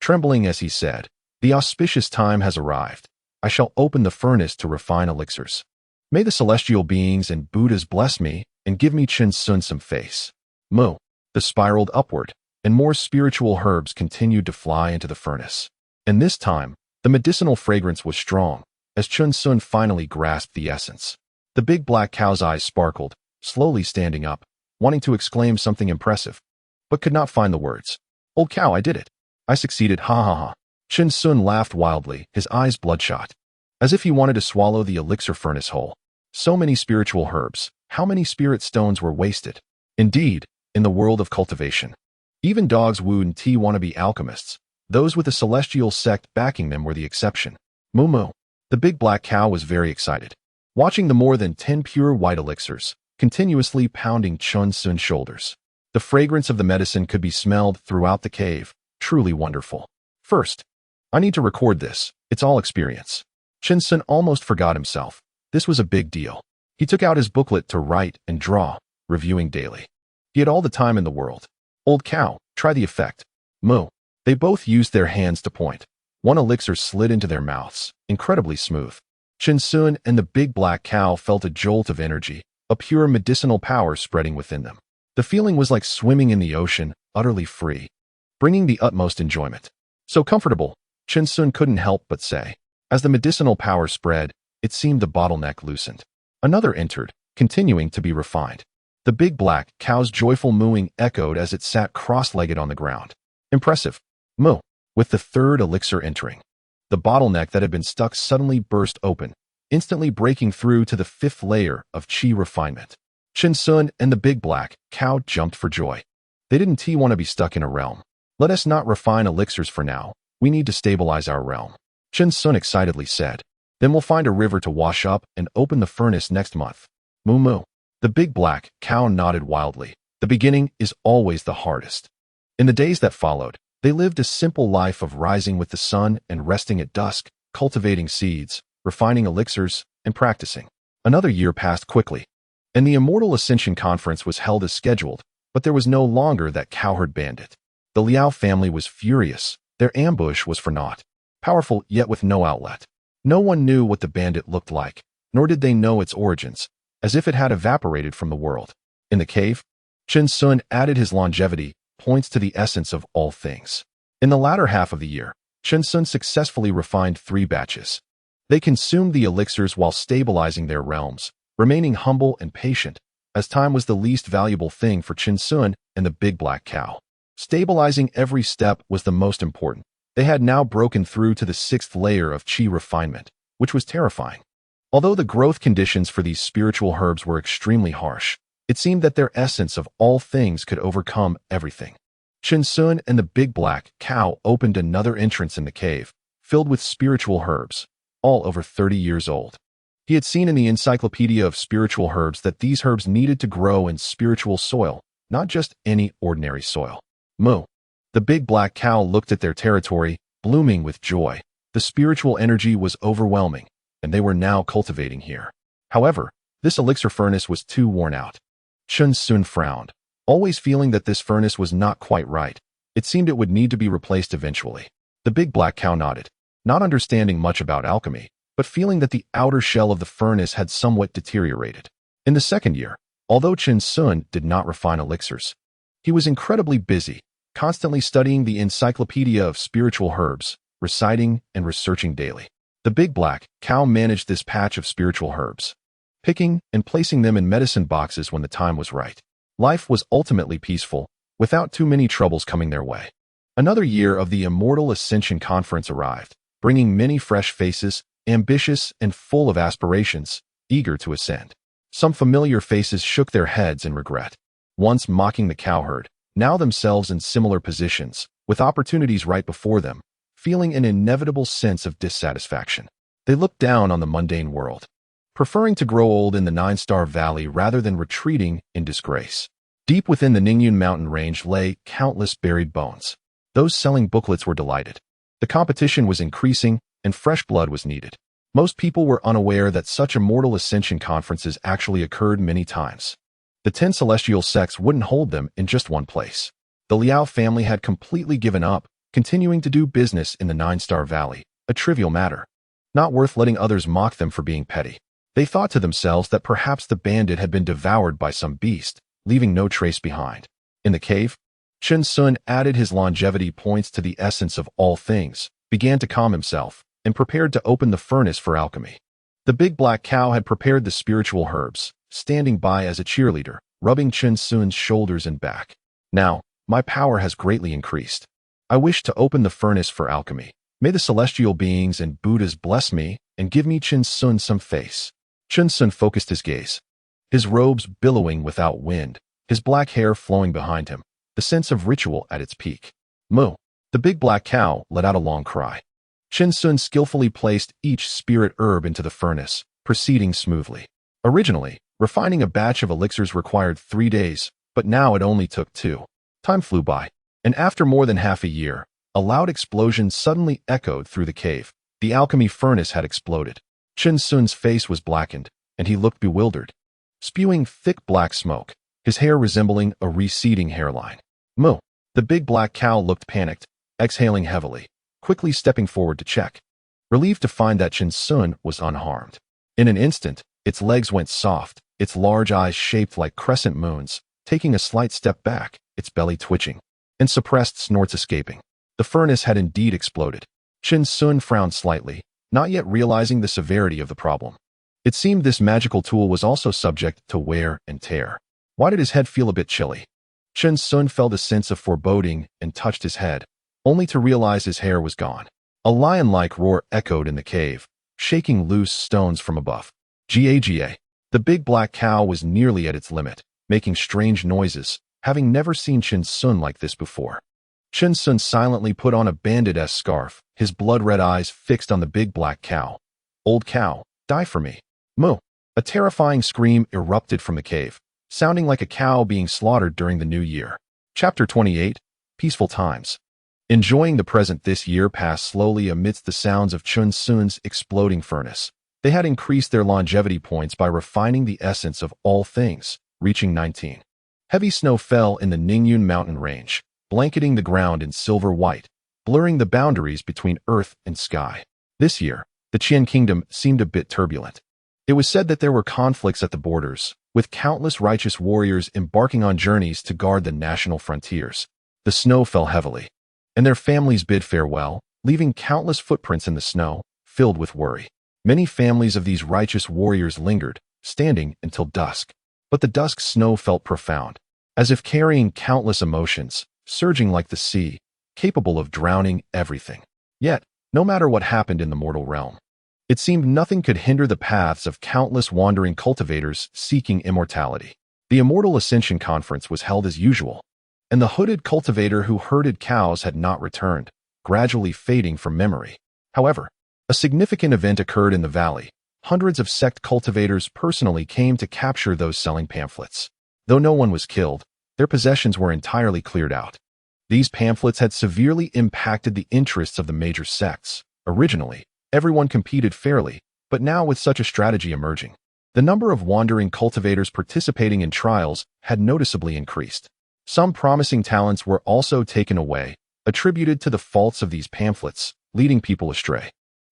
Trembling as he said, The auspicious time has arrived. I shall open the furnace to refine elixirs. May the celestial beings and Buddhas bless me and give me Chen Xiong some face. Moo. The spiraled upward, and more spiritual herbs continued to fly into the furnace. And this time, the medicinal fragrance was strong, as Chen Xiong finally grasped the essence. The big black cow's eyes sparkled, slowly standing up, wanting to exclaim something impressive, but could not find the words. Old cow, I did it. I succeeded, ha ha ha. Chen Xiong laughed wildly, his eyes bloodshot, as if he wanted to swallow the elixir furnace whole. So many spiritual herbs, how many spirit stones were wasted? Indeed, in the world of cultivation, even dogs wouldn't want to be alchemists. Those with a celestial sect backing them were the exception. Moo moo. The big black cow was very excited, watching the more than 10 pure white elixirs, continuously pounding Chen Xiong's shoulders. The fragrance of the medicine could be smelled throughout the cave, truly wonderful. First, I need to record this, it's all experience. Chen Xiong almost forgot himself. This was a big deal. He took out his booklet to write and draw, reviewing daily. He had all the time in the world. Old cow, try the effect. Moo. They both used their hands to point. One elixir slid into their mouths, incredibly smooth. Chen Xiong and the big black cow felt a jolt of energy, a pure medicinal power spreading within them. The feeling was like swimming in the ocean, utterly free, bringing the utmost enjoyment. So comfortable, Chen Xiong couldn't help but say. As the medicinal power spread, it seemed the bottleneck loosened. Another entered, continuing to be refined. The big black cow's joyful mooing echoed as it sat cross-legged on the ground. Impressive. Moo. With the third elixir entering, the bottleneck that had been stuck suddenly burst open, instantly breaking through to the fifth layer of chi refinement. Chen Xiong and the big black cow jumped for joy. They didn't want to be stuck in a realm. Let us not refine elixirs for now. We need to stabilize our realm. Chen Xiong excitedly said. Then we'll find a river to wash up and open the furnace next month. Moo moo. The big black cow nodded wildly. The beginning is always the hardest. In the days that followed, they lived a simple life of rising with the sun and resting at dusk, cultivating seeds, refining elixirs, and practicing. Another year passed quickly, and the Immortal Ascension Conference was held as scheduled, but there was no longer that cowherd bandit. The Liao family was furious. Their ambush was for naught. Powerful, yet with no outlet. No one knew what the bandit looked like, nor did they know its origins, as if it had evaporated from the world. In the cave, Chen Xiong added his longevity points to the essence of all things. In the latter half of the year, Chen Xiong successfully refined 3 batches. They consumed the elixirs while stabilizing their realms, remaining humble and patient, as time was the least valuable thing for Chen Xiong and the big black cow. Stabilizing every step was the most important. They had now broken through to the 6th layer of chi refinement, which was terrifying. Although the growth conditions for these spiritual herbs were extremely harsh, it seemed that their essence of all things could overcome everything. Chen Xiong and the big black cow opened another entrance in the cave, filled with spiritual herbs, all over 30 years old. He had seen in the Encyclopedia of Spiritual Herbs that these herbs needed to grow in spiritual soil, not just any ordinary soil. Moo. The big black cow looked at their territory, blooming with joy. The spiritual energy was overwhelming, and they were now cultivating here. However, this elixir furnace was too worn out. Chen Xiong frowned, always feeling that this furnace was not quite right. It seemed it would need to be replaced eventually. The big black cow nodded, not understanding much about alchemy, but feeling that the outer shell of the furnace had somewhat deteriorated. In the 2nd year, although Chen Xiong did not refine elixirs, he was incredibly busy, constantly studying the Encyclopedia of Spiritual Herbs, reciting and researching daily. The big black cow managed this patch of spiritual herbs, picking and placing them in medicine boxes when the time was right. Life was ultimately peaceful, without too many troubles coming their way. Another year of the Immortal Ascension Conference arrived, bringing many fresh faces, ambitious and full of aspirations, eager to ascend. Some familiar faces shook their heads in regret, once mocking the cowherd, now themselves in similar positions, with opportunities right before them, feeling an inevitable sense of dissatisfaction. They looked down on the mundane world, preferring to grow old in the 9-star valley rather than retreating in disgrace. Deep within the Ningyun mountain range lay countless buried bones. Those selling booklets were delighted. The competition was increasing, and fresh blood was needed. Most people were unaware that such Immortal Ascension conferences actually occurred many times. The 10 celestial sects wouldn't hold them in just one place. The Liao family had completely given up, continuing to do business in the 9-star valley, a trivial matter, not worth letting others mock them for being petty. They thought to themselves that perhaps the bandit had been devoured by some beast, leaving no trace behind. In the cave, Chen Xiong added his longevity points to the essence of all things, began to calm himself, and prepared to open the furnace for alchemy. The big black cow had prepared the spiritual herbs, standing by as a cheerleader, rubbing Chen Xiong's shoulders and back. Now, my power has greatly increased. I wish to open the furnace for alchemy. May the celestial beings and Buddhas bless me and give me Chen Xiong some face. Chen Xiong focused his gaze, his robes billowing without wind, his black hair flowing behind him, the sense of ritual at its peak. Moo. The big black cow let out a long cry. Chen Xiong skillfully placed each spirit herb into the furnace, proceeding smoothly. Originally, refining a batch of elixirs required 3 days, but now it only took 2. Time flew by, and after more than half a year, a loud explosion suddenly echoed through the cave. The alchemy furnace had exploded. Chen Xiong's face was blackened, and he looked bewildered, spewing thick black smoke, his hair resembling a receding hairline. Moo. The big black cow looked panicked, exhaling heavily, quickly stepping forward to check, relieved to find that Chen Xiong was unharmed. In an instant, its legs went soft, its large eyes shaped like crescent moons, taking a slight step back, its belly twitching, and suppressed snorts escaping. The furnace had indeed exploded. Chen Xiong frowned slightly, not yet realizing the severity of the problem. It seemed this magical tool was also subject to wear and tear. Why did his head feel a bit chilly? Chen Xiong felt a sense of foreboding and touched his head, only to realize his hair was gone. A lion-like roar echoed in the cave, shaking loose stones from above. Ga. The big black cow was nearly at its limit, making strange noises, having never seen Chen Xiong like this before. Chen Xiong silently put on a bandit-esque scarf, his blood-red eyes fixed on the big black cow. Old cow, die for me. Moo. A terrifying scream erupted from the cave, sounding like a cow being slaughtered during the new year. Chapter 28, Peaceful Times. Enjoying the present, this year passed slowly amidst the sounds of Chen Xiong's exploding furnace. They had increased their longevity points by refining the essence of all things, reaching 19. Heavy snow fell in the Ningyun mountain range, blanketing the ground in silver white, blurring the boundaries between earth and sky. This year, the Qian kingdom seemed a bit turbulent. It was said that there were conflicts at the borders, with countless righteous warriors embarking on journeys to guard the national frontiers. The snow fell heavily, and their families bid farewell, leaving countless footprints in the snow, filled with worry. Many families of these righteous warriors lingered, standing until dusk. But the dusk snow felt profound, as if carrying countless emotions, surging like the sea, capable of drowning everything. Yet, no matter what happened in the mortal realm, it seemed nothing could hinder the paths of countless wandering cultivators seeking immortality. The Immortal Ascension Conference was held as usual, and the hooded cultivator who herded cows had not returned, gradually fading from memory. However, a significant event occurred in the valley. Hundreds of sect cultivators personally came to capture those selling pamphlets. Though no one was killed, their possessions were entirely cleared out. These pamphlets had severely impacted the interests of the major sects. Originally, everyone competed fairly, but now with such a strategy emerging, the number of wandering cultivators participating in trials had noticeably increased. Some promising talents were also taken away, attributed to the faults of these pamphlets, leading people astray.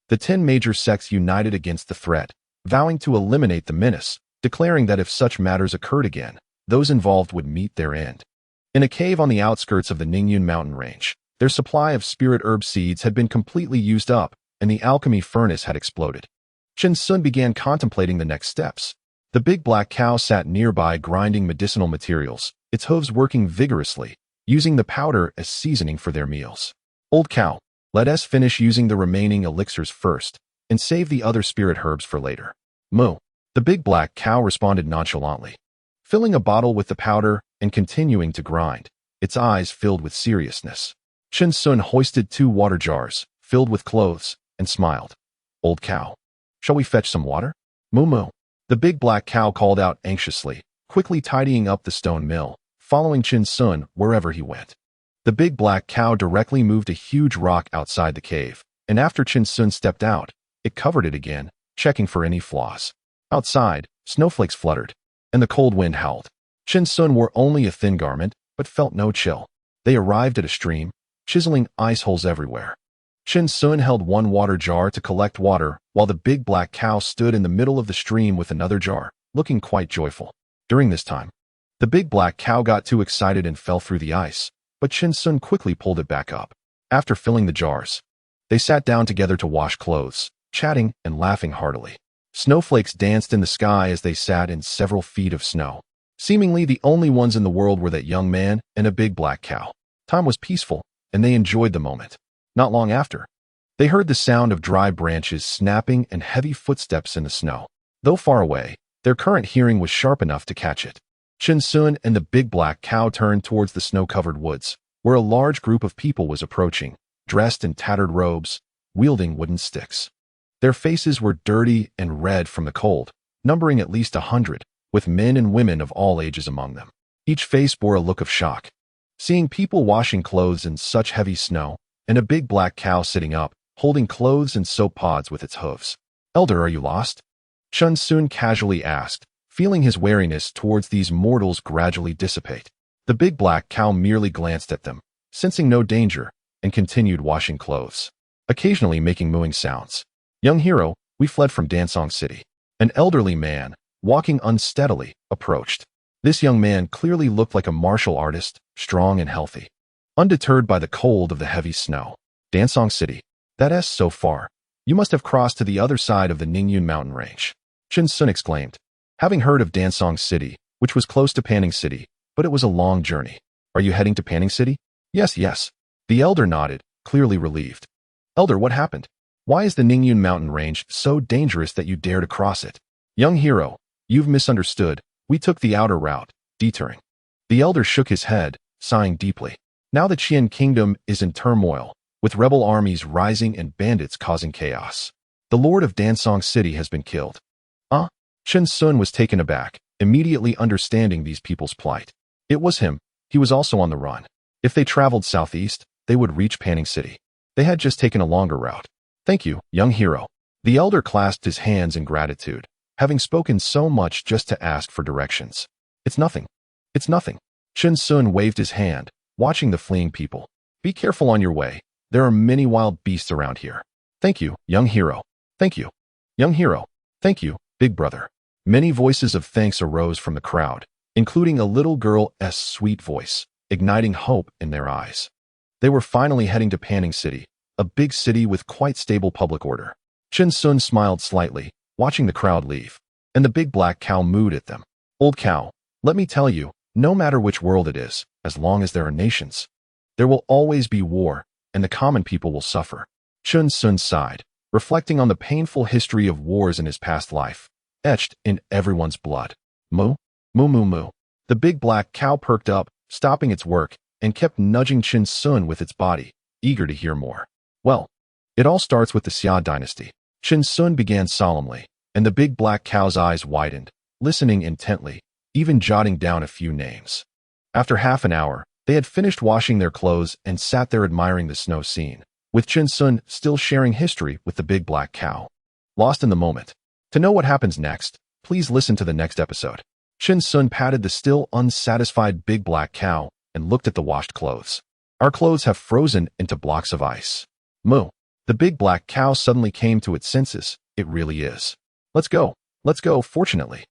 The 10 major sects united against the threat, vowing to eliminate the menace, declaring that if such matters occurred again, those involved would meet their end. In a cave on the outskirts of the Ningyun mountain range, their supply of spirit herb seeds had been completely used up, and the alchemy furnace had exploded. Chen Xiong began contemplating the next steps. The big black cow sat nearby grinding medicinal materials, its hooves working vigorously, using the powder as seasoning for their meals. Old cow, let us finish using the remaining elixirs first, and save the other spirit herbs for later. Moo. The big black cow responded nonchalantly, filling a bottle with the powder and continuing to grind, its eyes filled with seriousness. Chen Xiong hoisted 2 water jars, filled with clothes, and smiled. Old cow, shall we fetch some water? Moo moo. The big black cow called out anxiously, quickly tidying up the stone mill, following Chen Xiong wherever he went. The big black cow directly moved a huge rock outside the cave, and after Chen Xiong stepped out, it covered it again, checking for any flaws. Outside, snowflakes fluttered, and the cold wind howled. Chen Xiong wore only a thin garment, but felt no chill. They arrived at a stream, chiseling ice holes everywhere. Chen Xiong held 1 water jar to collect water, while the big black cow stood in the middle of the stream with another jar, looking quite joyful. During this time, the big black cow got too excited and fell through the ice, but Chen Xiong quickly pulled it back up. After filling the jars, they sat down together to wash clothes, chatting and laughing heartily. Snowflakes danced in the sky as they sat in several feet of snow. Seemingly the only ones in the world were that young man and a big black cow. Time was peaceful, and they enjoyed the moment. Not long after, they heard the sound of dry branches snapping and heavy footsteps in the snow. Though far away, their current hearing was sharp enough to catch it. Chen Xiong and the big black cow turned towards the snow-covered woods, where a large group of people was approaching, dressed in tattered robes, wielding wooden sticks. Their faces were dirty and red from the cold, numbering at least 100, with men and women of all ages among them. Each face bore a look of shock. Seeing people washing clothes in such heavy snow, and a big black cow sitting up, holding clothes and soap pods with its hooves. Elder, are you lost? Chen Xiong casually asked, feeling his wariness towards these mortals gradually dissipate. The big black cow merely glanced at them, sensing no danger, and continued washing clothes, occasionally making mooing sounds. Young hero, we fled from Dansong City. An elderly man, walking unsteadily, approached. This young man clearly looked like a martial artist, strong and healthy. Undeterred by the cold of the heavy snow. Dansong City. That is so far. You must have crossed to the other side of the Ningyun mountain range. Chen Xiong exclaimed. Having heard of Dansong City, which was close to Panning City, but it was a long journey. Are you heading to Panning City? Yes, yes. The elder nodded, clearly relieved. Elder, what happened? Why is the Ningyun mountain range so dangerous that you dare to cross it? Young hero, you've misunderstood. We took the outer route, detouring. The elder shook his head, sighing deeply. Now the Qian kingdom is in turmoil, with rebel armies rising and bandits causing chaos. The lord of Dansong City has been killed. Chen Xiong was taken aback, immediately understanding these people's plight. It was him. He was also on the run. If they traveled southeast, they would reach Panning City. They had just taken a longer route. Thank you, young hero. The elder clasped his hands in gratitude, having spoken so much just to ask for directions. It's nothing. It's nothing. Chen Xiong waved his hand, watching the fleeing people. Be careful on your way. There are many wild beasts around here. Thank you, young hero. Thank you. Young hero. Thank you, big brother. Many voices of thanks arose from the crowd, including a little girl's sweet voice, igniting hope in their eyes. They were finally heading to Panning City, a big city with quite stable public order. Chen Xiong smiled slightly, watching the crowd leave, and the big black cow mooed at them. Old cow, let me tell you, no matter which world it is, as long as there are nations, there will always be war, and the common people will suffer. Chen Xiong sighed, reflecting on the painful history of wars in his past life, etched in everyone's blood. Moo, moo moo moo. The big black cow perked up, stopping its work, and kept nudging Chen Xiong with its body, eager to hear more. Well, it all starts with the Xia dynasty. Chen Xiong began solemnly, and the big black cow's eyes widened, listening intently, even jotting down a few names. After half an hour, they had finished washing their clothes and sat there admiring the snow scene, with Chen Xiong still sharing history with the big black cow. Lost in the moment. To know what happens next, please listen to the next episode. Chen Xiong patted the still unsatisfied big black cow and looked at the washed clothes. Our clothes have frozen into blocks of ice. Moo. The big black cow suddenly came to its senses. It really is. Let's go. Let's go, fortunately.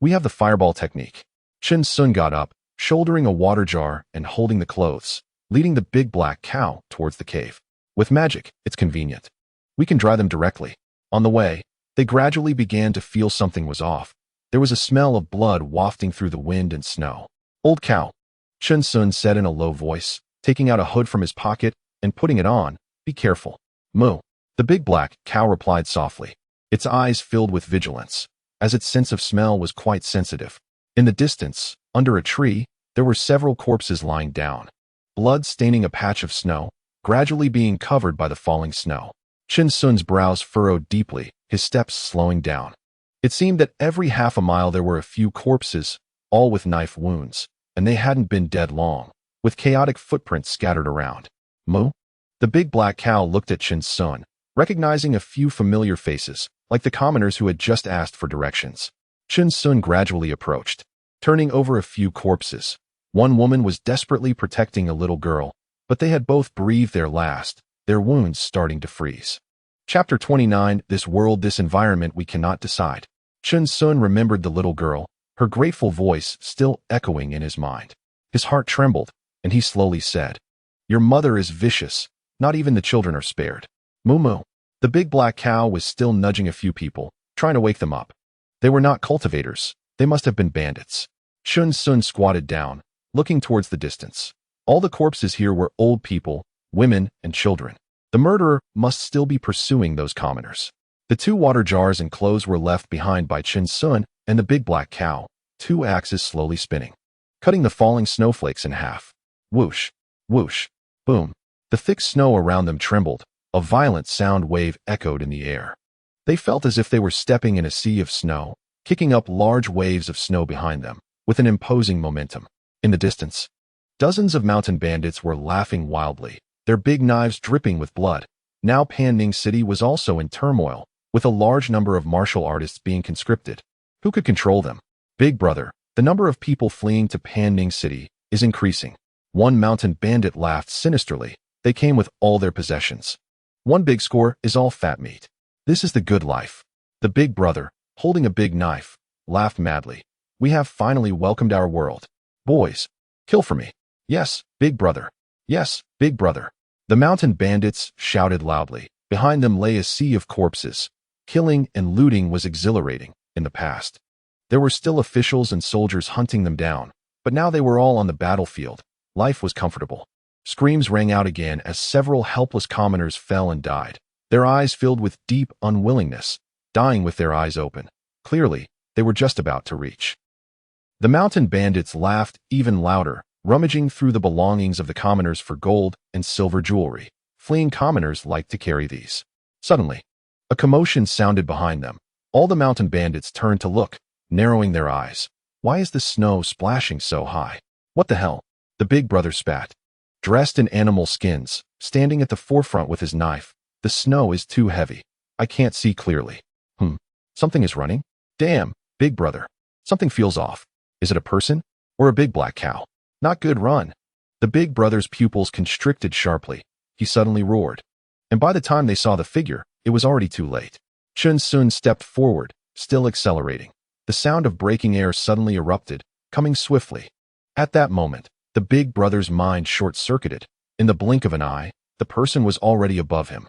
We have the fireball technique. Chen Xiong got up, shouldering a water jar and holding the clothes, leading the big black cow towards the cave. With magic, it's convenient. We can dry them directly. On the way, they gradually began to feel something was off. There was a smell of blood wafting through the wind and snow. Old cow, Chen Xiong said in a low voice, taking out a hood from his pocket and putting it on. Be careful. Moo. The big black cow replied softly, its eyes filled with vigilance, as its sense of smell was quite sensitive. In the distance, under a tree, there were several corpses lying down, blood staining a patch of snow, gradually being covered by the falling snow. Chen Xiong's brows furrowed deeply, his steps slowing down. It seemed that every half a mile there were a few corpses, all with knife wounds, and they hadn't been dead long, with chaotic footprints scattered around. Moo? The big black cow looked at Chen Xiong, recognizing a few familiar faces, like the commoners who had just asked for directions. Chen Xiong gradually approached, turning over a few corpses. One woman was desperately protecting a little girl, but they had both breathed their last, their wounds starting to freeze. Chapter 29, This world, this environment we cannot decide. Chen Xiong remembered the little girl, her grateful voice still echoing in his mind. His heart trembled, and he slowly said, Your mother is vicious. Not even the children are spared. Moo moo. The big black cow was still nudging a few people, trying to wake them up. They were not cultivators. They must have been bandits. Chen Xiong squatted down, looking towards the distance. All the corpses here were old people, women, and children. The murderer must still be pursuing those commoners. The two water jars and clothes were left behind by Chen Xiong and the big black cow, two axes slowly spinning, cutting the falling snowflakes in half. Whoosh, whoosh, boom. The thick snow around them trembled. A violent sound wave echoed in the air. They felt as if they were stepping in a sea of snow, kicking up large waves of snow behind them, with an imposing momentum. In the distance, dozens of mountain bandits were laughing wildly, their big knives dripping with blood. Now Panning City was also in turmoil, with a large number of martial artists being conscripted. Who could control them? Big brother, the number of people fleeing to Panning City is increasing. One mountain bandit laughed sinisterly. They came with all their possessions. One big score is all fat meat. This is the good life. The big brother, holding a big knife, laughed madly. We have finally welcomed our world. Boys, kill for me. Yes, big brother. Yes, big brother. The mountain bandits shouted loudly. Behind them lay a sea of corpses. Killing and looting was exhilarating, in the past. There were still officials and soldiers hunting them down, but now they were all on the battlefield. Life was comfortable. Screams rang out again as several helpless commoners fell and died, their eyes filled with deep unwillingness, dying with their eyes open. Clearly, they were just about to reach. The mountain bandits laughed even louder, rummaging through the belongings of the commoners for gold and silver jewelry. Fleeing commoners liked to carry these. Suddenly, a commotion sounded behind them. All the mountain bandits turned to look, narrowing their eyes. Why is the snow splashing so high? What the hell? The big brother spat. Dressed in animal skins, standing at the forefront with his knife. The snow is too heavy. I can't see clearly. Something is running? Damn, big brother. Something feels off. Is it a person? Or a big black cow? Not good, run. The big brother's pupils constricted sharply. He suddenly roared. And by the time they saw the figure, it was already too late. Chen Xiong stepped forward, still accelerating. The sound of breaking air suddenly erupted, coming swiftly. At that moment, the big brother's mind short-circuited. In the blink of an eye, the person was already above him.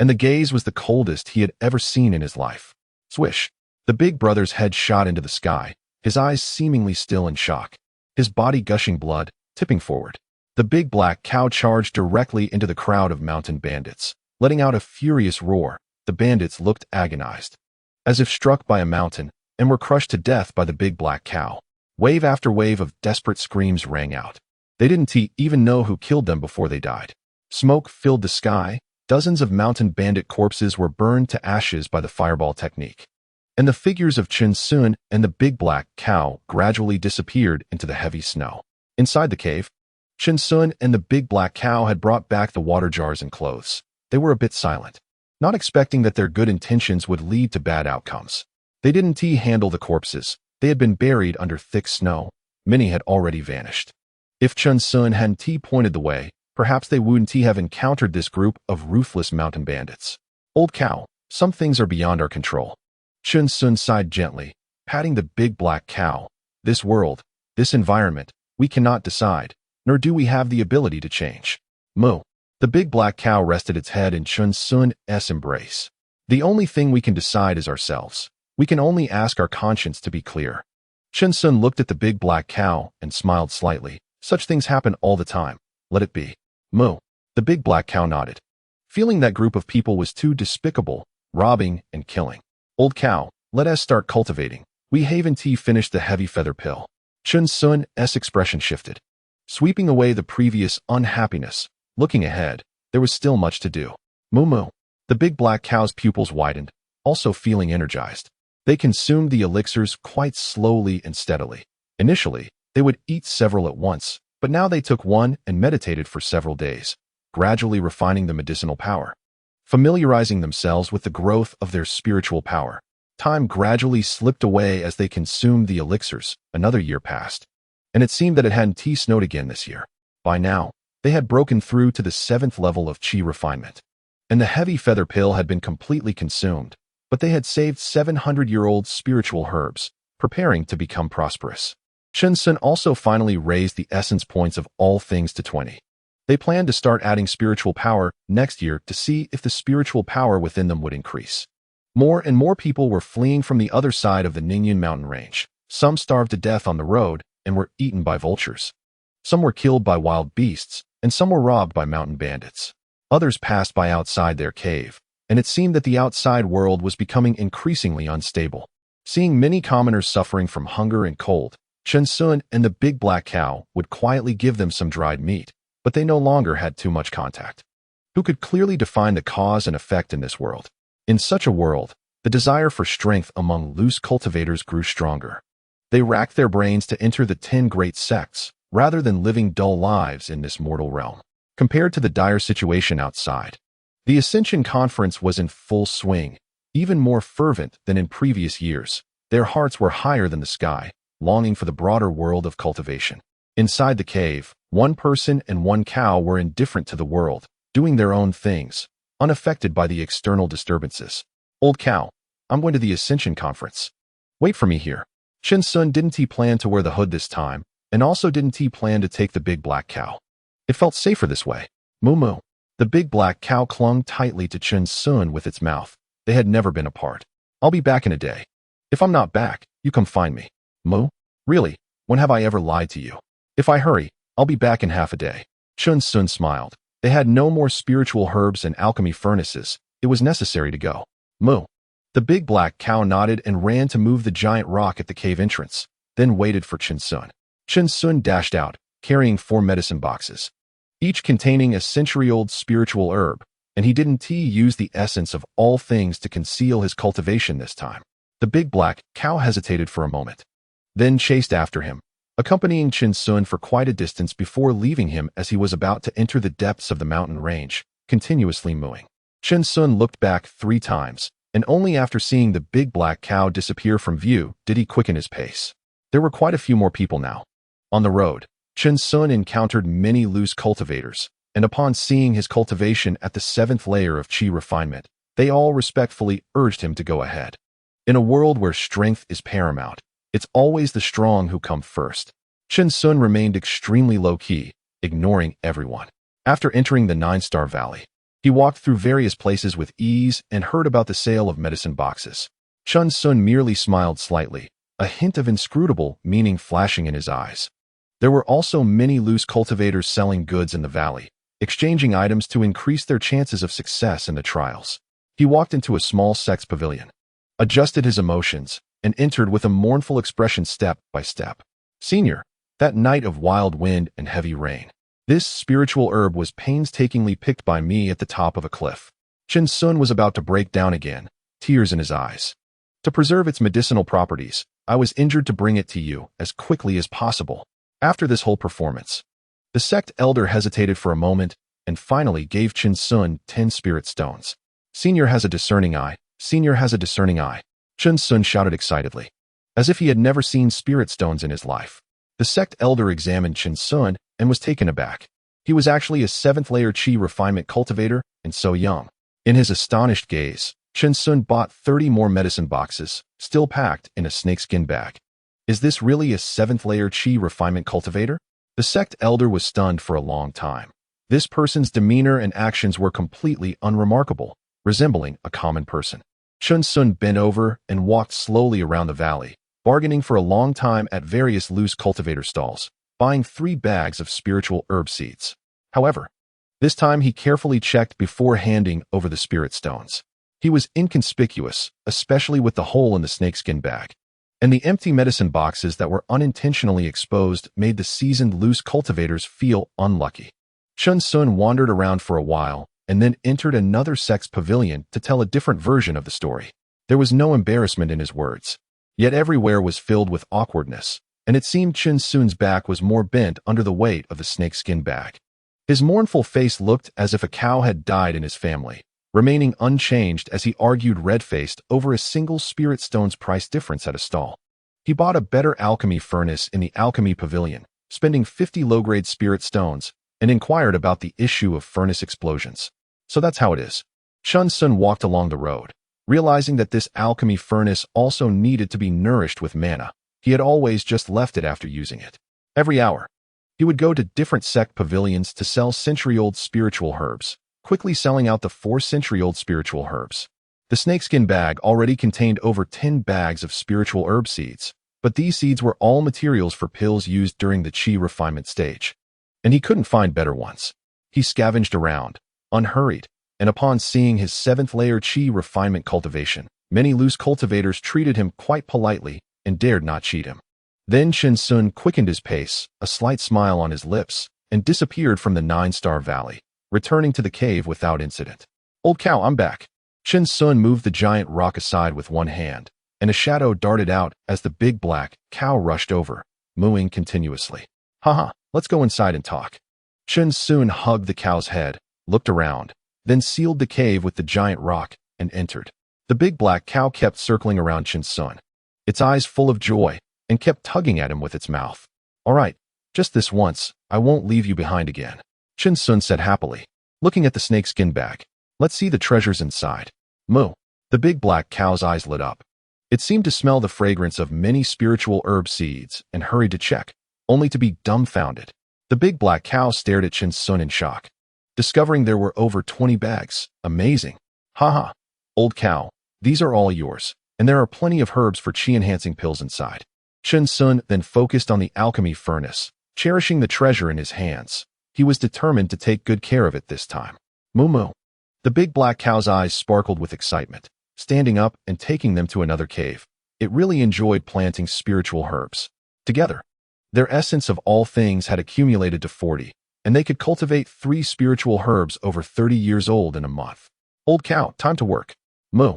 And the gaze was the coldest he had ever seen in his life. Swish! The big brother's head shot into the sky, his eyes seemingly still in shock, his body gushing blood, tipping forward. The big black cow charged directly into the crowd of mountain bandits. Letting out a furious roar, the bandits looked agonized, as if struck by a mountain, and were crushed to death by the big black cow. Wave after wave of desperate screams rang out. They didn't even know who killed them before they died. Smoke filled the sky. Dozens of mountain bandit corpses were burned to ashes by the fireball technique. And the figures of Chen Xiong and the big black cow gradually disappeared into the heavy snow. Inside the cave, Chen Xiong and the big black cow had brought back the water jars and clothes. They were a bit silent, not expecting that their good intentions would lead to bad outcomes. They didn't handle the corpses. They had been buried under thick snow. Many had already vanished. If Chen Xiong hadn't pointed the way, perhaps they wouldn't have encountered this group of ruthless mountain bandits. Old cow, some things are beyond our control. Chen Xiong sighed gently, patting the big black cow. This world, this environment, we cannot decide, nor do we have the ability to change. Moo. The big black cow rested its head in Chen Xiong's embrace. The only thing we can decide is ourselves. We can only ask our conscience to be clear. Chen Xiong looked at the big black cow and smiled slightly. Such things happen all the time. Let it be. Moo. The big black cow nodded, feeling that group of people was too despicable, robbing and killing. Old cow, let us start cultivating. We haven't finished the heavy feather pill. Chen Xiong's expression shifted, sweeping away the previous unhappiness. Looking ahead, there was still much to do. Moo moo. The big black cow's pupils widened, also feeling energized. They consumed the elixirs quite slowly and steadily. Initially, they would eat several at once, but now they took one and meditated for several days, gradually refining the medicinal power, familiarizing themselves with the growth of their spiritual power. Time gradually slipped away as they consumed the elixirs. Another year passed, and it seemed that it hadn't snowed again this year. By now, they had broken through to the 7th level of chi refinement, and the heavy feather pill had been completely consumed, but they had saved 700-year-old spiritual herbs, preparing to become prosperous. Chen Xiong also finally raised the essence points of all things to 20. They planned to start adding spiritual power next year to see if the spiritual power within them would increase. More and more people were fleeing from the other side of the Ningyan mountain range. Some starved to death on the road and were eaten by vultures. Some were killed by wild beasts, and some were robbed by mountain bandits. Others passed by outside their cave, and it seemed that the outside world was becoming increasingly unstable. Seeing many commoners suffering from hunger and cold, Chen Xiong and the big black cow would quietly give them some dried meat, but they no longer had too much contact. Who could clearly define the cause and effect in this world? In such a world, the desire for strength among loose cultivators grew stronger. They racked their brains to enter the 10 great sects, rather than living dull lives in this mortal realm. Compared to the dire situation outside, the Ascension Conference was in full swing, even more fervent than in previous years. Their hearts were higher than the sky, longing for the broader world of cultivation. Inside the cave, one person and one cow were indifferent to the world, doing their own things, unaffected by the external disturbances. Old cow, I'm going to the Ascension Conference. Wait for me here. Chen Xiong didn't plan to wear the hood this time, and also didn't plan to take the big black cow. It felt safer this way. Moo moo. The big black cow clung tightly to Chen Xiong with its mouth. They had never been apart. I'll be back in a day. If I'm not back, you come find me. Moo? Really? When have I ever lied to you? If I hurry, I'll be back in half a day. Chen Xiong smiled. They had no more spiritual herbs and alchemy furnaces. It was necessary to go. Moo. The big black cow nodded and ran to move the giant rock at the cave entrance, then waited for Chen Xiong. Chen Xiong dashed out, carrying 4 medicine boxes, each containing a century-old spiritual herb, and he didn't use the essence of all things to conceal his cultivation this time. The big black cow hesitated for a moment, then chased after him, accompanying Chen Xiong for quite a distance before leaving him as he was about to enter the depths of the mountain range, continuously mooing. Chen Xiong looked back 3 times, and only after seeing the big black cow disappear from view did he quicken his pace. There were quite a few more people now. On the road, Chen Xiong encountered many loose cultivators, and upon seeing his cultivation at the 7th layer of Qi refinement, they all respectfully urged him to go ahead. In a world where strength is paramount, it's always the strong who come first. Chen Xiong remained extremely low-key, ignoring everyone. After entering the 9-star valley, he walked through various places with ease and heard about the sale of medicine boxes. Chen Xiong merely smiled slightly, a hint of inscrutable meaning flashing in his eyes. There were also many loose cultivators selling goods in the valley, exchanging items to increase their chances of success in the trials. He walked into a small sex pavilion, adjusted his emotions, and entered with a mournful expression step by step. Senior, that night of wild wind and heavy rain, this spiritual herb was painstakingly picked by me at the top of a cliff. Chen Xiong was about to break down again, tears in his eyes. To preserve its medicinal properties, I was injured to bring it to you as quickly as possible. After this whole performance, the sect elder hesitated for a moment and finally gave Chen Xiong 10 spirit stones. Senior has a discerning eye. Senior has a discerning eye. Chen Xiong shouted excitedly, as if he had never seen spirit stones in his life. The sect elder examined Chen Xiong and was taken aback. He was actually a 7th layer Qi refinement cultivator and so young. In his astonished gaze, Chen Xiong bought 30 more medicine boxes, still packed in a snakeskin bag. Is this really a 7th layer Qi refinement cultivator? The sect elder was stunned for a long time. This person's demeanor and actions were completely unremarkable, resembling a common person. Chen Xiong bent over and walked slowly around the valley, bargaining for a long time at various loose cultivator stalls, buying 3 bags of spiritual herb seeds. However, this time he carefully checked before handing over the spirit stones. He was inconspicuous, especially with the hole in the snakeskin bag. And the empty medicine boxes that were unintentionally exposed made the seasoned loose cultivators feel unlucky. Chen Xiong wandered around for a while and then entered another sex pavilion to tell a different version of the story. There was no embarrassment in his words, yet everywhere was filled with awkwardness, and it seemed Chen Xiong's back was more bent under the weight of the snakeskin bag. His mournful face looked as if a cow had died in his family, remaining unchanged as he argued red-faced over a single spirit stone's price difference at a stall. He bought a better alchemy furnace in the alchemy pavilion, spending 50 low-grade spirit stones, and inquired about the issue of furnace explosions. So that's how it is. Chen Xiong walked along the road, realizing that this alchemy furnace also needed to be nourished with mana. He had always just left it after using it. Every hour, he would go to different sect pavilions to sell century-old spiritual herbs, quickly selling out the 4 century-old spiritual herbs. The snakeskin bag already contained over 10 bags of spiritual herb seeds, but these seeds were all materials for pills used during the Qi refinement stage, and he couldn't find better ones. He scavenged around, unhurried, and upon seeing his 7th layer Qi refinement cultivation, many loose cultivators treated him quite politely and dared not cheat him. Then Chen Xiong quickened his pace, a slight smile on his lips, and disappeared from the 9-star valley, returning to the cave without incident. Old cow, I'm back. Chen Xiong moved the giant rock aside with one hand, and a shadow darted out as the big black cow rushed over, mooing continuously. Haha, let's go inside and talk. Chen Xiong hugged the cow's head, looked around, then sealed the cave with the giant rock and entered. The big black cow kept circling around Chen Xiong, its eyes full of joy, and kept tugging at him with its mouth. All right, just this once, I won't leave you behind again, Chen Xiong said happily, looking at the snakeskin bag. Let's see the treasures inside. Moo. The big black cow's eyes lit up. It seemed to smell the fragrance of many spiritual herb seeds and hurried to check, only to be dumbfounded. The big black cow stared at Chen Xiong in shock, discovering there were over 20 bags. Amazing. Haha. Old cow, these are all yours. and there are plenty of herbs for chi-enhancing pills inside. Chen Xiong then focused on the alchemy furnace, cherishing the treasure in his hands. He was determined to take good care of it this time. Moo moo. The big black cow's eyes sparkled with excitement, standing up and taking them to another cave. It really enjoyed planting spiritual herbs. Together, their essence of all things had accumulated to 40, and they could cultivate 3 spiritual herbs over 30 years old in a month. Old cow, time to work. Moo.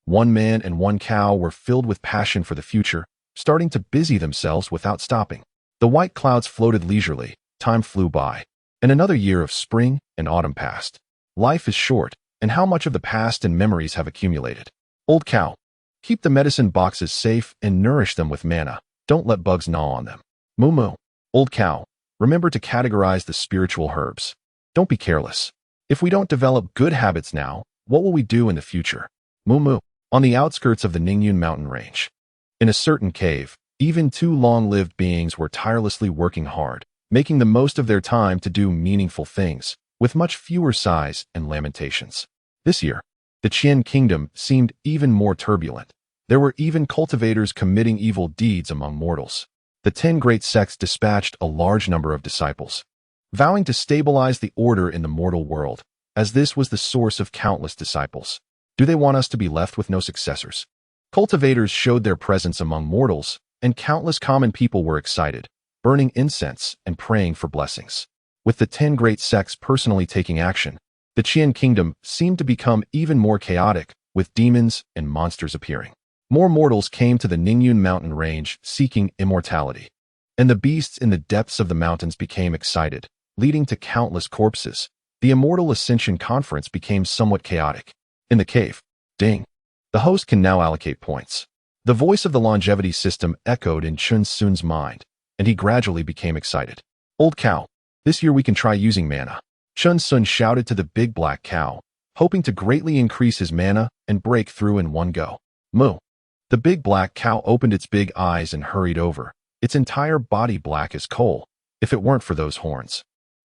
One man and one cow were filled with passion for the future, starting to busy themselves without stopping. The white clouds floated leisurely, time flew by, and another year of spring and autumn passed. Life is short, and how much of the past and memories have accumulated. Old cow, keep the medicine boxes safe and nourish them with manna. Don't let bugs gnaw on them. Moo moo. Old cow, remember to categorize the spiritual herbs. Don't be careless. If we don't develop good habits now, what will we do in the future? Moo moo. On the outskirts of the Ningyun mountain range, in a certain cave, even 2 long-lived beings were tirelessly working hard, making the most of their time to do meaningful things, with much fewer sighs and lamentations. This year, the Qian kingdom seemed even more turbulent. There were even cultivators committing evil deeds among mortals. The 10 great sects dispatched a large number of disciples, vowing to stabilize the order in the mortal world, as this was the source of countless disciples. Do they want us to be left with no successors? Cultivators showed their presence among mortals, and countless common people were excited, burning incense and praying for blessings. With the 10 great sects personally taking action, the Qian kingdom seemed to become even more chaotic, with demons and monsters appearing. More mortals came to the Ningyun mountain range seeking immortality, and the beasts in the depths of the mountains became excited, leading to countless corpses. The Immortal Ascension Conference became somewhat chaotic. In the cave, ding. The host can now allocate points. The voice of the longevity system echoed in Chen Xiong's mind, and he gradually became excited. Old cow, this year we can try using mana. Chen Xiong shouted to the big black cow, hoping to greatly increase his mana and break through in one go. Moo. The big black cow opened its big eyes and hurried over, its entire body black as coal. If it weren't for those horns,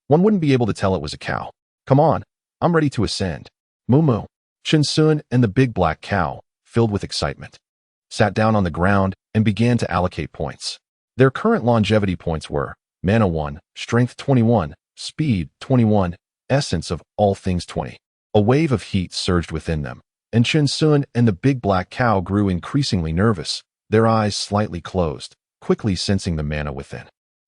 one wouldn't be able to tell it was a cow. Come on, I'm ready to ascend. Moo moo. Chen Xiong and the big black cow, filled with excitement, sat down on the ground and began to allocate points. Their current longevity points were mana 1, strength 21, speed 21, essence of all things 20. A wave of heat surged within them, and Chen Xiong and the big black cow grew increasingly nervous, their eyes slightly closed, quickly sensing the mana within.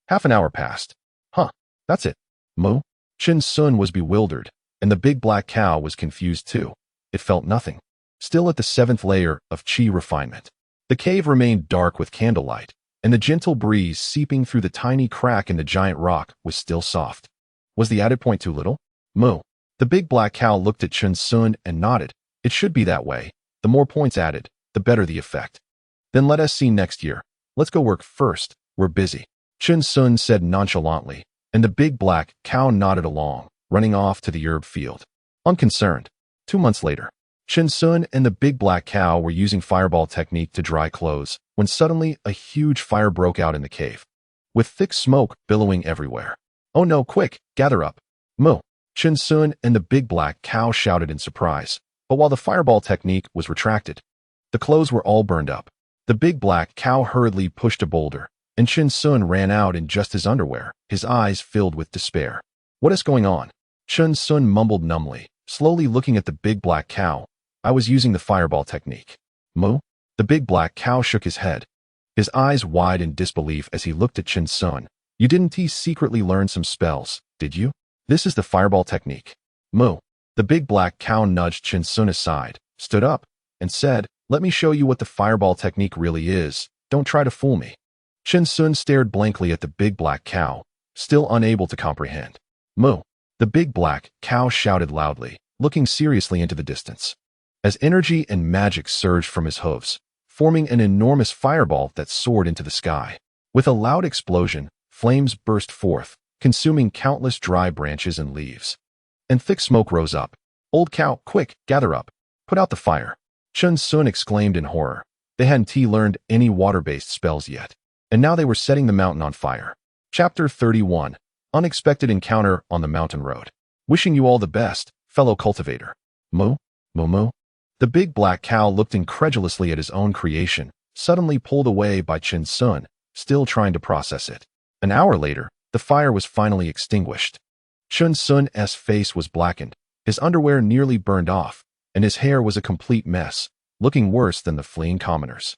Half an hour passed. Huh, that's it. Moo? Chen Xiong was bewildered, and the big black cow was confused too. It felt nothing. Still at the 7th layer of chi refinement. The cave remained dark with candlelight, and the gentle breeze seeping through the tiny crack in the giant rock was still soft. Was the added point too little? Moo. The big black cow looked at Chen Xiong and nodded. It should be that way. The more points added, the better the effect. Then let us see next year. Let's go work first. We're busy. Chen Xiong said nonchalantly, and the big black cow nodded along, running off to the herb field. Unconcerned. 2 months later, Chen Xiong and the big black cow were using fireball technique to dry clothes, when suddenly a huge fire broke out in the cave, with thick smoke billowing everywhere. Oh no, quick, gather up. Moo. Chen Xiong and the big black cow shouted in surprise, but while the fireball technique was retracted, the clothes were all burned up. The big black cow hurriedly pushed a boulder, and Chen Xiong ran out in just his underwear, his eyes filled with despair. What is going on? Chen Xiong mumbled numbly, slowly looking at the big black cow. I was using the fireball technique. Moo? The big black cow shook his head, his eyes wide in disbelief as he looked at Chen Xiong. You didn't secretly learn some spells, did you? This is the fireball technique. Moo. The big black cow nudged Chen Xiong aside, stood up, and said, let me show you what the fireball technique really is. Don't try to fool me. Chen Xiong stared blankly at the big black cow, still unable to comprehend. Moo. The big black cow shouted loudly, looking seriously into the distance, as energy and magic surged from his hooves, forming an enormous fireball that soared into the sky. With a loud explosion, flames burst forth, consuming countless dry branches and leaves. And thick smoke rose up. Old cow, quick, gather up. Put out the fire. Chen Xiong exclaimed in horror. They hadn't learned any water-based spells yet, and now they were setting the mountain on fire. Chapter 31. Unexpected encounter on the mountain road. Wishing you all the best, fellow cultivator. Moo? Moo moo? The big black cow looked incredulously at his own creation, suddenly pulled away by Chen Xiong, still trying to process it. An hour later, the fire was finally extinguished. Chen Xiong's face was blackened, his underwear nearly burned off, and his hair was a complete mess, looking worse than the fleeing commoners.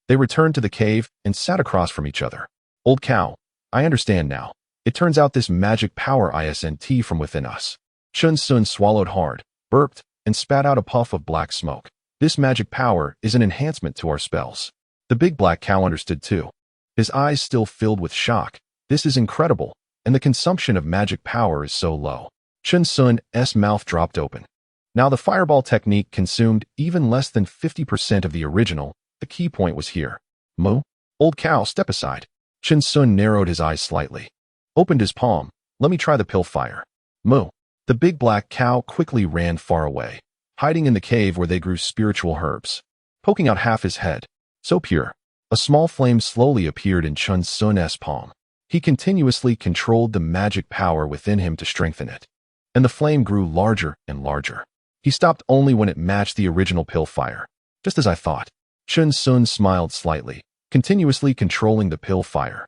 They returned to the cave and sat across from each other. Old cow, I understand now. It turns out this magic power isn't from within us. Chen Xiong swallowed hard, burped, and spat out a puff of black smoke. This magic power is an enhancement to our spells. The big black cow understood too. His eyes still filled with shock. This is incredible, and the consumption of magic power is so low. Chen Xiong's mouth dropped open. Now the fireball technique consumed even less than 50% of the original. The key point was here. Moo? Old cow, step aside. Chen Xiong narrowed his eyes slightly. Opened his palm. Let me try the pill fire. Moo. The big black cow quickly ran far away, hiding in the cave where they grew spiritual herbs. Poking out half his head. So pure. A small flame slowly appeared in Chen Xiong's palm. He continuously controlled the magic power within him to strengthen it. And the flame grew larger and larger. He stopped only when it matched the original pill fire. Just as I thought. Chen Xiong smiled slightly, continuously controlling the pill fire.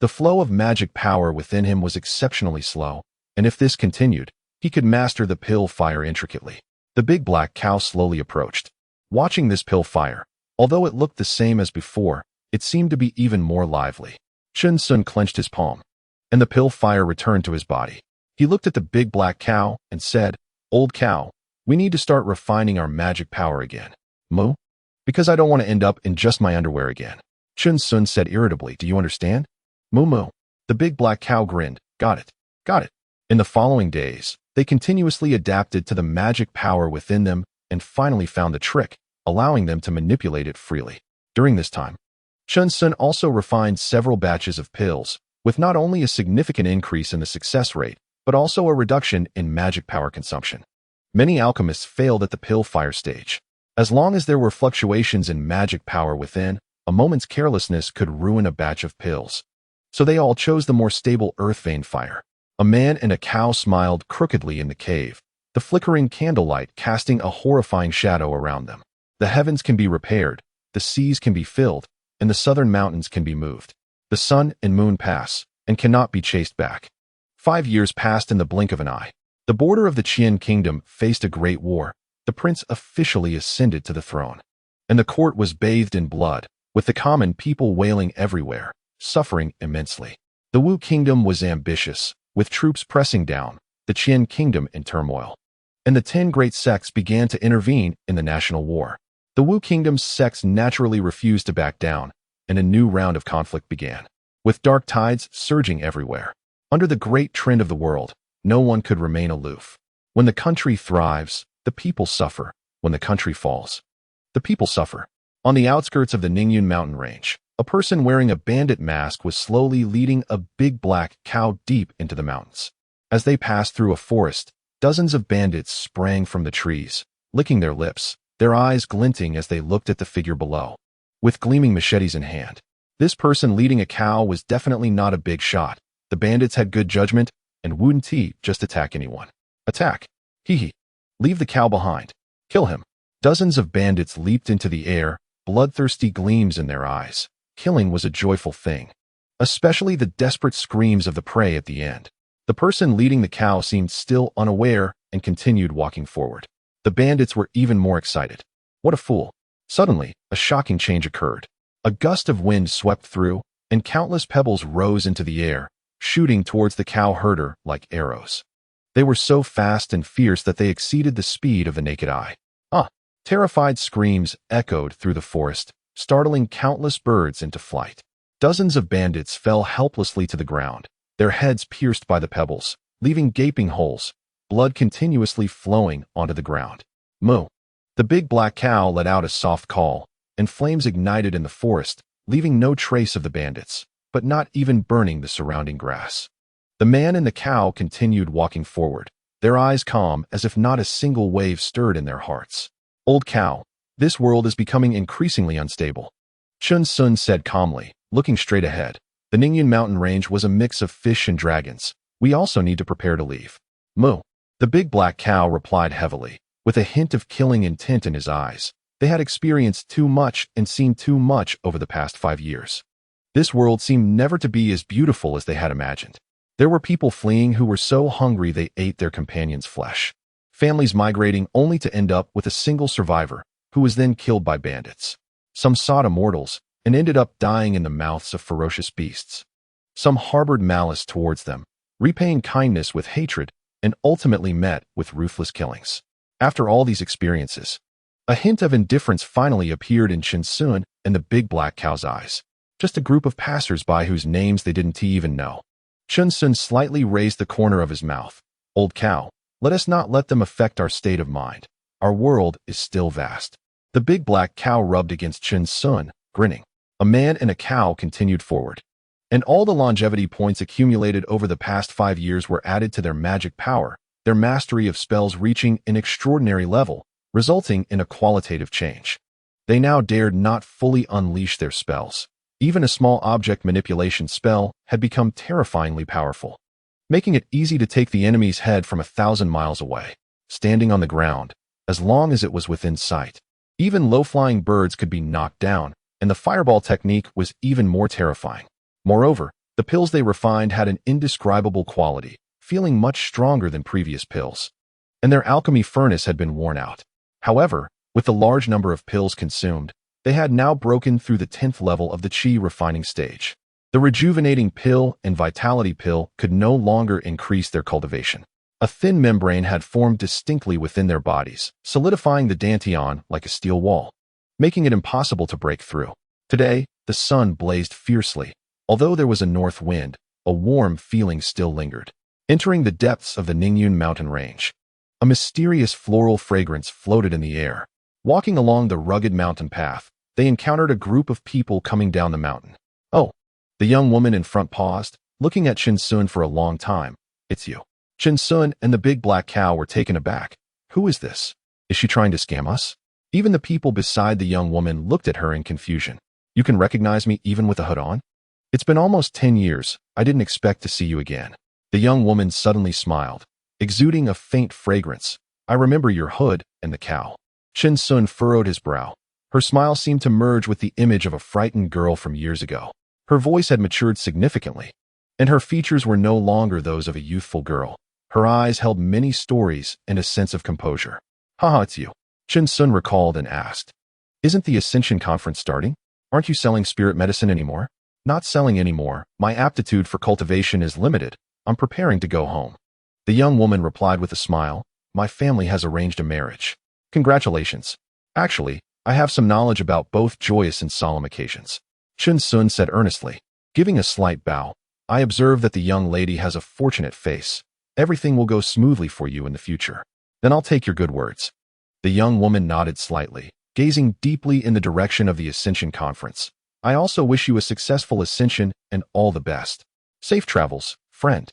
The flow of magic power within him was exceptionally slow, and if this continued, he could master the pill fire intricately. The big black cow slowly approached. Watching this pill fire, although it looked the same as before, it seemed to be even more lively. Chen Xiong clenched his palm, and the pill fire returned to his body. He looked at the big black cow and said, Old cow, we need to start refining our magic power again. Moo? Because I don't want to end up in just my underwear again. Chen Xiong said irritably, do you understand? Moo moo. The big black cow grinned. Got it. Got it. In the following days, they continuously adapted to the magic power within them and finally found the trick, allowing them to manipulate it freely. During this time, Chen Xiong also refined several batches of pills, with not only a significant increase in the success rate, but also a reduction in magic power consumption. Many alchemists failed at the pill fire stage. As long as there were fluctuations in magic power within, a moment's carelessness could ruin a batch of pills. So they all chose the more stable earth vein fire. A man and a cow smiled crookedly in the cave, the flickering candlelight casting a horrifying shadow around them. The heavens can be repaired, the seas can be filled, and the southern mountains can be moved. The sun and moon pass, and cannot be chased back. 5 years passed in the blink of an eye. The border of the Qian kingdom faced a great war. The prince officially ascended to the throne. And the court was bathed in blood, with the common people wailing everywhere, suffering immensely. The Wu kingdom was ambitious, with troops pressing down, the Qian kingdom in turmoil. And the 10 great sects began to intervene in the national war. The Wu kingdom's sects naturally refused to back down, and a new round of conflict began. With dark tides surging everywhere. Under the great trend of the world, no one could remain aloof. When the country thrives, the people suffer. When the country falls, the people suffer. On the outskirts of the Ningyun mountain range, a person wearing a bandit mask was slowly leading a big black cow deep into the mountains. As they passed through a forest, dozens of bandits sprang from the trees, licking their lips, their eyes glinting as they looked at the figure below. With gleaming machetes in hand, this person leading a cow was definitely not a big shot. The bandits had good judgment, and wouldn't just attack anyone. Attack. Hee. Leave the cow behind. Kill him. Dozens of bandits leaped into the air, bloodthirsty gleams in their eyes. Killing was a joyful thing, especially the desperate screams of the prey at the end. The person leading the cow seemed still unaware and continued walking forward. The bandits were even more excited. What a fool. Suddenly, a shocking change occurred. A gust of wind swept through, and countless pebbles rose into the air, shooting towards the cow herder like arrows. They were so fast and fierce that they exceeded the speed of the naked eye. Terrified screams echoed through the forest, startling countless birds into flight. Dozens of bandits fell helplessly to the ground, their heads pierced by the pebbles, leaving gaping holes, blood continuously flowing onto the ground. Moo. The big black cow let out a soft call, and flames ignited in the forest, leaving no trace of the bandits, but not even burning the surrounding grass. The man and the cow continued walking forward, their eyes calm as if not a single wave stirred in their hearts. Old cow, this world is becoming increasingly unstable. Chen Xiong said calmly, looking straight ahead. The Ningyun mountain range was a mix of fish and dragons. We also need to prepare to leave. Moo. The big black cow replied heavily. with a hint of killing intent in his eyes. They had experienced too much and seen too much over the past 5 years. This world seemed never to be as beautiful as they had imagined. There were people fleeing who were so hungry they ate their companions' flesh. Families migrating only to end up with a single survivor, who was then killed by bandits. Some sought immortals and ended up dying in the mouths of ferocious beasts. Some harbored malice towards them, repaying kindness with hatred, and ultimately met with ruthless killings. After all these experiences, a hint of indifference finally appeared in Chen Xiong and the big black cow's eyes. Just a group of passers-by whose names they didn't even know. Chen Xiong slightly raised the corner of his mouth. Old cow, let us not let them affect our state of mind. Our world is still vast. The big black cow rubbed against Chen Xiong, grinning. A man and a cow continued forward. And all the longevity points accumulated over the past 5 years were added to their magic power, their mastery of spells reaching an extraordinary level, resulting in a qualitative change. They now dared not fully unleash their spells. Even a small object manipulation spell had become terrifyingly powerful, making it easy to take the enemy's head from 1,000 miles away, standing on the ground, as long as it was within sight. Even low-flying birds could be knocked down, and the fireball technique was even more terrifying. Moreover, the pills they refined had an indescribable quality, feeling much stronger than previous pills. And their alchemy furnace had been worn out. However, with the large number of pills consumed, they had now broken through the 10th level of the chi refining stage. The rejuvenating pill and vitality pill could no longer increase their cultivation. A thin membrane had formed distinctly within their bodies, solidifying the dantian like a steel wall, making it impossible to break through. Today, the sun blazed fiercely. Although there was a north wind, a warm feeling still lingered. Entering the depths of the Ningyun mountain range, a mysterious floral fragrance floated in the air. Walking along the rugged mountain path, they encountered a group of people coming down the mountain. Oh, the young woman in front paused, looking at Chen Xiong for a long time. It's you. Chen Xiong and the big black cow were taken aback. Who is this? Is she trying to scam us? Even the people beside the young woman looked at her in confusion. You can recognize me even with a hood on? It's been almost 10 years. I didn't expect to see you again. The young woman suddenly smiled, exuding a faint fragrance. I remember your hood and the cow. Chen Xiong furrowed his brow. Her smile seemed to merge with the image of a frightened girl from years ago. Her voice had matured significantly, and her features were no longer those of a youthful girl. Her eyes held many stories and a sense of composure. Haha, it's you. Chen Xiong recalled and asked. Isn't the Ascension Conference starting? Aren't you selling spirit medicine anymore? Not selling anymore. My aptitude for cultivation is limited. I'm preparing to go home. The young woman replied with a smile. My family has arranged a marriage. Congratulations. Actually, I have some knowledge about both joyous and solemn occasions. Chen Xiong said earnestly. Giving a slight bow, I observe that the young lady has a fortunate face. Everything will go smoothly for you in the future. Then I'll take your good words. The young woman nodded slightly, gazing deeply in the direction of the Ascension Conference. I also wish you a successful ascension and all the best. Safe travels, friend.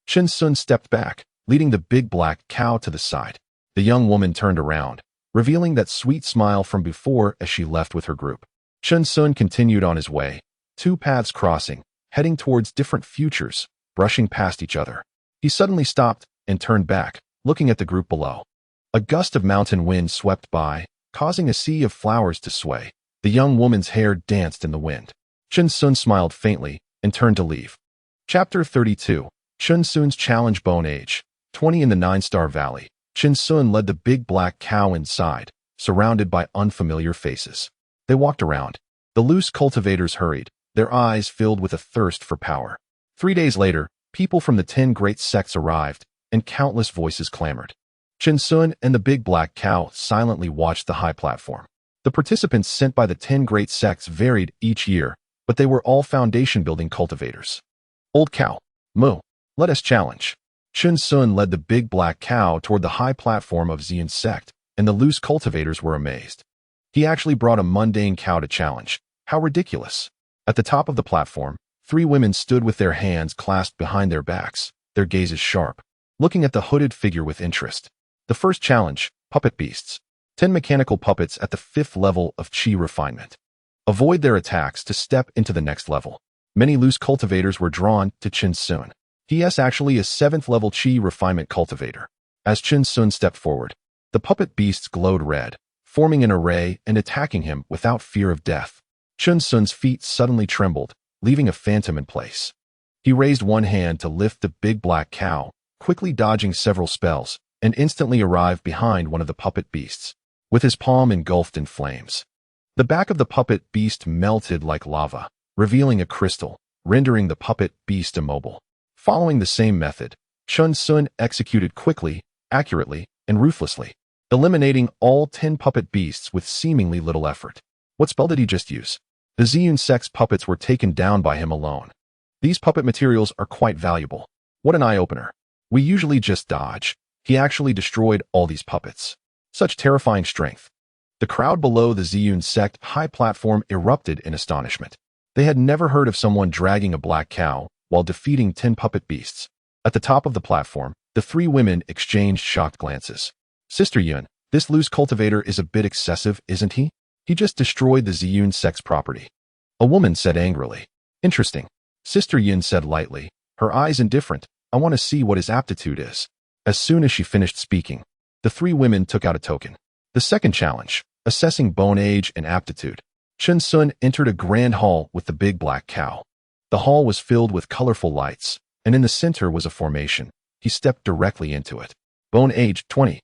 Chen Xiong stepped back, leading the big black cow to the side. The young woman turned around, revealing that sweet smile from before as she left with her group. Chen Xiong continued on his way, two paths crossing, heading towards different futures, brushing past each other. He suddenly stopped and turned back, looking at the group below. A gust of mountain wind swept by, causing a sea of flowers to sway. The young woman's hair danced in the wind. Chen Xiong smiled faintly and turned to leave. Chapter 32. Chen Xiong's Challenge. Bone Age. 20 in the 9-Star Valley. Chen Xiong led the big black cow inside, surrounded by unfamiliar faces. They walked around. The loose cultivators hurried, their eyes filled with a thirst for power. 3 days later, people from the 10 great sects arrived, and countless voices clamored. Chen Xiong and the big black cow silently watched the high platform. The participants sent by the 10 great sects varied each year, but they were all foundation-building cultivators. Old cow, moo, let us challenge. Chen Xiong led the big black cow toward the high platform of Xian's sect, and the loose cultivators were amazed. He actually brought a mundane cow to challenge. How ridiculous. At the top of the platform, 3 women stood with their hands clasped behind their backs, their gazes sharp, looking at the hooded figure with interest. The first challenge, puppet beasts. 10 mechanical puppets at the 5th level of chi refinement. Avoid their attacks to step into the next level. Many loose cultivators were drawn to Chen Xiong. He is actually a 7th level chi refinement cultivator. As Chen Xiong stepped forward, The puppet beasts glowed red, forming an array and attacking him without fear of death. Chen Xiong's feet suddenly trembled, leaving a phantom in place. He raised one hand to lift the big black cow, quickly dodging several spells, and instantly arrived behind one of the puppet beasts, with his palm engulfed in flames. The back of the puppet beast melted like lava, revealing a crystal, rendering the puppet beast immobile. Following the same method, Chen Xiong executed quickly, accurately, and ruthlessly, eliminating all 10 puppet beasts with seemingly little effort. What spell did he just use? The Ziyun sect's puppets were taken down by him alone. These puppet materials are quite valuable. What an eye-opener. We usually just dodge. He actually destroyed all these puppets. Such terrifying strength. The crowd below the Ziyun sect high platform erupted in astonishment. They had never heard of someone dragging a black cow while defeating 10 puppet beasts. At the top of the platform, the 3 women exchanged shocked glances. Sister Yun, this loose cultivator is a bit excessive, isn't he? He just destroyed the Ziyun sect's property. A woman said angrily. Interesting. Sister Yun said lightly, her eyes indifferent. I want to see what his aptitude is. As soon as she finished speaking, the 3 women took out a token. The second challenge, assessing bone age and aptitude. Chen Xiong entered a grand hall with the big black cow. The hall was filled with colorful lights, and in the center was a formation. He stepped directly into it. Bone age 20.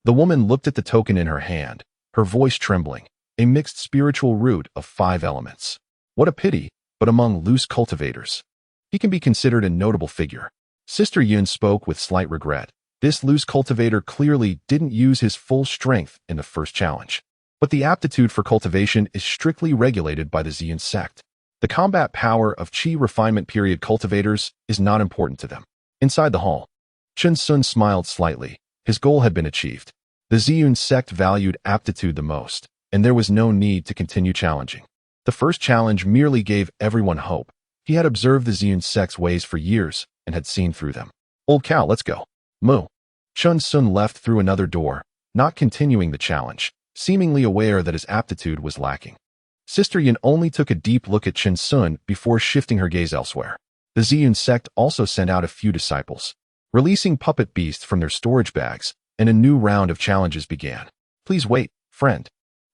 The woman looked at the token in her hand, her voice trembling. A mixed spiritual root of 5 elements. What a pity, but among loose cultivators, he can be considered a notable figure. Sister Yun spoke with slight regret. This loose cultivator clearly didn't use his full strength in the first challenge. But the aptitude for cultivation is strictly regulated by the Ziyun sect. The combat power of Qi refinement period cultivators is not important to them. Inside the hall, Chen Xiong smiled slightly. His goal had been achieved. The Ziyun sect valued aptitude the most, and there was no need to continue challenging. The first challenge merely gave everyone hope. He had observed the Ziyun sect's ways for years and had seen through them. Old cow, let's go. Moo. Chen Xiong left through another door, not continuing the challenge, seemingly aware that his aptitude was lacking. Sister Yin only took a deep look at Chen Xiong before shifting her gaze elsewhere. The Ziyun sect also sent out a few disciples, releasing puppet beasts from their storage bags, and a new round of challenges began. Please wait, friend.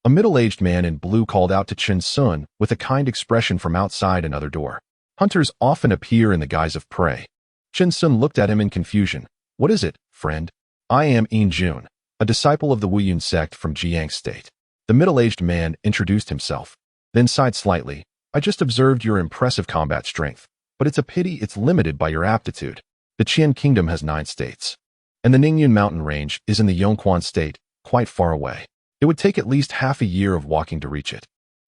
A middle-aged man in blue called out to Chen Xiong with a kind expression from outside another door. Hunters often appear in the guise of prey. Chen Xiong looked at him in confusion. What is it, friend? I am Yin Jun, a disciple of the Wuyun sect from Jiang State. The middle-aged man introduced himself, then sighed slightly. I just observed your impressive combat strength, but it's a pity it's limited by your aptitude. The Qian Kingdom has 9 states, and the Ningyun mountain range is in the Yongquan state, quite far away. It would take at least half a year of walking to reach it.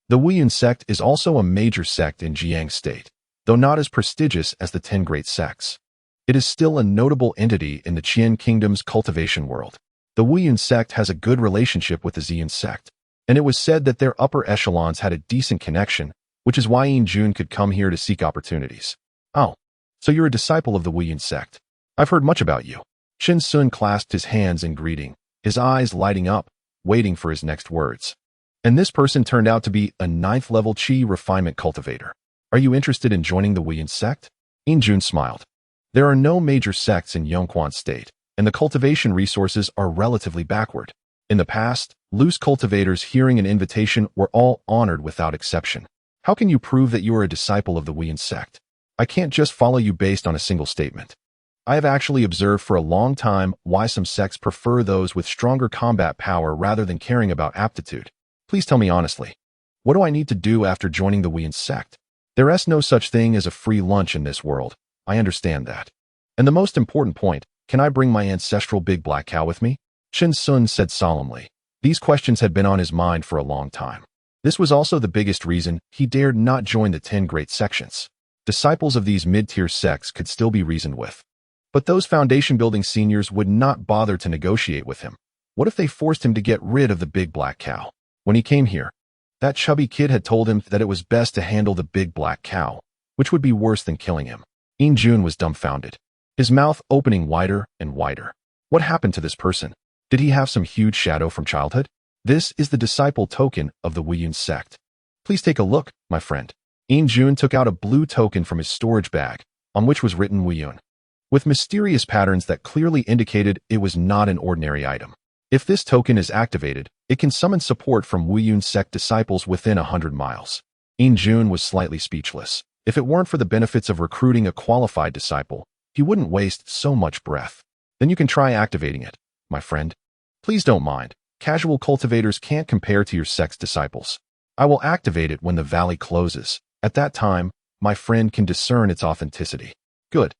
The Wuyun sect is also a major sect in Jiang State, though not as prestigious as the 10 great sects. It is still a notable entity in the Qian Kingdom's cultivation world. The Wuyun sect has a good relationship with the Ziyun sect, and it was said that their upper echelons had a decent connection, which is why Yin Jun could come here to seek opportunities. Oh, so you're a disciple of the Wuyun sect. I've heard much about you. Chen Xiong clasped his hands in greeting, his eyes lighting up, waiting for his next words. And this person turned out to be a 9th-level Qi refinement cultivator. Are you interested in joining the Wuyun sect? Yin Jun smiled. There are no major sects in Yongquan State, and the cultivation resources are relatively backward. In the past, loose cultivators hearing an invitation were all honored without exception. How can you prove that you are a disciple of the Wuyun sect? I can't just follow you based on a single statement. I have actually observed for a long time why some sects prefer those with stronger combat power rather than caring about aptitude. Please tell me honestly. What do I need to do after joining the Wuyun sect? There is no such thing as a free lunch in this world. I understand that. And the most important point, can I bring my ancestral big black cow with me? Chen Xiong said solemnly. These questions had been on his mind for a long time. This was also the biggest reason he dared not join the 10 great sections. Disciples of these mid-tier sects could still be reasoned with. But those foundation-building seniors would not bother to negotiate with him. What if they forced him to get rid of the big black cow? When he came here, that chubby kid had told him that it was best to handle the big black cow, which would be worse than killing him. Yin Jun was dumbfounded, his mouth opening wider and wider. What happened to this person? Did he have some huge shadow from childhood? This is the disciple token of the Wuyun sect. Please take a look, my friend. Yin Jun took out a blue token from his storage bag, on which was written Wuyun, with mysterious patterns that clearly indicated it was not an ordinary item. If this token is activated, it can summon support from Wuyun sect disciples within 100 miles. Jun was slightly speechless. If it weren't for the benefits of recruiting a qualified disciple, he wouldn't waste so much breath. Then you can try activating it, my friend. Please don't mind. Casual cultivators can't compare to your sect's disciples. I will activate it when the valley closes. At that time, my friend can discern its authenticity. Good.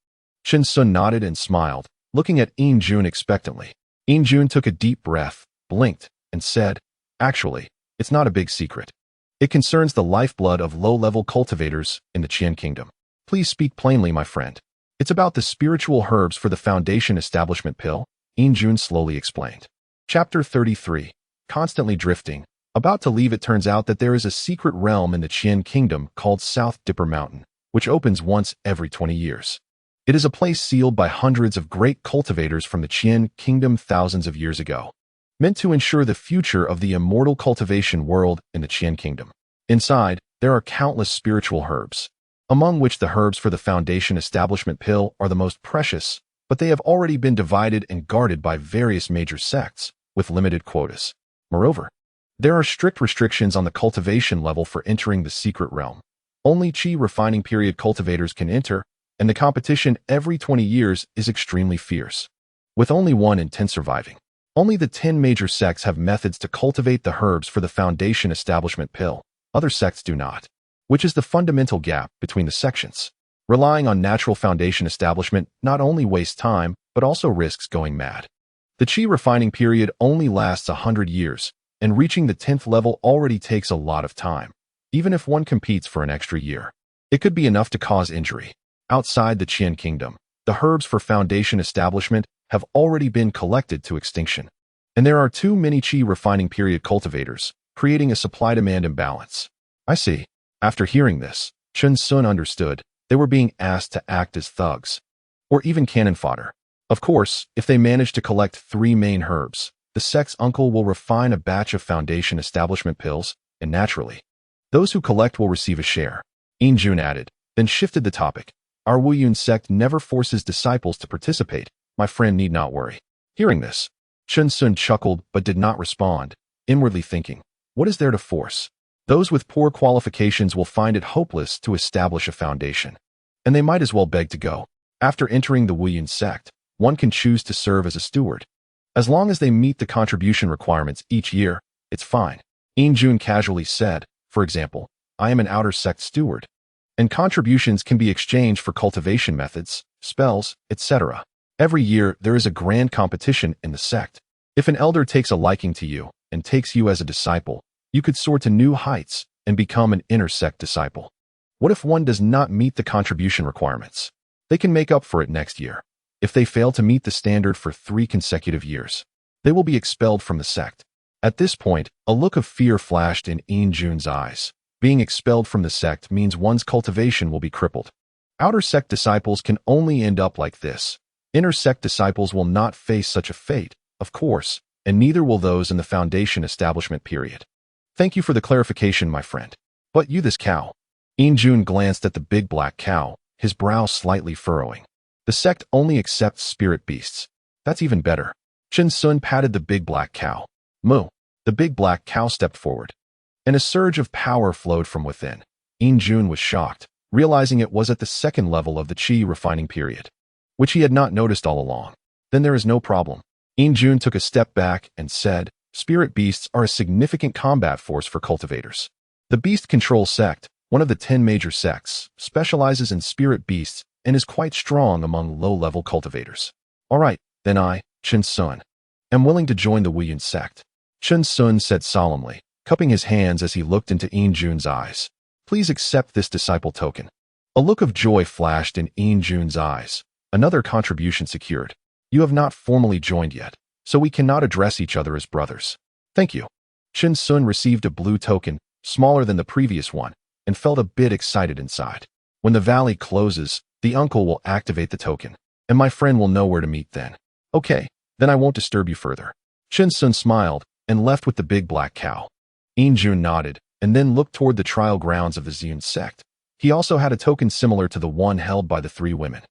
Chen Xiong nodded and smiled, looking at Jun expectantly. Jun took a deep breath, blinked, and said, "Actually, it's not a big secret. It concerns the lifeblood of low-level cultivators in the Qian kingdom. Please speak plainly, my friend. It's about the spiritual herbs for the Foundation Establishment Pill," Jun slowly explained. Chapter 33. Constantly drifting. About to leave, it turns out that there is a secret realm in the Qian kingdom called South Dipper Mountain, which opens once every 20 years. It is a place sealed by hundreds of great cultivators from the Qian kingdom thousands of years ago, meant to ensure the future of the immortal cultivation world in the Qian kingdom. Inside, there are countless spiritual herbs, among which the herbs for the Foundation Establishment Pill are the most precious, but they have already been divided and guarded by various major sects, with limited quotas. Moreover, there are strict restrictions on the cultivation level for entering the secret realm. Only Qi refining period cultivators can enter, and the competition every 20 years is extremely fierce, with only 1 in 10 surviving. Only the 10 major sects have methods to cultivate the herbs for the Foundation Establishment Pill. Other sects do not, which is the fundamental gap between the sections. Relying on natural foundation establishment not only wastes time, but also risks going mad. The Qi refining period only lasts 100 years, and reaching the 10th level already takes a lot of time. Even if one competes for an extra year, it could be enough to cause injury. Outside the Qian kingdom, the herbs for foundation establishment have already been collected to extinction, and there are too many Qi refining period cultivators, creating a supply-demand imbalance. I see. After hearing this, Chen Xiong understood they were being asked to act as thugs, or even cannon fodder. Of course, if they manage to collect 3 main herbs, the sect's uncle will refine a batch of foundation establishment pills, and naturally, those who collect will receive a share. Jun added, then shifted the topic. Our Wuyun sect never forces disciples to participate. My friend need not worry. Hearing this, Chen Xiong chuckled but did not respond, inwardly thinking, what is there to force? Those with poor qualifications will find it hopeless to establish a foundation, and they might as well beg to go. After entering the Wuyun sect, one can choose to serve as a steward. As long as they meet the contribution requirements each year, it's fine. Jun casually said, for example, I am an outer sect steward, and contributions can be exchanged for cultivation methods, spells, etc. Every year, there is a grand competition in the sect. If an elder takes a liking to you and takes you as a disciple, you could soar to new heights and become an inner sect disciple. What if one does not meet the contribution requirements? They can make up for it next year. If they fail to meet the standard for 3 consecutive years, they will be expelled from the sect. At this point, a look of fear flashed in Jun's eyes. Being expelled from the sect means one's cultivation will be crippled. Outer sect disciples can only end up like this. Inner sect disciples will not face such a fate, of course, and neither will those in the foundation establishment period. Thank you for the clarification, my friend. But you, this cow. Jun glanced at the big black cow, his brow slightly furrowing. The sect only accepts spirit beasts. That's even better. Chen Xiong patted the big black cow. Moo. The big black cow stepped forward, and a surge of power flowed from within. Jun was shocked, realizing it was at the 2nd level of the Qi refining period, which he had not noticed all along. Then there is no problem. Jun took a step back and said, spirit beasts are a significant combat force for cultivators. The Beast Control sect, one of the 10 major sects, specializes in spirit beasts and is quite strong among low-level cultivators. All right, then I, Chen Xiong, am willing to join the Wuyun sect. Chen Xiong said solemnly, cupping his hands as he looked into Jun's eyes. Please accept this disciple token. A look of joy flashed in Jun's eyes. Another contribution secured. You have not formally joined yet, so we cannot address each other as brothers. Thank you. Chen Xiong received a blue token, smaller than the previous one, and felt a bit excited inside. When the valley closes, the uncle will activate the token, and my friend will know where to meet then. Okay, then I won't disturb you further. Chen Xiong smiled and left with the big black cow. Jun nodded and then looked toward the trial grounds of the Xiong sect. He also had a token similar to the one held by the 3 women.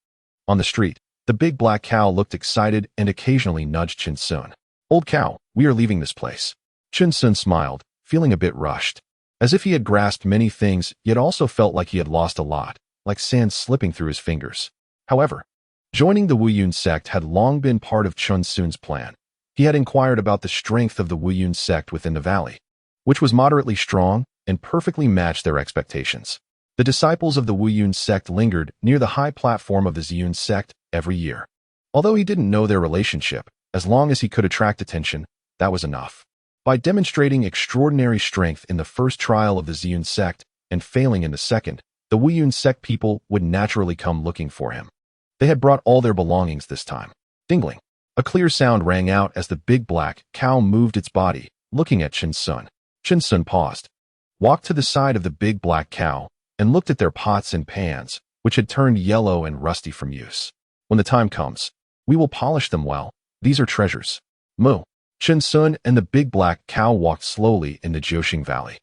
On the street, the big black cow looked excited and occasionally nudged Chen Xiong. Old cow, we are leaving this place. Chen Xiong smiled, feeling a bit rushed. As if he had grasped many things, yet also felt like he had lost a lot, like sand slipping through his fingers. However, joining the Wuyun sect had long been part of Chen Xiong's plan. He had inquired about the strength of the Wuyun sect within the valley, which was moderately strong and perfectly matched their expectations. The disciples of the Wuyun sect lingered near the high platform of the Ziyun sect every year. Although he didn't know their relationship, as long as he could attract attention, that was enough. By demonstrating extraordinary strength in the first trial of the Ziyun sect and failing in the second, the Wuyun sect people would naturally come looking for him. They had brought all their belongings this time. Dingling. A clear sound rang out as the big black cow moved its body, looking at Chen Xiong. Chen Xiong paused, walked to the side of the big black cow, and looked at their pots and pans, which had turned yellow and rusty from use. When the time comes, we will polish them well. These are treasures. Moo. Chen Xiong and the big black cow walked slowly in the Jiuxing Valley.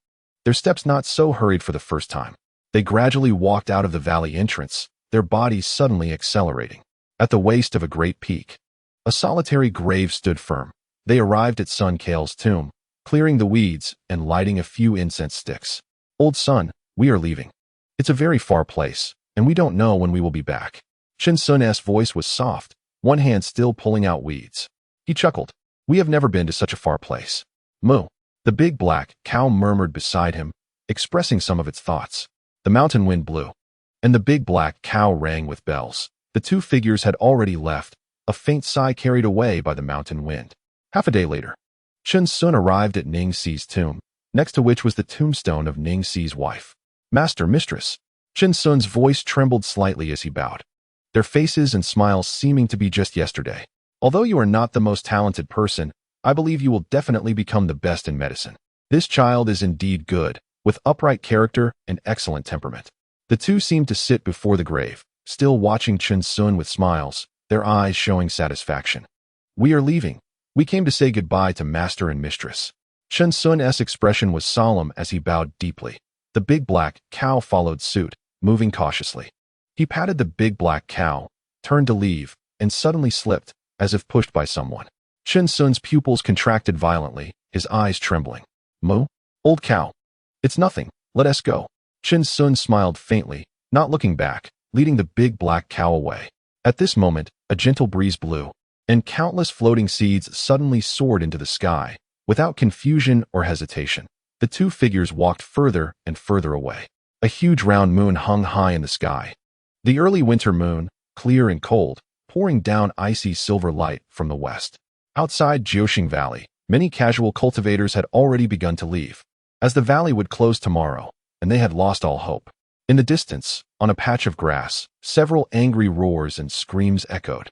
Their steps not so hurried for the first time. They gradually walked out of the valley entrance, their bodies suddenly accelerating. At the waist of a great peak, a solitary grave stood firm. They arrived at Sun Kale's tomb, clearing the weeds and lighting a few incense sticks. Old son, we are leaving. It's a very far place, and we don't know when we will be back. Chen Xiong's voice was soft, one hand still pulling out weeds. He chuckled. We have never been to such a far place. Moo. The big black cow murmured beside him, expressing some of its thoughts. The mountain wind blew, and the big black cow rang with bells. The two figures had already left, a faint sigh carried away by the mountain wind. Half a day later, Chen Xiong arrived at Ning Xi's tomb, next to which was the tombstone of Ning Xi's wife. Master, mistress. Chen Xiong's voice trembled slightly as he bowed, their faces and smiles seeming to be just yesterday. Although you are not the most talented person, I believe you will definitely become the best in medicine. This child is indeed good, with upright character and excellent temperament. The two seemed to sit before the grave, still watching Chen Xiong with smiles, their eyes showing satisfaction. We are leaving. We came to say goodbye to master and mistress. Chen Xiong's expression was solemn as he bowed deeply. The big black cow followed suit, moving cautiously. He patted the big black cow, turned to leave, and suddenly slipped, as if pushed by someone. Chen Xiong's pupils contracted violently, his eyes trembling. Moo? Old cow. It's nothing, let us go. Chen Xiong smiled faintly, not looking back, leading the big black cow away. At this moment, a gentle breeze blew, and countless floating seeds suddenly soared into the sky. Without confusion or hesitation, the two figures walked further and further away. A huge round moon hung high in the sky. The early winter moon, clear and cold, pouring down icy silver light from the west. Outside Jiuxing Valley, many casual cultivators had already begun to leave, as the valley would close tomorrow, and they had lost all hope. In the distance, on a patch of grass, several angry roars and screams echoed,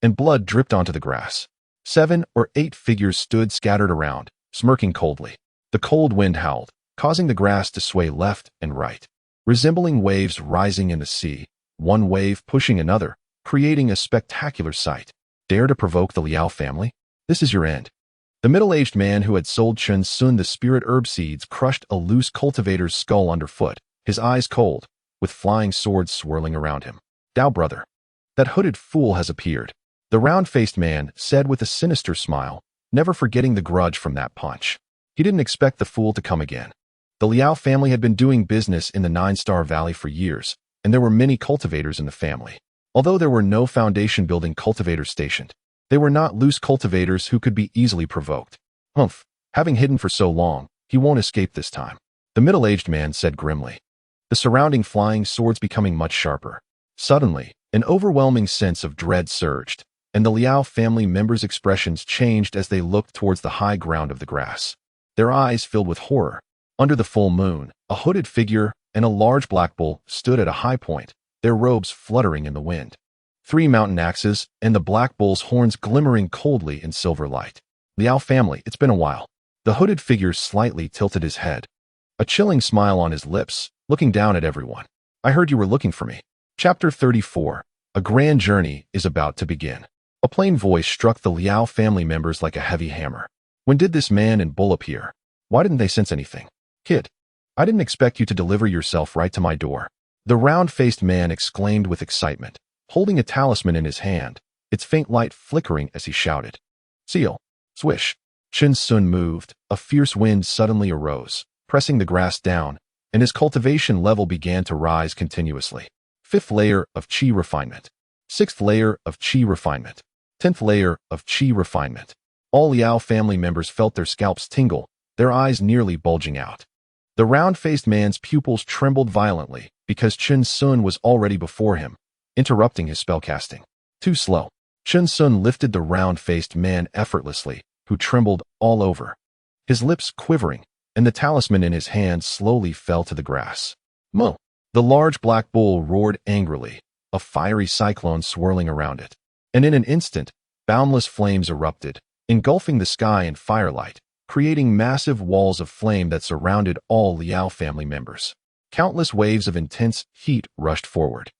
and blood dripped onto the grass. 7 or 8 figures stood scattered around, smirking coldly. The cold wind howled, causing the grass to sway left and right, resembling waves rising in the sea, one wave pushing another, creating a spectacular sight. Dare to provoke the Liao family? This is your end. The middle-aged man who had sold Chen Xiong the spirit herb seeds crushed a loose cultivator's skull underfoot, his eyes cold, with flying swords swirling around him. Dao brother. That hooded fool has appeared. The round-faced man said with a sinister smile, never forgetting the grudge from that punch. He didn't expect the fool to come again. The Liao family had been doing business in the Nine-Star Valley for years, and there were many cultivators in the family. Although there were no foundation-building cultivators stationed, they were not loose cultivators who could be easily provoked. Humph, having hidden for so long, he won't escape this time, the middle-aged man said grimly, the surrounding flying swords becoming much sharper. Suddenly, an overwhelming sense of dread surged, and the Liao family members' expressions changed as they looked towards the high ground of the grass. Their eyes filled with horror. Under the full moon, a hooded figure and a large black bull stood at a high point, their robes fluttering in the wind. 3 mountain axes and the black bull's horns glimmering coldly in silver light. Liao family, it's been a while. The hooded figure slightly tilted his head, a chilling smile on his lips, looking down at everyone. I heard you were looking for me. Chapter 34. A grand journey is about to begin. A plain voice struck the Liao family members like a heavy hammer. When did this man and bull appear? Why didn't they sense anything? Kid, I didn't expect you to deliver yourself right to my door. The round-faced man exclaimed with excitement, holding a talisman in his hand, its faint light flickering as he shouted. Seal. Swish. Chen Xiong moved. A fierce wind suddenly arose, pressing the grass down, and his cultivation level began to rise continuously. 5th layer of Qi refinement. 6th layer of Qi refinement. 10th layer of Qi refinement. All Liao family members felt their scalps tingle, their eyes nearly bulging out. The round-faced man's pupils trembled violently because Chen Xiong was already before him, interrupting his spellcasting. Too slow. Chen Xiong lifted the round-faced man effortlessly, who trembled all over, his lips quivering, and the talisman in his hand slowly fell to the grass. Mo! The large black bull roared angrily, a fiery cyclone swirling around it. And in an instant, boundless flames erupted, engulfing the sky in firelight, creating massive walls of flame that surrounded all Liao family members. Countless waves of intense heat rushed forward,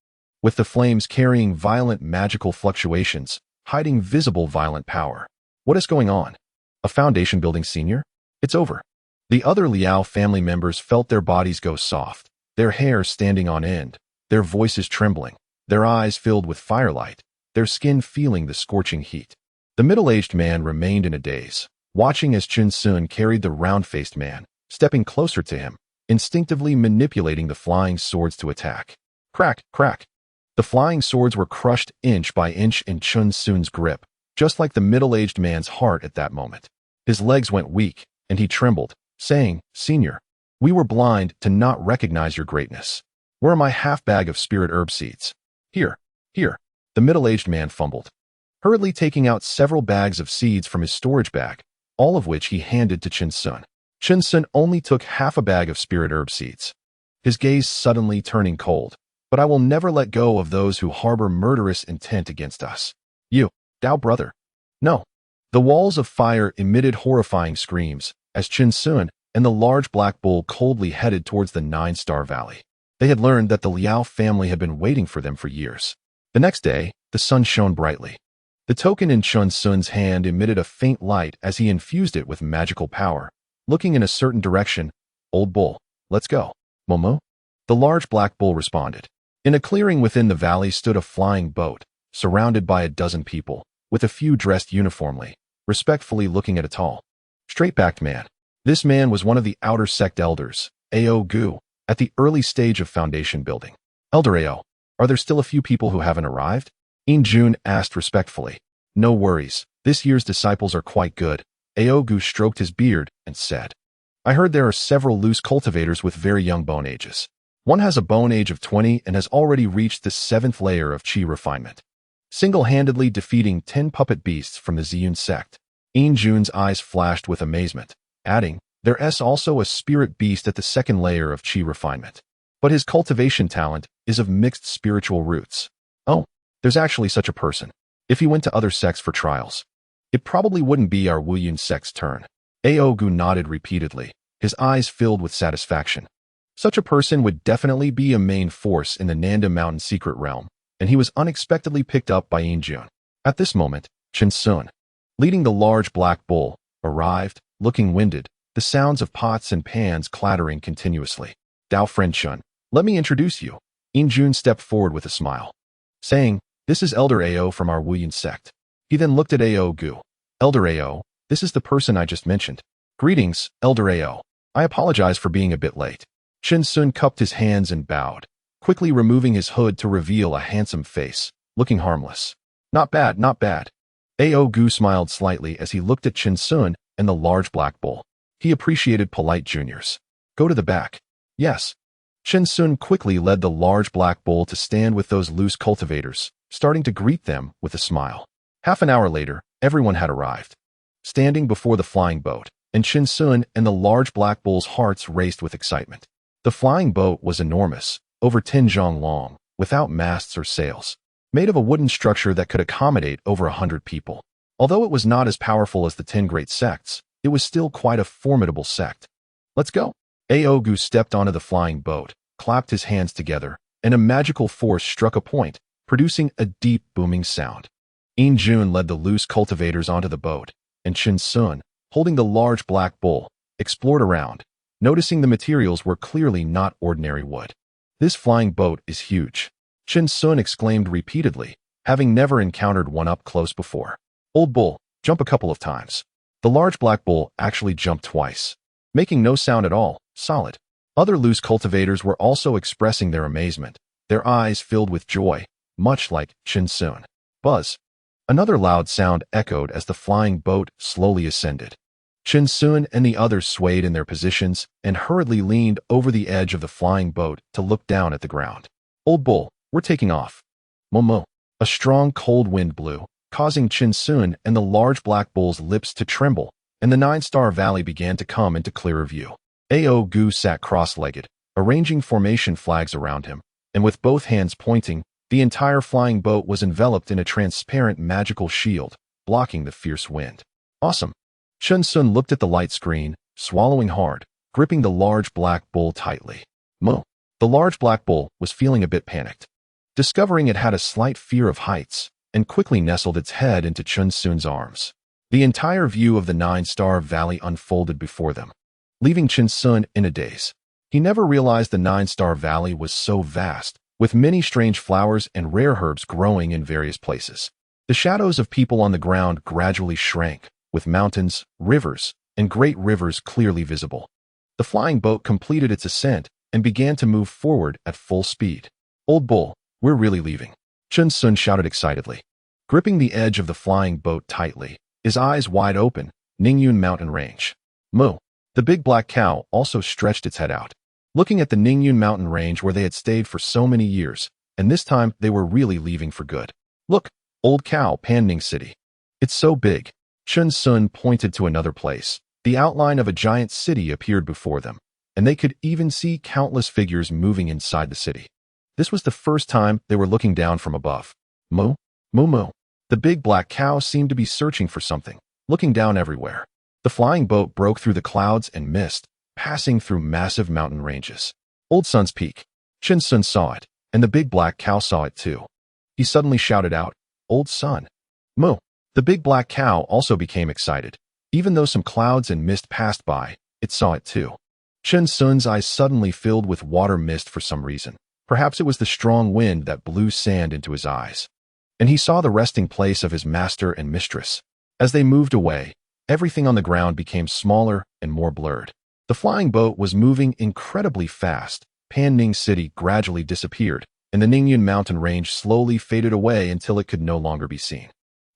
with the flames carrying violent magical fluctuations, hiding visible violent power. What is going on? A foundation building senior? It's over. The other Liao family members felt their bodies go soft, their hair standing on end, their voices trembling, their eyes filled with firelight, their skin feeling the scorching heat. The middle-aged man remained in a daze, watching as Chen Xiong carried the round-faced man, stepping closer to him, instinctively manipulating the flying swords to attack. Crack, crack. The flying swords were crushed inch by inch in Chen Xiong's grip, just like the middle-aged man's heart at that moment. His legs went weak, and he trembled, saying, "Senior, we were blind to not recognize your greatness. Where are my half-bag of spirit herb seeds?" Here. The middle-aged man fumbled, hurriedly taking out several bags of seeds from his storage bag, all of which he handed to Chen Xiong. Chen Xiong only took half a bag of spirit herb seeds, his gaze suddenly turning cold. "But I will never let go of those who harbor murderous intent against us. You, Dao brother." No. The walls of fire emitted horrifying screams as Chen Xiong and the large black bull coldly headed towards the 9-star valley. They had learned that the Liao family had been waiting for them for years. The next day, the sun shone brightly. The token in Chen Xiong's hand emitted a faint light as he infused it with magical power. Looking in a certain direction, "Old bull, let's go." "Momo?" The large black bull responded. In a clearing within the valley stood a flying boat, surrounded by a dozen people, with a few dressed uniformly, respectfully looking at a tall, straight-backed man. This man was one of the outer sect elders, Ao Gu, at the early stage of foundation building. "Elder Ao, are there still a few people who haven't arrived?" Yin Jun asked respectfully. "No worries, this year's disciples are quite good." Ao Gu stroked his beard and said, "I heard there are several loose cultivators with very young bone ages. One has a bone age of 20 and has already reached the 7th layer of Qi refinement, single-handedly defeating 10 puppet beasts from the Ziyun sect." Yin Jun's eyes flashed with amazement, adding, "There's also a spirit beast at the 2nd layer of Qi refinement. But his cultivation talent is of mixed spiritual roots." "Oh, there's actually such a person. If he went to other sects for trials, it probably wouldn't be our Wuyun sect's turn." Ao Gu nodded repeatedly, his eyes filled with satisfaction. Such a person would definitely be a main force in the Nanda Mountain secret realm, and he was unexpectedly picked up by Yin Jun. At this moment, Chen Xiong, leading the large black bull, arrived, looking winded, the sounds of pots and pans clattering continuously. "Dao friend Chen, let me introduce you." Yin Jun stepped forward with a smile, saying, "This is Elder Ao from our Wuyun sect." He then looked at Ao Gu. "Elder Ao, this is the person I just mentioned." "Greetings, Elder Ao. I apologize for being a bit late." Chen Xiong cupped his hands and bowed, quickly removing his hood to reveal a handsome face, looking harmless. Not bad, not bad." Ao Gu smiled slightly as he looked at Chen Xiong and the large black bull. He appreciated polite juniors. "Go to the back." "Yes." Chen Xiong quickly led the large black bull to stand with those loose cultivators, starting to greet them with a smile. Half an hour later, everyone had arrived, standing before the flying boat, and Chen Xiong and the large black bull's hearts raced with excitement. The flying boat was enormous, over 10 zhang long, without masts or sails, made of a wooden structure that could accommodate over 100 people. Although it was not as powerful as the 10 great sects, it was still quite a formidable sect. "Let's go." Ao Gu stepped onto the flying boat, clapped his hands together, and a magical force struck a point, producing a deep booming sound. Yin Jun led the loose cultivators onto the boat, and Chen Xiong, holding the large black bull, explored around, noticing the materials were clearly not ordinary wood. "This flying boat is huge," Chen Xiong exclaimed repeatedly, having never encountered one up close before. "Old bull, jump a couple of times." The large black bull actually jumped twice, making no sound at all, solid. Other loose cultivators were also expressing their amazement, their eyes filled with joy, much like Chen Xiong. Buzz. Another loud sound echoed as the flying boat slowly ascended. Chen Xiong and the others swayed in their positions and hurriedly leaned over the edge of the flying boat to look down at the ground. Old bull, we're taking off. Momo. A strong cold wind blew, causing Chen Xiong and the large black bull's lips to tremble, and the Nine-Star Valley began to come into clearer view. Ao Gu sat cross-legged, arranging formation flags around him, and with both hands pointing, the entire flying boat was enveloped in a transparent magical shield, blocking the fierce wind. Awesome. Chen Xiong looked at the light screen, swallowing hard, gripping the large black bull tightly. Mo. The large black bull was feeling a bit panicked, discovering it had a slight fear of heights, and quickly nestled its head into Chen Xiong's arms. The entire view of the Nine-Star Valley unfolded before them, leaving Chen Xiong in a daze. He never realized the Nine-Star Valley was so vast, with many strange flowers and rare herbs growing in various places. The shadows of people on the ground gradually shrank, with mountains, rivers, and great rivers clearly visible. The flying boat completed its ascent and began to move forward at full speed. Old bull, we're really leaving. Chen Xiong shouted excitedly. Gripping the edge of the flying boat tightly, his eyes wide open, Ningyun Mountain Range. Moo. The big black cow also stretched its head out, looking at the Ningyun Mountain Range where they had stayed for so many years, and this time they were really leaving for good. Look, old cow, Panning City. It's so big. Chen Xiong pointed to another place. The outline of a giant city appeared before them, and they could even see countless figures moving inside the city. This was the first time they were looking down from above. Moo, moo moo. The big black cow seemed to be searching for something, looking down everywhere. The flying boat broke through the clouds and mist, passing through massive mountain ranges. Old Sun's Peak. Chen Xiong saw it, and the big black cow saw it too. He suddenly shouted out, Old Sun. Moo. The big black cow also became excited. Even though some clouds and mist passed by, it saw it too. Chen Xiong's eyes suddenly filled with water mist for some reason. Perhaps it was the strong wind that blew sand into his eyes. And he saw the resting place of his master and mistress. As they moved away, everything on the ground became smaller and more blurred. The flying boat was moving incredibly fast. Panning City gradually disappeared, and the Ningyun Mountain Range slowly faded away until it could no longer be seen.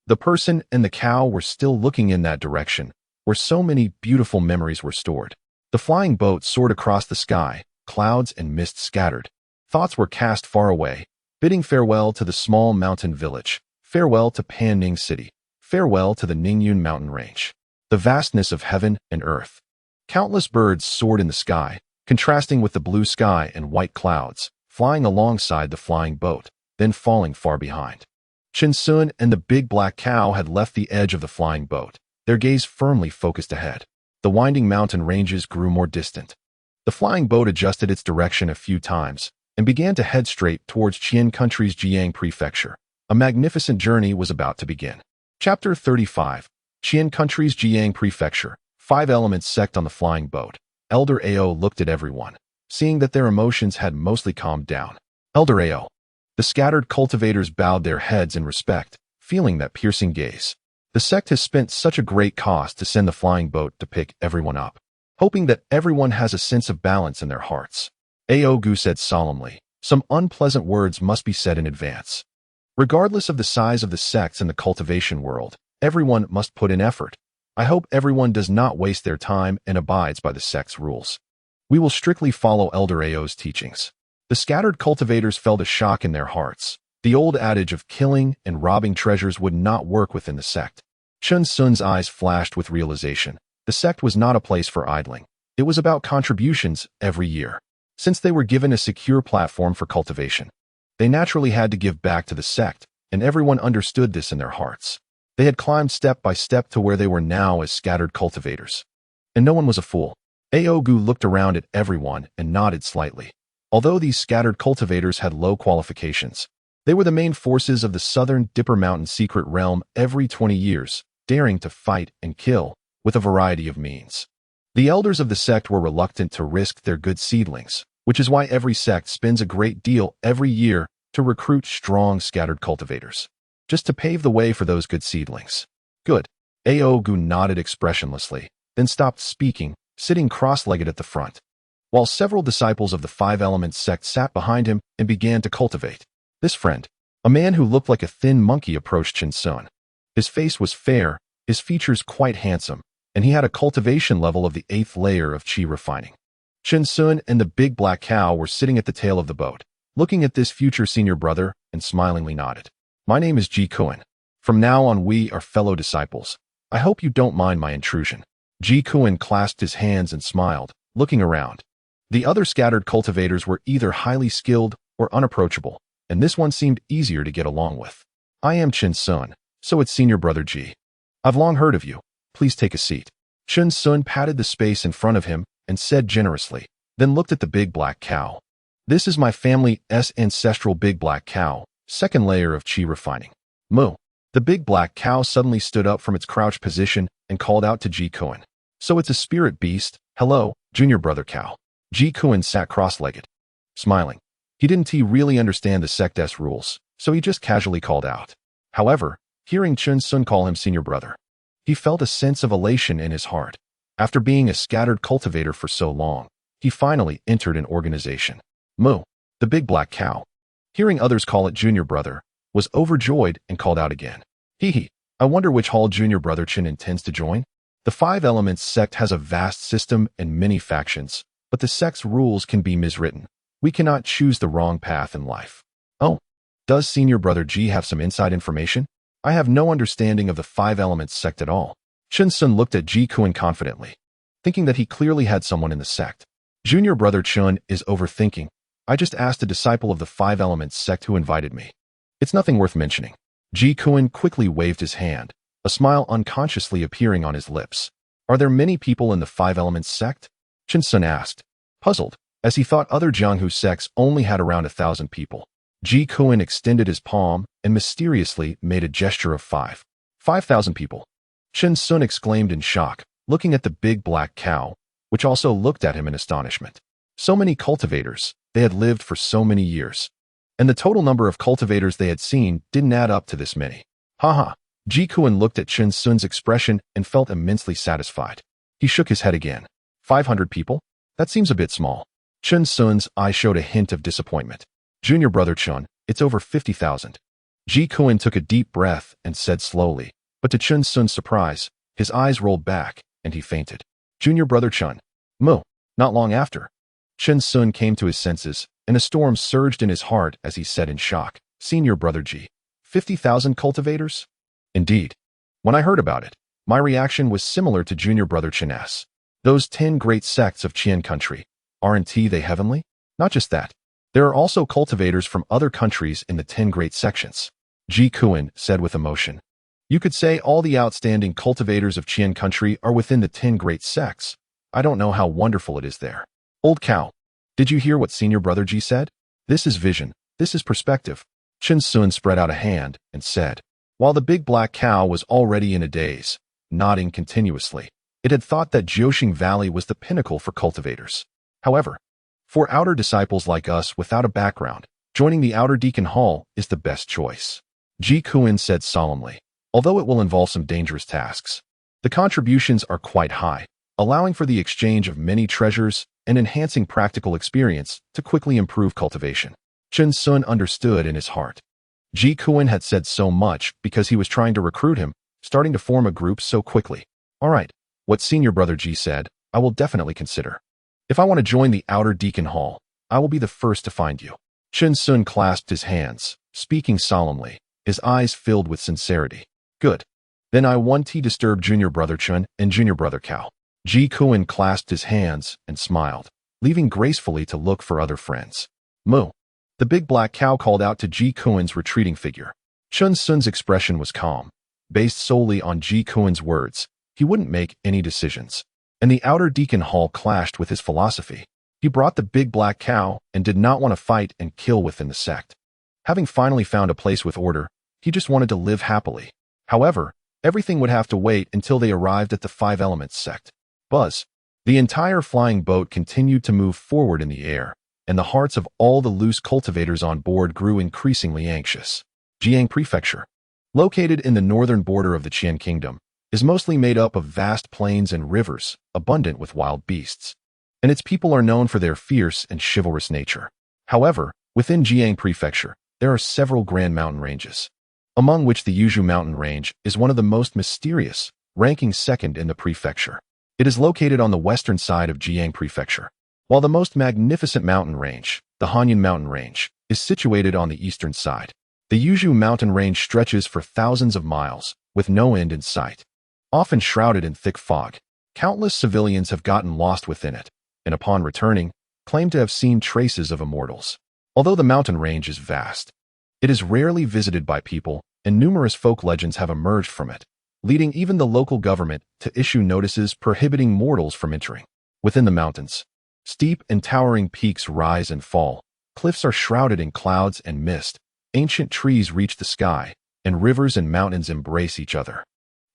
The person and the cow were still looking in that direction, where so many beautiful memories were stored. The flying boat soared across the sky, clouds and mist scattered. Thoughts were cast far away, bidding farewell to the small mountain village, farewell to Panning City, farewell to the Ningyun Mountain Range. The vastness of heaven and earth. Countless birds soared in the sky, contrasting with the blue sky and white clouds, flying alongside the flying boat, then falling far behind. Chen Xiong and the big black cow had left the edge of the flying boat, their gaze firmly focused ahead. The winding mountain ranges grew more distant. The flying boat adjusted its direction a few times and began to head straight towards Qian Country's Jiang Prefecture. A magnificent journey was about to begin. Chapter 35. Qian Country's Jiang Prefecture. 5 elements sect on the flying boat. Elder Ao looked at everyone, seeing that their emotions had mostly calmed down. Elder Ao. The scattered cultivators bowed their heads in respect, feeling that piercing gaze. The sect has spent such a great cost to send the flying boat to pick everyone up, hoping that everyone has a sense of balance in their hearts. Ao Gu said solemnly, some unpleasant words must be said in advance. Regardless of the size of the sects in the cultivation world, everyone must put in effort. I hope everyone does not waste their time and abides by the sect's rules. We will strictly follow Elder Ao's teachings. The scattered cultivators felt a shock in their hearts. The old adage of killing and robbing treasures would not work within the sect. Chen Xiong's eyes flashed with realization. The sect was not a place for idling. It was about contributions every year. Since they were given a secure platform for cultivation, they naturally had to give back to the sect, and everyone understood this in their hearts. They had climbed step by step to where they were now as scattered cultivators. And no one was a fool. Ao Gu looked around at everyone and nodded slightly. Although these scattered cultivators had low qualifications, they were the main forces of the southern Dipper Mountain secret realm every 20 years, daring to fight and kill with a variety of means. The elders of the sect were reluctant to risk their good seedlings, which is why every sect spends a great deal every year to recruit strong scattered cultivators, just to pave the way for those good seedlings. Good. Aogu nodded expressionlessly, then stopped speaking, sitting cross-legged at the front, while several disciples of the Five Elements sect sat behind him and began to cultivate. This friend, a man who looked like a thin monkey, approached Chen Xiong. His face was fair, his features quite handsome, and he had a cultivation level of the 8th layer of qi refining. Chen Xiong and the big black cow were sitting at the tail of the boat, looking at this future senior brother, and smilingly nodded. My name is Ji Kuan. From now on we are fellow disciples. I hope you don't mind my intrusion. Ji Kuan clasped his hands and smiled, looking around. The other scattered cultivators were either highly skilled or unapproachable, and this one seemed easier to get along with. I am Chen Xiong, so it's senior brother Ji. I've long heard of you. Please take a seat. Chen Xiong patted the space in front of him and said generously, then looked at the big black cow. This is my family's ancestral big black cow, 2nd layer of qi refining. Moo. The big black cow suddenly stood up from its crouched position and called out to Ji Kuan. So it's a spirit beast. Hello, junior brother cow. Ji Kuan sat cross-legged, smiling. He didn't really understand the sect's rules, so he just casually called out. However, hearing Chen Xiong call him senior brother, he felt a sense of elation in his heart. After being a scattered cultivator for so long, he finally entered an organization. Moo, the big black cow, hearing others call it junior brother, was overjoyed and called out again. Hee, I wonder which hall junior brother Chen intends to join? The Five Elements sect has a vast system and many factions, but the sect's rules can be miswritten. We cannot choose the wrong path in life. Oh, does senior brother Ji have some inside information? I have no understanding of the Five Elements sect at all. Chen Xiong looked at Ji Kuan confidently, thinking that he clearly had someone in the sect. Junior brother Chen is overthinking. I just asked a disciple of the Five Elements sect who invited me. It's nothing worth mentioning. Ji Kuan quickly waved his hand, a smile unconsciously appearing on his lips. Are there many people in the Five Elements sect? Chen Xiong asked, puzzled, as he thought other Jianghu sects only had around 1,000 people. Ji Kuan extended his palm and mysteriously made a gesture of 5,000 people. Chen Xiong exclaimed in shock, looking at the big black cow, which also looked at him in astonishment. So many cultivators, they had lived for so many years, and the total number of cultivators they had seen didn't add up to this many. Haha. Ji Kuan looked at Chen Xiong's expression and felt immensely satisfied. He shook his head again. 500 people? That seems a bit small. Chen Xiong's eye showed a hint of disappointment. Junior brother Chen, it's over 50,000. Ji Kuan took a deep breath and said slowly, but to Chen Xiong's surprise, his eyes rolled back and he fainted. Junior brother Chen. Moo. Not long after, Chen Xiong came to his senses, and a storm surged in his heart as he said in shock, Senior brother Ji, 50,000 cultivators? Indeed. When I heard about it, my reaction was similar to junior brother Chen's. Those 10 great sects of Qian country, aren't they heavenly? Not just that. There are also cultivators from other countries in the 10 great sections. Ji Kuan said with emotion. You could say all the outstanding cultivators of Qian country are within the 10 great sects. I don't know how wonderful it is there. Old cow. Did you hear what senior brother Ji said? This is vision. This is perspective. Chen Xiong spread out a hand and said, while the big black cow was already in a daze, nodding continuously. It had thought that Jiuxing Valley was the pinnacle for cultivators. However, for outer disciples like us without a background, joining the outer deacon hall is the best choice. Ji Kuan said solemnly, although it will involve some dangerous tasks. The contributions are quite high, allowing for the exchange of many treasures and enhancing practical experience to quickly improve cultivation. Chen Xiong understood in his heart. Ji Kuan had said so much because he was trying to recruit him, starting to form a group so quickly. All right, what senior brother Ji said, I will definitely consider. If I want to join the outer deacon hall, I will be the first to find you. Chen Xiong clasped his hands, speaking solemnly, his eyes filled with sincerity. Good. Then I want to disturb junior brother Chen and junior brother Cao. Ji Kuan clasped his hands and smiled, leaving gracefully to look for other friends. Moo. The big black cow called out to Ji Kuan's retreating figure. Chen Xiong's expression was calm. Based solely on Ji Kuan's words, he wouldn't make any decisions. And the outer deacon hall clashed with his philosophy. He brought the big black cow and did not want to fight and kill within the sect. Having finally found a place with order, he just wanted to live happily. However, everything would have to wait until they arrived at the Five Elements sect. Buzz. The entire flying boat continued to move forward in the air, and the hearts of all the loose cultivators on board grew increasingly anxious. Jiang Prefecture. Located in the northern border of the Qian Kingdom, is mostly made up of vast plains and rivers, abundant with wild beasts. And its people are known for their fierce and chivalrous nature. However, within Jiang Prefecture, there are several grand mountain ranges, among which the Yuzhou Mountain Range is one of the most mysterious, ranking second in the prefecture. It is located on the western side of Jiang Prefecture, while the most magnificent mountain range, the Hanyan Mountain Range, is situated on the eastern side. The Yuzhou Mountain Range stretches for thousands of miles, with no end in sight. Often shrouded in thick fog, countless civilians have gotten lost within it, and upon returning, claim to have seen traces of immortals. Although the mountain range is vast, it is rarely visited by people, and numerous folk legends have emerged from it, leading even the local government to issue notices prohibiting mortals from entering. Within the mountains, steep and towering peaks rise and fall, cliffs are shrouded in clouds and mist, ancient trees reach the sky, and rivers and mountains embrace each other,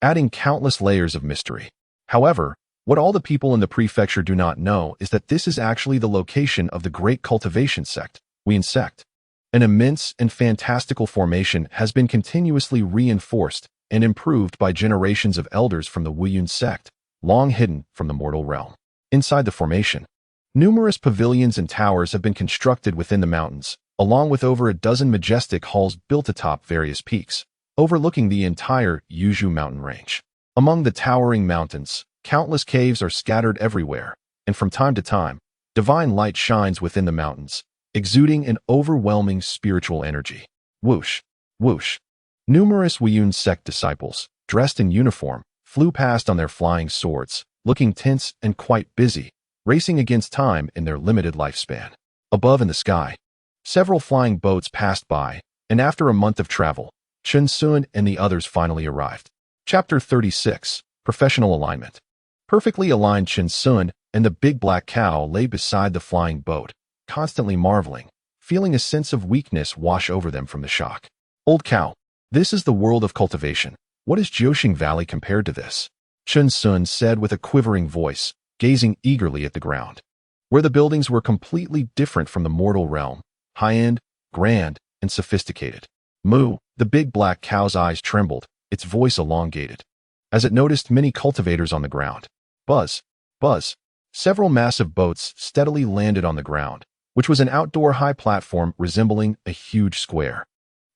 adding countless layers of mystery. However, what all the people in the prefecture do not know is that this is actually the location of the great cultivation sect, Wuyin sect. An immense and fantastical formation has been continuously reinforced and improved by generations of elders from the Wuyin sect, long hidden from the mortal realm. Inside the formation, numerous pavilions and towers have been constructed within the mountains, along with over a dozen majestic halls built atop various peaks, overlooking the entire Yuzhou mountain range. Among the towering mountains, countless caves are scattered everywhere, and from time to time, divine light shines within the mountains, exuding an overwhelming spiritual energy. Whoosh, whoosh. Numerous Wuyin sect disciples, dressed in uniform, flew past on their flying swords, looking tense and quite busy, racing against time in their limited lifespan. Above in the sky, several flying boats passed by, and after a month of travel, Chen Xiong and the others finally arrived. Chapter 36, Professional Alignment. Perfectly aligned Chen Xiong and the big black cow lay beside the flying boat, constantly marveling, feeling a sense of weakness wash over them from the shock. Old cow, this is the world of cultivation. What is Jiuxing Valley compared to this? Chen Xiong said with a quivering voice, gazing eagerly at the ground, where the buildings were completely different from the mortal realm, high-end, grand, and sophisticated. Moo, the big black cow's eyes trembled, its voice elongated, as it noticed many cultivators on the ground. Buzz, buzz. Several massive boats steadily landed on the ground, which was an outdoor high platform resembling a huge square,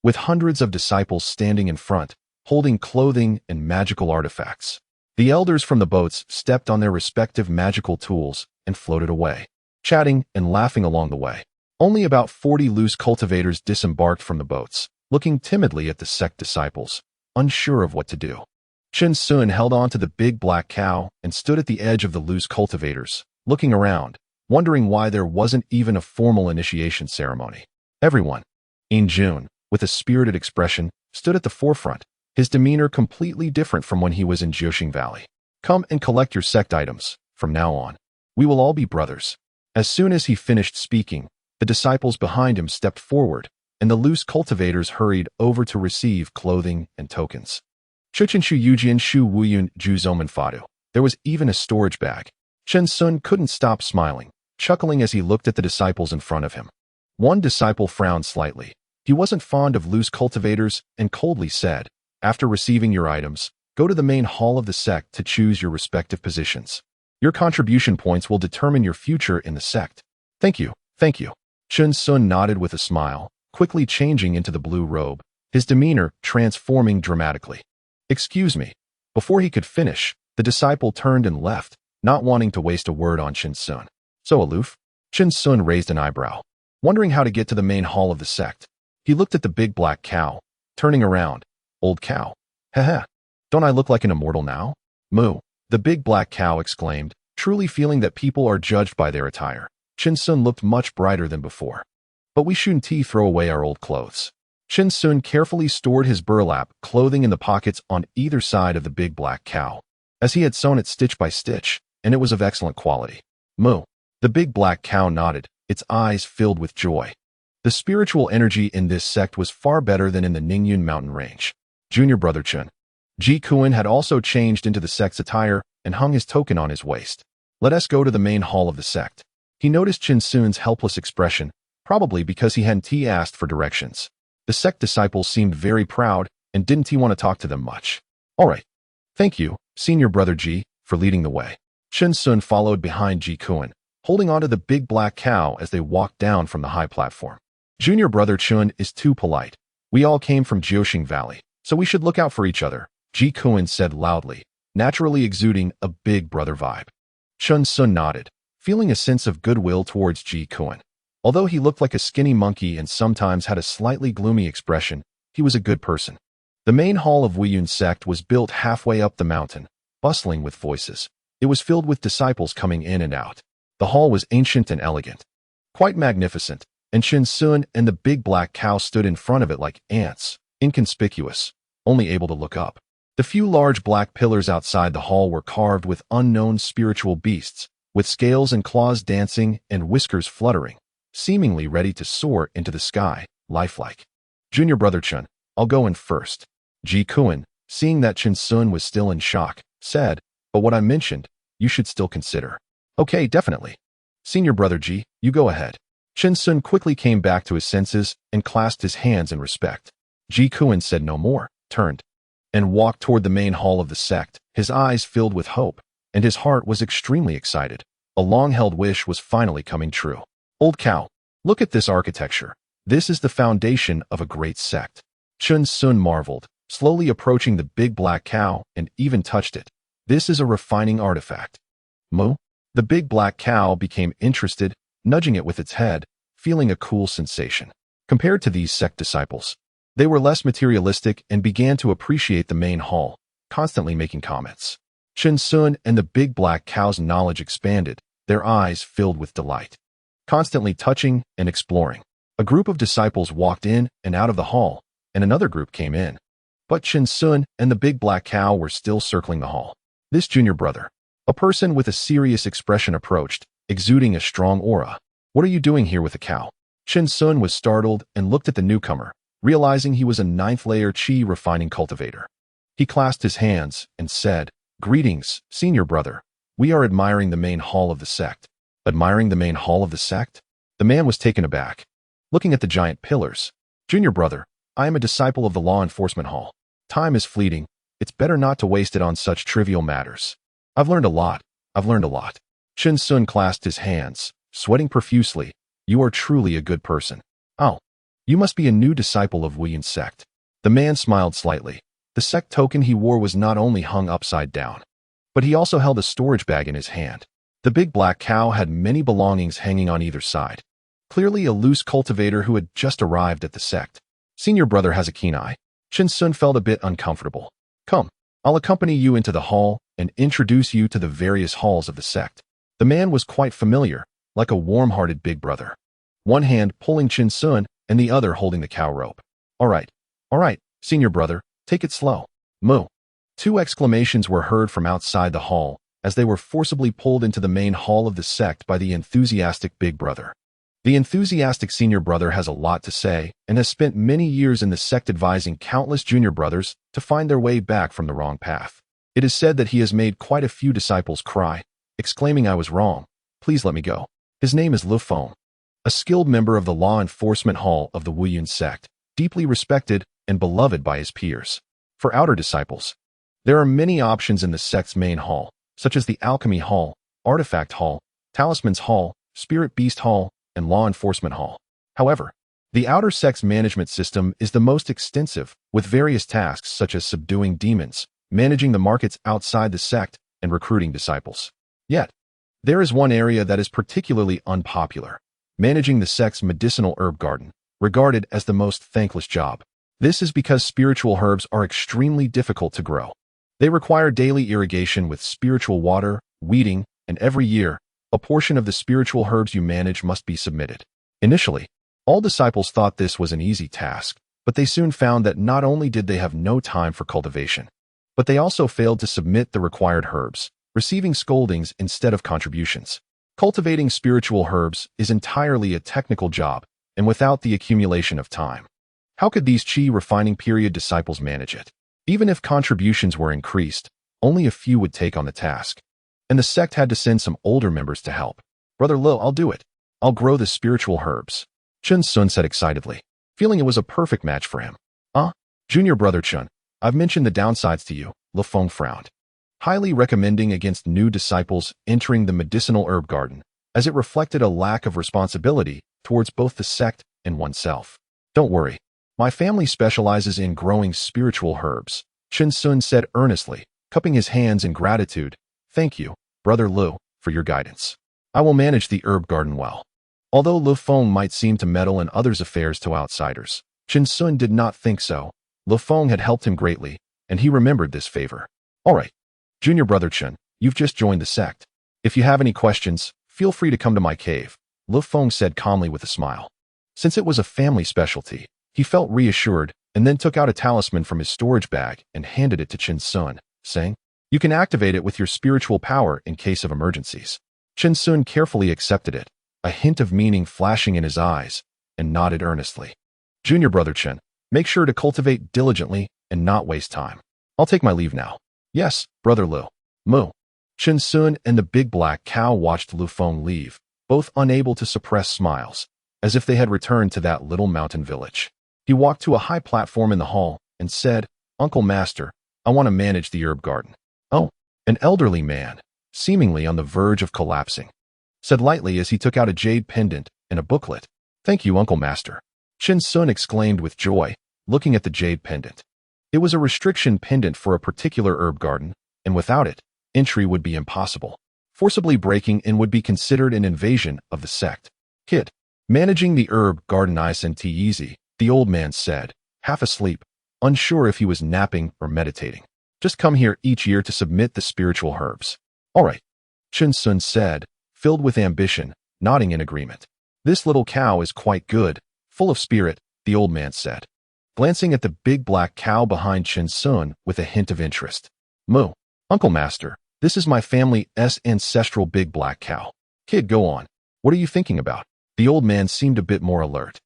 with hundreds of disciples standing in front, holding clothing and magical artifacts. The elders from the boats stepped on their respective magical tools and floated away, chatting and laughing along the way. Only about 40 loose cultivators disembarked from the boats, looking timidly at the sect disciples, unsure of what to do. Chen Xiong held on to the big black cow and stood at the edge of the loose cultivators, looking around, wondering why there wasn't even a formal initiation ceremony. Everyone, in June, with a spirited expression, stood at the forefront, his demeanor completely different from when he was in Jiuxing Valley. Come and collect your sect items. From now on, we will all be brothers. As soon as he finished speaking, the disciples behind him stepped forward, and the loose cultivators hurried over to receive clothing and tokens. Chuchinshu Yujian Shu Wuyun Juzomen Fadu. There was even a storage bag. Chen Xiong couldn't stop smiling, chuckling as he looked at the disciples in front of him. One disciple frowned slightly. He wasn't fond of loose cultivators and coldly said, "After receiving your items, go to the main hall of the sect to choose your respective positions. Your contribution points will determine your future in the sect." Thank you, thank you. Chen Xiong nodded with a smile, quickly changing into the blue robe, his demeanor transforming dramatically. "Excuse me." Before he could finish, the disciple turned and left, not wanting to waste a word on Chen Xiong. So aloof? Chen Xiong raised an eyebrow, wondering how to get to the main hall of the sect. He looked at the big black cow, turning around. Old cow. Heh. Don't I look like an immortal now? Moo. The big black cow exclaimed, truly feeling that people are judged by their attire. Chen Xiong looked much brighter than before. But we shouldn't throw away our old clothes. Chen Xiong carefully stored his burlap clothing in the pockets on either side of the big black cow, as he had sewn it stitch by stitch, and it was of excellent quality. Moo. The big black cow nodded, its eyes filled with joy. The spiritual energy in this sect was far better than in the Ningyun mountain range. Junior brother Chen Ji Kuan had also changed into the sect's attire and hung his token on his waist. Let us go to the main hall of the sect. He noticed Chen Xiong's helpless expression, probably because he hadn't asked for directions. The sect disciples seemed very proud and didn't want to talk to them much. All right. Thank you, Senior Brother Ji, for leading the way. Chen Xiong followed behind Ji Kuan, holding onto the big black cow as they walked down from the high platform. Junior Brother Chun is too polite. We all came from Jiuxing Valley, so we should look out for each other, Ji Kuan said loudly, naturally exuding a big brother vibe. Chen Xiong nodded, feeling a sense of goodwill towards Ji Kuan. Although he looked like a skinny monkey and sometimes had a slightly gloomy expression, he was a good person. The main hall of Weiyun sect was built halfway up the mountain, bustling with voices. It was filled with disciples coming in and out. The hall was ancient and elegant, quite magnificent, and Chen Xiong and the big black cow stood in front of it like ants, inconspicuous, only able to look up. The few large black pillars outside the hall were carved with unknown spiritual beasts, with scales and claws dancing and whiskers fluttering, seemingly ready to soar into the sky, lifelike. Junior Brother Chen, I'll go in first. Ji Kuan, seeing that Chen Xiong was still in shock, said, but what I mentioned, you should still consider. Okay, definitely. Senior Brother Ji, you go ahead. Chen Xiong quickly came back to his senses and clasped his hands in respect. Ji Kuan said no more, turned, and walked toward the main hall of the sect, his eyes filled with hope, and his heart was extremely excited. A long-held wish was finally coming true. Old cow, look at this architecture. This is the foundation of a great sect. Chen Xiong marveled, slowly approaching the big black cow and even touched it. This is a refining artifact. Moo? The big black cow became interested, nudging it with its head, feeling a cool sensation. Compared to these sect disciples, they were less materialistic and began to appreciate the main hall, constantly making comments. Chen Xiong and the big black cow's knowledge expanded, their eyes filled with delight, constantly touching and exploring. A group of disciples walked in and out of the hall, and another group came in. But Chen Xiong and the big black cow were still circling the hall. This junior brother, a person with a serious expression, approached, exuding a strong aura. What are you doing here with a cow? Chen Xiong was startled and looked at the newcomer, realizing he was a 9th-layer Qi refining cultivator. He clasped his hands and said, Greetings, senior brother. We are admiring the main hall of the sect. Admiring the main hall of the sect? The man was taken aback, looking at the giant pillars. Junior brother, I am a disciple of the law enforcement hall. Time is fleeting. It's better not to waste it on such trivial matters. I've learned a lot. Chen Xiong clasped his hands, sweating profusely. You are truly a good person. Oh, you must be a new disciple of Weiyun sect. The man smiled slightly. The sect token he wore was not only hung upside down, but he also held a storage bag in his hand. The big black cow had many belongings hanging on either side. Clearly a loose cultivator who had just arrived at the sect. Senior brother has a keen eye. Chen Xiong felt a bit uncomfortable. Come, I'll accompany you into the hall and introduce you to the various halls of the sect. The man was quite familiar, like a warm-hearted big brother. One hand pulling Chen Xiong and the other holding the cow rope. All right, senior brother, take it slow. Moo. 2 exclamations were heard from outside the hall as they were forcibly pulled into the main hall of the sect by the enthusiastic big brother. The enthusiastic senior brother has a lot to say and has spent many years in the sect advising countless junior brothers to find their way back from the wrong path. It is said that he has made quite a few disciples cry, exclaiming, I was wrong. Please let me go. His name is Lu Feng, a skilled member of the law enforcement hall of the Weiyun sect, deeply respected and beloved by his peers. For outer disciples, there are many options in the sect's main hall, such as the Alchemy Hall, Artifact Hall, Talismans Hall, Spirit Beast Hall, and Law Enforcement Hall. However, the outer sect's management system is the most extensive, with various tasks such as subduing demons, managing the markets outside the sect, and recruiting disciples. Yet, there is one area that is particularly unpopular: managing the sect's medicinal herb garden, regarded as the most thankless job. This is because spiritual herbs are extremely difficult to grow. They require daily irrigation with spiritual water, weeding, and every year, a portion of the spiritual herbs you manage must be submitted. Initially, all disciples thought this was an easy task, but they soon found that not only did they have no time for cultivation, but they also failed to submit the required herbs, receiving scoldings instead of contributions. Cultivating spiritual herbs is entirely a technical job, and without the accumulation of time, how could these Qi refining period disciples manage it? Even if contributions were increased, only a few would take on the task, and the sect had to send some older members to help. Brother Lo, I'll do it. I'll grow the spiritual herbs, Chen Xiong said excitedly, feeling it was a perfect match for him. Junior brother Chen, I've mentioned the downsides to you, Lu Feng frowned, highly recommending against new disciples entering the medicinal herb garden, as it reflected a lack of responsibility towards both the sect and oneself. Don't worry. My family specializes in growing spiritual herbs, Chen Xiong said earnestly, cupping his hands in gratitude. Thank you, Brother Lu, for your guidance. I will manage the herb garden well. Although Lu Feng might seem to meddle in others' affairs to outsiders, Chen Xiong did not think so. Lu Feng had helped him greatly, and he remembered this favor. All right, Junior Brother Chen, you've just joined the sect. If you have any questions, feel free to come to my cave, Lu Feng said calmly with a smile. Since it was a family specialty, he felt reassured and then took out a talisman from his storage bag and handed it to Chen Xiong, saying, "You can activate it with your spiritual power in case of emergencies." Chen Xiong carefully accepted it, a hint of meaning flashing in his eyes, and nodded earnestly. Junior Brother Chen, make sure to cultivate diligently and not waste time. I'll take my leave now. Yes, Brother Lu. Moo. Chen Xiong and the big black cow watched Lu Feng leave, both unable to suppress smiles, as if they had returned to that little mountain village. He walked to a high platform in the hall and said, "Uncle Master, I want to manage the herb garden." Oh, an elderly man, seemingly on the verge of collapsing, said lightly as he took out a jade pendant and a booklet. "Thank you, Uncle Master," Chen Xiong exclaimed with joy, looking at the jade pendant. It was a restriction pendant for a particular herb garden, and without it, entry would be impossible. Forcibly breaking in would be considered an invasion of the sect. Kid, managing the herb garden isn't easy, the old man said, half asleep, unsure if he was napping or meditating. Just come here each year to submit the spiritual herbs. All right, Chen Xiong said, filled with ambition, nodding in agreement. This little cow is quite good, full of spirit, the old man said, glancing at the big black cow behind Chen Xiong with a hint of interest. Moo. Uncle Master, this is my family's ancestral big black cow. Kid, go on. What are you thinking about? The old man seemed a bit more alert.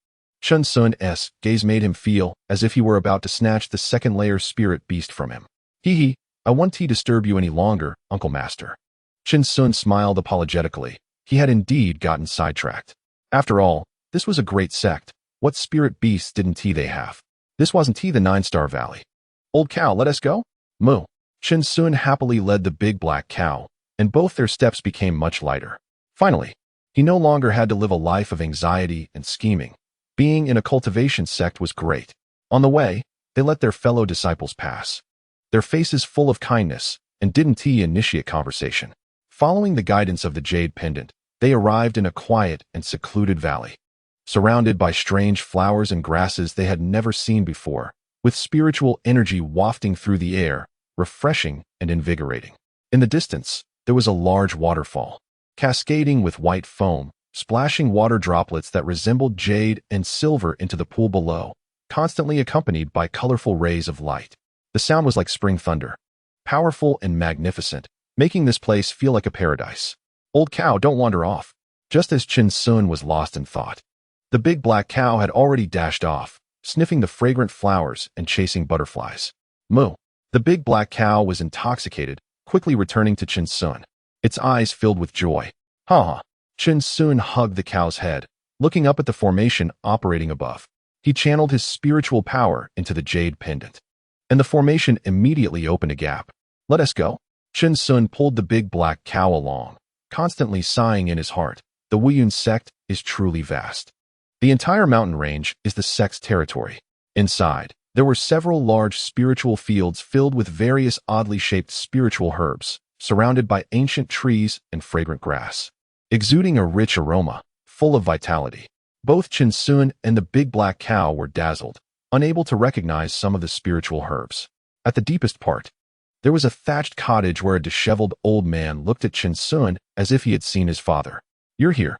Chen Xiong's gaze made him feel as if he were about to snatch the second layer spirit beast from him. Hee, I won't disturb you any longer, Uncle Master. Chen Xiong smiled apologetically. He had indeed gotten sidetracked. After all, this was a great sect. What spirit beasts didn't they have? This wasn't the 9-star valley. Old cow, let us go? Moo. Chen Xiong happily led the big black cow, and both their steps became much lighter. Finally, he no longer had to live a life of anxiety and scheming. Being in a cultivation sect was great. On the way, they let their fellow disciples pass, their faces full of kindness, and didn't initiate conversation. Following the guidance of the jade pendant, they arrived in a quiet and secluded valley, surrounded by strange flowers and grasses they had never seen before, with spiritual energy wafting through the air, refreshing and invigorating. In the distance, there was a large waterfall, cascading with white foam, splashing water droplets that resembled jade and silver into the pool below, constantly accompanied by colorful rays of light. The sound was like spring thunder, powerful and magnificent, making this place feel like a paradise. Old cow, don't wander off. Just as Chen Xiong was lost in thought, the big black cow had already dashed off, sniffing the fragrant flowers and chasing butterflies. Moo. The big black cow was intoxicated, quickly returning to Chen Xiong, its eyes filled with joy. Ha! Chen Xiong hugged the cow's head, looking up at the formation operating above. He channeled his spiritual power into the jade pendant, and the formation immediately opened a gap. Let us go. Chen Xiong pulled the big black cow along, constantly sighing in his heart. The Wuyun sect is truly vast. The entire mountain range is the sect's territory. Inside, there were several large spiritual fields filled with various oddly shaped spiritual herbs, surrounded by ancient trees and fragrant grass, exuding a rich aroma, full of vitality. Both Chen Xiong and the big black cow were dazzled, unable to recognize some of the spiritual herbs. At the deepest part, there was a thatched cottage where a disheveled old man looked at Chen Xiong as if he had seen his father. You're here.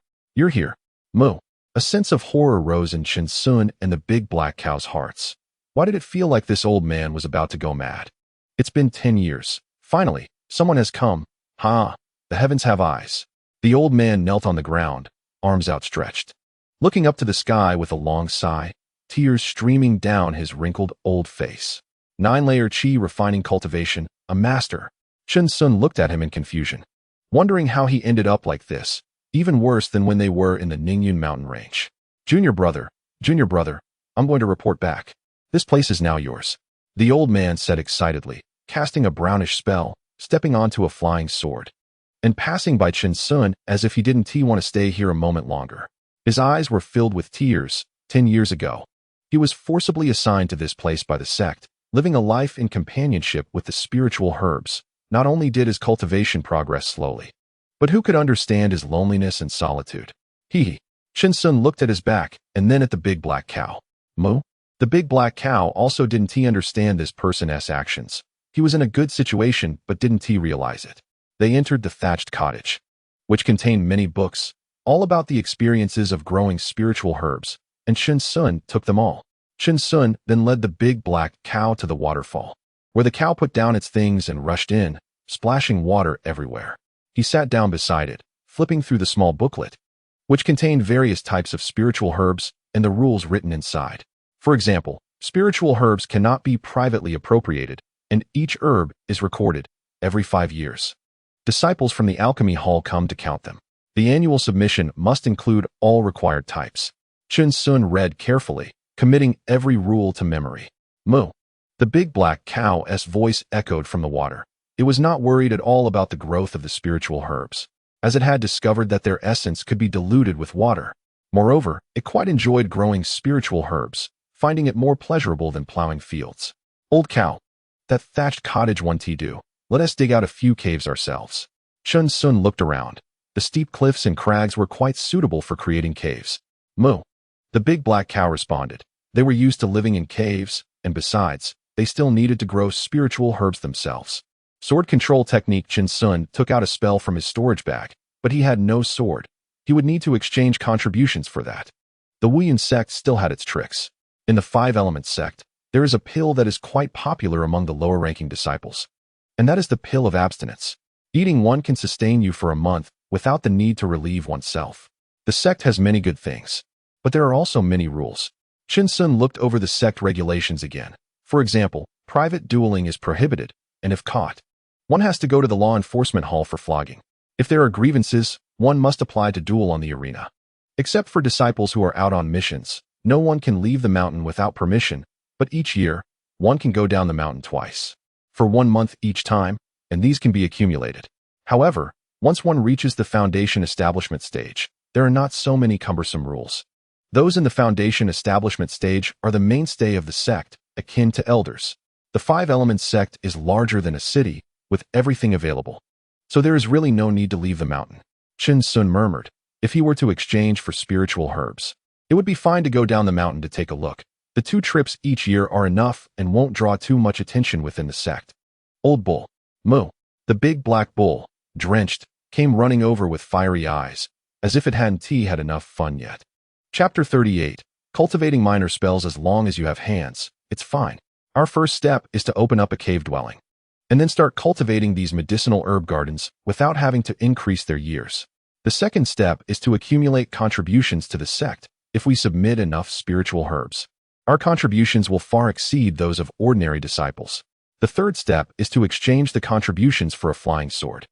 Moo. A sense of horror rose in Chen Xiong and the big black cow's hearts. Why did it feel like this old man was about to go mad? It's been 10 years. Finally, someone has come. Ha! The heavens have eyes. The old man knelt on the ground, arms outstretched, looking up to the sky with a long sigh, tears streaming down his wrinkled old face. 9-layer chi refining cultivation, a master. Chen Xiong looked at him in confusion, wondering how he ended up like this, even worse than when they were in the Ningyun mountain range. Junior brother, I'm going to report back. This place is now yours, the old man said excitedly, casting a brownish spell, stepping onto a flying sword, and passing by Chen Xiong as if he didn't want to stay here a moment longer. His eyes were filled with tears. 10 years ago, he was forcibly assigned to this place by the sect, living a life in companionship with the spiritual herbs. Not only did his cultivation progress slowly, but who could understand his loneliness and solitude? Chen Xiong looked at his back and then at the big black cow. Moo? The big black cow also didn't understand this person's actions. He was in a good situation but didn't realize it. They entered the thatched cottage, which contained many books, all about the experiences of growing spiritual herbs, and Chen Xiong took them all. Chen Xiong then led the big black cow to the waterfall, where the cow put down its things and rushed in, splashing water everywhere. He sat down beside it, flipping through the small booklet, which contained various types of spiritual herbs and the rules written inside. For example, spiritual herbs cannot be privately appropriated, and each herb is recorded every 5 years. Disciples from the alchemy hall come to count them. The annual submission must include all required types. Chen Xiong read carefully, committing every rule to memory. Moo. The big black cow's voice echoed from the water. It was not worried at all about the growth of the spiritual herbs, as it had discovered that their essence could be diluted with water. Moreover, it quite enjoyed growing spiritual herbs, finding it more pleasurable than plowing fields. Old cow. That thatched cottage won't do. Let us dig out a few caves ourselves. Chen Xiong looked around. The steep cliffs and crags were quite suitable for creating caves. Moo. The big black cow responded. They were used to living in caves, and besides, they still needed to grow spiritual herbs themselves. Sword control technique. Chen Xiong took out a spell from his storage bag, but he had no sword. He would need to exchange contributions for that. The Wuyan sect still had its tricks. In the 5-element sect, there is a pill that is quite popular among the lower-ranking disciples, and that is the pill of abstinence. Eating one can sustain you for a month without the need to relieve oneself. The sect has many good things, but there are also many rules. Chen Xiong looked over the sect regulations again. For example, private dueling is prohibited, and if caught, one has to go to the law enforcement hall for flogging. If there are grievances, one must apply to duel on the arena. Except for disciples who are out on missions, no one can leave the mountain without permission, but each year, one can go down the mountain twice, for 1 month each time, and these can be accumulated. However, once one reaches the foundation establishment stage, there are not so many cumbersome rules. Those in the foundation establishment stage are the mainstay of the sect, akin to elders. The 5-element sect is larger than a city, with everything available, so there is really no need to leave the mountain. Chen Xiong murmured. If he were to exchange for spiritual herbs, it would be fine to go down the mountain to take a look. The 2 trips each year are enough and won't draw too much attention within the sect. Old bull. Moo. The big black bull, drenched, came running over with fiery eyes, as if it hadn't had enough fun yet. Chapter 38. Cultivating minor spells. As long as you have hands, it's fine. Our first step is to open up a cave dwelling, and then start cultivating these medicinal herb gardens without having to increase their years. The second step is to accumulate contributions to the sect. If we submit enough spiritual herbs, our contributions will far exceed those of ordinary disciples. The third step is to exchange the contributions for a flying sword.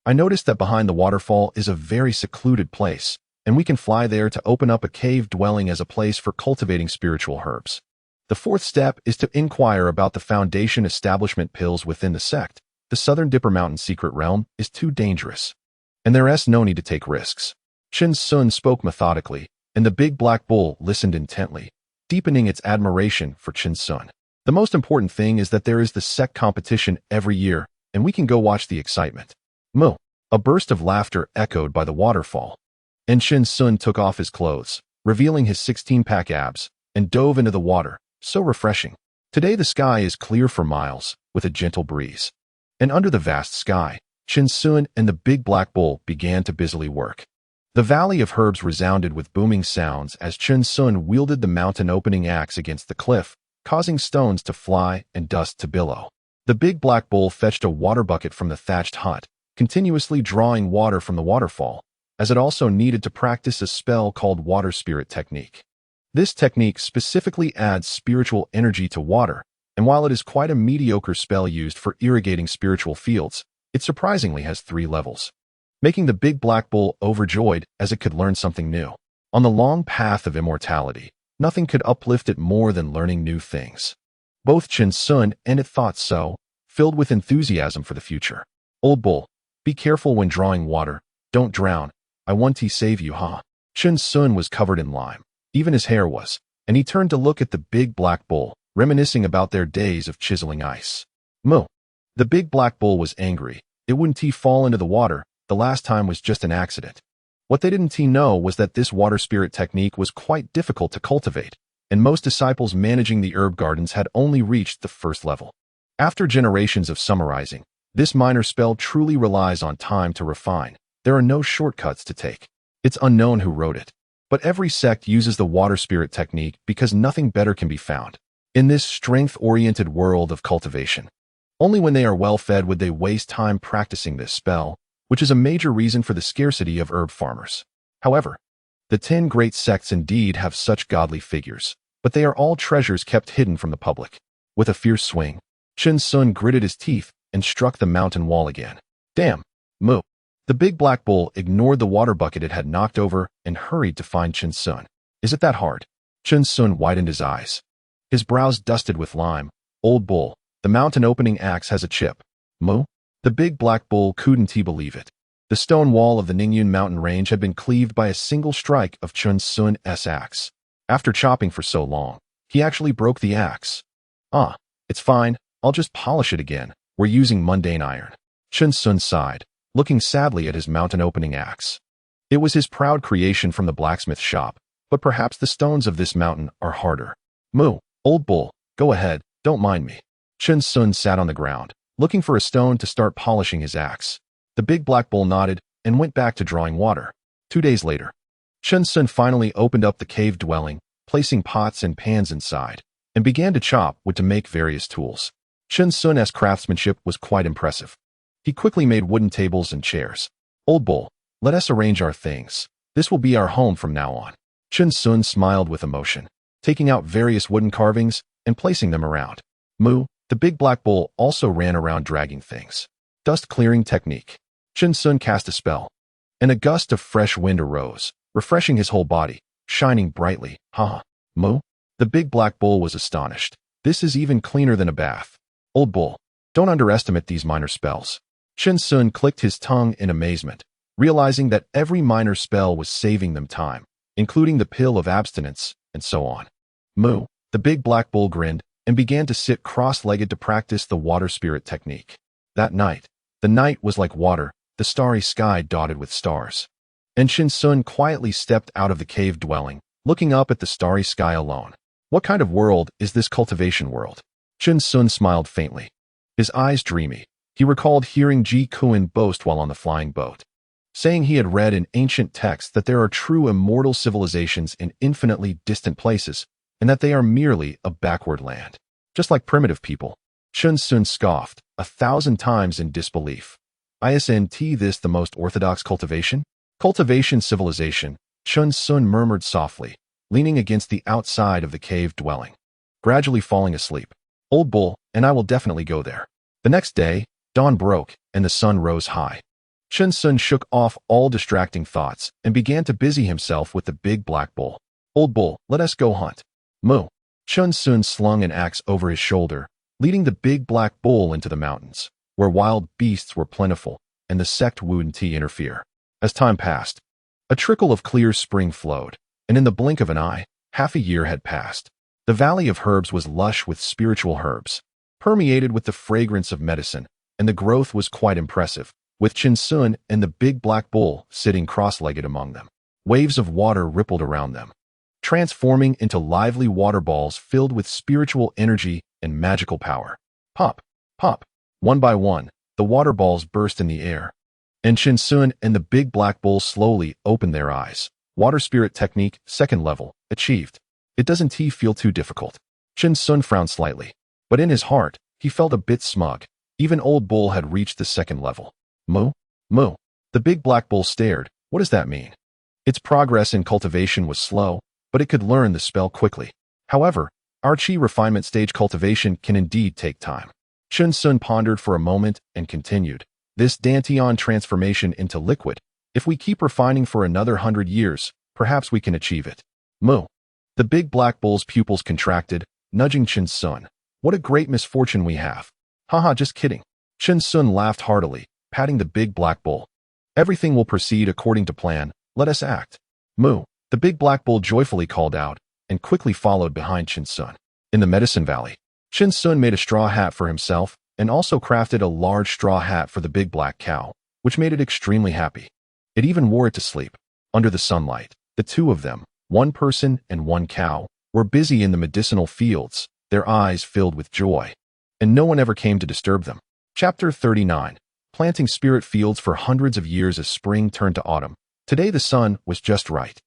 I noticed that behind the waterfall is a very secluded place, and we can fly there to open up a cave dwelling as a place for cultivating spiritual herbs. The fourth step is to inquire about the foundation establishment pills within the sect. The Southern Dipper Mountain secret realm is too dangerous, and there is no need to take risks. Chen Xiong spoke methodically, and the big black bull listened intently, deepening its admiration for Chen Xiong. The most important thing is that there is the sect competition every year, and we can go watch the excitement. Moo. A burst of laughter echoed by the waterfall, and Chen Xiong took off his clothes, revealing his 16-pack abs, and dove into the water. So refreshing. Today the sky is clear for miles, with a gentle breeze. And under the vast sky, Chen Xiong and the big black bull began to busily work. The Valley of Herbs resounded with booming sounds as Chen Xiong wielded the mountain opening axe against the cliff, causing stones to fly and dust to billow. The big black bull fetched a water bucket from the thatched hut, continuously drawing water from the waterfall, as it also needed to practice a spell called water spirit technique. This technique specifically adds spiritual energy to water, and while it is quite a mediocre spell used for irrigating spiritual fields, it surprisingly has 3 levels, making the big black bull overjoyed as it could learn something new. On the long path of immortality, nothing could uplift it more than learning new things. Both Chen Xiong and it thought so. filled with enthusiasm for the future. Old bull, be careful when drawing water. Don't drown. I want to save you, huh? Chen Xiong was covered in lime. Even his hair was. And he turned to look at the big black bull, reminiscing about their days of chiseling ice. Moo. The big black bull was angry. It wouldn't he fall into the water. The last time was just an accident. What they didn't know was that this water spirit technique was quite difficult to cultivate, and most disciples managing the herb gardens had only reached the first level. After generations of summarizing, this minor spell truly relies on time to refine. There are no shortcuts to take. It's unknown who wrote it. But every sect uses the water spirit technique because nothing better can be found in this strength-oriented world of cultivation. Only when they are well-fed would they waste time practicing this spell, which is a major reason for the scarcity of herb farmers. However, the 10 great sects indeed have such godly figures, but they are all treasures kept hidden from the public. With a fierce swing, Chen Xiong gritted his teeth and struck the mountain wall again. Damn! Moo! The big black bull ignored the water bucket it had knocked over and hurried to find Chen Xiong. Is it that hard? Chen Xiong widened his eyes. His brows dusted with lime. Old bull, the mountain opening axe has a chip. Moo? The big black bull couldn't believe it. The stone wall of the Ningyun mountain range had been cleaved by a single strike of Chen Xiong's axe. After chopping for so long, he actually broke the axe. Ah, it's fine, I'll just polish it again. We're using mundane iron. Chen Xiong sighed, looking sadly at his mountain opening axe. It was his proud creation from the blacksmith shop, but perhaps the stones of this mountain are harder. Moo, old bull, go ahead, don't mind me. Chen Xiong sat on the ground, looking for a stone to start polishing his axe. The big black bull nodded and went back to drawing water. 2 days later, Chen Xiong finally opened up the cave dwelling, placing pots and pans inside, and began to chop wood to make various tools. Chen Xiong's craftsmanship was quite impressive. He quickly made wooden tables and chairs. Old bull, let us arrange our things. This will be our home from now on. Chen Xiong smiled with emotion, taking out various wooden carvings and placing them around. Moo, the big black bull also ran around dragging things. Dust clearing technique. Chen Xiong cast a spell, and a gust of fresh wind arose, refreshing his whole body, shining brightly. Haha. Moo? The big black bull was astonished. This is even cleaner than a bath. Old bull, don't underestimate these minor spells. Chen Xiong clicked his tongue in amazement, realizing that every minor spell was saving them time, including the pill of abstinence, and so on. Moo, the big black bull grinned and began to sit cross-legged to practice the water spirit technique. That night, the night was like water, the starry sky dotted with stars. And Chen Xiong quietly stepped out of the cave dwelling, looking up at the starry sky alone. What kind of world is this cultivation world? Chen Xiong smiled faintly, his eyes dreamy. He recalled hearing Ji Kuan boast while on the flying boat, saying he had read in ancient texts that there are true immortal civilizations in infinitely distant places, and that they are merely a backward land. Just like primitive people. Chen Xiong scoffed, 1,000 times in disbelief. Isn't this the most orthodox cultivation? Cultivation civilization, Chen Xiong murmured softly, leaning against the outside of the cave dwelling, gradually falling asleep. Old bull, and I will definitely go there. The next day, dawn broke, and the sun rose high. Chen Xiong shook off all distracting thoughts and began to busy himself with the big black bull. Old bull, let us go hunt. Moo. Chen Xiong slung an axe over his shoulder, leading the big black bull into the mountains, where wild beasts were plentiful, and the sect wouldn't interfere. As time passed, a trickle of clear spring flowed, and in the blink of an eye, half a year had passed. The valley of herbs was lush with spiritual herbs, permeated with the fragrance of medicine, and the growth was quite impressive, with Chen Xiong and the big black bull sitting cross-legged among them. Waves of water rippled around them, transforming into lively water balls filled with spiritual energy and magical power. Pop, pop. One by one, the water balls burst in the air, and Chen Xiong and the big black bull slowly opened their eyes. Water spirit technique, 2nd level, achieved. It doesn't feel too difficult. Chen Xiong frowned slightly, but in his heart, he felt a bit smug. Even old bull had reached the 2nd level. Moo? Moo. The big black bull stared. What does that mean? Its progress in cultivation was slow, but it could learn the spell quickly. However, our chi refinement stage cultivation can indeed take time. Chen Xiong pondered for a moment and continued. This Dantian transformation into liquid, if we keep refining for another 100 years, perhaps we can achieve it. Moo. The big black bull's pupils contracted, nudging Chen Xiong. What a great misfortune we have. Haha, just kidding. Chen Xiong laughed heartily, patting the big black bull. Everything will proceed according to plan. Let us act. Moo. The big black bull joyfully called out, and quickly followed behind Chen Xiong. In the Medicine Valley, Chen Xiong made a straw hat for himself and also crafted a large straw hat for the big black cow, which made it extremely happy. It even wore it to sleep. Under the sunlight, the two of them, one person and one cow, were busy in the medicinal fields, their eyes filled with joy. And no one ever came to disturb them. Chapter 39. Planting spirit fields for hundreds of years as spring turned to autumn. Today the sun was just right.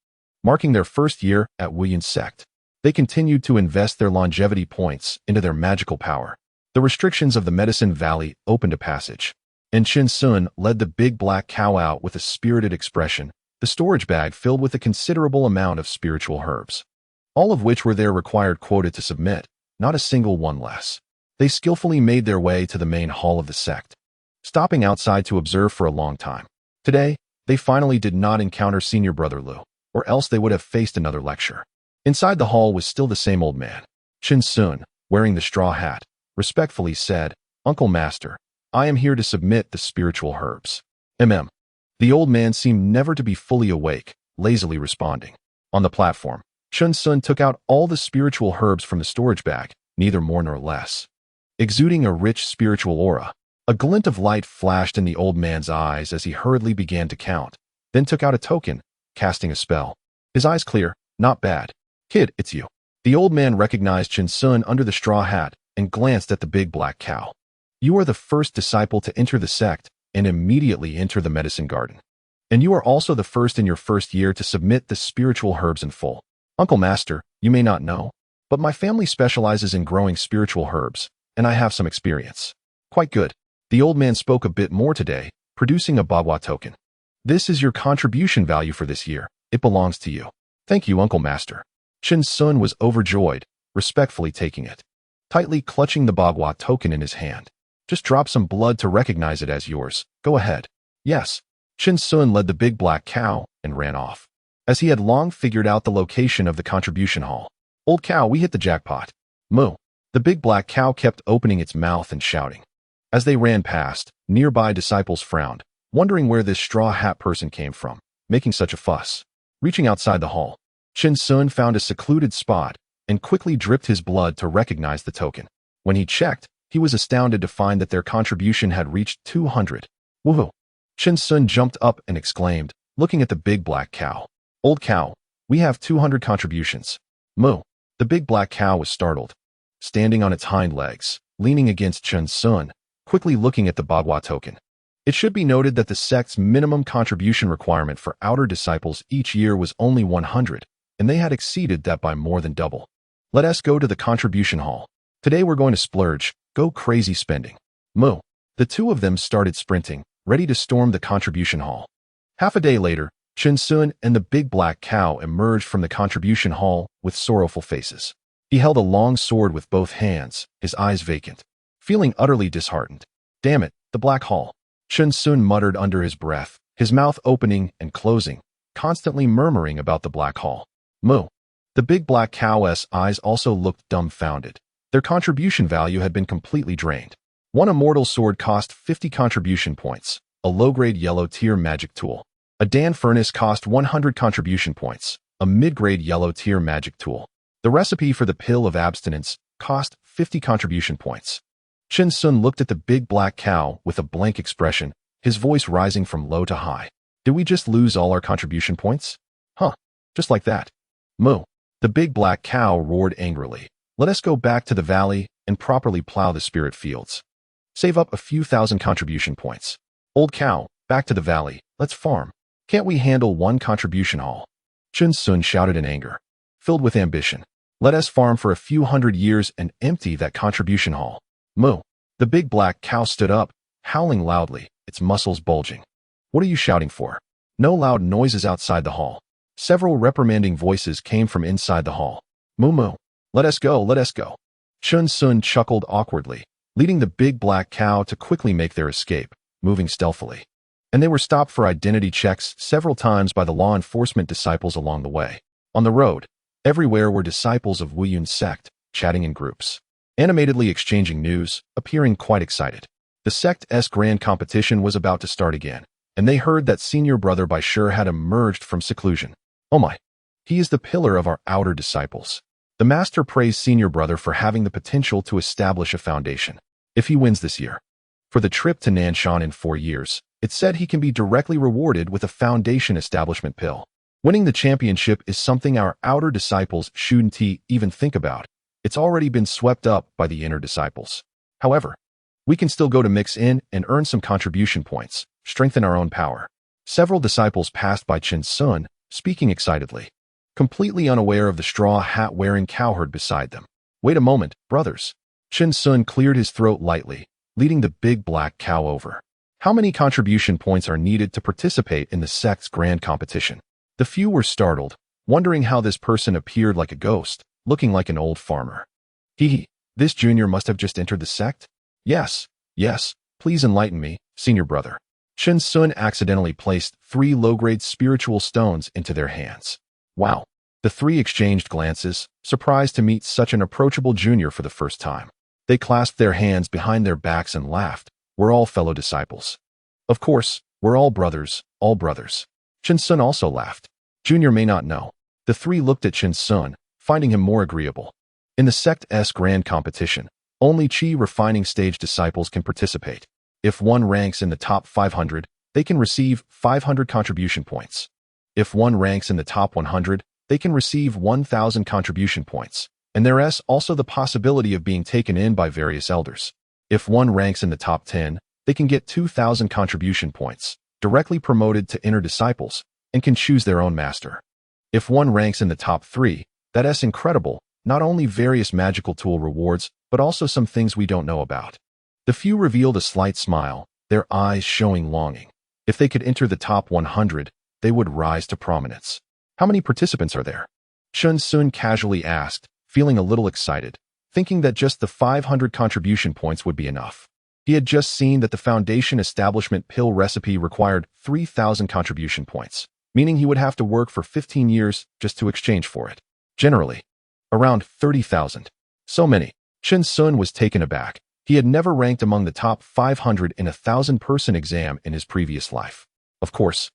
Marking their first year at Wuyan's sect, they continued to invest their longevity points into their magical power. The restrictions of the Medicine Valley opened a passage, and Chen Xiong led the big black cow out with a spirited expression, the storage bag filled with a considerable amount of spiritual herbs, all of which were their required quota to submit, not a single one less. They skillfully made their way to the main hall of the sect, stopping outside to observe for a long time. Today, they finally did not encounter Senior Brother Lu, or else they would have faced another lecture. Inside the hall was still the same old man. Chen Xiong, wearing the straw hat, respectfully said, "Uncle Master, I am here to submit the spiritual herbs." The old man seemed never to be fully awake, lazily responding. On the platform, Chen Xiong took out all the spiritual herbs from the storage bag, neither more nor less. Exuding a rich spiritual aura, a glint of light flashed in the old man's eyes as he hurriedly began to count, then took out a token, casting a spell. His eyes clear. "Not bad. Kid, it's you." The old man recognized Chen Xiong under the straw hat and glanced at the big black cow. "You are the first disciple to enter the sect and immediately enter the medicine garden. And you are also the first in your first year to submit the spiritual herbs in full. Uncle Master, you may not know, but my family specializes in growing spiritual herbs, and I have some experience." "Quite good." The old man spoke a bit more today, producing a bagua token. "This is your contribution value for this year. It belongs to you." "Thank you, Uncle Master." Chen Xiong was overjoyed, respectfully taking it, tightly clutching the bagua token in his hand. "Just drop some blood to recognize it as yours. Go ahead." "Yes." Chen Xiong led the big black cow and ran off, as he had long figured out the location of the contribution hall. "Old cow, we hit the jackpot." "Moo." The big black cow kept opening its mouth and shouting. As they ran past, nearby disciples frowned, wondering where this straw hat person came from, making such a fuss. Reaching outside the hall, Chen Xiong found a secluded spot and quickly dripped his blood to recognize the token. When he checked, he was astounded to find that their contribution had reached 200. "Woohoo!" Chen Xiong jumped up and exclaimed, looking at the big black cow. "Old cow, we have 200 contributions." "Moo." The big black cow was startled, standing on its hind legs, leaning against Chen Xiong, quickly looking at the bagua token. It should be noted that the sect's minimum contribution requirement for outer disciples each year was only 100, and they had exceeded that by more than double. "Let us go to the contribution hall. Today we're going to splurge, go crazy spending." "Moo." The two of them started sprinting, ready to storm the contribution hall. Half a day later, Chen Xiong and the big black cow emerged from the contribution hall with sorrowful faces. He held a long sword with both hands, his eyes vacant, feeling utterly disheartened. "Damn it, the black hall." Chen Xiong muttered under his breath, his mouth opening and closing, constantly murmuring about the black hall. "Moo." The big black cow's eyes also looked dumbfounded. Their contribution value had been completely drained. One immortal sword cost 50 contribution points, a low-grade yellow-tier magic tool. A Dan furnace cost 100 contribution points, a mid-grade yellow-tier magic tool. The recipe for the pill of abstinence cost 50 contribution points. Chen Xiong looked at the big black cow with a blank expression, his voice rising from low to high. "Did we just lose all our contribution points? Huh, just like that." "Moo." The big black cow roared angrily. "Let us go back to the valley and properly plow the spirit fields. Save up a few thousand contribution points." "Old cow, back to the valley, let's farm. Can't we handle one contribution hall?" Chen Xiong shouted in anger, filled with ambition. "Let us farm for a few hundred years and empty that contribution hall." "Moo." The big black cow stood up, howling loudly, its muscles bulging. "What are you shouting for?" No loud noises outside the hall. Several reprimanding voices came from inside the hall. "Moo moo. Let us go, let us go." Chen Xiong chuckled awkwardly, leading the big black cow to quickly make their escape, moving stealthily. And they were stopped for identity checks several times by the law enforcement disciples along the way. On the road, everywhere were disciples of Wuyan's sect, chatting in groups. animatedly exchanging news, appearing quite excited. The sect's grand competition was about to start again, and they heard that senior brother by sure had emerged from seclusion. Oh my! He is the pillar of our outer disciples. The master praised senior brother for having the potential to establish a foundation. If he wins this year, for the trip to Nanshan in 4 years, it said he can be directly rewarded with a foundation establishment pill. Winning the championship is something our outer disciples shouldn't even think about. It's already been swept up by the inner disciples. However, we can still go to mix in and earn some contribution points, strengthen our own power. Several disciples passed by Chen Xiong, speaking excitedly, completely unaware of the straw hat-wearing cowherd beside them. Wait a moment, brothers. Chen Xiong cleared his throat lightly, leading the big black cow over. How many contribution points are needed to participate in the sect's grand competition? The few were startled, wondering how this person appeared like a ghost, looking like an old farmer. This junior must have just entered the sect? Yes, please enlighten me, senior brother. Chen Xiong accidentally placed 3 low-grade spiritual stones into their hands. Wow. The 3 exchanged glances, surprised to meet such an approachable junior for the first time. They clasped their hands behind their backs and laughed. We're all fellow disciples. Of course, we're all brothers, all brothers. Chen Xiong also laughed. Junior may not know. The 3 looked at Chen Xiong, finding him more agreeable. In the sect's grand competition, only Qi refining stage disciples can participate. If one ranks in the top 500, they can receive 500 contribution points. If one ranks in the top 100, they can receive 1,000 contribution points. And there is also the possibility of being taken in by various elders. If one ranks in the top 10, they can get 2,000 contribution points, directly promoted to inner disciples, and can choose their own master. If one ranks in the top 3, that is incredible, not only various magical tool rewards, but also some things we don't know about. The few revealed a slight smile, their eyes showing longing. If they could enter the top 100, they would rise to prominence. How many participants are there? Chen Xiong casually asked, feeling a little excited, thinking that just the 500 contribution points would be enough. He had just seen that the foundation establishment pill recipe required 3,000 contribution points, meaning he would have to work for 15 years just to exchange for it. Generally, around 30,000. So many. Chen Xiong was taken aback. He had never ranked among the top 500 in a 1,000-person exam in his previous life. Of course,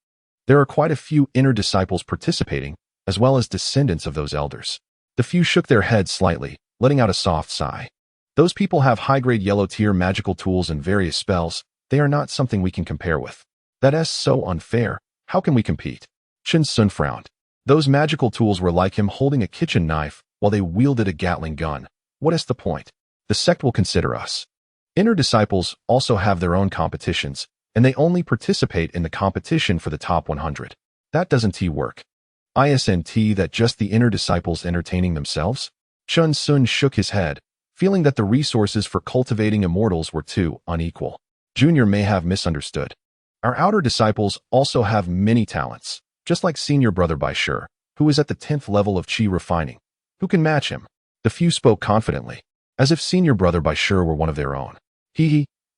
there are quite a few inner disciples participating, as well as descendants of those elders. The few shook their heads slightly, letting out a soft sigh. Those people have high-grade yellow-tier magical tools and various spells. They are not something we can compare with. That is so unfair. How can we compete? Chen Xiong frowned. Those magical tools were like him holding a kitchen knife while they wielded a Gatling gun. What is the point? The sect will consider us. Inner disciples also have their own competitions, and they only participate in the competition for the top 100. That doesn't work. Isn't that just the inner disciples entertaining themselves? Chen Xiong shook his head, feeling that the resources for cultivating immortals were too unequal. Junior may have misunderstood. Our outer disciples also have many talents, just like senior brother by sure, who is at the 10th level of Qi refining. Who can match him? The few spoke confidently, as if senior brother by sure were one of their own.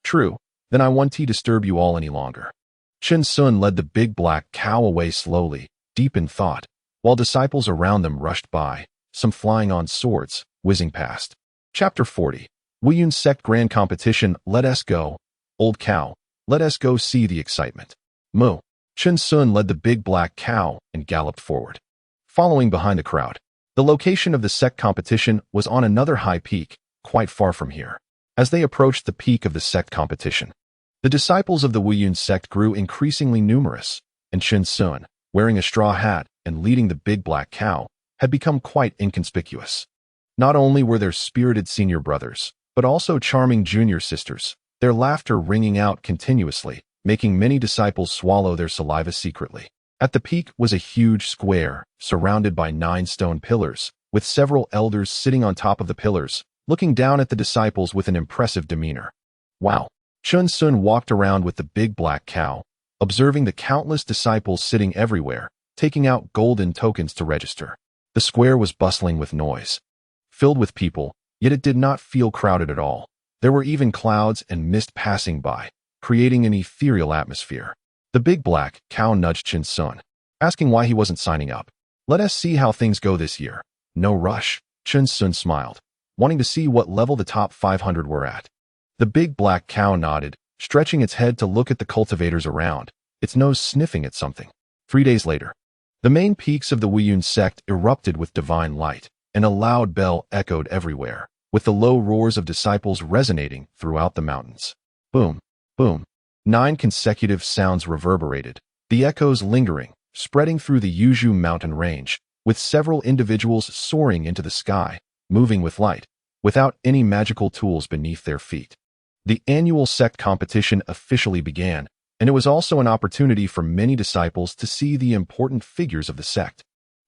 True, then I won't disturb you all any longer. Chen Xiong led the big black cow away slowly, deep in thought, while disciples around them rushed by, some flying on swords, whizzing past. Chapter 40. Wuyun Sect Grand Competition. Let us go. Old cow, let us go see the excitement. Moo. Chen Xiong led the big black cow and galloped forward, following behind the crowd. The location of the sect competition was on another high peak, quite far from here. As they approached the peak of the sect competition, the disciples of the Wuyun sect grew increasingly numerous, and Chen Xiong, wearing a straw hat and leading the big black cow, had become quite inconspicuous. Not only were there spirited senior brothers, but also charming junior sisters, their laughter ringing out continuously, making many disciples swallow their saliva secretly. At the peak was a huge square, surrounded by 9 stone pillars, with several elders sitting on top of the pillars, looking down at the disciples with an impressive demeanor. Wow! Chen Xiong walked around with the big black cow, observing the countless disciples sitting everywhere, taking out golden tokens to register. The square was bustling with noise, filled with people, yet it did not feel crowded at all. There were even clouds and mist passing by, creating an ethereal atmosphere. The big black cow nudged Chen Xiong, asking why he wasn't signing up. Let us see how things go this year. No rush. Chen Xiong smiled. wanting to see what level the top 500 were at. The big black cow nodded, stretching its head to look at the cultivators around, its nose sniffing at something. 3 days later, the main peaks of the Wuyun sect erupted with divine light, and a loud bell echoed everywhere, with the low roars of disciples resonating throughout the mountains. Boom, boom. 9 consecutive sounds reverberated, the echoes lingering, spreading through the Yuzhu mountain range, with several individuals soaring into the sky, moving with light, without any magical tools beneath their feet. The annual sect competition officially began, and it was also an opportunity for many disciples to see the important figures of the sect.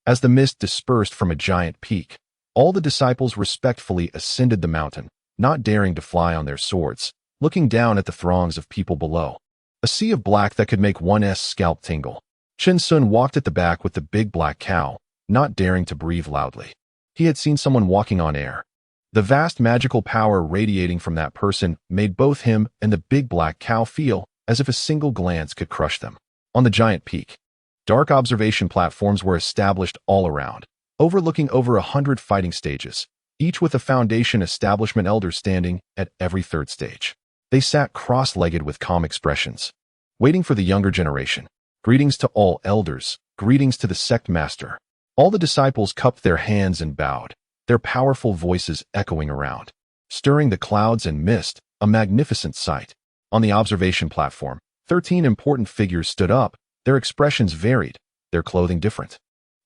As the mist dispersed from a giant peak, all the disciples respectfully ascended the mountain, not daring to fly on their swords, looking down at the throngs of people below. A sea of black that could make one's scalp tingle. Chen Xiong walked at the back with the big black cow, not daring to breathe loudly. He had seen someone walking on air. The vast magical power radiating from that person made both him and the big black cow feel as if a single glance could crush them. On the giant peak, dark observation platforms were established all around, overlooking over 100 fighting stages, each with a foundation establishment elder standing at every third stage. They sat cross-legged with calm expressions, waiting for the younger generation. Greetings to all elders, greetings to the sect master. All the disciples cupped their hands and bowed, their powerful voices echoing around, stirring the clouds and mist, a magnificent sight. On the observation platform, 13 important figures stood up, their expressions varied, their clothing different.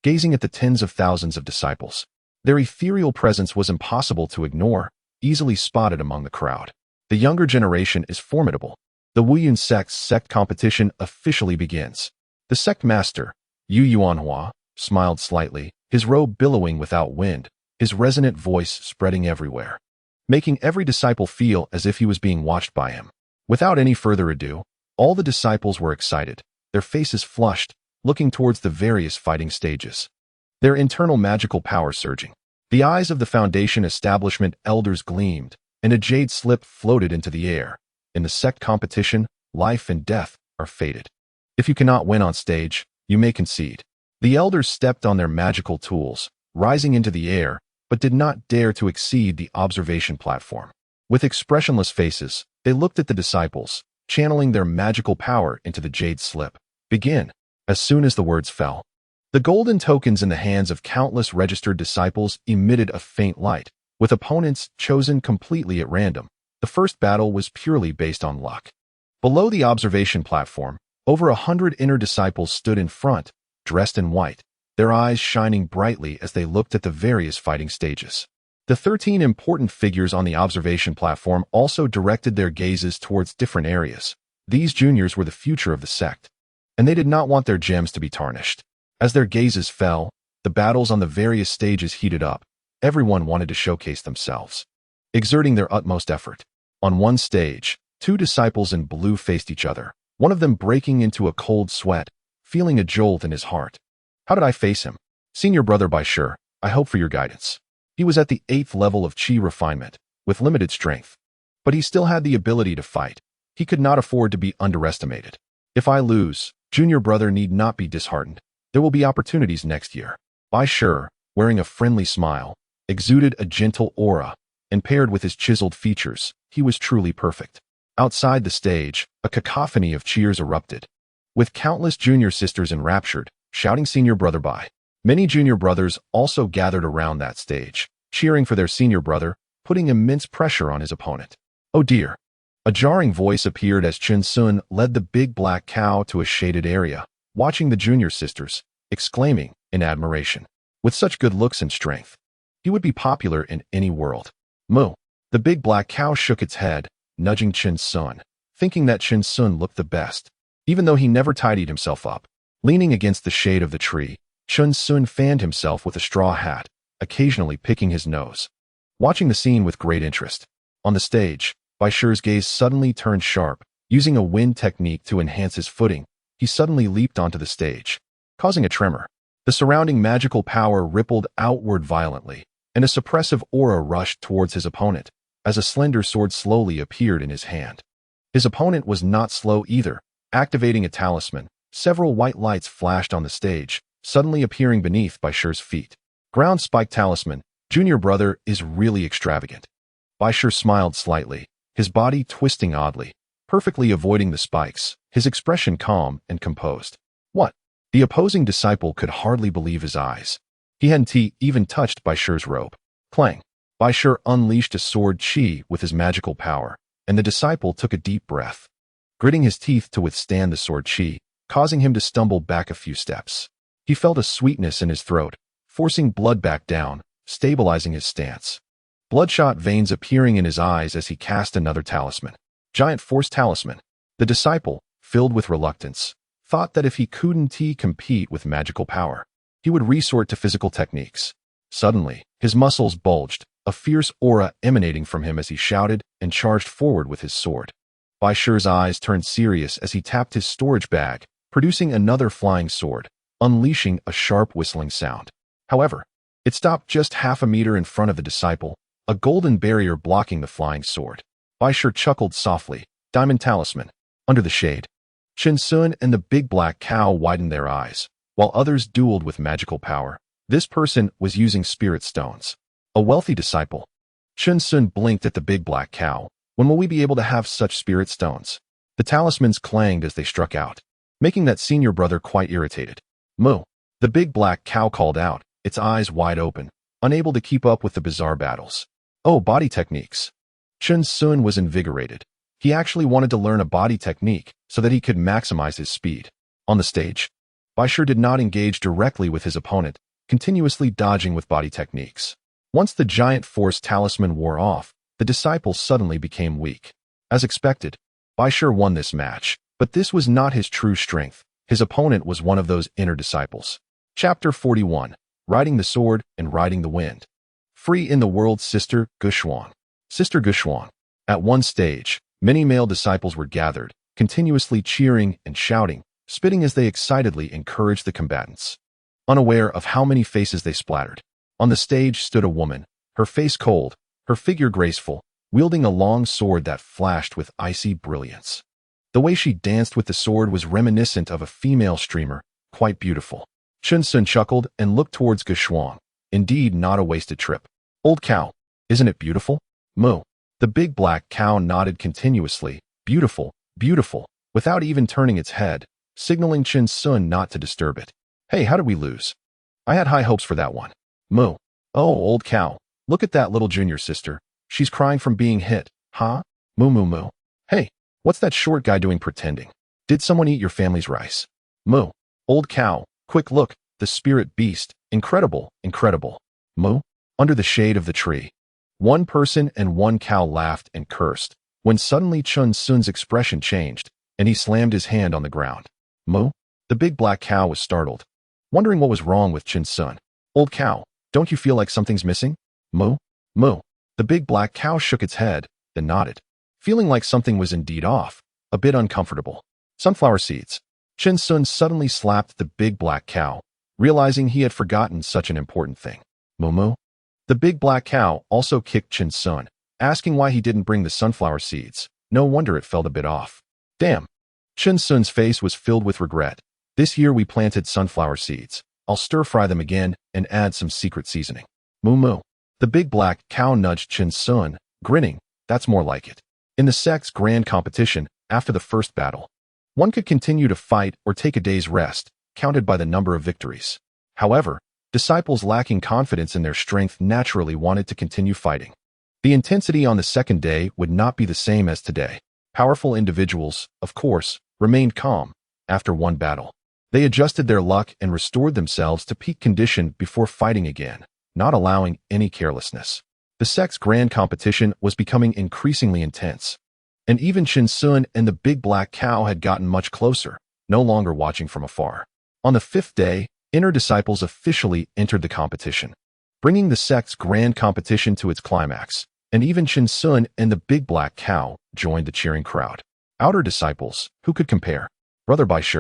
Gazing at the tens of thousands of disciples, their ethereal presence was impossible to ignore, easily spotted among the crowd. The younger generation is formidable. The Wuyun sect's sect competition officially begins. The sect master, Yu Yuanhua, smiled slightly, his robe billowing without wind, his resonant voice spreading everywhere, making every disciple feel as if he was being watched by him. Without any further ado, all the disciples were excited, their faces flushed, looking towards the various fighting stages, their internal magical power surging. The eyes of the Foundation establishment elders gleamed, and a jade slip floated into the air. In the sect competition, life and death are fated. If you cannot win on stage, you may concede. The elders stepped on their magical tools, rising into the air, but did not dare to exceed the observation platform. With expressionless faces, they looked at the disciples, channeling their magical power into the jade slip. Begin. As soon as the words fell, the golden tokens in the hands of countless registered disciples emitted a faint light, with opponents chosen completely at random. The first battle was purely based on luck. Below the observation platform, over 100 inner disciples stood in front, dressed in white, their eyes shining brightly as they looked at the various fighting stages. The 13 important figures on the observation platform also directed their gazes towards different areas. These juniors were the future of the sect, and they did not want their gems to be tarnished. As their gazes fell, the battles on the various stages heated up. Everyone wanted to showcase themselves, exerting their utmost effort. On one stage, 2 disciples in blue faced each other, one of them breaking into a cold sweat, feeling a jolt in his heart. How did I face him? Senior brother by sure, I hope for your guidance. He was at the 8th level of chi refinement, with limited strength. But he still had the ability to fight. He could not afford to be underestimated. If I lose, junior brother need not be disheartened. There will be opportunities next year. By sure, wearing a friendly smile, exuded a gentle aura, and paired with his chiseled features, he was truly perfect. Outside the stage, a cacophony of cheers erupted, with countless junior sisters enraptured, shouting senior brother by. Many junior brothers also gathered around that stage, cheering for their senior brother, putting immense pressure on his opponent. Oh dear! A jarring voice appeared as Chen Xiong led the big black cow to a shaded area, watching the junior sisters, exclaiming in admiration. With such good looks and strength, he would be popular in any world. Moo! The big black cow shook its head, nudging Chen Xiong, thinking that Chen Xiong looked the best, even though he never tidied himself up. Leaning against the shade of the tree, Chen Xiong fanned himself with a straw hat, occasionally picking his nose, watching the scene with great interest. On the stage, Bai Shi's gaze suddenly turned sharp. Using a wind technique to enhance his footing, he suddenly leaped onto the stage, causing a tremor. The surrounding magical power rippled outward violently, and a suppressive aura rushed towards his opponent, as a slender sword slowly appeared in his hand. His opponent was not slow either. Activating a talisman, several white lights flashed on the stage, suddenly appearing beneath Bai Shi's feet. Ground Spike Talisman, Junior brother is really extravagant. Bai Shi smiled slightly, his body twisting oddly, perfectly avoiding the spikes, his expression calm and composed. What? The opposing disciple could hardly believe his eyes. He hadn't even touched Bai Shi's robe. Clang! Bai Shi unleashed a sword chi with his magical power, and the disciple took a deep breath, gritting his teeth to withstand the sword chi, causing him to stumble back a few steps. He felt a sweetness in his throat, forcing blood back down, stabilizing his stance. Bloodshot veins appearing in his eyes as he cast another talisman. Giant Force Talisman. The disciple, filled with reluctance, thought that if he couldn't compete with magical power, he would resort to physical techniques. Suddenly, his muscles bulged, a fierce aura emanating from him as he shouted and charged forward with his sword. Bai Shi's eyes turned serious as he tapped his storage bag, producing another flying sword, unleashing a sharp whistling sound. However, it stopped just half a meter in front of the disciple, a golden barrier blocking the flying sword. Bai Shi chuckled softly. Diamond Talisman. Under the shade. Chen Xiong and the big black cow widened their eyes, while others dueled with magical power. This person was using spirit stones. A wealthy disciple. Chen Xiong blinked at the big black cow. When will we be able to have such spirit stones? The talismans clanged as they struck out, making that senior brother quite irritated. Moo! The big black cow called out, its eyes wide open, unable to keep up with the bizarre battles. Oh, body techniques. Chen Xiong was invigorated. He actually wanted to learn a body technique so that he could maximize his speed. On the stage, Bai Shi did not engage directly with his opponent, continuously dodging with body techniques. Once the giant force talisman wore off, the disciple suddenly became weak. As expected, Bai Shi won this match, but this was not his true strength. His opponent was one of those inner disciples. Chapter 41. Riding the Sword and Riding the Wind. Free in the World Sister Xiong. Sister Xiong. At one stage, many male disciples were gathered, continuously cheering and shouting, spitting as they excitedly encouraged the combatants. Unaware of how many faces they splattered, on the stage stood a woman, her face cold, her figure graceful, wielding a long sword that flashed with icy brilliance. The way she danced with the sword was reminiscent of a female streamer, quite beautiful. Chen Xiong chuckled and looked towards Xiong. Indeed, not a wasted trip. Old cow, isn't it beautiful? Moo. The big black cow nodded continuously, beautiful, beautiful, without even turning its head, signaling Chen Xiong not to disturb it. Hey, how did we lose? I had high hopes for that one. Moo. Oh, old cow, look at that little junior sister. She's crying from being hit. Huh? Moo moo moo. Hey, what's that short guy doing pretending? Did someone eat your family's rice? Moo. Old cow, quick look, the spirit beast. Incredible, incredible. Moo. Under the shade of the tree. One person and one cow laughed and cursed, when suddenly Chen Xiong's expression changed, and he slammed his hand on the ground. Moo. The big black cow was startled, wondering what was wrong with Chen Xiong. Old cow, don't you feel like something's missing? Moo. Moo. The big black cow shook its head, then nodded, feeling like something was indeed off, a bit uncomfortable. Sunflower seeds. Chen Xiong suddenly slapped the big black cow, realizing he had forgotten such an important thing. Moo moo. The big black cow also kicked Chen Xiong, asking why he didn't bring the sunflower seeds. No wonder it felt a bit off. Damn. Chen Xiong's face was filled with regret. This year we planted sunflower seeds. I'll stir-fry them again and add some secret seasoning. Moo moo. The big black cow nudged Chen Xiong, grinning. That's more like it. In the sect's grand competition, after the first battle, one could continue to fight or take a day's rest, counted by the number of victories. However, disciples lacking confidence in their strength naturally wanted to continue fighting. The intensity on the second day would not be the same as today. Powerful individuals, of course, remained calm. After one battle, they adjusted their luck and restored themselves to peak condition before fighting again, not allowing any carelessness. The sect's grand competition was becoming increasingly intense, and even Chen Xiong and the big black cow had gotten much closer, no longer watching from afar. On the fifth day, inner disciples officially entered the competition, bringing the sect's grand competition to its climax, and even Chen Xiong and the big black cow joined the cheering crowd. Outer disciples, who could compare? Brother Bai Shi,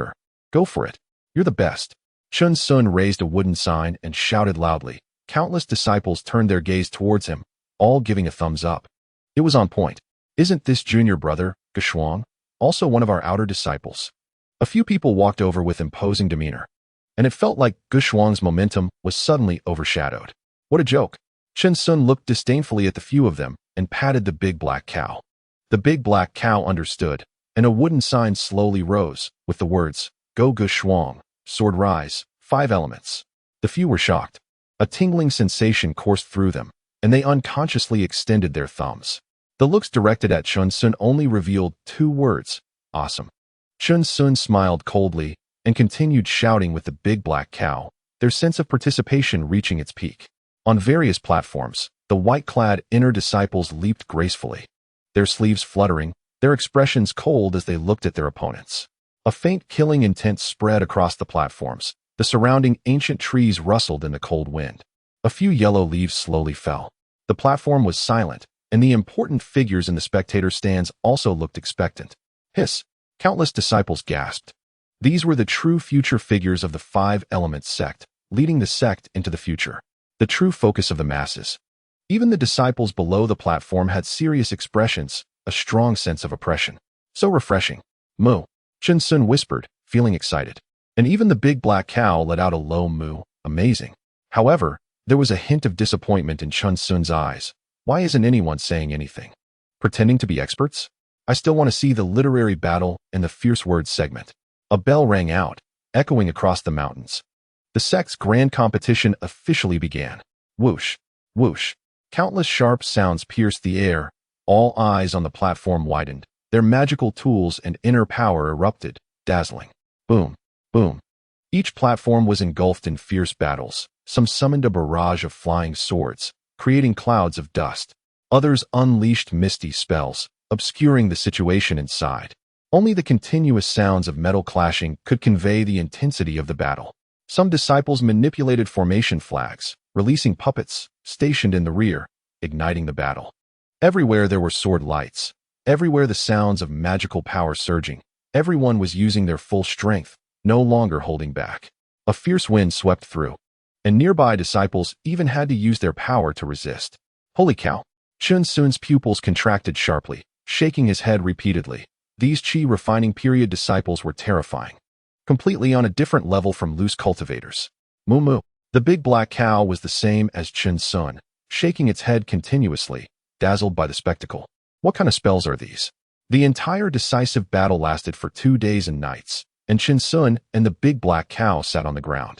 go for it. You're the best. Chen Xiong raised a wooden sign and shouted loudly. Countless disciples turned their gaze towards him, all giving a thumbs up. It was on point. Isn't this junior brother, Xiong, also one of our outer disciples? A few people walked over with imposing demeanor, and it felt like Xiong's momentum was suddenly overshadowed. What a joke. Chen Xiong looked disdainfully at the few of them and patted the big black cow. The big black cow understood, and a wooden sign slowly rose, with the words, Go Gu Shuang, Sword Rise, 5 elements. The few were shocked. A tingling sensation coursed through them, and they unconsciously extended their thumbs. The looks directed at Chen Xiong only revealed 2 words, awesome. Chen Xiong smiled coldly and continued shouting with the big black cow, their sense of participation reaching its peak. On various platforms, the white-clad inner disciples leaped gracefully, their sleeves fluttering, their expressions cold as they looked at their opponents. A faint killing intent spread across the platforms. The surrounding ancient trees rustled in the cold wind. A few yellow leaves slowly fell. The platform was silent, and the important figures in the spectator stands also looked expectant. Hiss! Countless disciples gasped. These were the true future figures of the 5 Elements sect, leading the sect into the future. The true focus of the masses. Even the disciples below the platform had serious expressions, a strong sense of oppression. So refreshing. Moo. Chen Xiong whispered, feeling excited. And even the big black cow let out a low moo, amazing. However, there was a hint of disappointment in Chen Xiong's eyes. Why isn't anyone saying anything? Pretending to be experts? I still want to see the literary battle in the fierce words segment. A bell rang out, echoing across the mountains. The sect's grand competition officially began. Whoosh, whoosh. Countless sharp sounds pierced the air. All eyes on the platform widened. Their magical tools and inner power erupted, dazzling. Boom, boom. Each platform was engulfed in fierce battles. Some summoned a barrage of flying swords, creating clouds of dust. Others unleashed misty spells, obscuring the situation inside. Only the continuous sounds of metal clashing could convey the intensity of the battle. Some disciples manipulated formation flags, releasing puppets, stationed in the rear, igniting the battle. Everywhere there were sword lights. Everywhere the sounds of magical power surging. Everyone was using their full strength, no longer holding back. A fierce wind swept through, and nearby disciples even had to use their power to resist. Holy cow! Chen Xiong's pupils contracted sharply, shaking his head repeatedly. These Qi refining period disciples were terrifying. Completely on a different level from loose cultivators. Moo moo. The big black cow was the same as Chen Xiong, shaking its head continuously, dazzled by the spectacle. What kind of spells are these? The entire decisive battle lasted for 2 days and nights, and Chen Xiong and the big black cow sat on the ground,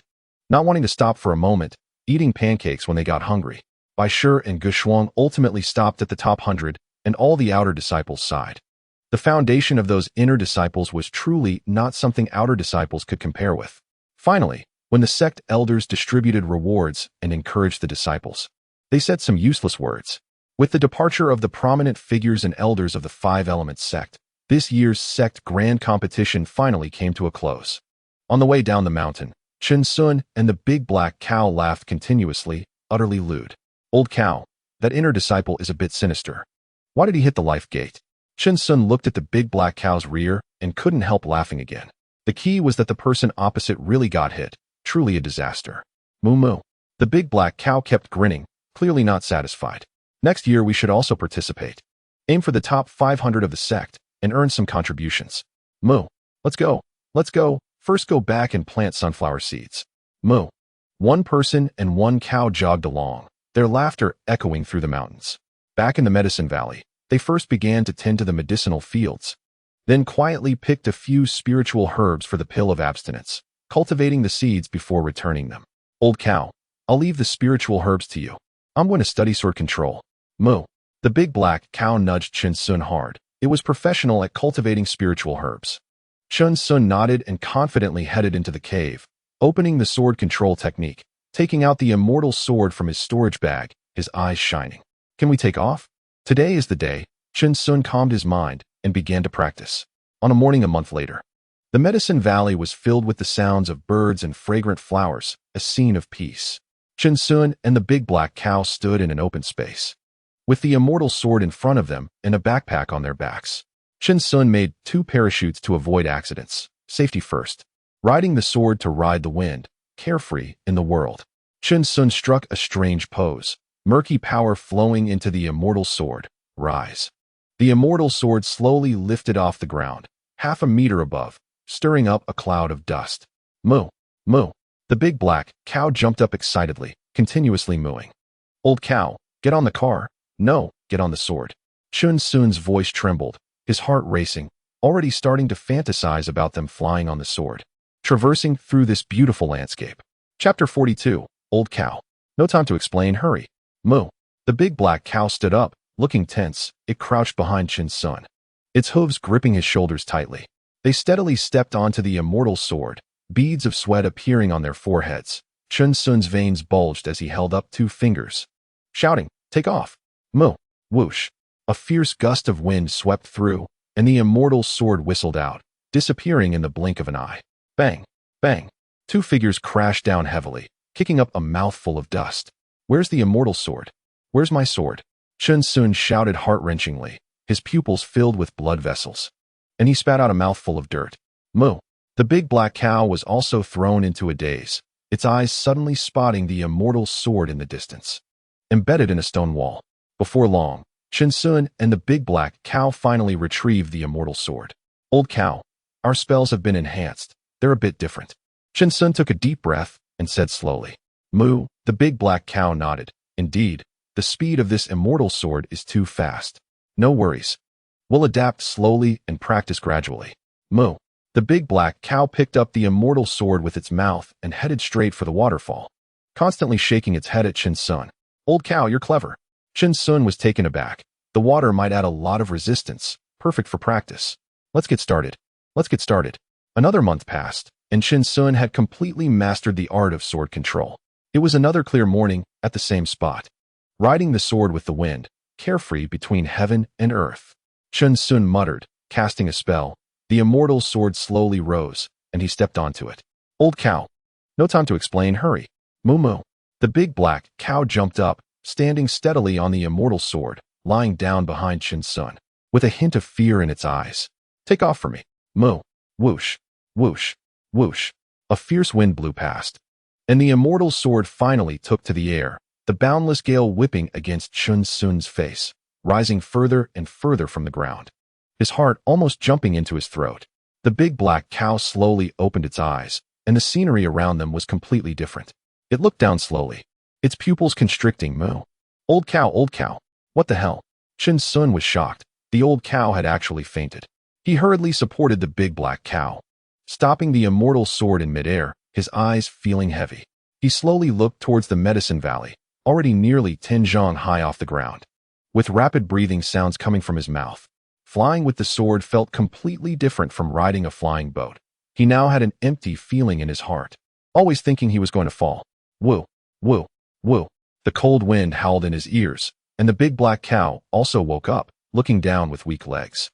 not wanting to stop for a moment, eating pancakes when they got hungry. Bai Shi and Gu Shuang ultimately stopped at the top 100, and all the outer disciples sighed. The foundation of those inner disciples was truly not something outer disciples could compare with. Finally, when the sect elders distributed rewards and encouraged the disciples, they said some useless words. With the departure of the prominent figures and elders of the 5 Elements sect, this year's sect grand competition finally came to a close. On the way down the mountain, Chen Xiong and the big black cow laughed continuously, utterly lewd. Old cow, that inner disciple is a bit sinister. Why did he hit the life gate? Chen Xiong looked at the big black cow's rear and couldn't help laughing again. The key was that the person opposite really got hit, truly a disaster. Moo moo. The big black cow kept grinning, clearly not satisfied. Next year we should also participate. Aim for the top 500 of the sect and earn some contributions. Moo. Let's go. Let's go. First go back and plant sunflower seeds. Moo. One person and one cow jogged along, their laughter echoing through the mountains. Back in the Medicine Valley, they first began to tend to the medicinal fields, then quietly picked a few spiritual herbs for the pill of abstinence, cultivating the seeds before returning them. Old cow, I'll leave the spiritual herbs to you. I'm going to study sword control. Moo. The big black cow nudged Chen Xiong hard. It was professional at cultivating spiritual herbs. Chen Xiong nodded and confidently headed into the cave, opening the sword control technique, taking out the immortal sword from his storage bag, his eyes shining. Can we take off? Today is the day. Chen Xiong calmed his mind and began to practice. On a morning a month later, the Medicine Valley was filled with the sounds of birds and fragrant flowers, a scene of peace. Chen Xiong and the big black cow stood in an open space, with the immortal sword in front of them and a backpack on their backs. Chen Xiong made 2 parachutes to avoid accidents, safety first, riding the sword to ride the wind, carefree in the world. Chen Xiong struck a strange pose, murky power flowing into the immortal sword. Rise. The immortal sword slowly lifted off the ground, half a meter above, stirring up a cloud of dust. Moo, moo. The big black cow jumped up excitedly, continuously mooing. Old cow, get on the car. No, get on the sword. Chen Xiong's voice trembled, his heart racing, already starting to fantasize about them flying on the sword, traversing through this beautiful landscape. Chapter 42, Old Cow. No time to explain, hurry. Moo. The big black cow stood up, looking tense. It crouched behind Chen Xiong, its hooves gripping his shoulders tightly. They steadily stepped onto the immortal sword, beads of sweat appearing on their foreheads. Chen Xiong's veins bulged as he held up 2 fingers, shouting, "Take off!" Moo. Whoosh. A fierce gust of wind swept through, and the immortal sword whistled out, disappearing in the blink of an eye. Bang! Bang! 2 figures crashed down heavily, kicking up a mouthful of dust. Where's the immortal sword? Where's my sword? Chen Xiong shouted heart-wrenchingly, his pupils filled with blood vessels. And he spat out a mouthful of dirt. Moo. The big black cow was also thrown into a daze, its eyes suddenly spotting the immortal sword in the distance, embedded in a stone wall. Before long, Chen Xiong and the big black cow finally retrieved the immortal sword. Old cow, our spells have been enhanced. They're a bit different. Chen Xiong took a deep breath and said slowly. Moo. The big black cow nodded. Indeed, the speed of this immortal sword is too fast. No worries. We'll adapt slowly and practice gradually. Moo. The big black cow picked up the immortal sword with its mouth and headed straight for the waterfall, constantly shaking its head at Chen Xiong. Old cow, you're clever. Chen Xiong was taken aback. The water might add a lot of resistance, perfect for practice. Let's get started. Let's get started. Another month passed, and Chen Xiong had completely mastered the art of sword control. It was another clear morning at the same spot, riding the sword with the wind, carefree between heaven and earth. Chen Xiong muttered, casting a spell. The immortal sword slowly rose, and he stepped onto it. Old cow. No time to explain, hurry. Moo moo. The big black cow jumped up, standing steadily on the immortal sword, lying down behind Chen Xiong, with a hint of fear in its eyes. Take off for me. Moo. Whoosh. Whoosh. Whoosh. A fierce wind blew past, and the immortal sword finally took to the air, the boundless gale whipping against Chen Xiong's face, rising further and further from the ground, his heart almost jumping into his throat. The big black cow slowly opened its eyes, and the scenery around them was completely different. It looked down slowly, its pupils constricting. Moo. Old cow, what the hell? Chen Xiong was shocked. The old cow had actually fainted. He hurriedly supported the big black cow, stopping the immortal sword in midair, his eyes feeling heavy. He slowly looked towards the medicine valley, already nearly 10 zhang high off the ground, with rapid breathing sounds coming from his mouth. Flying with the sword felt completely different from riding a flying boat. He now had an empty feeling in his heart, always thinking he was going to fall. Woo, woo, woo. The cold wind howled in his ears, and the big black cow also woke up, looking down with weak legs.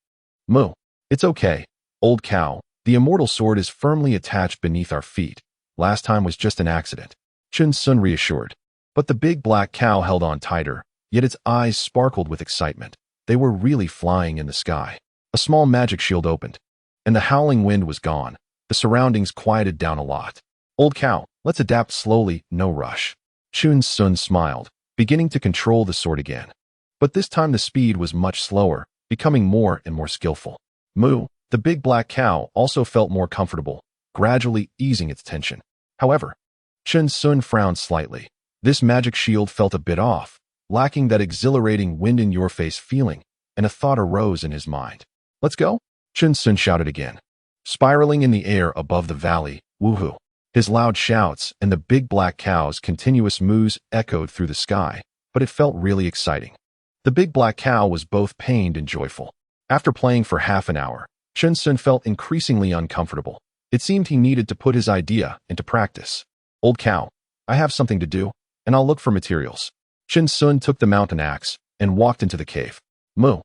Moo. It's okay, old cow. The immortal sword is firmly attached beneath our feet. Last time was just an accident. Chen Xiong reassured. But the big black cow held on tighter, yet its eyes sparkled with excitement. They were really flying in the sky. A small magic shield opened, and the howling wind was gone. The surroundings quieted down a lot. Old cow, let's adapt slowly, no rush. Chen Xiong smiled, beginning to control the sword again. But this time the speed was much slower, becoming more and more skillful. Moo. The big black cow also felt more comfortable, gradually easing its tension. However, Chen Xiong frowned slightly. This magic shield felt a bit off, lacking that exhilarating wind-in-your-face feeling, and a thought arose in his mind. Let's go? Chen Xiong shouted again, spiraling in the air above the valley. Woohoo! His loud shouts and the big black cow's continuous moos echoed through the sky, but it felt really exciting. The big black cow was both pained and joyful. After playing for half an hour, Chen Xiong felt increasingly uncomfortable. It seemed he needed to put his idea into practice. Old cow, I have something to do, and I'll look for materials. Chen Xiong took the mountain axe and walked into the cave. Moo.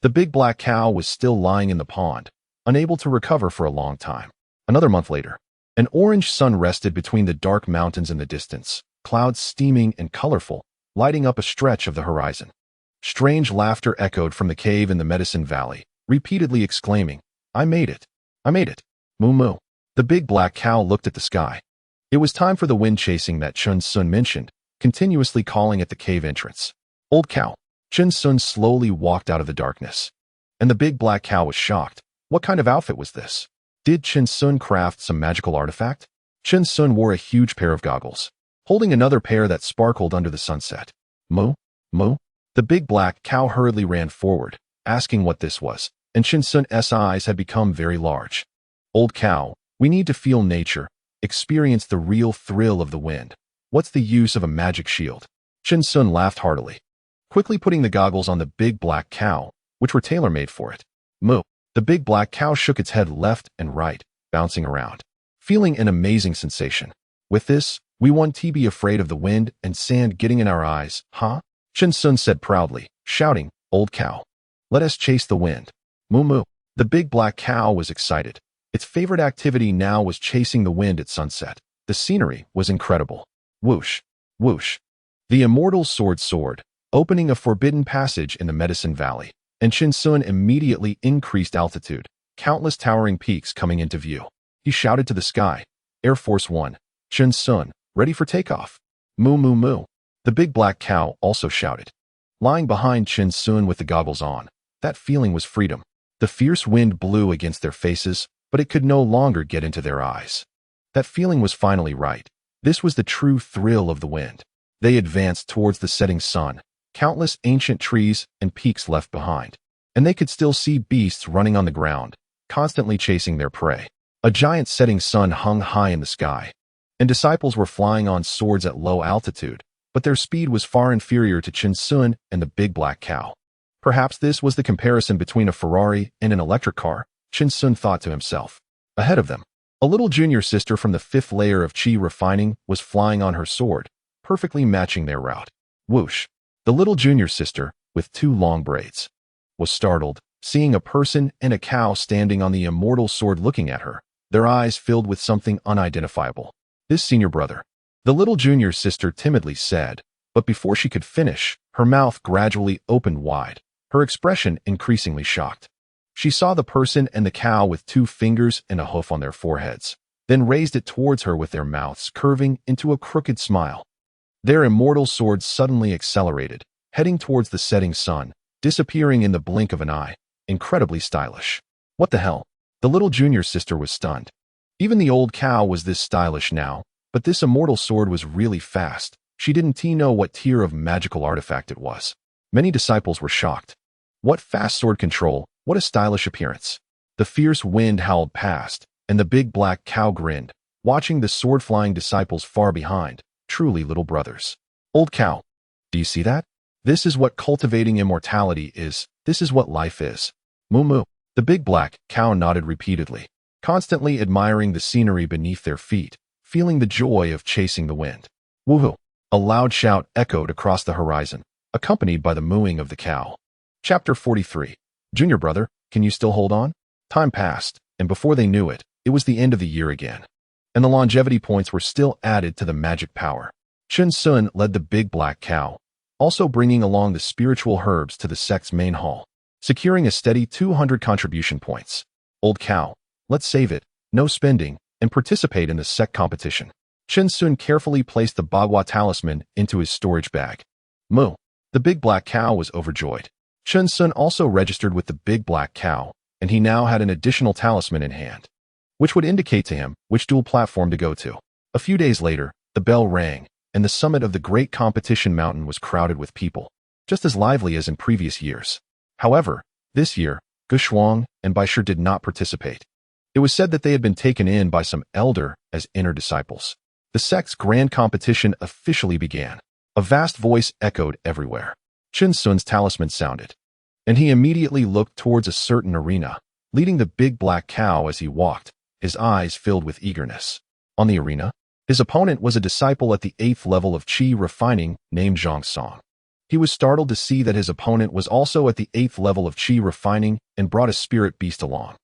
The big black cow was still lying in the pond, unable to recover for a long time. Another month later, an orange sun rested between the dark mountains in the distance, clouds steaming and colorful, lighting up a stretch of the horizon. Strange laughter echoed from the cave in the Medicine Valley, repeatedly exclaiming, I made it. I made it. Moo moo. The big black cow looked at the sky. It was time for the wind chasing that Chen Xiong mentioned, continuously calling at the cave entrance. Old cow. Chen Xiong slowly walked out of the darkness, and the big black cow was shocked. What kind of outfit was this? Did Chen Xiong craft some magical artifact? Chen Xiong wore a huge pair of goggles, holding another pair that sparkled under the sunset. Moo, moo. The big black cow hurriedly ran forward, asking what this was, and Chen Xiong's eyes had become very large. Old cow, we need to feel nature, experience the real thrill of the wind. What's the use of a magic shield? Chen Xiong laughed heartily, quickly putting the goggles on the big black cow, which were tailor-made for it. Moo. The big black cow shook its head left and right, bouncing around, feeling an amazing sensation. With this, we won't be afraid of the wind and sand getting in our eyes, huh? Chen Xiong said proudly, shouting, Old cow, let us chase the wind. Moo moo. The big black cow was excited. Its favorite activity now was chasing the wind at sunset. The scenery was incredible. Whoosh, whoosh. The immortal sword soared, opening a forbidden passage in the Medicine Valley, and Chen Xiong immediately increased altitude, countless towering peaks coming into view. He shouted to the sky, Air Force One, Chen Xiong, ready for takeoff. Moo moo moo. The big black cow also shouted. Lying behind Chen Xiong with the goggles on, that feeling was freedom. The fierce wind blew against their faces, but it could no longer get into their eyes. That feeling was finally right. This was the true thrill of the wind. They advanced towards the setting sun, countless ancient trees and peaks left behind, and they could still see beasts running on the ground, constantly chasing their prey. A giant setting sun hung high in the sky, and disciples were flying on swords at low altitude, but their speed was far inferior to Chen Xiong and the big black cow. Perhaps this was the comparison between a Ferrari and an electric car, Chen Xiong thought to himself. Ahead of them, a little junior sister from the 5th layer of Qi refining was flying on her sword, perfectly matching their route. Whoosh. The little junior sister, with 2 long braids, was startled, seeing a person and a cow standing on the immortal sword looking at her, their eyes filled with something unidentifiable. This senior brother. The little junior sister timidly said, but before she could finish, her mouth gradually opened wide, her expression increasingly shocked. She saw the person and the cow with 2 fingers and a hoof on their foreheads, then raised it towards her with their mouths curving into a crooked smile. Their immortal swords suddenly accelerated, heading towards the setting sun, disappearing in the blink of an eye. Incredibly stylish. What the hell? The little junior sister was stunned. Even the old cow was this stylish now, but this immortal sword was really fast. She didn't know what tier of magical artifact it was. Many disciples were shocked. What fast sword control, what a stylish appearance. The fierce wind howled past, and the big black cow grinned, watching the sword-flying disciples far behind, truly little brothers. Old cow, do you see that? This is what cultivating immortality is. This is what life is. Moo moo. The big black cow nodded repeatedly, constantly admiring the scenery beneath their feet, feeling the joy of chasing the wind. Woohoo! A loud shout echoed across the horizon, accompanied by the mooing of the cow. Chapter 43. Junior brother, can you still hold on? Time passed, and before they knew it, it was the end of the year again. And the longevity points were still added to the magic power. Chen Xiong led the big black cow, also bringing along the spiritual herbs to the sect's main hall, securing a steady 200 contribution points. Old cow, let's save it, no spending, and participate in the sect competition. Chen Xiong carefully placed the Bagua talisman into his storage bag. Moo. The big black cow was overjoyed. Chen Xiong also registered with the big black cow, and he now had an additional talisman in hand, which would indicate to him which dual platform to go to. A few days later, the bell rang, and the summit of the great competition mountain was crowded with people, just as lively as in previous years. However, this year, Xiong and Baishir did not participate. It was said that they had been taken in by some elder as inner disciples. The sect's grand competition officially began. A vast voice echoed everywhere. Chen Xiong's talisman sounded, and he immediately looked towards a certain arena, leading the big black cow as he walked, his eyes filled with eagerness. On the arena, his opponent was a disciple at the 8th level of Qi refining named Chen Xiong. He was startled to see that his opponent was also at the 8th level of Qi refining and brought a spirit beast along.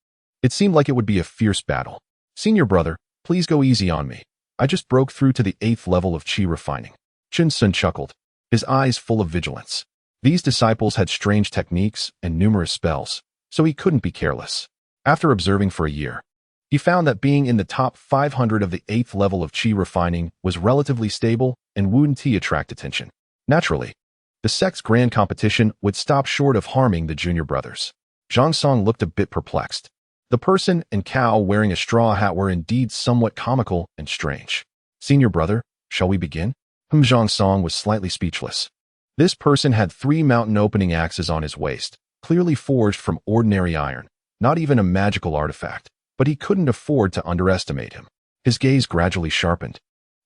It seemed like it would be a fierce battle. Senior brother, please go easy on me. I just broke through to the 8th level of Qi refining. Chen Xiong chuckled, his eyes full of vigilance. These disciples had strange techniques and numerous spells, so he couldn't be careless. After observing for a year, he found that being in the top 500 of the 8th level of Qi refining was relatively stable and wouldn't attract attention. Naturally, the sect's grand competition would stop short of harming the junior brothers. Chen Xiong looked a bit perplexed. The person and cow wearing a straw hat were indeed somewhat comical and strange. Senior brother, shall we begin? Chen Xiong was slightly speechless. This person had 3 mountain opening axes on his waist, clearly forged from ordinary iron, not even a magical artifact, but he couldn't afford to underestimate him. His gaze gradually sharpened,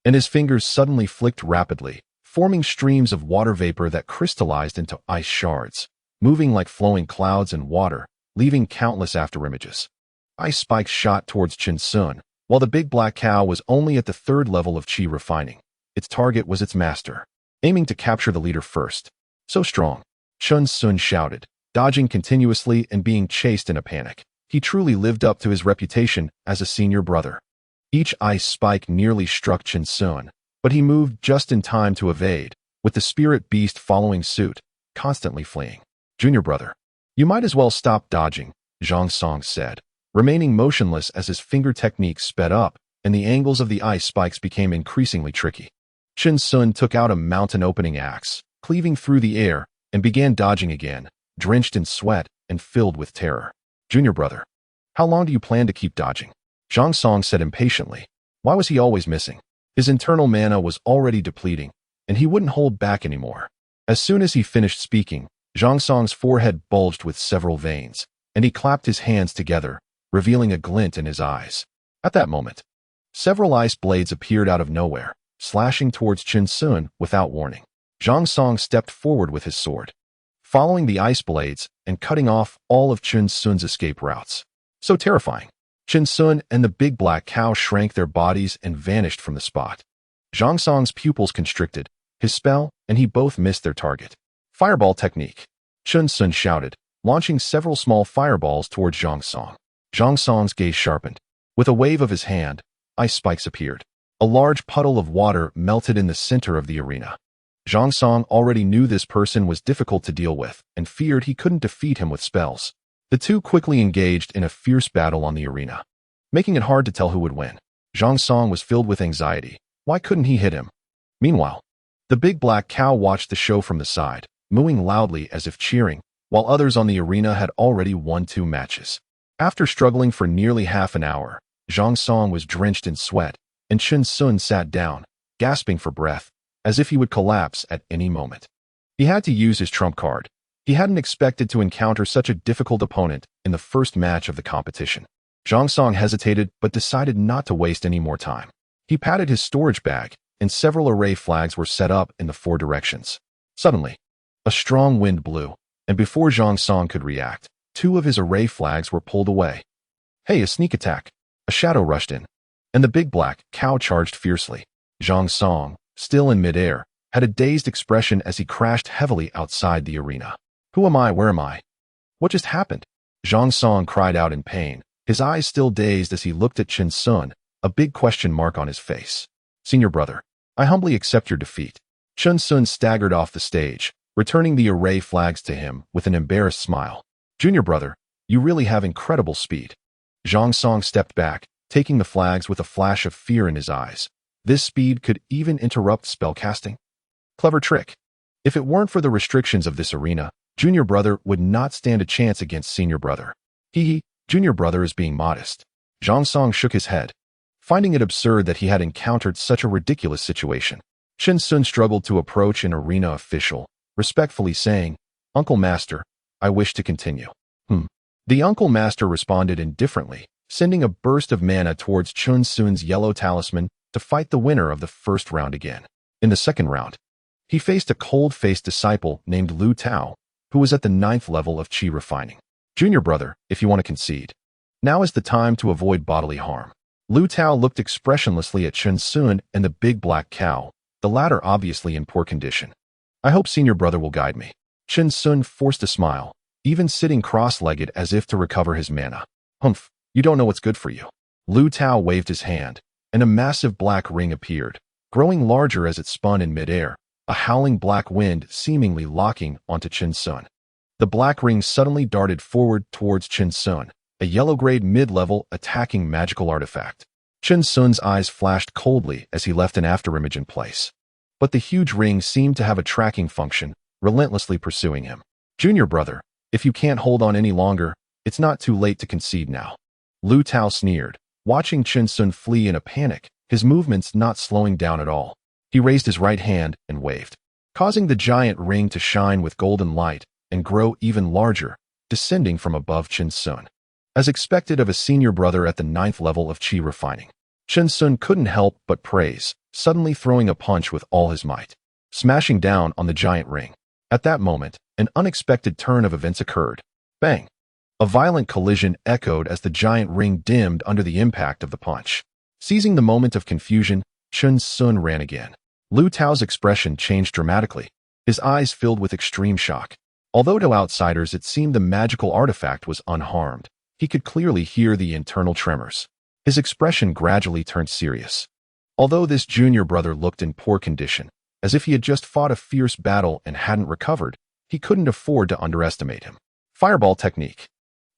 and his fingers suddenly flicked rapidly, forming streams of water vapor that crystallized into ice shards, moving like flowing clouds in water, leaving countless afterimages. Ice spikes shot towards Chen Xiong, while the big black cow was only at the 3rd level of chi refining. Its target was its master, aiming to capture the leader first. So strong, Chen Xiong shouted, dodging continuously and being chased in a panic. He truly lived up to his reputation as a senior brother. Each ice spike nearly struck Chen Xiong, but he moved just in time to evade, with the spirit beast following suit, constantly fleeing. Junior brother, you might as well stop dodging, Xiong Song said, remaining motionless as his finger technique sped up and the angles of the ice spikes became increasingly tricky. Chen Xiong took out a mountain opening axe, cleaving through the air, and began dodging again, drenched in sweat and filled with terror. Junior brother, how long do you plan to keep dodging? Xiong Song said impatiently. Why was he always missing? His internal mana was already depleting, and he wouldn't hold back anymore. As soon as he finished speaking, Xiong Song's forehead bulged with several veins, and he clapped his hands together, revealing a glint in his eyes. At that moment, several ice blades appeared out of nowhere, slashing towards Chen Xiong without warning. Xiong Song stepped forward with his sword, following the ice blades and cutting off all of Chen Xiong's escape routes. So terrifying. Chen Xiong and the big black cow shrank their bodies and vanished from the spot. Xiong Song's pupils constricted, his spell, and he both missed their target. Fireball technique. Chen Xiong shouted, launching several small fireballs towards Xiong Song. Xiong Song's gaze sharpened. With a wave of his hand, ice spikes appeared. A large puddle of water melted in the center of the arena. Xiong Song already knew this person was difficult to deal with and feared he couldn't defeat him with spells. The two quickly engaged in a fierce battle on the arena, making it hard to tell who would win. Xiong Song was filled with anxiety. Why couldn't he hit him? Meanwhile, the big black cow watched the show from the side, mooing loudly as if cheering, while others on the arena had already won 2 matches. After struggling for nearly half an hour, Xiong Song was drenched in sweat, and Chen Xiong sat down, gasping for breath, as if he would collapse at any moment. He had to use his trump card. He hadn't expected to encounter such a difficult opponent in the first match of the competition. Xiong Song hesitated but decided not to waste any more time. He patted his storage bag, and several array flags were set up in the 4 directions. Suddenly, a strong wind blew, and before Xiong Song could react, 2 of his array flags were pulled away. Hey, a sneak attack! A shadow rushed in, and the big black cow charged fiercely. Xiong Song, still in midair, had a dazed expression as he crashed heavily outside the arena. Who am I? Where am I? What just happened? Xiong Song cried out in pain, his eyes still dazed as he looked at Chen Xiong, a big question mark on his face. Senior brother, I humbly accept your defeat. Chen Xiong staggered off the stage, returning the array flags to him with an embarrassed smile. Junior brother, you really have incredible speed. Xiong Song stepped back, taking the flags with a flash of fear in his eyes. This speed could even interrupt spellcasting. Clever trick. If it weren't for the restrictions of this arena, Junior brother would not stand a chance against senior brother. Junior brother is being modest. Xiong Song shook his head, finding it absurd that he had encountered such a ridiculous situation. Chen Xiong struggled to approach an arena official, respectfully saying, Uncle Master, I wish to continue. The Uncle Master responded indifferently, sending a burst of mana towards Chen Xiong's yellow talisman to fight the winner of the first round again. In the second round, he faced a cold-faced disciple named Lu Tao, who was at the 9th level of chi refining. Junior brother, if you want to concede, now is the time to avoid bodily harm. Lu Tao looked expressionlessly at Chen Xiong and the big black cow, the latter obviously in poor condition. I hope senior brother will guide me. Chen Xiong forced a smile, even sitting cross-legged as if to recover his mana. Humph, you don't know what's good for you. Lu Tao waved his hand, and a massive black ring appeared, growing larger as it spun in midair, a howling black wind seemingly locking onto Chen Xiong. The black ring suddenly darted forward towards Chen Xiong, a yellow-grade mid-level attacking magical artifact. Chen Xiong's eyes flashed coldly as he left an afterimage in place. But the huge ring seemed to have a tracking function, relentlessly pursuing him. Junior brother, if you can't hold on any longer, it's not too late to concede now. Lu Tao sneered, watching Chen Xiong flee in a panic, his movements not slowing down at all. He raised his right hand and waved. causing the giant ring to shine with golden light and grow even larger, descending from above Chen Xiong. As expected of a senior brother at the 9th level of Qi refining, Chen Xiong couldn't help but praise, suddenly throwing a punch with all his might, smashing down on the giant ring. At that moment, an unexpected turn of events occurred. Bang! A violent collision echoed as the giant ring dimmed under the impact of the punch. Seizing the moment of confusion, Chen Xiong ran again. Lu Tao's expression changed dramatically, his eyes filled with extreme shock. Although to outsiders it seemed the magical artifact was unharmed, he could clearly hear the internal tremors. His expression gradually turned serious. Although this junior brother looked in poor condition, as if he had just fought a fierce battle and hadn't recovered, he couldn't afford to underestimate him. Fireball technique.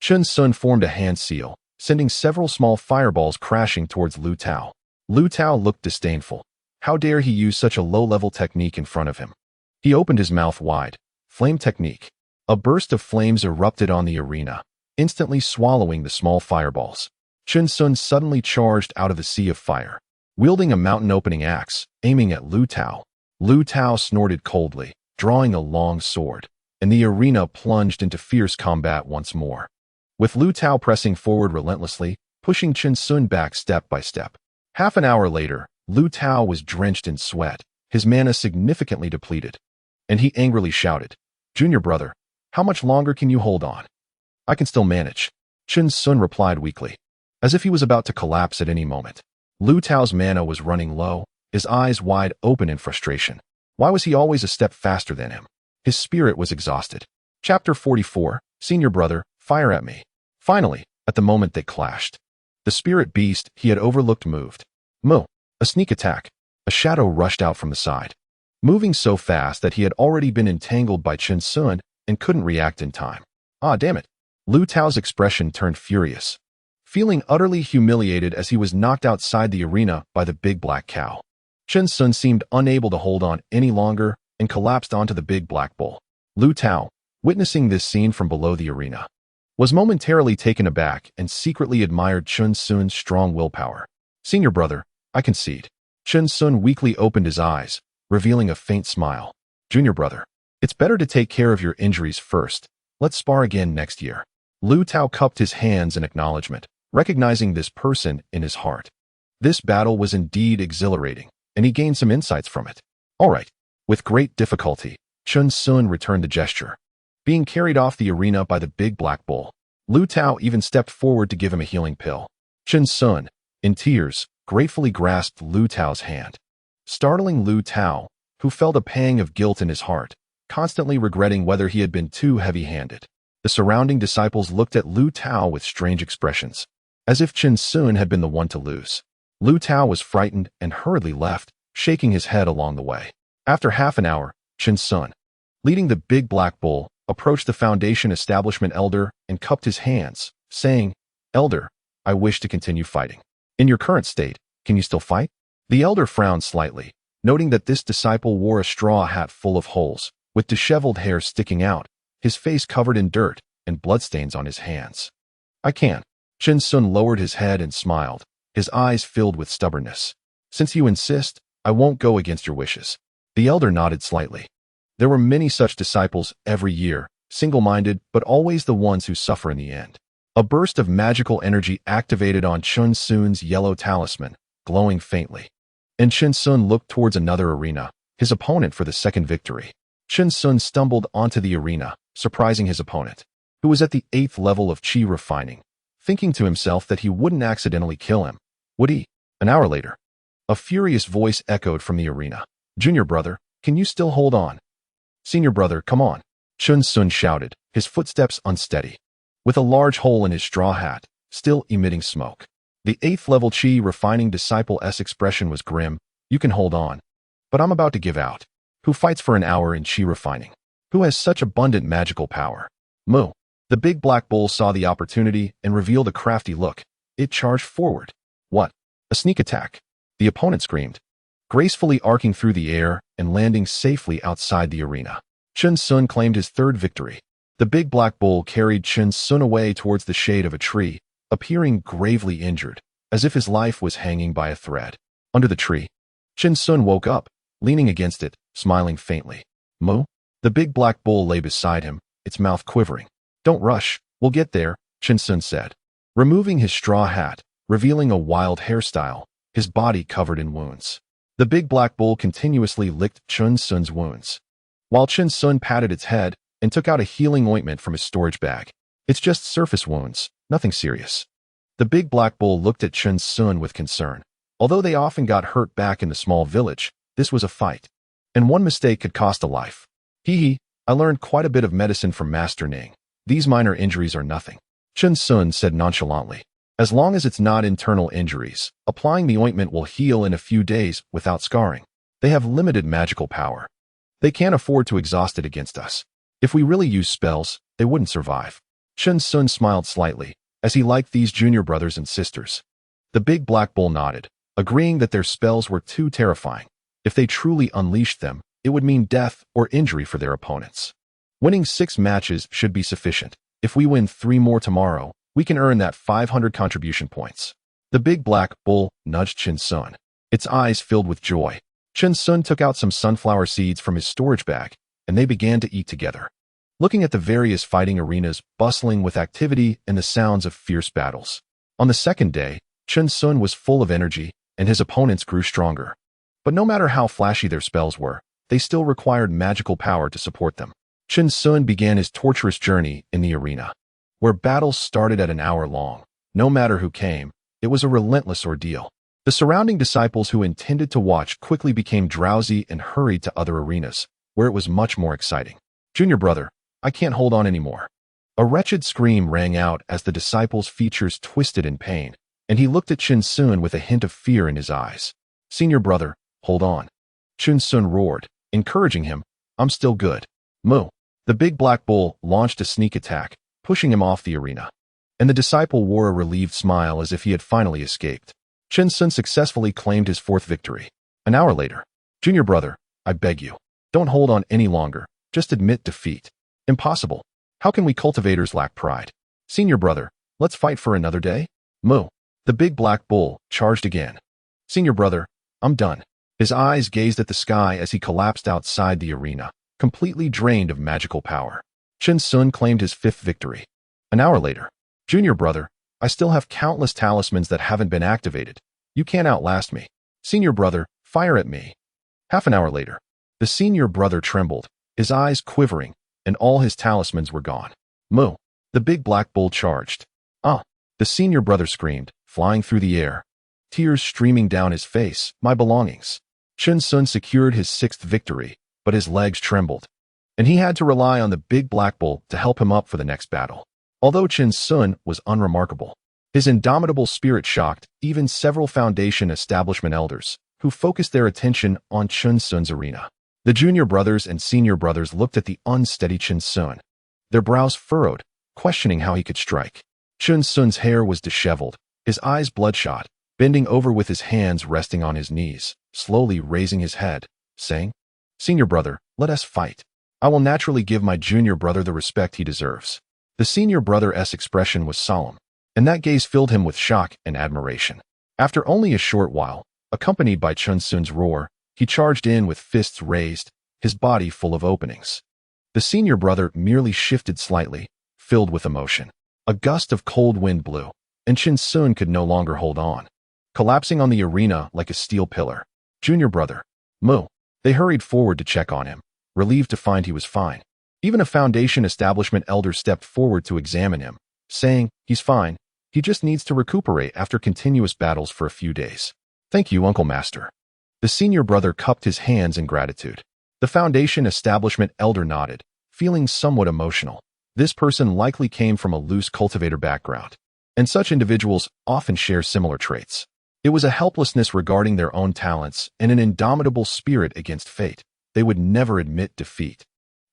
Chen Xiong formed a hand seal, sending several small fireballs crashing towards Lu Tao. Lu Tao looked disdainful. How dare he use such a low-level technique in front of him? He opened his mouth wide. Flame technique. A burst of flames erupted on the arena, instantly swallowing the small fireballs. Chen Xiong suddenly charged out of the sea of fire, wielding a mountain-opening axe, aiming at Lu Tao. Lu Tao snorted coldly, drawing a long sword, and the arena plunged into fierce combat once more, with Lu Tao pressing forward relentlessly, pushing Chen Xiong back step by step. Half an hour later, Lu Tao was drenched in sweat, his mana significantly depleted, and he angrily shouted, "Junior brother, how much longer can you hold on?" "I can still manage," Chen Xiong replied weakly, as if he was about to collapse at any moment. Lu Tao's mana was running low, his eyes wide open in frustration. Why was he always a step faster than him? His spirit was exhausted. Chapter 44, Senior Brother, Fire at Me. Finally, at the moment they clashed, the spirit beast he had overlooked moved. Moo! A sneak attack. A shadow rushed out from the side, moving so fast that he had already been entangled by Chen Xiong and couldn't react in time. Ah, damn it. Lu Tao's expression turned furious, feeling utterly humiliated as he was knocked outside the arena by the big black cow. Chen Xiong seemed unable to hold on any longer and collapsed onto the big black bull. Lu Tao, witnessing this scene from below the arena, was momentarily taken aback and secretly admired Chen Xiong's strong willpower. "Senior brother, I concede." Chen Xiong weakly opened his eyes, revealing a faint smile. "Junior brother, it's better to take care of your injuries first. Let's spar again next year." Lu Tao cupped his hands in acknowledgement, recognizing this person in his heart. This battle was indeed exhilarating, and he gained some insights from it. All right. With great difficulty, Chen Xiong returned the gesture, being carried off the arena by the big black bull. Lu Tao even stepped forward to give him a healing pill. Chen Xiong, in tears, gratefully grasped Lu Tao's hand, startling Lu Tao, who felt a pang of guilt in his heart, constantly regretting whether he had been too heavy-handed. The surrounding disciples looked at Lu Tao with strange expressions, as if Chen Xiong had been the one to lose. Lu Tao was frightened and hurriedly left, shaking his head along the way. After half an hour, Chen Xiong, leading the big black bull, approached the Foundation establishment elder and cupped his hands, saying, "Elder, I wish to continue fighting. In your current state, can you still fight?" The elder frowned slightly, noting that this disciple wore a straw hat full of holes, with disheveled hair sticking out, his face covered in dirt and bloodstains on his hands. "I can." Chen Xiong lowered his head and smiled, his eyes filled with stubbornness. "Since you insist, I won't go against your wishes." The elder nodded slightly. There were many such disciples every year, single-minded but always the ones who suffer in the end. A burst of magical energy activated on Chen Xiong's yellow talisman, glowing faintly. And Chen Xiong looked towards another arena, his opponent for the second victory. Chen Xiong stumbled onto the arena, surprising his opponent, who was at the 8th level of Qi refining, thinking to himself that he wouldn't accidentally kill him, would he? An hour later, a furious voice echoed from the arena. "Junior brother, can you still hold on?" "Senior brother, come on," Chen Xiong shouted, his footsteps unsteady, with a large hole in his straw hat, still emitting smoke. The 8th level Qi refining disciple's expression was grim. "You can hold on, but I'm about to give out. Who fights for an hour in Qi refining? Who has such abundant magical power?" Moo! The big black bull saw the opportunity and revealed a crafty look. It charged forward. "What? A sneak attack?" the opponent screamed, gracefully arcing through the air and landing safely outside the arena. Chen Xiong claimed his third victory. The big black bull carried Chen Xiong away towards the shade of a tree, appearing gravely injured, as if his life was hanging by a thread. Under the tree, Chen Xiong woke up, leaning against it, smiling faintly. Moo? The big black bull lay beside him, its mouth quivering. Don't rush, we'll get there, Chen Xiong said. Removing his straw hat, revealing a wild hairstyle, his body covered in wounds. The big black bull continuously licked Chen Xiong's wounds, while Chen Xiong patted its head and took out a healing ointment from his storage bag. It's just surface wounds, nothing serious. The big black bull looked at Chen Xiong with concern. Although they often got hurt back in the small village, this was a fight, and one mistake could cost a life. Hee, I learned quite a bit of medicine from Master Ning. These minor injuries are nothing, Chen Xiong said nonchalantly. As long as it's not internal injuries, applying the ointment will heal in a few days without scarring. They have limited magical power. They can't afford to exhaust it against us. If we really use spells, they wouldn't survive. Chen Xiong smiled slightly, as he liked these junior brothers and sisters. The big black bull nodded, agreeing that their spells were too terrifying. If they truly unleashed them, it would mean death or injury for their opponents. Winning 6 matches should be sufficient. If we win 3 more tomorrow, we can earn that 500 contribution points. The big black bull nudged Chen Xiong, its eyes filled with joy. Chen Xiong took out some sunflower seeds from his storage bag, and they began to eat together. Looking at the various fighting arenas bustling with activity and the sounds of fierce battles. On the second day, Chen Xiong was full of energy, and his opponents grew stronger. But no matter how flashy their spells were, they still required magical power to support them. Chen Xiong began his torturous journey in the arena, where battles started at an hour long. No matter who came, it was a relentless ordeal. The surrounding disciples who intended to watch quickly became drowsy and hurried to other arenas, where it was much more exciting. Junior brother, I can't hold on anymore. A wretched scream rang out as the disciple's features twisted in pain, and he looked at Chen Xiong with a hint of fear in his eyes. Senior brother, hold on. Chen Xiong roared, encouraging him. I'm still good. Moo. The big black bull launched a sneak attack, pushing him off the arena. And the disciple wore a relieved smile as if he had finally escaped. Chen Xiong successfully claimed his 4th victory. An hour later. Junior brother, I beg you. Don't hold on any longer. Just admit defeat. Impossible. How can we cultivators lack pride? Senior brother, let's fight for another day? Moo. The big black bull charged again. Senior brother, I'm done. His eyes gazed at the sky as he collapsed outside the arena, completely drained of magical power. Chen Xiong claimed his 5th victory. An hour later. Junior brother, I still have countless talismans that haven't been activated. You can't outlast me. Senior brother, fire at me. Half an hour later. The senior brother trembled, his eyes quivering, and all his talismans were gone. Moo. The big black bull charged. Ah! The senior brother screamed, flying through the air, tears streaming down his face. My belongings. Chen Xiong secured his 6th victory, but his legs trembled, and he had to rely on the big black bull to help him up for the next battle. Although Chen Xiong was unremarkable, his indomitable spirit shocked even several Foundation establishment elders, who focused their attention on Chen Xiong's arena. The junior brothers and senior brothers looked at the unsteady Chen Xiong, their brows furrowed, questioning how he could strike. Chen Xiong's hair was disheveled, his eyes bloodshot, bending over with his hands resting on his knees, slowly raising his head, saying, Senior brother, let us fight. I will naturally give my junior brother the respect he deserves. The senior brother's expression was solemn, and that gaze filled him with shock and admiration. After only a short while, accompanied by Chen Xiong's roar, he charged in with fists raised, his body full of openings. The senior brother merely shifted slightly, filled with emotion. A gust of cold wind blew, and Chen Xiong could no longer hold on, collapsing on the arena like a steel pillar. Junior brother. Moo. They hurried forward to check on him, relieved to find he was fine. Even a Foundation establishment elder stepped forward to examine him, saying, he's fine, he just needs to recuperate after continuous battles for a few days. Thank you, Uncle Master. The senior brother cupped his hands in gratitude. The Foundation establishment elder nodded, feeling somewhat emotional. This person likely came from a loose cultivator background, and such individuals often share similar traits. It was a helplessness regarding their own talents and an indomitable spirit against fate. They would never admit defeat,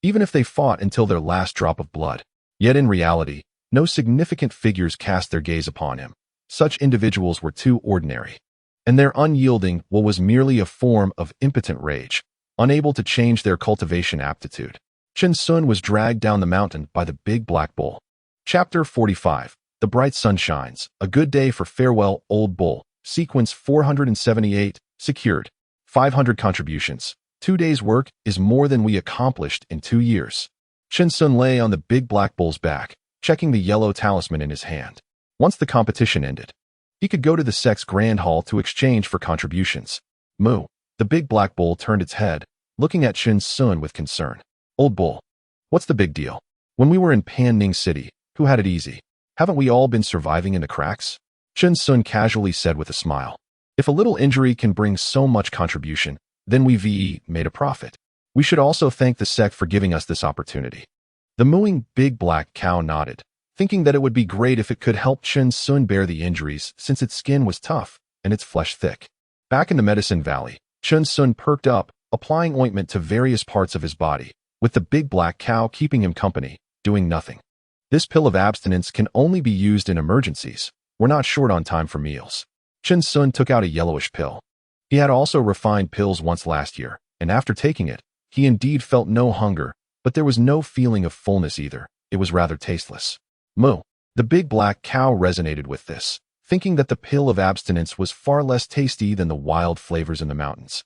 even if they fought until their last drop of blood. Yet in reality, no significant figures cast their gaze upon him. Such individuals were too ordinary, and their unyielding will was merely a form of impotent rage, unable to change their cultivation aptitude. Chen Xiong was dragged down the mountain by the big black bull. Chapter 45. The bright sun shines. A good day for farewell, old bull. Sequence 478. Secured. 500 contributions. 2 days' work is more than we accomplished in 2 years. Chen Xiong lay on the big black bull's back, checking the yellow talisman in his hand. Once the competition ended, he could go to the sect's grand hall to exchange for contributions. Moo. The big black bull turned its head, looking at Chen Xiong with concern. Old bull, what's the big deal? When we were in Pan Ning City, who had it easy? Haven't we all been surviving in the cracks? Chen Xiong casually said with a smile. If a little injury can bring so much contribution, then we made a profit. We should also thank the sect for giving us this opportunity. The mooing big black cow nodded, thinking that it would be great if it could help Chen Xiong bear the injuries since its skin was tough and its flesh thick. Back in the Medicine Valley, Chen Xiong perked up, applying ointment to various parts of his body, with the big black cow keeping him company, doing nothing. This pill of abstinence can only be used in emergencies. We're not short on time for meals. Chen Xiong took out a yellowish pill. He had also refined pills once last year, and after taking it, he indeed felt no hunger, but there was no feeling of fullness either. It was rather tasteless. Moo. The big black cow resonated with this, thinking that the pill of abstinence was far less tasty than the wild flavors in the mountains.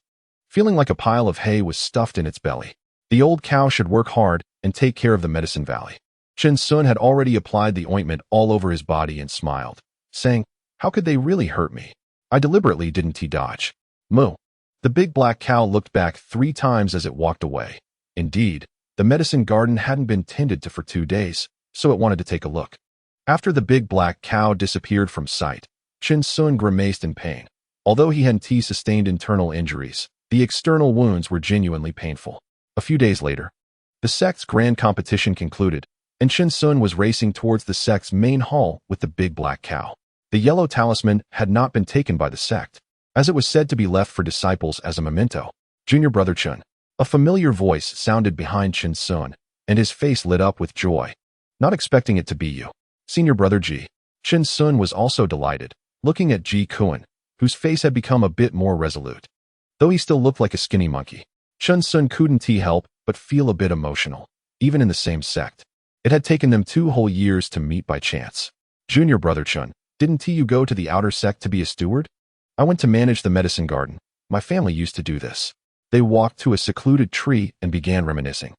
Feeling like a pile of hay was stuffed in its belly, the old cow should work hard and take care of the Medicine Valley. Chen Xiong had already applied the ointment all over his body and smiled, saying, "How could they really hurt me? I deliberately didn't dodge." Moo. The big black cow looked back 3 times as it walked away. Indeed, the medicine garden hadn't been tended to for 2 days, so it wanted to take a look. After the big black cow disappeared from sight, Chen Xiong grimaced in pain. Although he hadn't sustained internal injuries, the external wounds were genuinely painful. A few days later, the sect's grand competition concluded, and Chen Xiong was racing towards the sect's main hall with the big black cow. The yellow talisman had not been taken by the sect, as it was said to be left for disciples as a memento. Junior Brother Chen. A familiar voice sounded behind Chen Xiong, and his face lit up with joy. Not expecting it to be you. Senior Brother Ji. Chen Xiong was also delighted, looking at Ji Kuan, whose face had become a bit more resolute. Though he still looked like a skinny monkey, Chen Xiong couldn't help but feel a bit emotional, even in the same sect. It had taken them 2 whole years to meet by chance. Junior Brother Chen, didn't you go to the outer sect to be a steward? I went to manage the medicine garden. My family used to do this. They walked to a secluded tree and began reminiscing,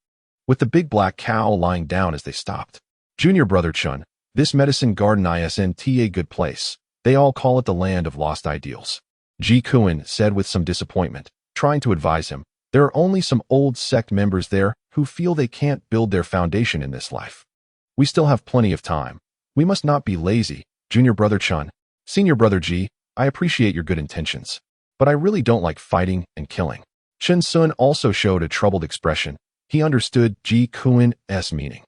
with the big black cow lying down as they stopped. Junior Brother Chen, this medicine garden isn't a good place. They all call it the land of lost ideals. Ji Kuan said with some disappointment, trying to advise him. There are only some old sect members there who feel they can't build their foundation in this life. We still have plenty of time. We must not be lazy. Junior Brother Chen. Senior Brother Ji, I appreciate your good intentions, but I really don't like fighting and killing. Chen Xiong also showed a troubled expression. He understood Ji Kuan's meaning.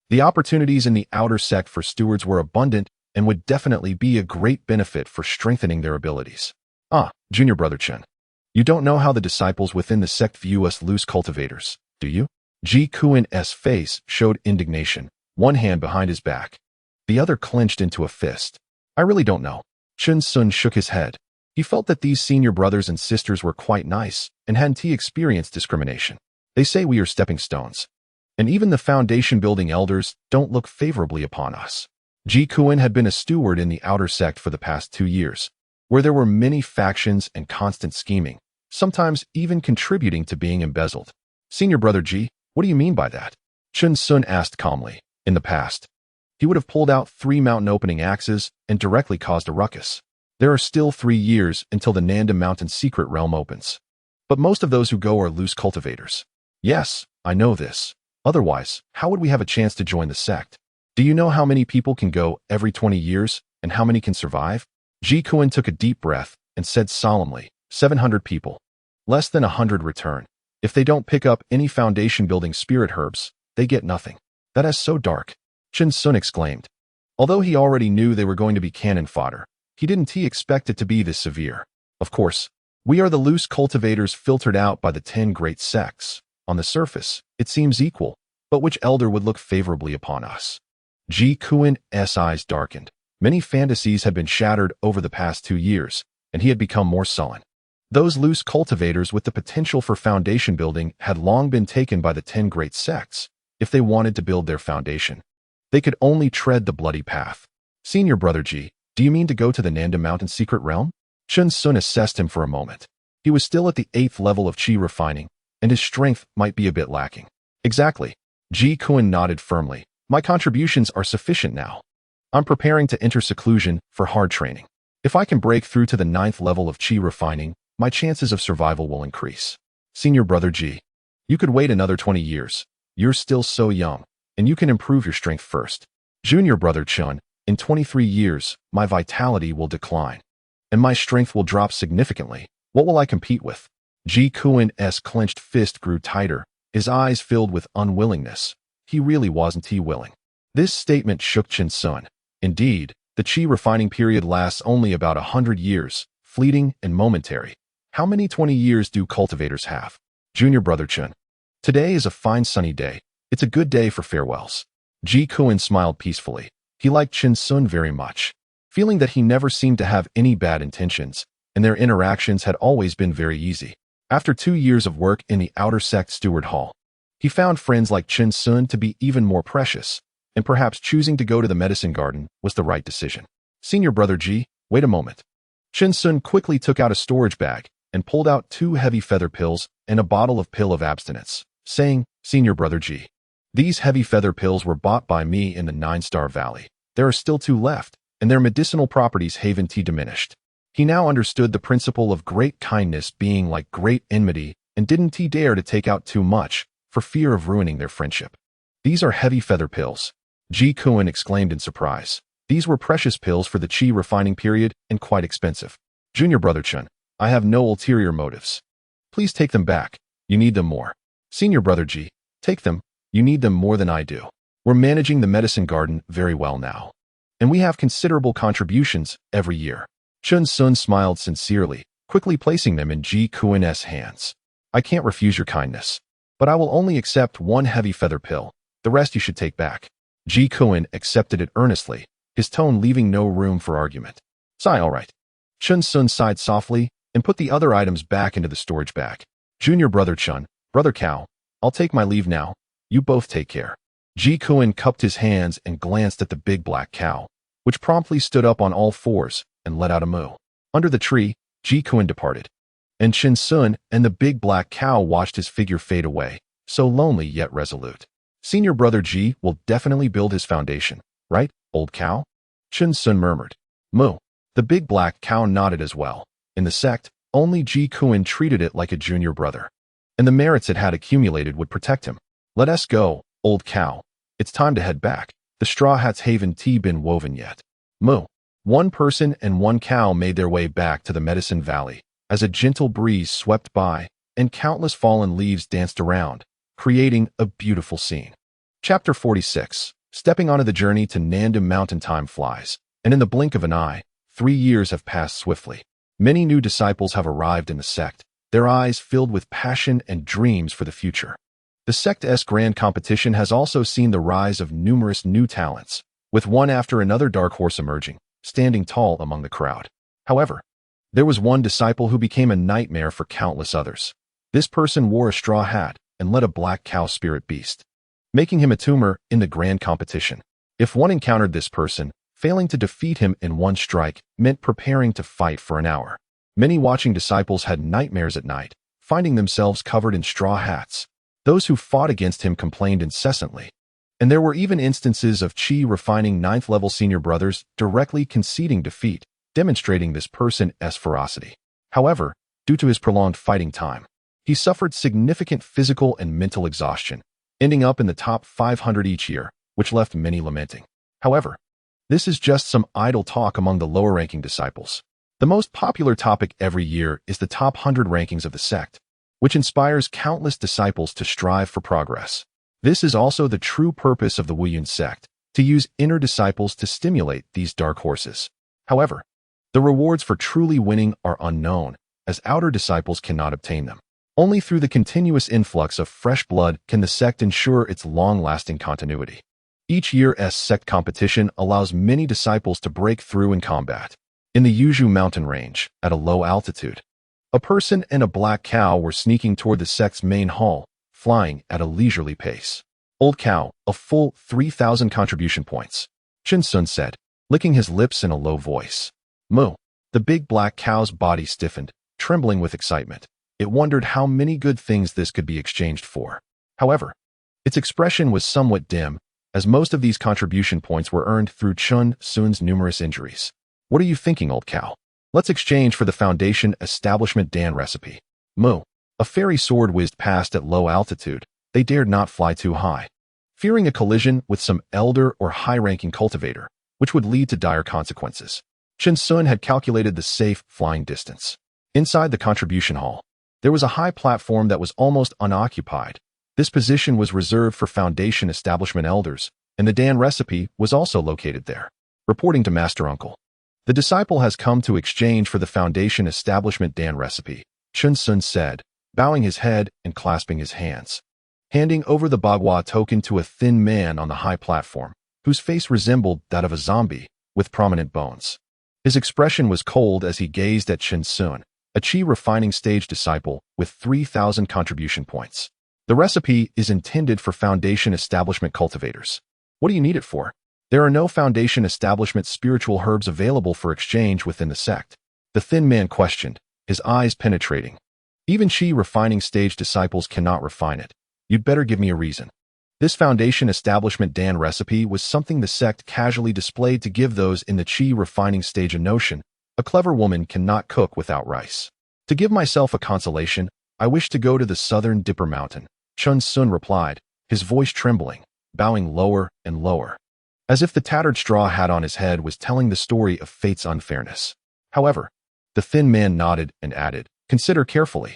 The opportunities in the outer sect for stewards were abundant and would definitely be a great benefit for strengthening their abilities. Junior Brother Chen. You don't know how the disciples within the sect view us loose cultivators, do you? Ji Kuan's face showed indignation, one hand behind his back. The other clenched into a fist. I really don't know. Chen Xiong shook his head. He felt that these senior brothers and sisters were quite nice and hadn't experienced discrimination. They say we are stepping stones, and even the foundation-building elders don't look favorably upon us. Ji Kuan had been a steward in the outer sect for the past 2 years, where there were many factions and constant scheming, sometimes even contributing to being embezzled. Senior Brother Ji, what do you mean by that? Chen Xiong asked calmly. In the past, he would have pulled out 3 mountain-opening axes and directly caused a ruckus. There are still 3 years until the Nanda Mountain secret realm opens. But most of those who go are loose cultivators. Yes, I know this. Otherwise, how would we have a chance to join the sect? Do you know how many people can go every 20 years and how many can survive? Ji Kuan took a deep breath and said solemnly, 700 people. Less than 100 return. If they don't pick up any foundation-building spirit herbs, they get nothing. That is so dark. Chen Xiong exclaimed. Although he already knew they were going to be cannon fodder, he didn't expect it to be this severe. Of course, we are the loose cultivators filtered out by the 10 great sects. On the surface, it seems equal, but which elder would look favorably upon us? Ji Kuan's eyes darkened. Many fantasies had been shattered over the past 2 years, and he had become more sullen. Those loose cultivators with the potential for foundation building had long been taken by the 10 great sects. If they wanted to build their foundation, they could only tread the bloody path. Senior Brother Ji, do you mean to go to the Nanda Mountain secret realm? Chen Xiong assessed him for a moment. He was still at the 8th level of Qi refining, and his strength might be a bit lacking. Exactly. Ji Kun nodded firmly. My contributions are sufficient now. I'm preparing to enter seclusion for hard training. If I can break through to the 9th level of Qi refining, my chances of survival will increase. Senior brother Ji, you could wait another 20 years. You're still so young, and you can improve your strength first. Junior brother Chen, in 23 years, my vitality will decline, and my strength will drop significantly. What will I compete with? Ji Kun's clenched fist grew tighter, his eyes filled with unwillingness. He really wasn't willing. This statement shook Chen Xiong. Indeed, the Qi refining period lasts only about 100 years, fleeting and momentary. How many 20 years do cultivators have? Junior brother Chen. Today is a fine sunny day. It's a good day for farewells. Ji Kun smiled peacefully. He liked Chen Xiong very much, feeling that he never seemed to have any bad intentions, and their interactions had always been very easy. After 2 years of work in the outer sect steward hall, he found friends like Chen Xiong to be even more precious, and perhaps choosing to go to the medicine garden was the right decision. Senior brother Ji, wait a moment. Chen Xiong quickly took out a storage bag and pulled out 2 heavy feather pills and a bottle of pill of abstinence, saying, Senior brother Ji, these heavy feather pills were bought by me in the 9-Star Valley. There are still 2 left, and their medicinal properties haven't diminished. He now understood the principle of great kindness being like great enmity and didn't dare to take out too much for fear of ruining their friendship. These are heavy feather pills. Ji Kun exclaimed in surprise. These were precious pills for the Qi refining period and quite expensive. Junior brother Chen, I have no ulterior motives. Please take them back. You need them more. Senior brother Ji, take them. You need them more than I do. We're managing the medicine garden very well now, and we have considerable contributions every year. Chen Xiong smiled sincerely, quickly placing them in Ji Kun's hands. I can't refuse your kindness, but I will only accept 1 heavy feather pill. The rest you should take back. Ji Kun accepted it earnestly, his tone leaving no room for argument. Sigh, all right. Chen Xiong sighed softly and put the other items back into the storage bag. Junior brother Chen, brother Cao, I'll take my leave now. You both take care. Ji Kun cupped his hands and glanced at the big black cow, which promptly stood up on all 4s and let out a moo. Under the tree, Ji Kun departed, and Chen Xiong and the big black cow watched his figure fade away, so lonely yet resolute. Senior brother Ji will definitely build his foundation, right, old cow? Chen Xiong murmured. Moo. The big black cow nodded as well. In the sect, only Ji Kun treated it like a junior brother, and the merits it had accumulated would protect him. Let us go, old cow. It's time to head back. The straw hats haven't been woven yet. Moo. 1 person and 1 cow made their way back to the Medicine Valley as a gentle breeze swept by and countless fallen leaves danced around, creating a beautiful scene. Chapter 46. Stepping onto the journey to Nandam Mountain, time flies, and in the blink of an eye, 3 years have passed swiftly. Many new disciples have arrived in the sect, their eyes filled with passion and dreams for the future. The sect's grand competition has also seen the rise of numerous new talents, with one after another dark horse emerging, standing tall among the crowd. However, there was one disciple who became a nightmare for countless others. This person wore a straw hat and led a black cow spirit beast, making him a tumor in the grand competition. If one encountered this person, failing to defeat him in 1 strike meant preparing to fight for an hour. Many watching disciples had nightmares at night, finding themselves covered in straw hats. Those who fought against him complained incessantly, and there were even instances of Qi refining 9th level senior brothers directly conceding defeat, demonstrating this person's ferocity. However, due to his prolonged fighting time, he suffered significant physical and mental exhaustion, ending up in the top 500 each year, which left many lamenting. However, this is just some idle talk among the lower-ranking disciples. The most popular topic every year is the top 100 rankings of the sect, which inspires countless disciples to strive for progress. This is also the true purpose of the Wuyun sect, to use inner disciples to stimulate these dark horses. However, the rewards for truly winning are unknown, as outer disciples cannot obtain them. Only through the continuous influx of fresh blood can the sect ensure its long-lasting continuity. Each year's sect competition allows many disciples to break through in combat. In the Yuzhu mountain range, at a low altitude, a person and a black cow were sneaking toward the sect's main hall, flying at a leisurely pace. Old cow, a full 3,000 contribution points. Chen Xiong said, licking his lips in a low voice. Moo. The big black cow's body stiffened, trembling with excitement. It wondered how many good things this could be exchanged for. However, its expression was somewhat dim, as most of these contribution points were earned through Chen Xiong's numerous injuries. What are you thinking, old cow? Let's exchange for the Foundation Establishment Dan recipe. Moo. A fairy sword whizzed past at low altitude. They dared not fly too high, fearing a collision with some elder or high-ranking cultivator, which would lead to dire consequences. Chen Xiong had calculated the safe flying distance. Inside the contribution hall, there was a high platform that was almost unoccupied. This position was reserved for Foundation Establishment elders, and the Dan recipe was also located there. Reporting to Master Uncle, the disciple has come to exchange for the Foundation Establishment Dan recipe, Chen Xiong said, bowing his head and clasping his hands. Handing over the bagua token to a thin man on the high platform, whose face resembled that of a zombie, with prominent bones. His expression was cold as he gazed at Chen Xiong, a Qi refining stage disciple with 3,000 contribution points. The recipe is intended for Foundation Establishment cultivators. What do you need it for? There are no Foundation Establishment spiritual herbs available for exchange within the sect. The thin man questioned, his eyes penetrating. Even Qi refining stage disciples cannot refine it. You'd better give me a reason. This Foundation Establishment Dan recipe was something the sect casually displayed to give those in the Qi refining stage a notion. A clever woman cannot cook without rice. To give myself a consolation, I wish to go to the southern Dipper Mountain, Chen Xiong replied, his voice trembling, bowing lower and lower, as if the tattered straw hat on his head was telling the story of fate's unfairness. However, the thin man nodded and added, consider carefully.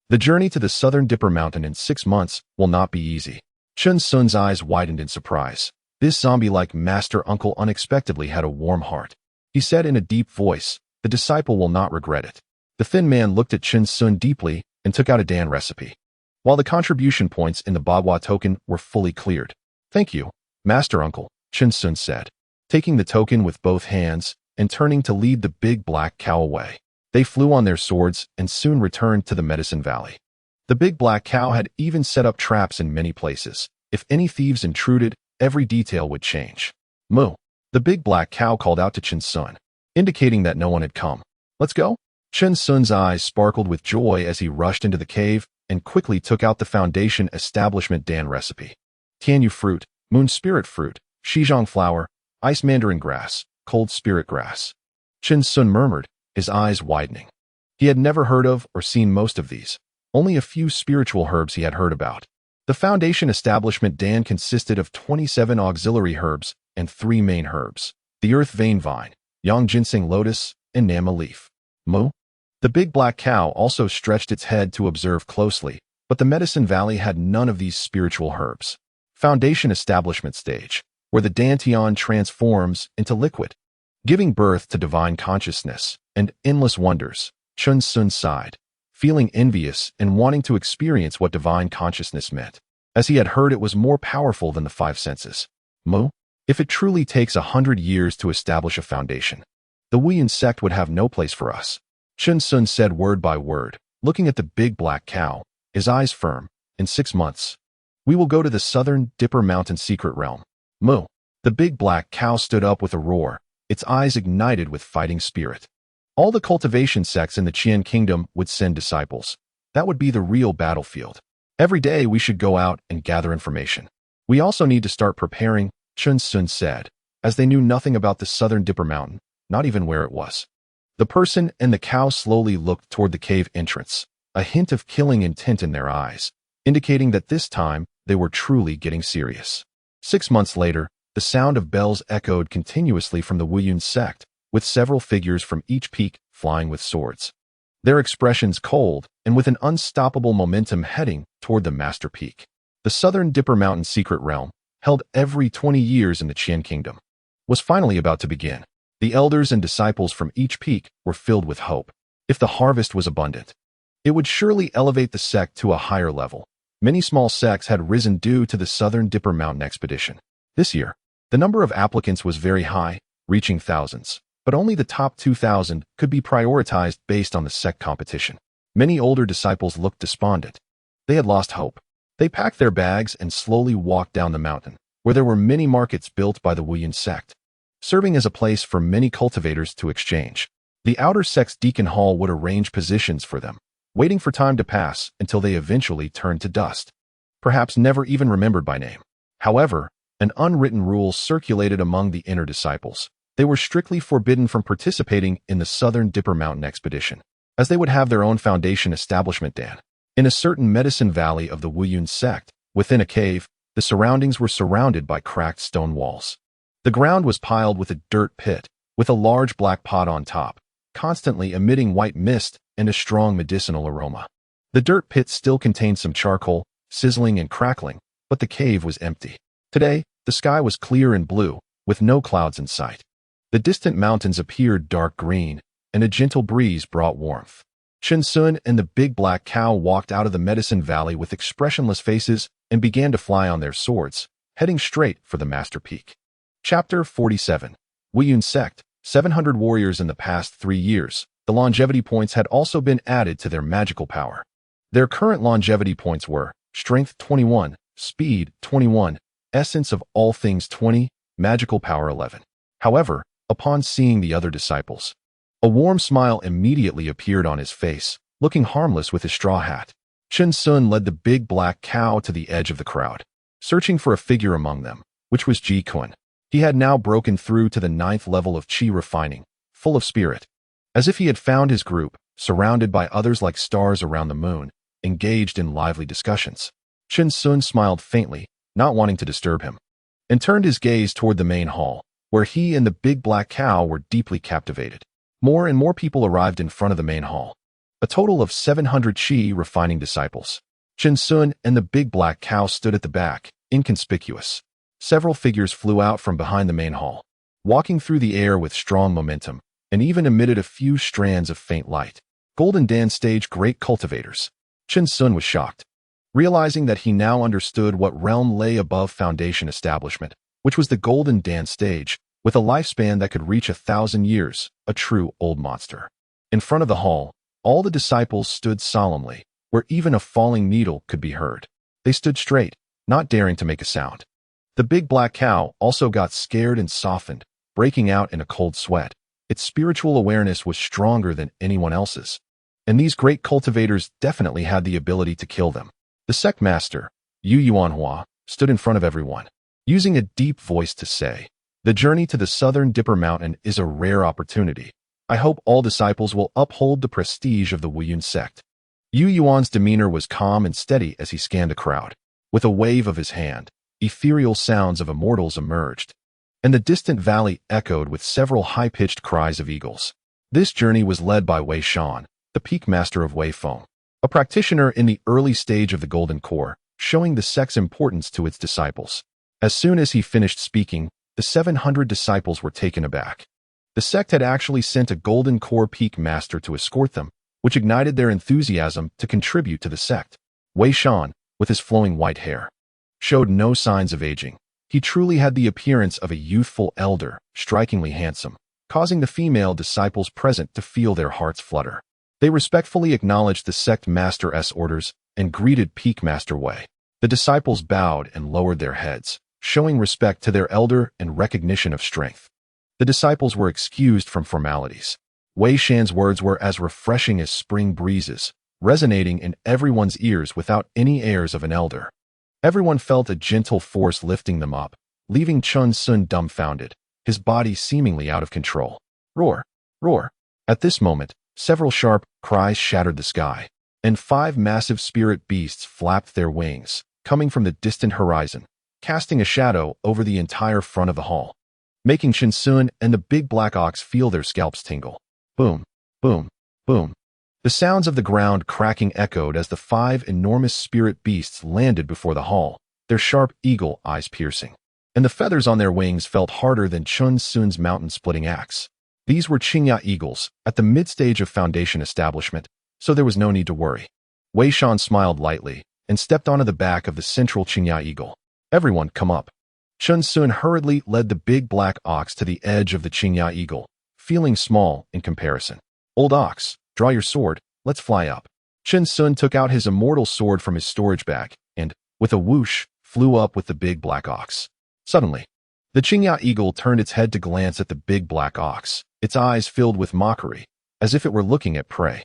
The journey to the southern Dipper Mountain in 6 months will not be easy. Chen Xiong's eyes widened in surprise. This zombie-like master uncle unexpectedly had a warm heart. He said in a deep voice, the disciple will not regret it. The thin man looked at Chen Xiong deeply and took out a Dan recipe, while the contribution points in the bagua token were fully cleared. Thank you, Master Uncle, Chen Xiong said, taking the token with both hands and turning to lead the big black cow away. They flew on their swords and soon returned to the Medicine Valley. The big black cow had even set up traps in many places. If any thieves intruded, every detail would change. Moo. The big black cow called out to Chen Xiong, indicating that no one had come. Let's go? Chen Xiong's eyes sparkled with joy as he rushed into the cave and quickly took out the Foundation Establishment Dan recipe. Tianyu fruit, moon spirit fruit, Xizhang flower, ice mandarin grass, cold spirit grass. Chen Xiong murmured, his eyes widening. He had never heard of or seen most of these, only a few spiritual herbs he had heard about. The Foundation Establishment Dan consisted of 27 auxiliary herbs and 3 main herbs, the earth vein vine, yang ginseng lotus, and nama leaf. Moo? The big black cow also stretched its head to observe closely, but the Medicine Valley had none of these spiritual herbs. Foundation Establishment stage, where the Dantian transforms into liquid, giving birth to divine consciousness and endless wonders. Chen Xiong sighed, feeling envious and wanting to experience what divine consciousness meant, as he had heard it was more powerful than the 5 senses. Moo? If it truly takes 100 years to establish a foundation, the Wuyan sect would have no place for us. Chen Xiong said word by word, looking at the big black cow, his eyes firm. In 6 months, we will go to the southern Dipper Mountain secret realm. Moo. The big black cow stood up with a roar, its eyes ignited with fighting spirit. All the cultivation sects in the Qian kingdom would send disciples. That would be the real battlefield. Every day we should go out and gather information. We also need to start preparing, Chen Xiong said, as they knew nothing about the southern Dipper Mountain, not even where it was. The person and the cow slowly looked toward the cave entrance, a hint of killing intent in their eyes, indicating that this time they were truly getting serious. 6 months later, the sound of bells echoed continuously from the Wuyun sect, with several figures from each peak flying with swords, their expressions cold and with an unstoppable momentum heading toward the master peak. The southern Dipper Mountain secret realm, held every 20 years in the Qian kingdom, was finally about to begin. The elders and disciples from each peak were filled with hope. If the harvest was abundant, it would surely elevate the sect to a higher level. Many small sects had risen due to the southern Dipper Mountain expedition. This year, the number of applicants was very high, reaching thousands, but only the top 2,000 could be prioritized based on the sect competition. Many older disciples looked despondent. They had lost hope. They packed their bags and slowly walked down the mountain, where there were many markets built by the Wuyan sect, serving as a place for many cultivators to exchange. The outer sect's deacon hall would arrange positions for them, waiting for time to pass until they eventually turned to dust, perhaps never even remembered by name. However, an unwritten rule circulated among the inner disciples. They were strictly forbidden from participating in the Southern Dipper Mountain expedition, as they would have their own foundation establishment dan. In a certain medicine valley of the Wuyun sect, within a cave, the surroundings were surrounded by cracked stone walls. The ground was piled with a dirt pit, with a large black pot on top, constantly emitting white mist and a strong medicinal aroma. The dirt pit still contained some charcoal, sizzling and crackling, but the cave was empty. Today, the sky was clear and blue, with no clouds in sight. The distant mountains appeared dark green, and a gentle breeze brought warmth. Chen Xiong and the big black cow walked out of the medicine valley with expressionless faces and began to fly on their swords, heading straight for the Master Peak. Chapter 47. Wuyun Sect, 700 warriors in the past 3 years. The longevity points had also been added to their magical power. Their current longevity points were Strength 21, Speed 21, Essence of all things 20, Magical power 11. However, upon seeing the other disciples, a warm smile immediately appeared on his face, looking harmless with his straw hat. Chen Xiong led the big black cow to the edge of the crowd, searching for a figure among them, which was Ji Kun. He had now broken through to the 9th level of Qi refining, full of spirit. As if he had found his group, surrounded by others like stars around the moon, engaged in lively discussions. Chen Xiong smiled faintly, not wanting to disturb him, and turned his gaze toward the main hall, where he and the big black cow were deeply captivated. More and more people arrived in front of the main hall. A total of 700 Qi refining disciples. Chen Xiong and the big black cow stood at the back, inconspicuous. Several figures flew out from behind the main hall, walking through the air with strong momentum, and even emitted a few strands of faint light. Golden Dan stage great cultivators. Chen Xiong was shocked, realizing that he now understood what realm lay above foundation establishment, which was the Golden Dan stage, with a lifespan that could reach 1,000 years, a true old monster. In front of the hall, all the disciples stood solemnly, where even a falling needle could be heard. They stood straight, not daring to make a sound. The big black cow also got scared and softened, breaking out in a cold sweat. Its spiritual awareness was stronger than anyone else's, and these great cultivators definitely had the ability to kill them. The sect master, Yu Yuanhua, stood in front of everyone, using a deep voice to say, "The journey to the Southern Dipper Mountain is a rare opportunity. I hope all disciples will uphold the prestige of the Wuyun sect." Yu Yuan's demeanor was calm and steady as he scanned the crowd. With a wave of his hand, ethereal sounds of immortals emerged, and the distant valley echoed with several high-pitched cries of eagles. This journey was led by Wei Shan, the peak master of Wei Feng, a practitioner in the early stage of the Golden Core, showing the sect's importance to its disciples. As soon as he finished speaking, the 700 disciples were taken aback. The sect had actually sent a Golden Core peak master to escort them, which ignited their enthusiasm to contribute to the sect. Wei Shan, with his flowing white hair, showed no signs of aging. He truly had the appearance of a youthful elder, strikingly handsome, causing the female disciples present to feel their hearts flutter. They respectfully acknowledged the sect master's orders and greeted Peak Master Wei. The disciples bowed and lowered their heads, showing respect to their elder and recognition of strength. The disciples were excused from formalities. Wei Shan's words were as refreshing as spring breezes, resonating in everyone's ears without any airs of an elder. Everyone felt a gentle force lifting them up, leaving Chen Xiong dumbfounded, his body seemingly out of control. Roar! Roar! At this moment, several sharp cries shattered the sky, and 5 massive spirit beasts flapped their wings, coming from the distant horizon, casting a shadow over the entire front of the hall, making Chen Xiong and the big black ox feel their scalps tingle. Boom! Boom! Boom! The sounds of the ground cracking echoed as the 5 enormous spirit beasts landed before the hall, their sharp eagle eyes piercing, and the feathers on their wings felt harder than Chen Xiong's mountain-splitting axe. These were Qingya eagles, at the mid-stage of foundation establishment, so there was no need to worry. Wei Shan smiled lightly and stepped onto the back of the central Qingya eagle. "Everyone, come up." Chen Xiong hurriedly led the big black ox to the edge of the Qingya eagle, feeling small in comparison. "Old ox, draw your sword, let's fly up." Chen Xiong took out his immortal sword from his storage bag and, with a whoosh, flew up with the big black ox. Suddenly, the Qingya eagle turned its head to glance at the big black ox, its eyes filled with mockery, as if it were looking at prey.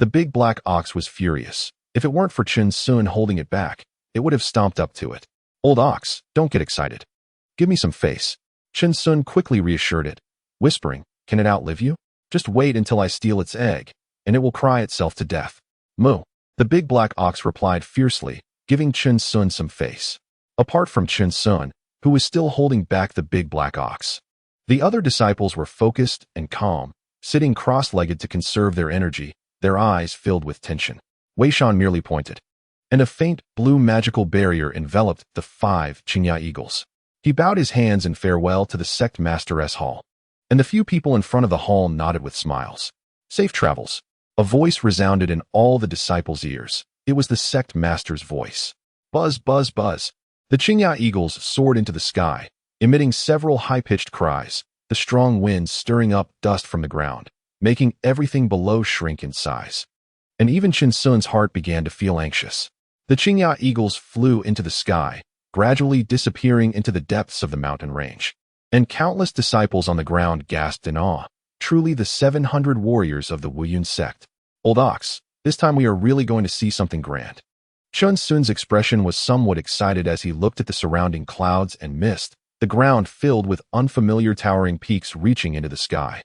The big black ox was furious. If it weren't for Chen Xiong holding it back, it would have stomped up to it. Old ox, don't get excited. Give me some face. Chen Xiong quickly reassured it, whispering, can it outlive you? Just wait until I steal its egg, and it will cry itself to death. Moo. The big black ox replied fiercely, giving Chen Xiong some face. Apart from Chen Xiong, who was still holding back the big black ox, the other disciples were focused and calm, sitting cross-legged to conserve their energy, their eyes filled with tension. Wei Shan merely pointed, and a faint blue magical barrier enveloped the 5 Qingya eagles. He bowed his hands in farewell to the sect master's hall, and the few people in front of the hall nodded with smiles. Safe travels. A voice resounded in all the disciples' ears. It was the sect master's voice. Buzz, buzz, buzz. The Qingya eagles soared into the sky, emitting several high-pitched cries, the strong wind stirring up dust from the ground, making everything below shrink in size. And even Chen Xiong's heart began to feel anxious. The Qingya eagles flew into the sky, gradually disappearing into the depths of the mountain range. And countless disciples on the ground gasped in awe. Truly the 700 warriors of the Wuyun sect. Old ox, this time we are really going to see something grand. Chen Xiong's expression was somewhat excited as he looked at the surrounding clouds and mist, the ground filled with unfamiliar towering peaks reaching into the sky.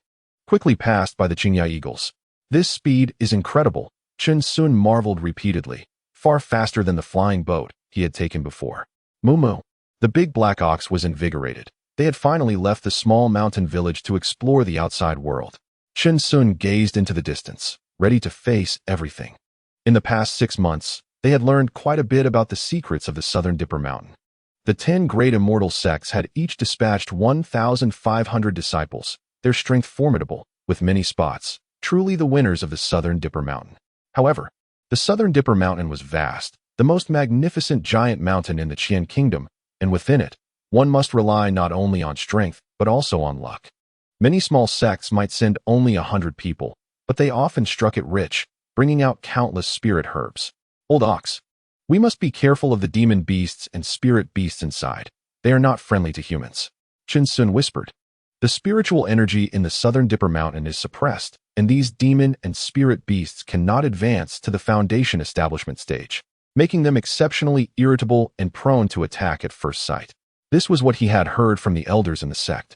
Quickly passed by the Qingya eagles. This speed is incredible, Chen Xiong marveled repeatedly, far faster than the flying boat he had taken before. Moo moo. The big black ox was invigorated. They had finally left the small mountain village to explore the outside world. Chen Xiong gazed into the distance, ready to face everything. In the past 6 months, they had learned quite a bit about the secrets of the Southern Dipper Mountain. The 10 great immortal sects had each dispatched 1,500 disciples, their strength formidable, with many spots, truly the winners of the Southern Dipper Mountain. However, the Southern Dipper Mountain was vast, the most magnificent giant mountain in the Qian Kingdom, and within it, one must rely not only on strength, but also on luck. Many small sects might send only 100 people, but they often struck it rich, bringing out countless spirit herbs. Old ox. We must be careful of the demon beasts and spirit beasts inside. They are not friendly to humans. Chen Xiong whispered. The spiritual energy in the Southern Dipper Mountain is suppressed, and these demon and spirit beasts cannot advance to the foundation establishment stage, making them exceptionally irritable and prone to attack at first sight. This was what he had heard from the elders in the sect.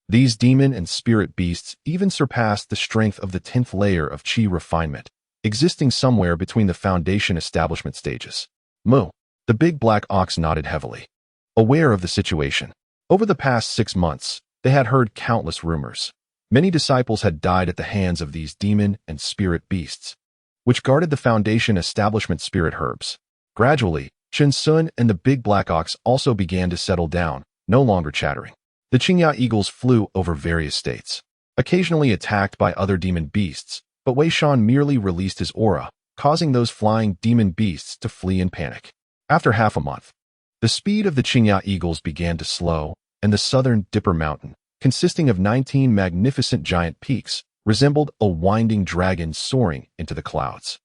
These demon and spirit beasts even surpassed the strength of the 10th layer of qi refinement, existing somewhere between the foundation establishment stages. Moo. The big black ox nodded heavily, aware of the situation. Over the past 6 months, they had heard countless rumors. Many disciples had died at the hands of these demon and spirit beasts, which guarded the foundation establishment spirit herbs. Gradually, Chen Xiong and the big black ox also began to settle down, no longer chattering. The Qingya eagles flew over various states, occasionally attacked by other demon beasts, but Wei Shan merely released his aura, causing those flying demon beasts to flee in panic. After half a month, the speed of the Qingya eagles began to slow, and the Southern Dipper Mountain, consisting of 19 magnificent giant peaks, resembled a winding dragon soaring into the clouds.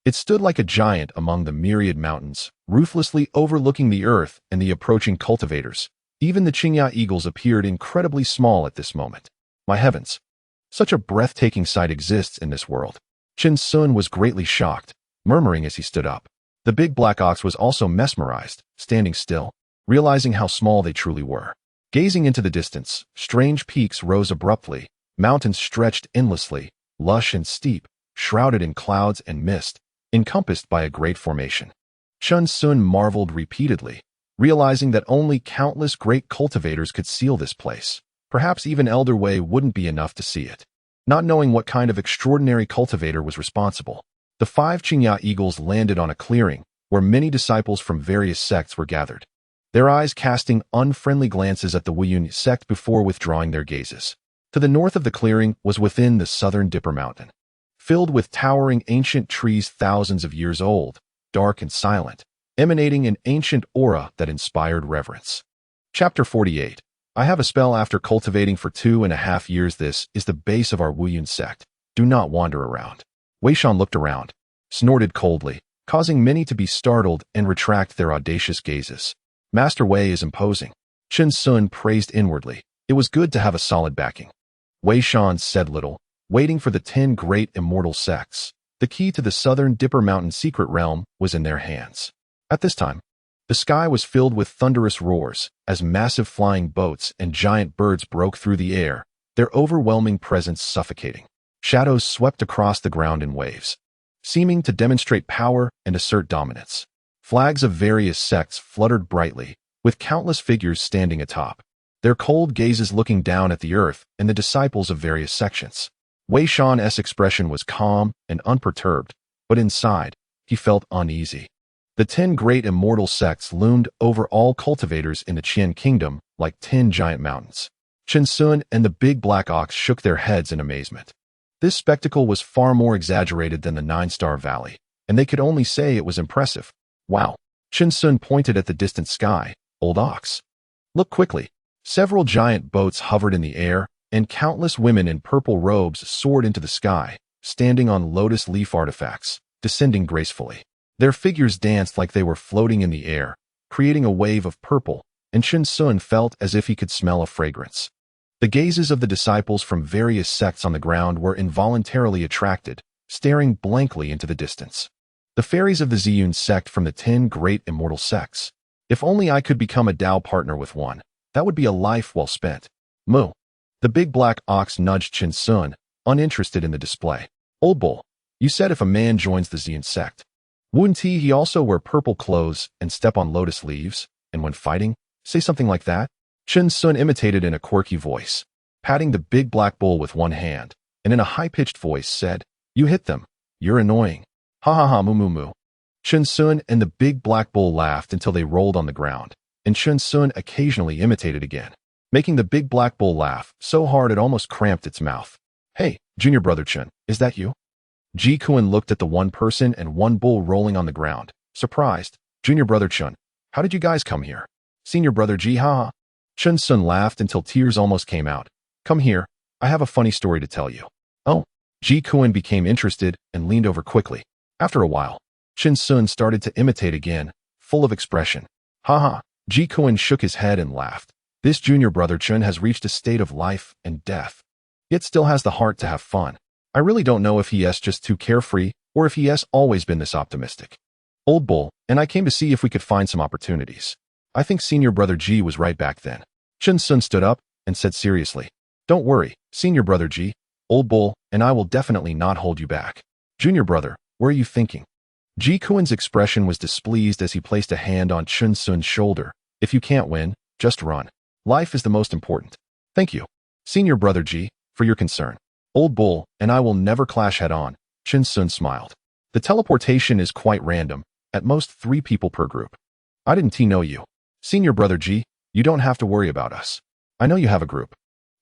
It stood like a giant among the myriad mountains, ruthlessly overlooking the earth and the approaching cultivators. Even the Qingya eagles appeared incredibly small at this moment. My heavens! Such a breathtaking sight exists in this world. Chen Xiong was greatly shocked, murmuring as he stood up. The big black ox was also mesmerized, standing still, realizing how small they truly were. Gazing into the distance, strange peaks rose abruptly, mountains stretched endlessly, lush and steep, shrouded in clouds and mist, encompassed by a great formation. Chen Xiong marveled repeatedly, realizing that only countless great cultivators could seal this place. Perhaps even Elder Wei wouldn't be enough to see it. Not knowing what kind of extraordinary cultivator was responsible, the 5 Qingya eagles landed on a clearing where many disciples from various sects were gathered, their eyes casting unfriendly glances at the Wuyun sect before withdrawing their gazes. To the north of the clearing was within the Southern Dipper Mountain, filled with towering ancient trees thousands of years old, dark and silent, emanating an ancient aura that inspired reverence. Chapter 48. I have a spell after cultivating for 2.5 years. This is the base of our Wuyun sect. Do not wander around. Wei Shan looked around, snorted coldly, causing many to be startled and retract their audacious gazes. Master Wei is imposing. Chen Xiong praised inwardly. It was good to have a solid backing. Wei Shan said little, waiting for the 10 great immortal sects, The key to the southern Dipper Mountain secret realm was in their hands. At this time, the sky was filled with thunderous roars as massive flying boats and giant birds broke through the air, their overwhelming presence suffocating. Shadows swept across the ground in waves, seeming to demonstrate power and assert dominance. Flags of various sects fluttered brightly, with countless figures standing atop, their cold gazes looking down at the earth and the disciples of various sections. Wei Shan's expression was calm and unperturbed, but inside, he felt uneasy. The 10 great immortal sects loomed over all cultivators in the Qian kingdom like 10 giant mountains. Chen Xiong and the big black ox shook their heads in amazement. This spectacle was far more exaggerated than the 9-Star Valley, and they could only say it was impressive. Wow! Chen Xiong pointed at the distant sky. Old ox. Look quickly. Several giant boats hovered in the air, and countless women in purple robes soared into the sky, standing on lotus leaf artifacts, descending gracefully. Their figures danced like they were floating in the air, creating a wave of purple, and Chen Xiong felt as if he could smell a fragrance. The gazes of the disciples from various sects on the ground were involuntarily attracted, staring blankly into the distance. The fairies of the Ziyun sect from the 10 great immortal sects. If only I could become a Tao partner with one, that would be a life well spent. Moo. The big black ox nudged Chen Xiong, uninterested in the display. Old bull, you said if a man joins the Ziyun sect, wouldn't he also wear purple clothes and step on lotus leaves, and when fighting, say something like that? Chen Xiong imitated in a quirky voice, patting the big black bull with one hand, and in a high-pitched voice said, "You hit them. You're annoying. Ha ha ha moo moo moo." Chen Xiong and the big black bull laughed until they rolled on the ground, and Chen Xiong occasionally imitated again, making the big black bull laugh so hard it almost cramped its mouth. "Hey, junior brother Chen, is that you?" Ji Kuan looked at the one person and one bull rolling on the ground, surprised. "Junior brother Chen, how did you guys come here?" "Senior brother Ji, ha." Chen Xiong laughed until tears almost came out. "Come here, I have a funny story to tell you." "Oh." Ji Kuan became interested and leaned over quickly. After a while, Chen Xiong started to imitate again, full of expression. "Ha ha." Ji Kuan shook his head and laughed. "This junior brother Chen has reached a state of life and death, yet still has the heart to have fun. I really don't know if he is just too carefree or if he has always been this optimistic." "Old bull, and I came to see if we could find some opportunities." I think senior brother Ji was right back then. Chen Xiong stood up and said seriously, "Don't worry, senior brother Ji, old bull, and I will definitely not hold you back." "Junior brother, what are you thinking?" Ji Kuan's expression was displeased as he placed a hand on Chen Xiong's shoulder. "If you can't win, just run. Life is the most important." "Thank you, senior brother Ji, for your concern. Old bull, and I will never clash head-on." Chen Xiong smiled. "The teleportation is quite random, at most 3 people per group. I didn't know you. Senior brother Ji, you don't have to worry about us. I know you have a group.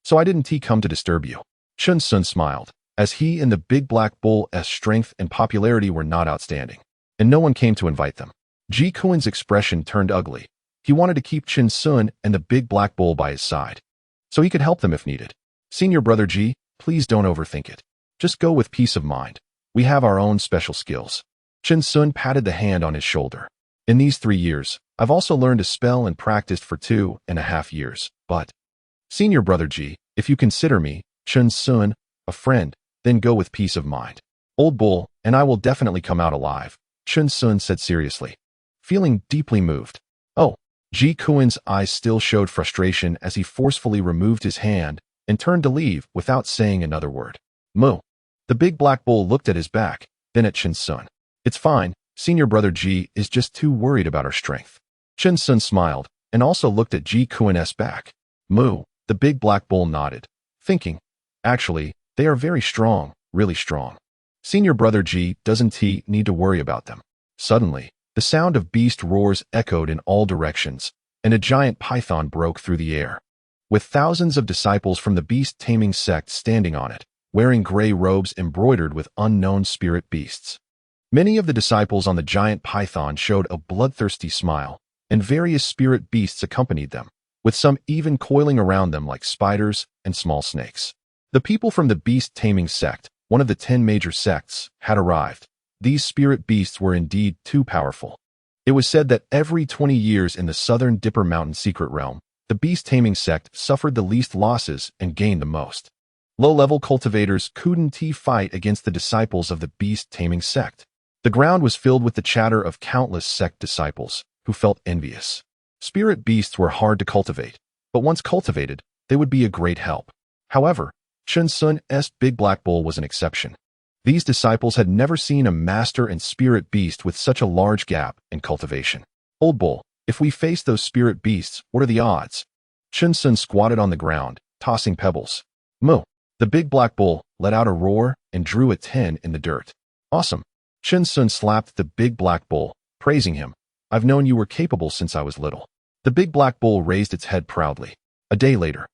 So I didn't come to disturb you." Chen Xiong smiled, as he and the big black bull's strength and popularity were not outstanding, and no one came to invite them. Ji Kuan's expression turned ugly. He wanted to keep Chen Xiong and the big black bull by his side, so he could help them if needed. "Senior brother Ji, please don't overthink it. Just go with peace of mind. We have our own special skills." Chen Xiong patted the hand on his shoulder. "In these 3 years, I've also learned a spell and practiced for 2.5 years, but senior brother Ji, if you consider me, Chen Xiong, a friend, then go with peace of mind. Old bull, and I will definitely come out alive," Chen Xiong said seriously, feeling deeply moved. "Oh." Ji Kuan's eyes still showed frustration as he forcefully removed his hand and turned to leave without saying another word. "Moo." The big black bull looked at his back, then at Chen Xiong. "It's fine, senior brother Ji is just too worried about our strength." Chen Xiong smiled and also looked at Ji Kuan's back. "Moo." The big black bull nodded, thinking, "Actually, they are very strong, really strong. Senior brother Ji doesn't need to worry about them." Suddenly, the sound of beast roars echoed in all directions, and a giant python broke through the air, with thousands of disciples from the beast-taming sect standing on it, wearing gray robes embroidered with unknown spirit beasts. Many of the disciples on the giant python showed a bloodthirsty smile, and various spirit beasts accompanied them, with some even coiling around them like spiders and small snakes. The people from the beast-taming sect, one of the 10 major sects, had arrived. These spirit beasts were indeed too powerful. It was said that every 20 years in the southern Dipper Mountain secret realm, the beast-taming sect suffered the least losses and gained the most. Low-level cultivators couldn't fight against the disciples of the beast-taming sect. The ground was filled with the chatter of countless sect disciples, who felt envious. Spirit beasts were hard to cultivate, but once cultivated, they would be a great help. However, Chen Xiong's big black bull was an exception. These disciples had never seen a master and spirit beast with such a large gap in cultivation. Old bull, if we face those spirit beasts, what are the odds? Chen Xiong squatted on the ground, tossing pebbles. Moo! The big black bull let out a roar and drew a 10 in the dirt. Awesome! Chen Xiong slapped the big black bull, praising him. I've known you were capable since I was little. The big black bull raised its head proudly. A day later,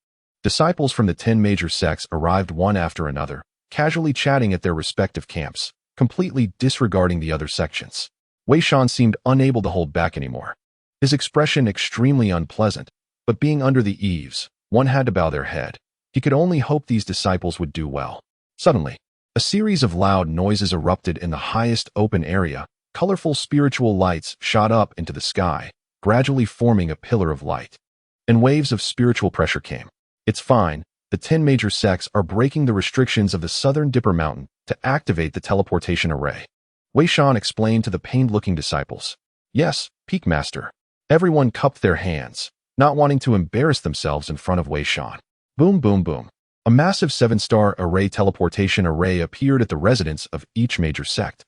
disciples from the 10 major sects arrived one after another, casually chatting at their respective camps, completely disregarding the other sections. Wei Shan seemed unable to hold back anymore. His expression extremely unpleasant, but being under the eaves, one had to bow their head. He could only hope these disciples would do well. Suddenly, a series of loud noises erupted in the highest open area. Colorful spiritual lights shot up into the sky, gradually forming a pillar of light. And waves of spiritual pressure came. It's fine, the 10 major sects are breaking the restrictions of the Southern Dipper Mountain to activate the teleportation array. Wei Shan explained to the pained-looking disciples. Yes, Peak Master. Everyone cupped their hands, not wanting to embarrass themselves in front of Wei Shan. Boom, boom, boom. A massive 7-star array teleportation array appeared at the residence of each major sect.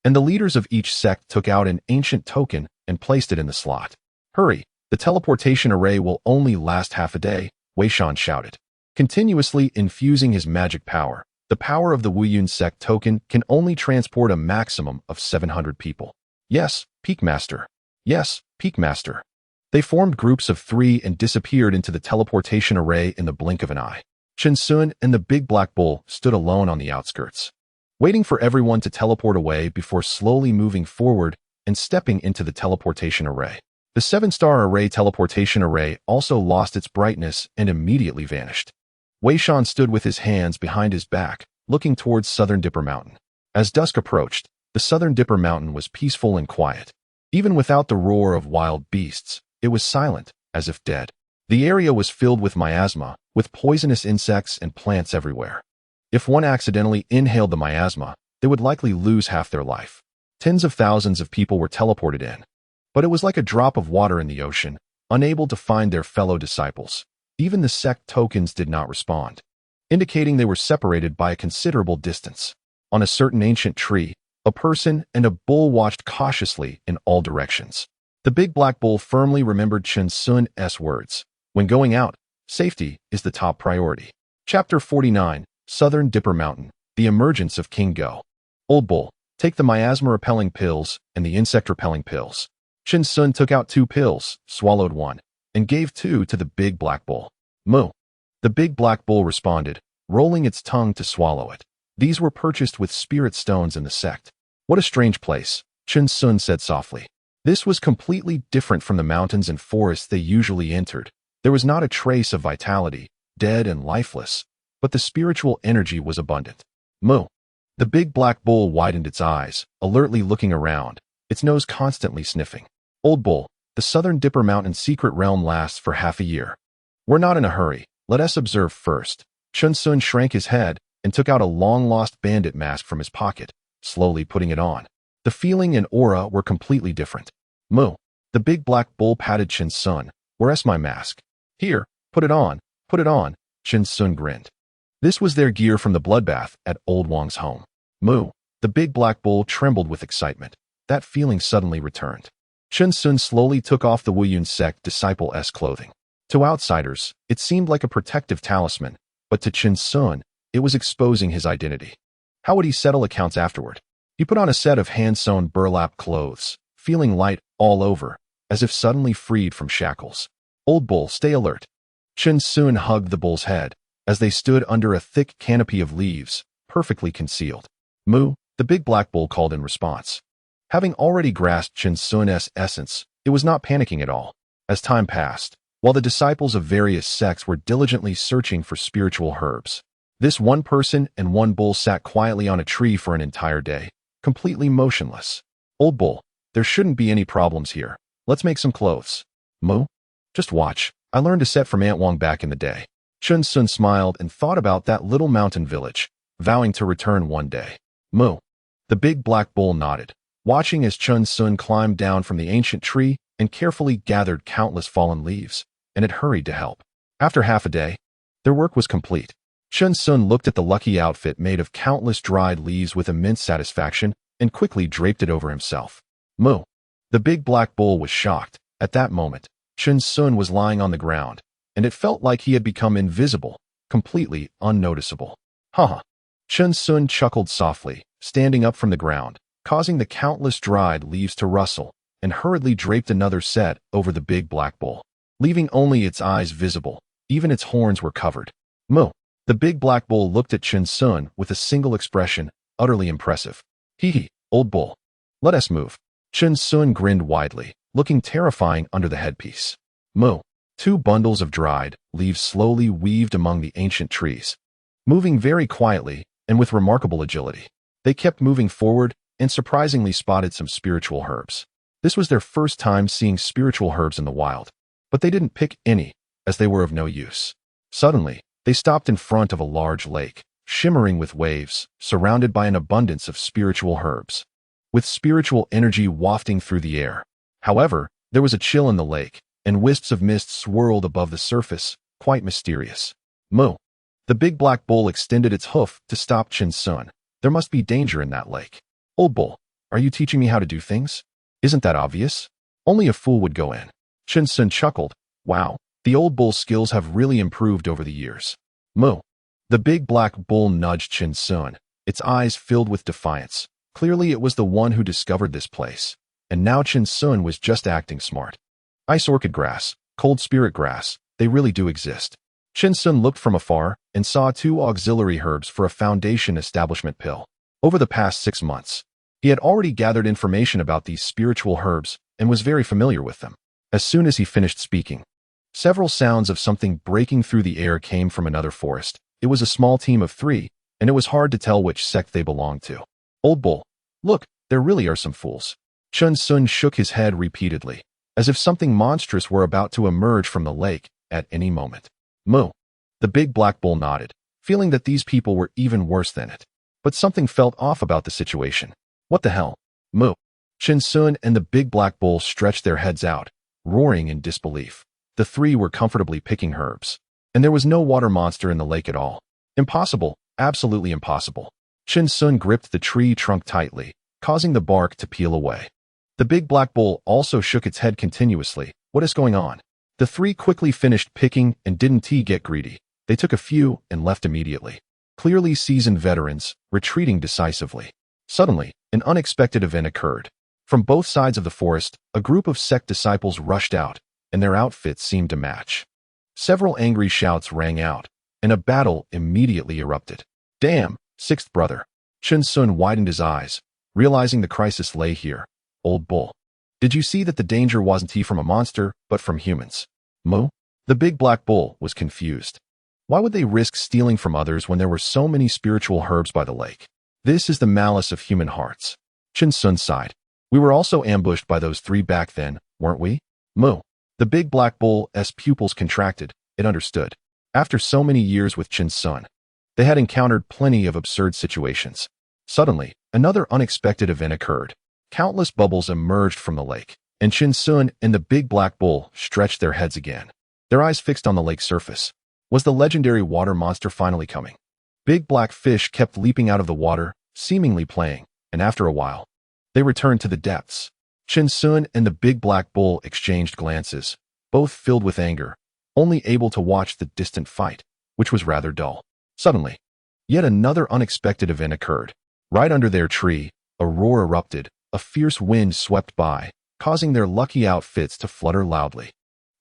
And the leaders of each sect took out an ancient token and placed it in the slot. Hurry, the teleportation array will only last half a day, Wei Shan shouted. Continuously infusing his magic power, the power of the Wuyun sect token can only transport a maximum of 700 people. Yes, Peak Master. Yes, Peak Master. They formed groups of 3 and disappeared into the teleportation array in the blink of an eye. Chen Xiong and the big black bull stood alone on the outskirts, waiting for everyone to teleport away before slowly moving forward and stepping into the teleportation array. The 7-star array teleportation array also lost its brightness and immediately vanished. Wei Shan stood with his hands behind his back, looking towards Southern Dipper Mountain. As dusk approached, the Southern Dipper Mountain was peaceful and quiet. Even without the roar of wild beasts, it was silent, as if dead. The area was filled with miasma, with poisonous insects and plants everywhere. If one accidentally inhaled the miasma, they would likely lose half their life. Tens of thousands of people were teleported in. But it was like a drop of water in the ocean, unable to find their fellow disciples. Even the sect tokens did not respond, indicating they were separated by a considerable distance. On a certain ancient tree, a person and a bull watched cautiously in all directions. The big black bull firmly remembered Chen Xiong's words. When going out, safety is the top priority. Chapter 49, Southern Dipper Mountain, The Emergence of King Go. Old bull, take the miasma-repelling pills and the insect-repelling pills. Chen Xiong took out 2 pills, swallowed 1, and gave 2 to the big black bull. Moo. The big black bull responded, rolling its tongue to swallow it. These were purchased with spirit stones in the sect. What a strange place, Chen Xiong said softly. This was completely different from the mountains and forests they usually entered. There was not a trace of vitality, dead and lifeless, but the spiritual energy was abundant. Moo. The big black bull widened its eyes, alertly looking around, its nose constantly sniffing. Old bull, the Southern Dipper Mountain secret realm lasts for half a year. We're not in a hurry, let us observe first. Chen Xiong shrank his head and took out a long-lost bandit mask from his pocket, slowly putting it on. The feeling and aura were completely different. Moo. The big black bull patted Chen Xiong. Where's my mask? Here, put it on, Chen Xiong grinned. This was their gear from the bloodbath at Old Wang's home. Moo. The big black bull trembled with excitement. That feeling suddenly returned. Chen Xiong slowly took off the Wuyun sect disciple-esque clothing. To outsiders, it seemed like a protective talisman, but to Chen Xiong, it was exposing his identity. How would he settle accounts afterward? He put on a set of hand-sewn burlap clothes, feeling light all over, as if suddenly freed from shackles. Old bull, stay alert. Chen Xiong hugged the bull's head, as they stood under a thick canopy of leaves, perfectly concealed. Moo, the big black bull called in response. Having already grasped Chen Xiong's essence, it was not panicking at all. As time passed, while the disciples of various sects were diligently searching for spiritual herbs, this one person and one bull sat quietly on a tree for an entire day, completely motionless. Old bull, there shouldn't be any problems here. Let's make some clothes. Moo? Just watch. I learned a set from Aunt Wang back in the day. Chen Xiong smiled and thought about that little mountain village, vowing to return one day. Moo. The big black bull nodded, watching as Chen Xiong climbed down from the ancient tree and carefully gathered countless fallen leaves, and it hurried to help. After half a day, their work was complete. Chen Xiong looked at the lucky outfit made of countless dried leaves with immense satisfaction and quickly draped it over himself. Moo. The big black bull was shocked. At that moment, Chen Xiong was lying on the ground, and it felt like he had become invisible, completely unnoticeable. Haha. Chen Xiong chuckled softly, standing up from the ground, causing the countless dried leaves to rustle, and hurriedly draped another set over the big black bull, leaving only its eyes visible. Even its horns were covered. Moo. The big black bull looked at Chen Xiong with a single expression, utterly impressive. Hee hee, old bull. Let us move. Chen Xiong grinned widely, looking terrifying under the headpiece. Moo. Two bundles of dried leaves slowly weaved among the ancient trees, moving very quietly and with remarkable agility. They kept moving forward and surprisingly spotted some spiritual herbs. This was their first time seeing spiritual herbs in the wild, but they didn't pick any, as they were of no use. Suddenly, they stopped in front of a large lake, shimmering with waves, surrounded by an abundance of spiritual herbs, with spiritual energy wafting through the air. However, there was a chill in the lake, and wisps of mist swirled above the surface, quite mysterious. Moo. The big black bull extended its hoof to stop Chen Xiong. There must be danger in that lake. Old bull, are you teaching me how to do things? Isn't that obvious? Only a fool would go in. Chen Xiong chuckled. Wow, the old bull's skills have really improved over the years. Moo. The big black bull nudged Chen Xiong, its eyes filled with defiance. Clearly it was the one who discovered this place, and now Chen Xiong was just acting smart. Ice orchid grass, cold spirit grass, they really do exist. Chen Xiong looked from afar and saw two auxiliary herbs for a foundation establishment pill. Over the past 6 months, he had already gathered information about these spiritual herbs and was very familiar with them. As soon as he finished speaking, several sounds of something breaking through the air came from another forest. It was a small team of 3, and it was hard to tell which sect they belonged to. Old bull, look, there really are some fools. Chen Xiong shook his head repeatedly, as if something monstrous were about to emerge from the lake at any moment. Moo. The big black bull nodded, feeling that these people were even worse than it. But something felt off about the situation. What the hell? Moo. Chen Xiong and the big black bull stretched their heads out, roaring in disbelief. The 3 were comfortably picking herbs, and there was no water monster in the lake at all. Impossible, absolutely impossible. Chen Xiong gripped the tree trunk tightly, causing the bark to peel away. The big black bull also shook its head continuously. What is going on? The 3 quickly finished picking and didn't get greedy. They took a few and left immediately. Clearly seasoned veterans, retreating decisively. Suddenly, an unexpected event occurred. From both sides of the forest, a group of sect disciples rushed out, and their outfits seemed to match. Several angry shouts rang out, and a battle immediately erupted. Damn, 6th brother. Chen Xiong widened his eyes, realizing the crisis lay here. Old bull. Did you see that the danger wasn't from a monster, but from humans? Moo? The big black bull was confused. Why would they risk stealing from others when there were so many spiritual herbs by the lake? This is the malice of human hearts. Chen Xiong sighed. We were also ambushed by those 3 back then, weren't we? Moo. The big black bull's pupils contracted. It understood. After so many years with Chen Xiong, they had encountered plenty of absurd situations. Suddenly, another unexpected event occurred. Countless bubbles emerged from the lake, and Chen Xiong and the big black bull stretched their heads again, their eyes fixed on the lake's surface. Was the legendary water monster finally coming? Big black fish kept leaping out of the water, seemingly playing, and after a while, they returned to the depths. Chen Xiong and the big black bull exchanged glances, both filled with anger, only able to watch the distant fight, which was rather dull. Suddenly, yet another unexpected event occurred. Right under their tree, a roar erupted. A fierce wind swept by, causing their lucky outfits to flutter loudly,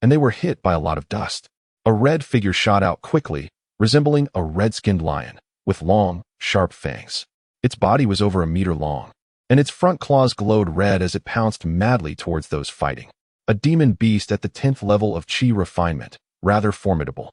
and they were hit by a lot of dust. A red figure shot out quickly, resembling a red-skinned lion, with long, sharp fangs. Its body was over a meter long, and its front claws glowed red as it pounced madly towards those fighting. A demon beast at the 10th level of chi refinement, rather formidable.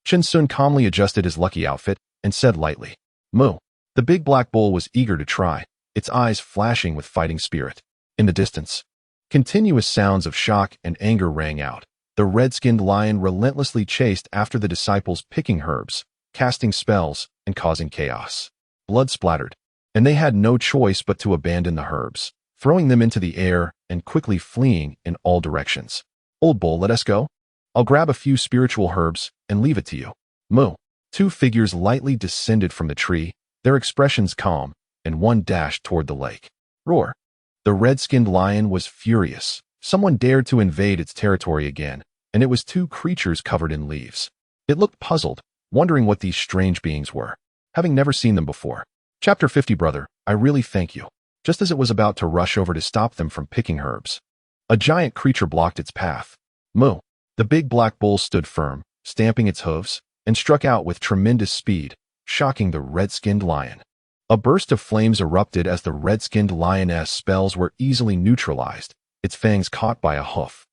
Chen Xiong calmly adjusted his lucky outfit and said lightly, Moo. The big black bull was eager to try, its eyes flashing with fighting spirit. In the distance, continuous sounds of shock and anger rang out, the red-skinned lion relentlessly chased after the disciples, picking herbs, casting spells, and causing chaos. Blood splattered, and they had no choice but to abandon the herbs, throwing them into the air and quickly fleeing in all directions. Old bull, let us go. I'll grab a few spiritual herbs and leave it to you. Moo. Two figures lightly descended from the tree, their expressions calm, and one dashed toward the lake. Roar. The red-skinned lion was furious. Someone dared to invade its territory again, and it was two creatures covered in leaves. It looked puzzled, wondering what these strange beings were, having never seen them before. Chapter 50. Brother, I really thank you. Just as it was about to rush over to stop them from picking herbs, a giant creature blocked its path. Moo. The big black bull stood firm, stamping its hooves, and struck out with tremendous speed, shocking the red-skinned lion. A burst of flames erupted as the red-skinned lioness spells were easily neutralized, its fangs caught by a hoof,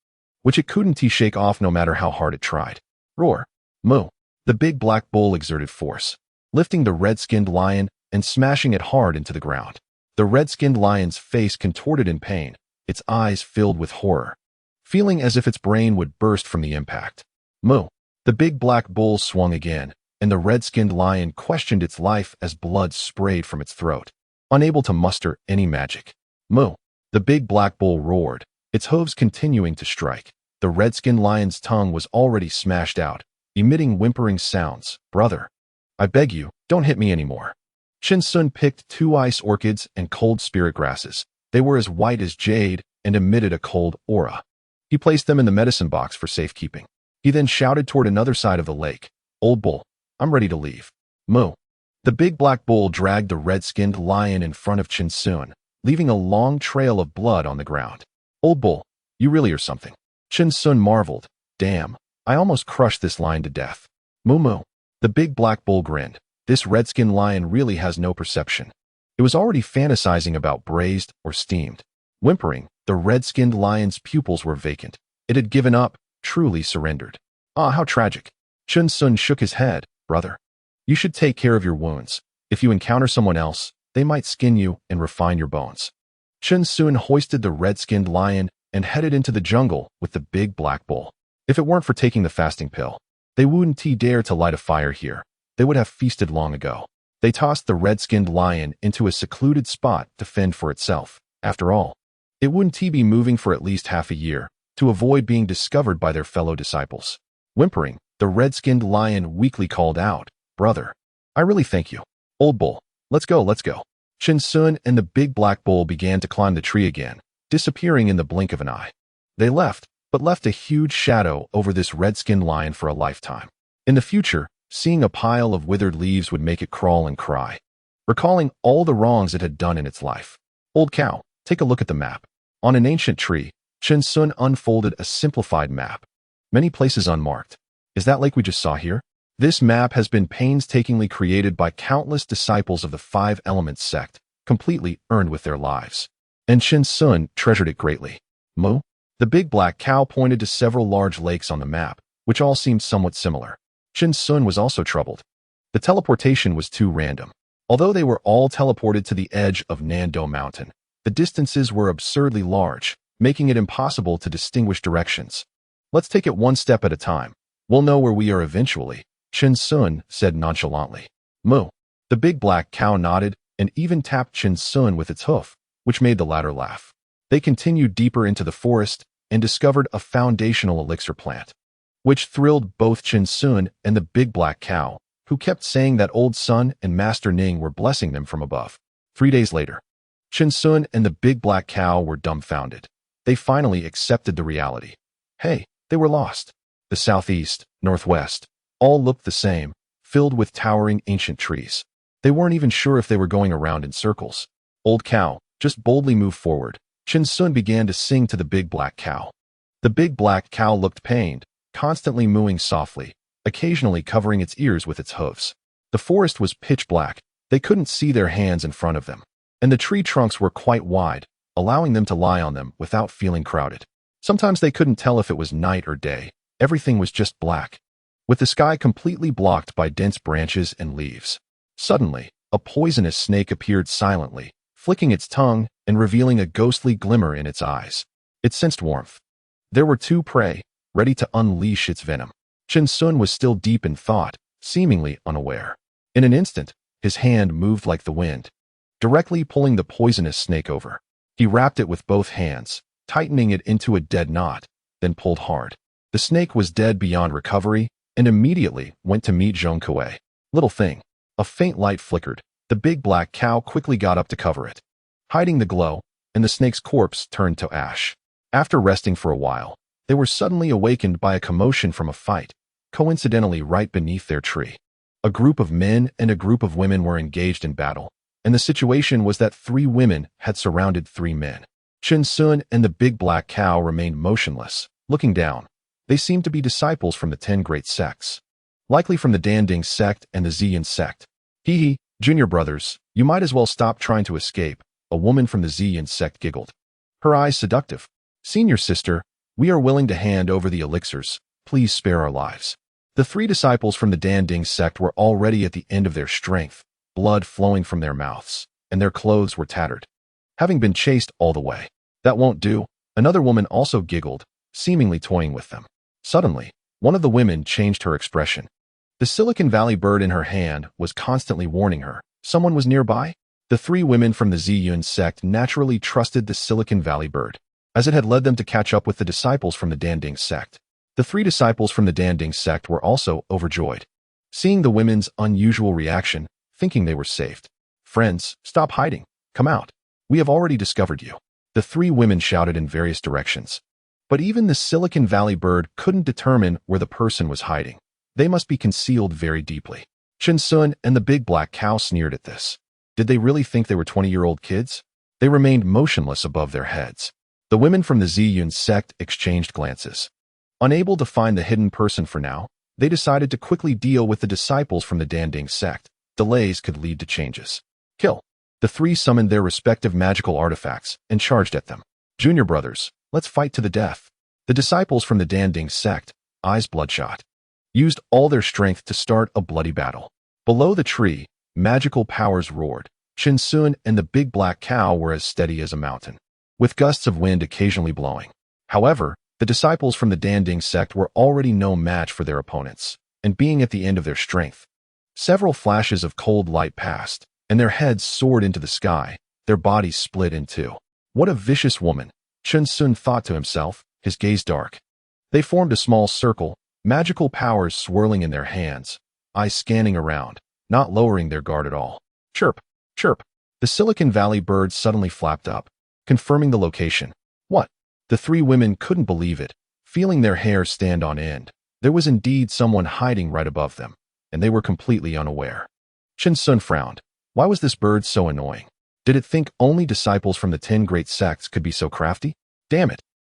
which it couldn't shake off no matter how hard it tried. Roar. Moo. The big black bull exerted force, lifting the red-skinned lion and smashing it hard into the ground. The red-skinned lion's face contorted in pain, its eyes filled with horror, feeling as if its brain would burst from the impact. Moo. The big black bull swung again, and the red-skinned lion questioned its life as blood sprayed from its throat, unable to muster any magic. Moo. The big black bull roared, its hooves continuing to strike. The red-skinned lion's tongue was already smashed out, emitting whimpering sounds. Brother, I beg you, don't hit me anymore. Chen Xiong picked 2 ice orchids and cold spirit grasses. They were as white as jade and emitted a cold aura. He placed them in the medicine box for safekeeping. He then shouted toward another side of the lake. Old bull, I'm ready to leave. Moo. The big black bull dragged the red-skinned lion in front of Chen Xiong, leaving a long trail of blood on the ground. Old bull, you really are something. Chen Xiong marveled. Damn, I almost crushed this lion to death. Moo moo. The big black bull grinned. This red-skinned lion really has no perception. It was already fantasizing about braised or steamed. Whimpering, the red-skinned lion's pupils were vacant. It had given up, truly surrendered. Ah, how tragic. Chen Xiong shook his head. Brother, you should take care of your wounds. If you encounter someone else, they might skin you and refine your bones. Chen Xiong hoisted the red-skinned lion and headed into the jungle with the big black bull. If it weren't for taking the fasting pill, they wouldn't dare to light a fire here. They would have feasted long ago. They tossed the red-skinned lion into a secluded spot to fend for itself. After all, it wouldn't be moving for at least half a year to avoid being discovered by their fellow disciples. Whimpering, the red-skinned lion weakly called out, Brother, I really thank you. Old bull, let's go, let's go. Chen Xiong and the big black bull began to climb the tree again, disappearing in the blink of an eye. They left, but left a huge shadow over this red-skinned lion for a lifetime. In the future, seeing a pile of withered leaves would make it crawl and cry, recalling all the wrongs it had done in its life. Old cow, take a look at the map. On an ancient tree, Chen Xiong unfolded a simplified map, many places unmarked. Is that lake we just saw here? This map has been painstakingly created by countless disciples of the 5 Elements sect, completely earned with their lives. And Chen Xiong treasured it greatly. Moo? The big black cow pointed to several large lakes on the map, which all seemed somewhat similar. Chen Xiong was also troubled. The teleportation was too random. Although they were all teleported to the edge of Nando Mountain, the distances were absurdly large, making it impossible to distinguish directions. Let's take it one step at a time. We'll know where we are eventually, Chen Xiong said nonchalantly. Moo. The big black cow nodded and even tapped Chen Xiong with its hoof, which made the latter laugh. They continued deeper into the forest and discovered a foundational elixir plant, which thrilled both Chen Xiong and the big black cow, who kept saying that Old Sun and Master Ning were blessing them from above. 3 days later, Chen Xiong and the big black cow were dumbfounded. They finally accepted the reality. Hey, they were lost. The southeast, northwest, all looked the same, filled with towering ancient trees. They weren't even sure if they were going around in circles. Old cow, just boldly move forward. Chen Xiong began to sing to the big black cow. The big black cow looked pained, constantly mooing softly, occasionally covering its ears with its hooves. The forest was pitch black. They couldn't see their hands in front of them, and the tree trunks were quite wide, allowing them to lie on them without feeling crowded. Sometimes they couldn't tell if it was night or day. Everything was just black, with the sky completely blocked by dense branches and leaves. Suddenly, a poisonous snake appeared silently, flicking its tongue and revealing a ghostly glimmer in its eyes. It sensed warmth. There were 2 prey, ready to unleash its venom. Chen Xiong was still deep in thought, seemingly unaware. In an instant, his hand moved like the wind, directly pulling the poisonous snake over. He wrapped it with both hands, tightening it into a dead knot, then pulled hard. The snake was dead beyond recovery and immediately went to meet Zhong Kuei. Little thing. A faint light flickered. The big black cow quickly got up to cover it, hiding the glow, and the snake's corpse turned to ash. After resting for a while, they were suddenly awakened by a commotion from a fight, coincidentally right beneath their tree. A group of men and a group of women were engaged in battle, and the situation was that 3 women had surrounded 3 men. Chen Xiong and the big black cow remained motionless, looking down. They seemed to be disciples from the 10 great sects, likely from the Danding sect and the Ziyan sect. Hee, junior brothers, you might as well stop trying to escape, a woman from the Ziyan sect giggled, her eyes seductive. Senior sister, we are willing to hand over the elixirs, please spare our lives. The 3 disciples from the Danding sect were already at the end of their strength, blood flowing from their mouths, and their clothes were tattered, having been chased all the way. That won't do, another woman also giggled, seemingly toying with them. Suddenly, one of the women changed her expression. The Silicon Valley bird in her hand was constantly warning her someone was nearby. The 3 women from the Ziyun sect naturally trusted the Silicon Valley bird, as it had led them to catch up with the disciples from the Danding sect. The 3 disciples from the Danding sect were also overjoyed, seeing the women's unusual reaction, thinking they were saved. Friends, stop hiding. Come out. We have already discovered you. The 3 women shouted in various directions. But even the Silicon Valley bird couldn't determine where the person was hiding. They must be concealed very deeply. Chen Xiong and the big black cow sneered at this. Did they really think they were 20-year-old kids? They remained motionless above their heads. The women from the Ziyun sect exchanged glances. Unable to find the hidden person for now, they decided to quickly deal with the disciples from the Danding sect. Delays could lead to changes. Kill. The 3 summoned their respective magical artifacts and charged at them. Junior brothers, let's fight to the death. The disciples from the Danding sect, eyes bloodshot, used all their strength to start a bloody battle. Below the tree, magical powers roared. Chen Xiong and the big black cow were as steady as a mountain, with gusts of wind occasionally blowing. However, the disciples from the Danding sect were already no match for their opponents, and being at the end of their strength. Several flashes of cold light passed, and their heads soared into the sky, their bodies split in 2. What a vicious woman, Chen Xiong thought to himself, his gaze dark. They formed a small circle, magical powers swirling in their hands, eyes scanning around, not lowering their guard at all. Chirp, chirp. The Silicon Valley bird suddenly flapped up, confirming the location. What? The 3 women couldn't believe it, feeling their hair stand on end. There was indeed someone hiding right above them, and they were completely unaware. Chen Xiong frowned. Why was this bird so annoying? Did it think only disciples from the 10 great sects could be so crafty? Damn it.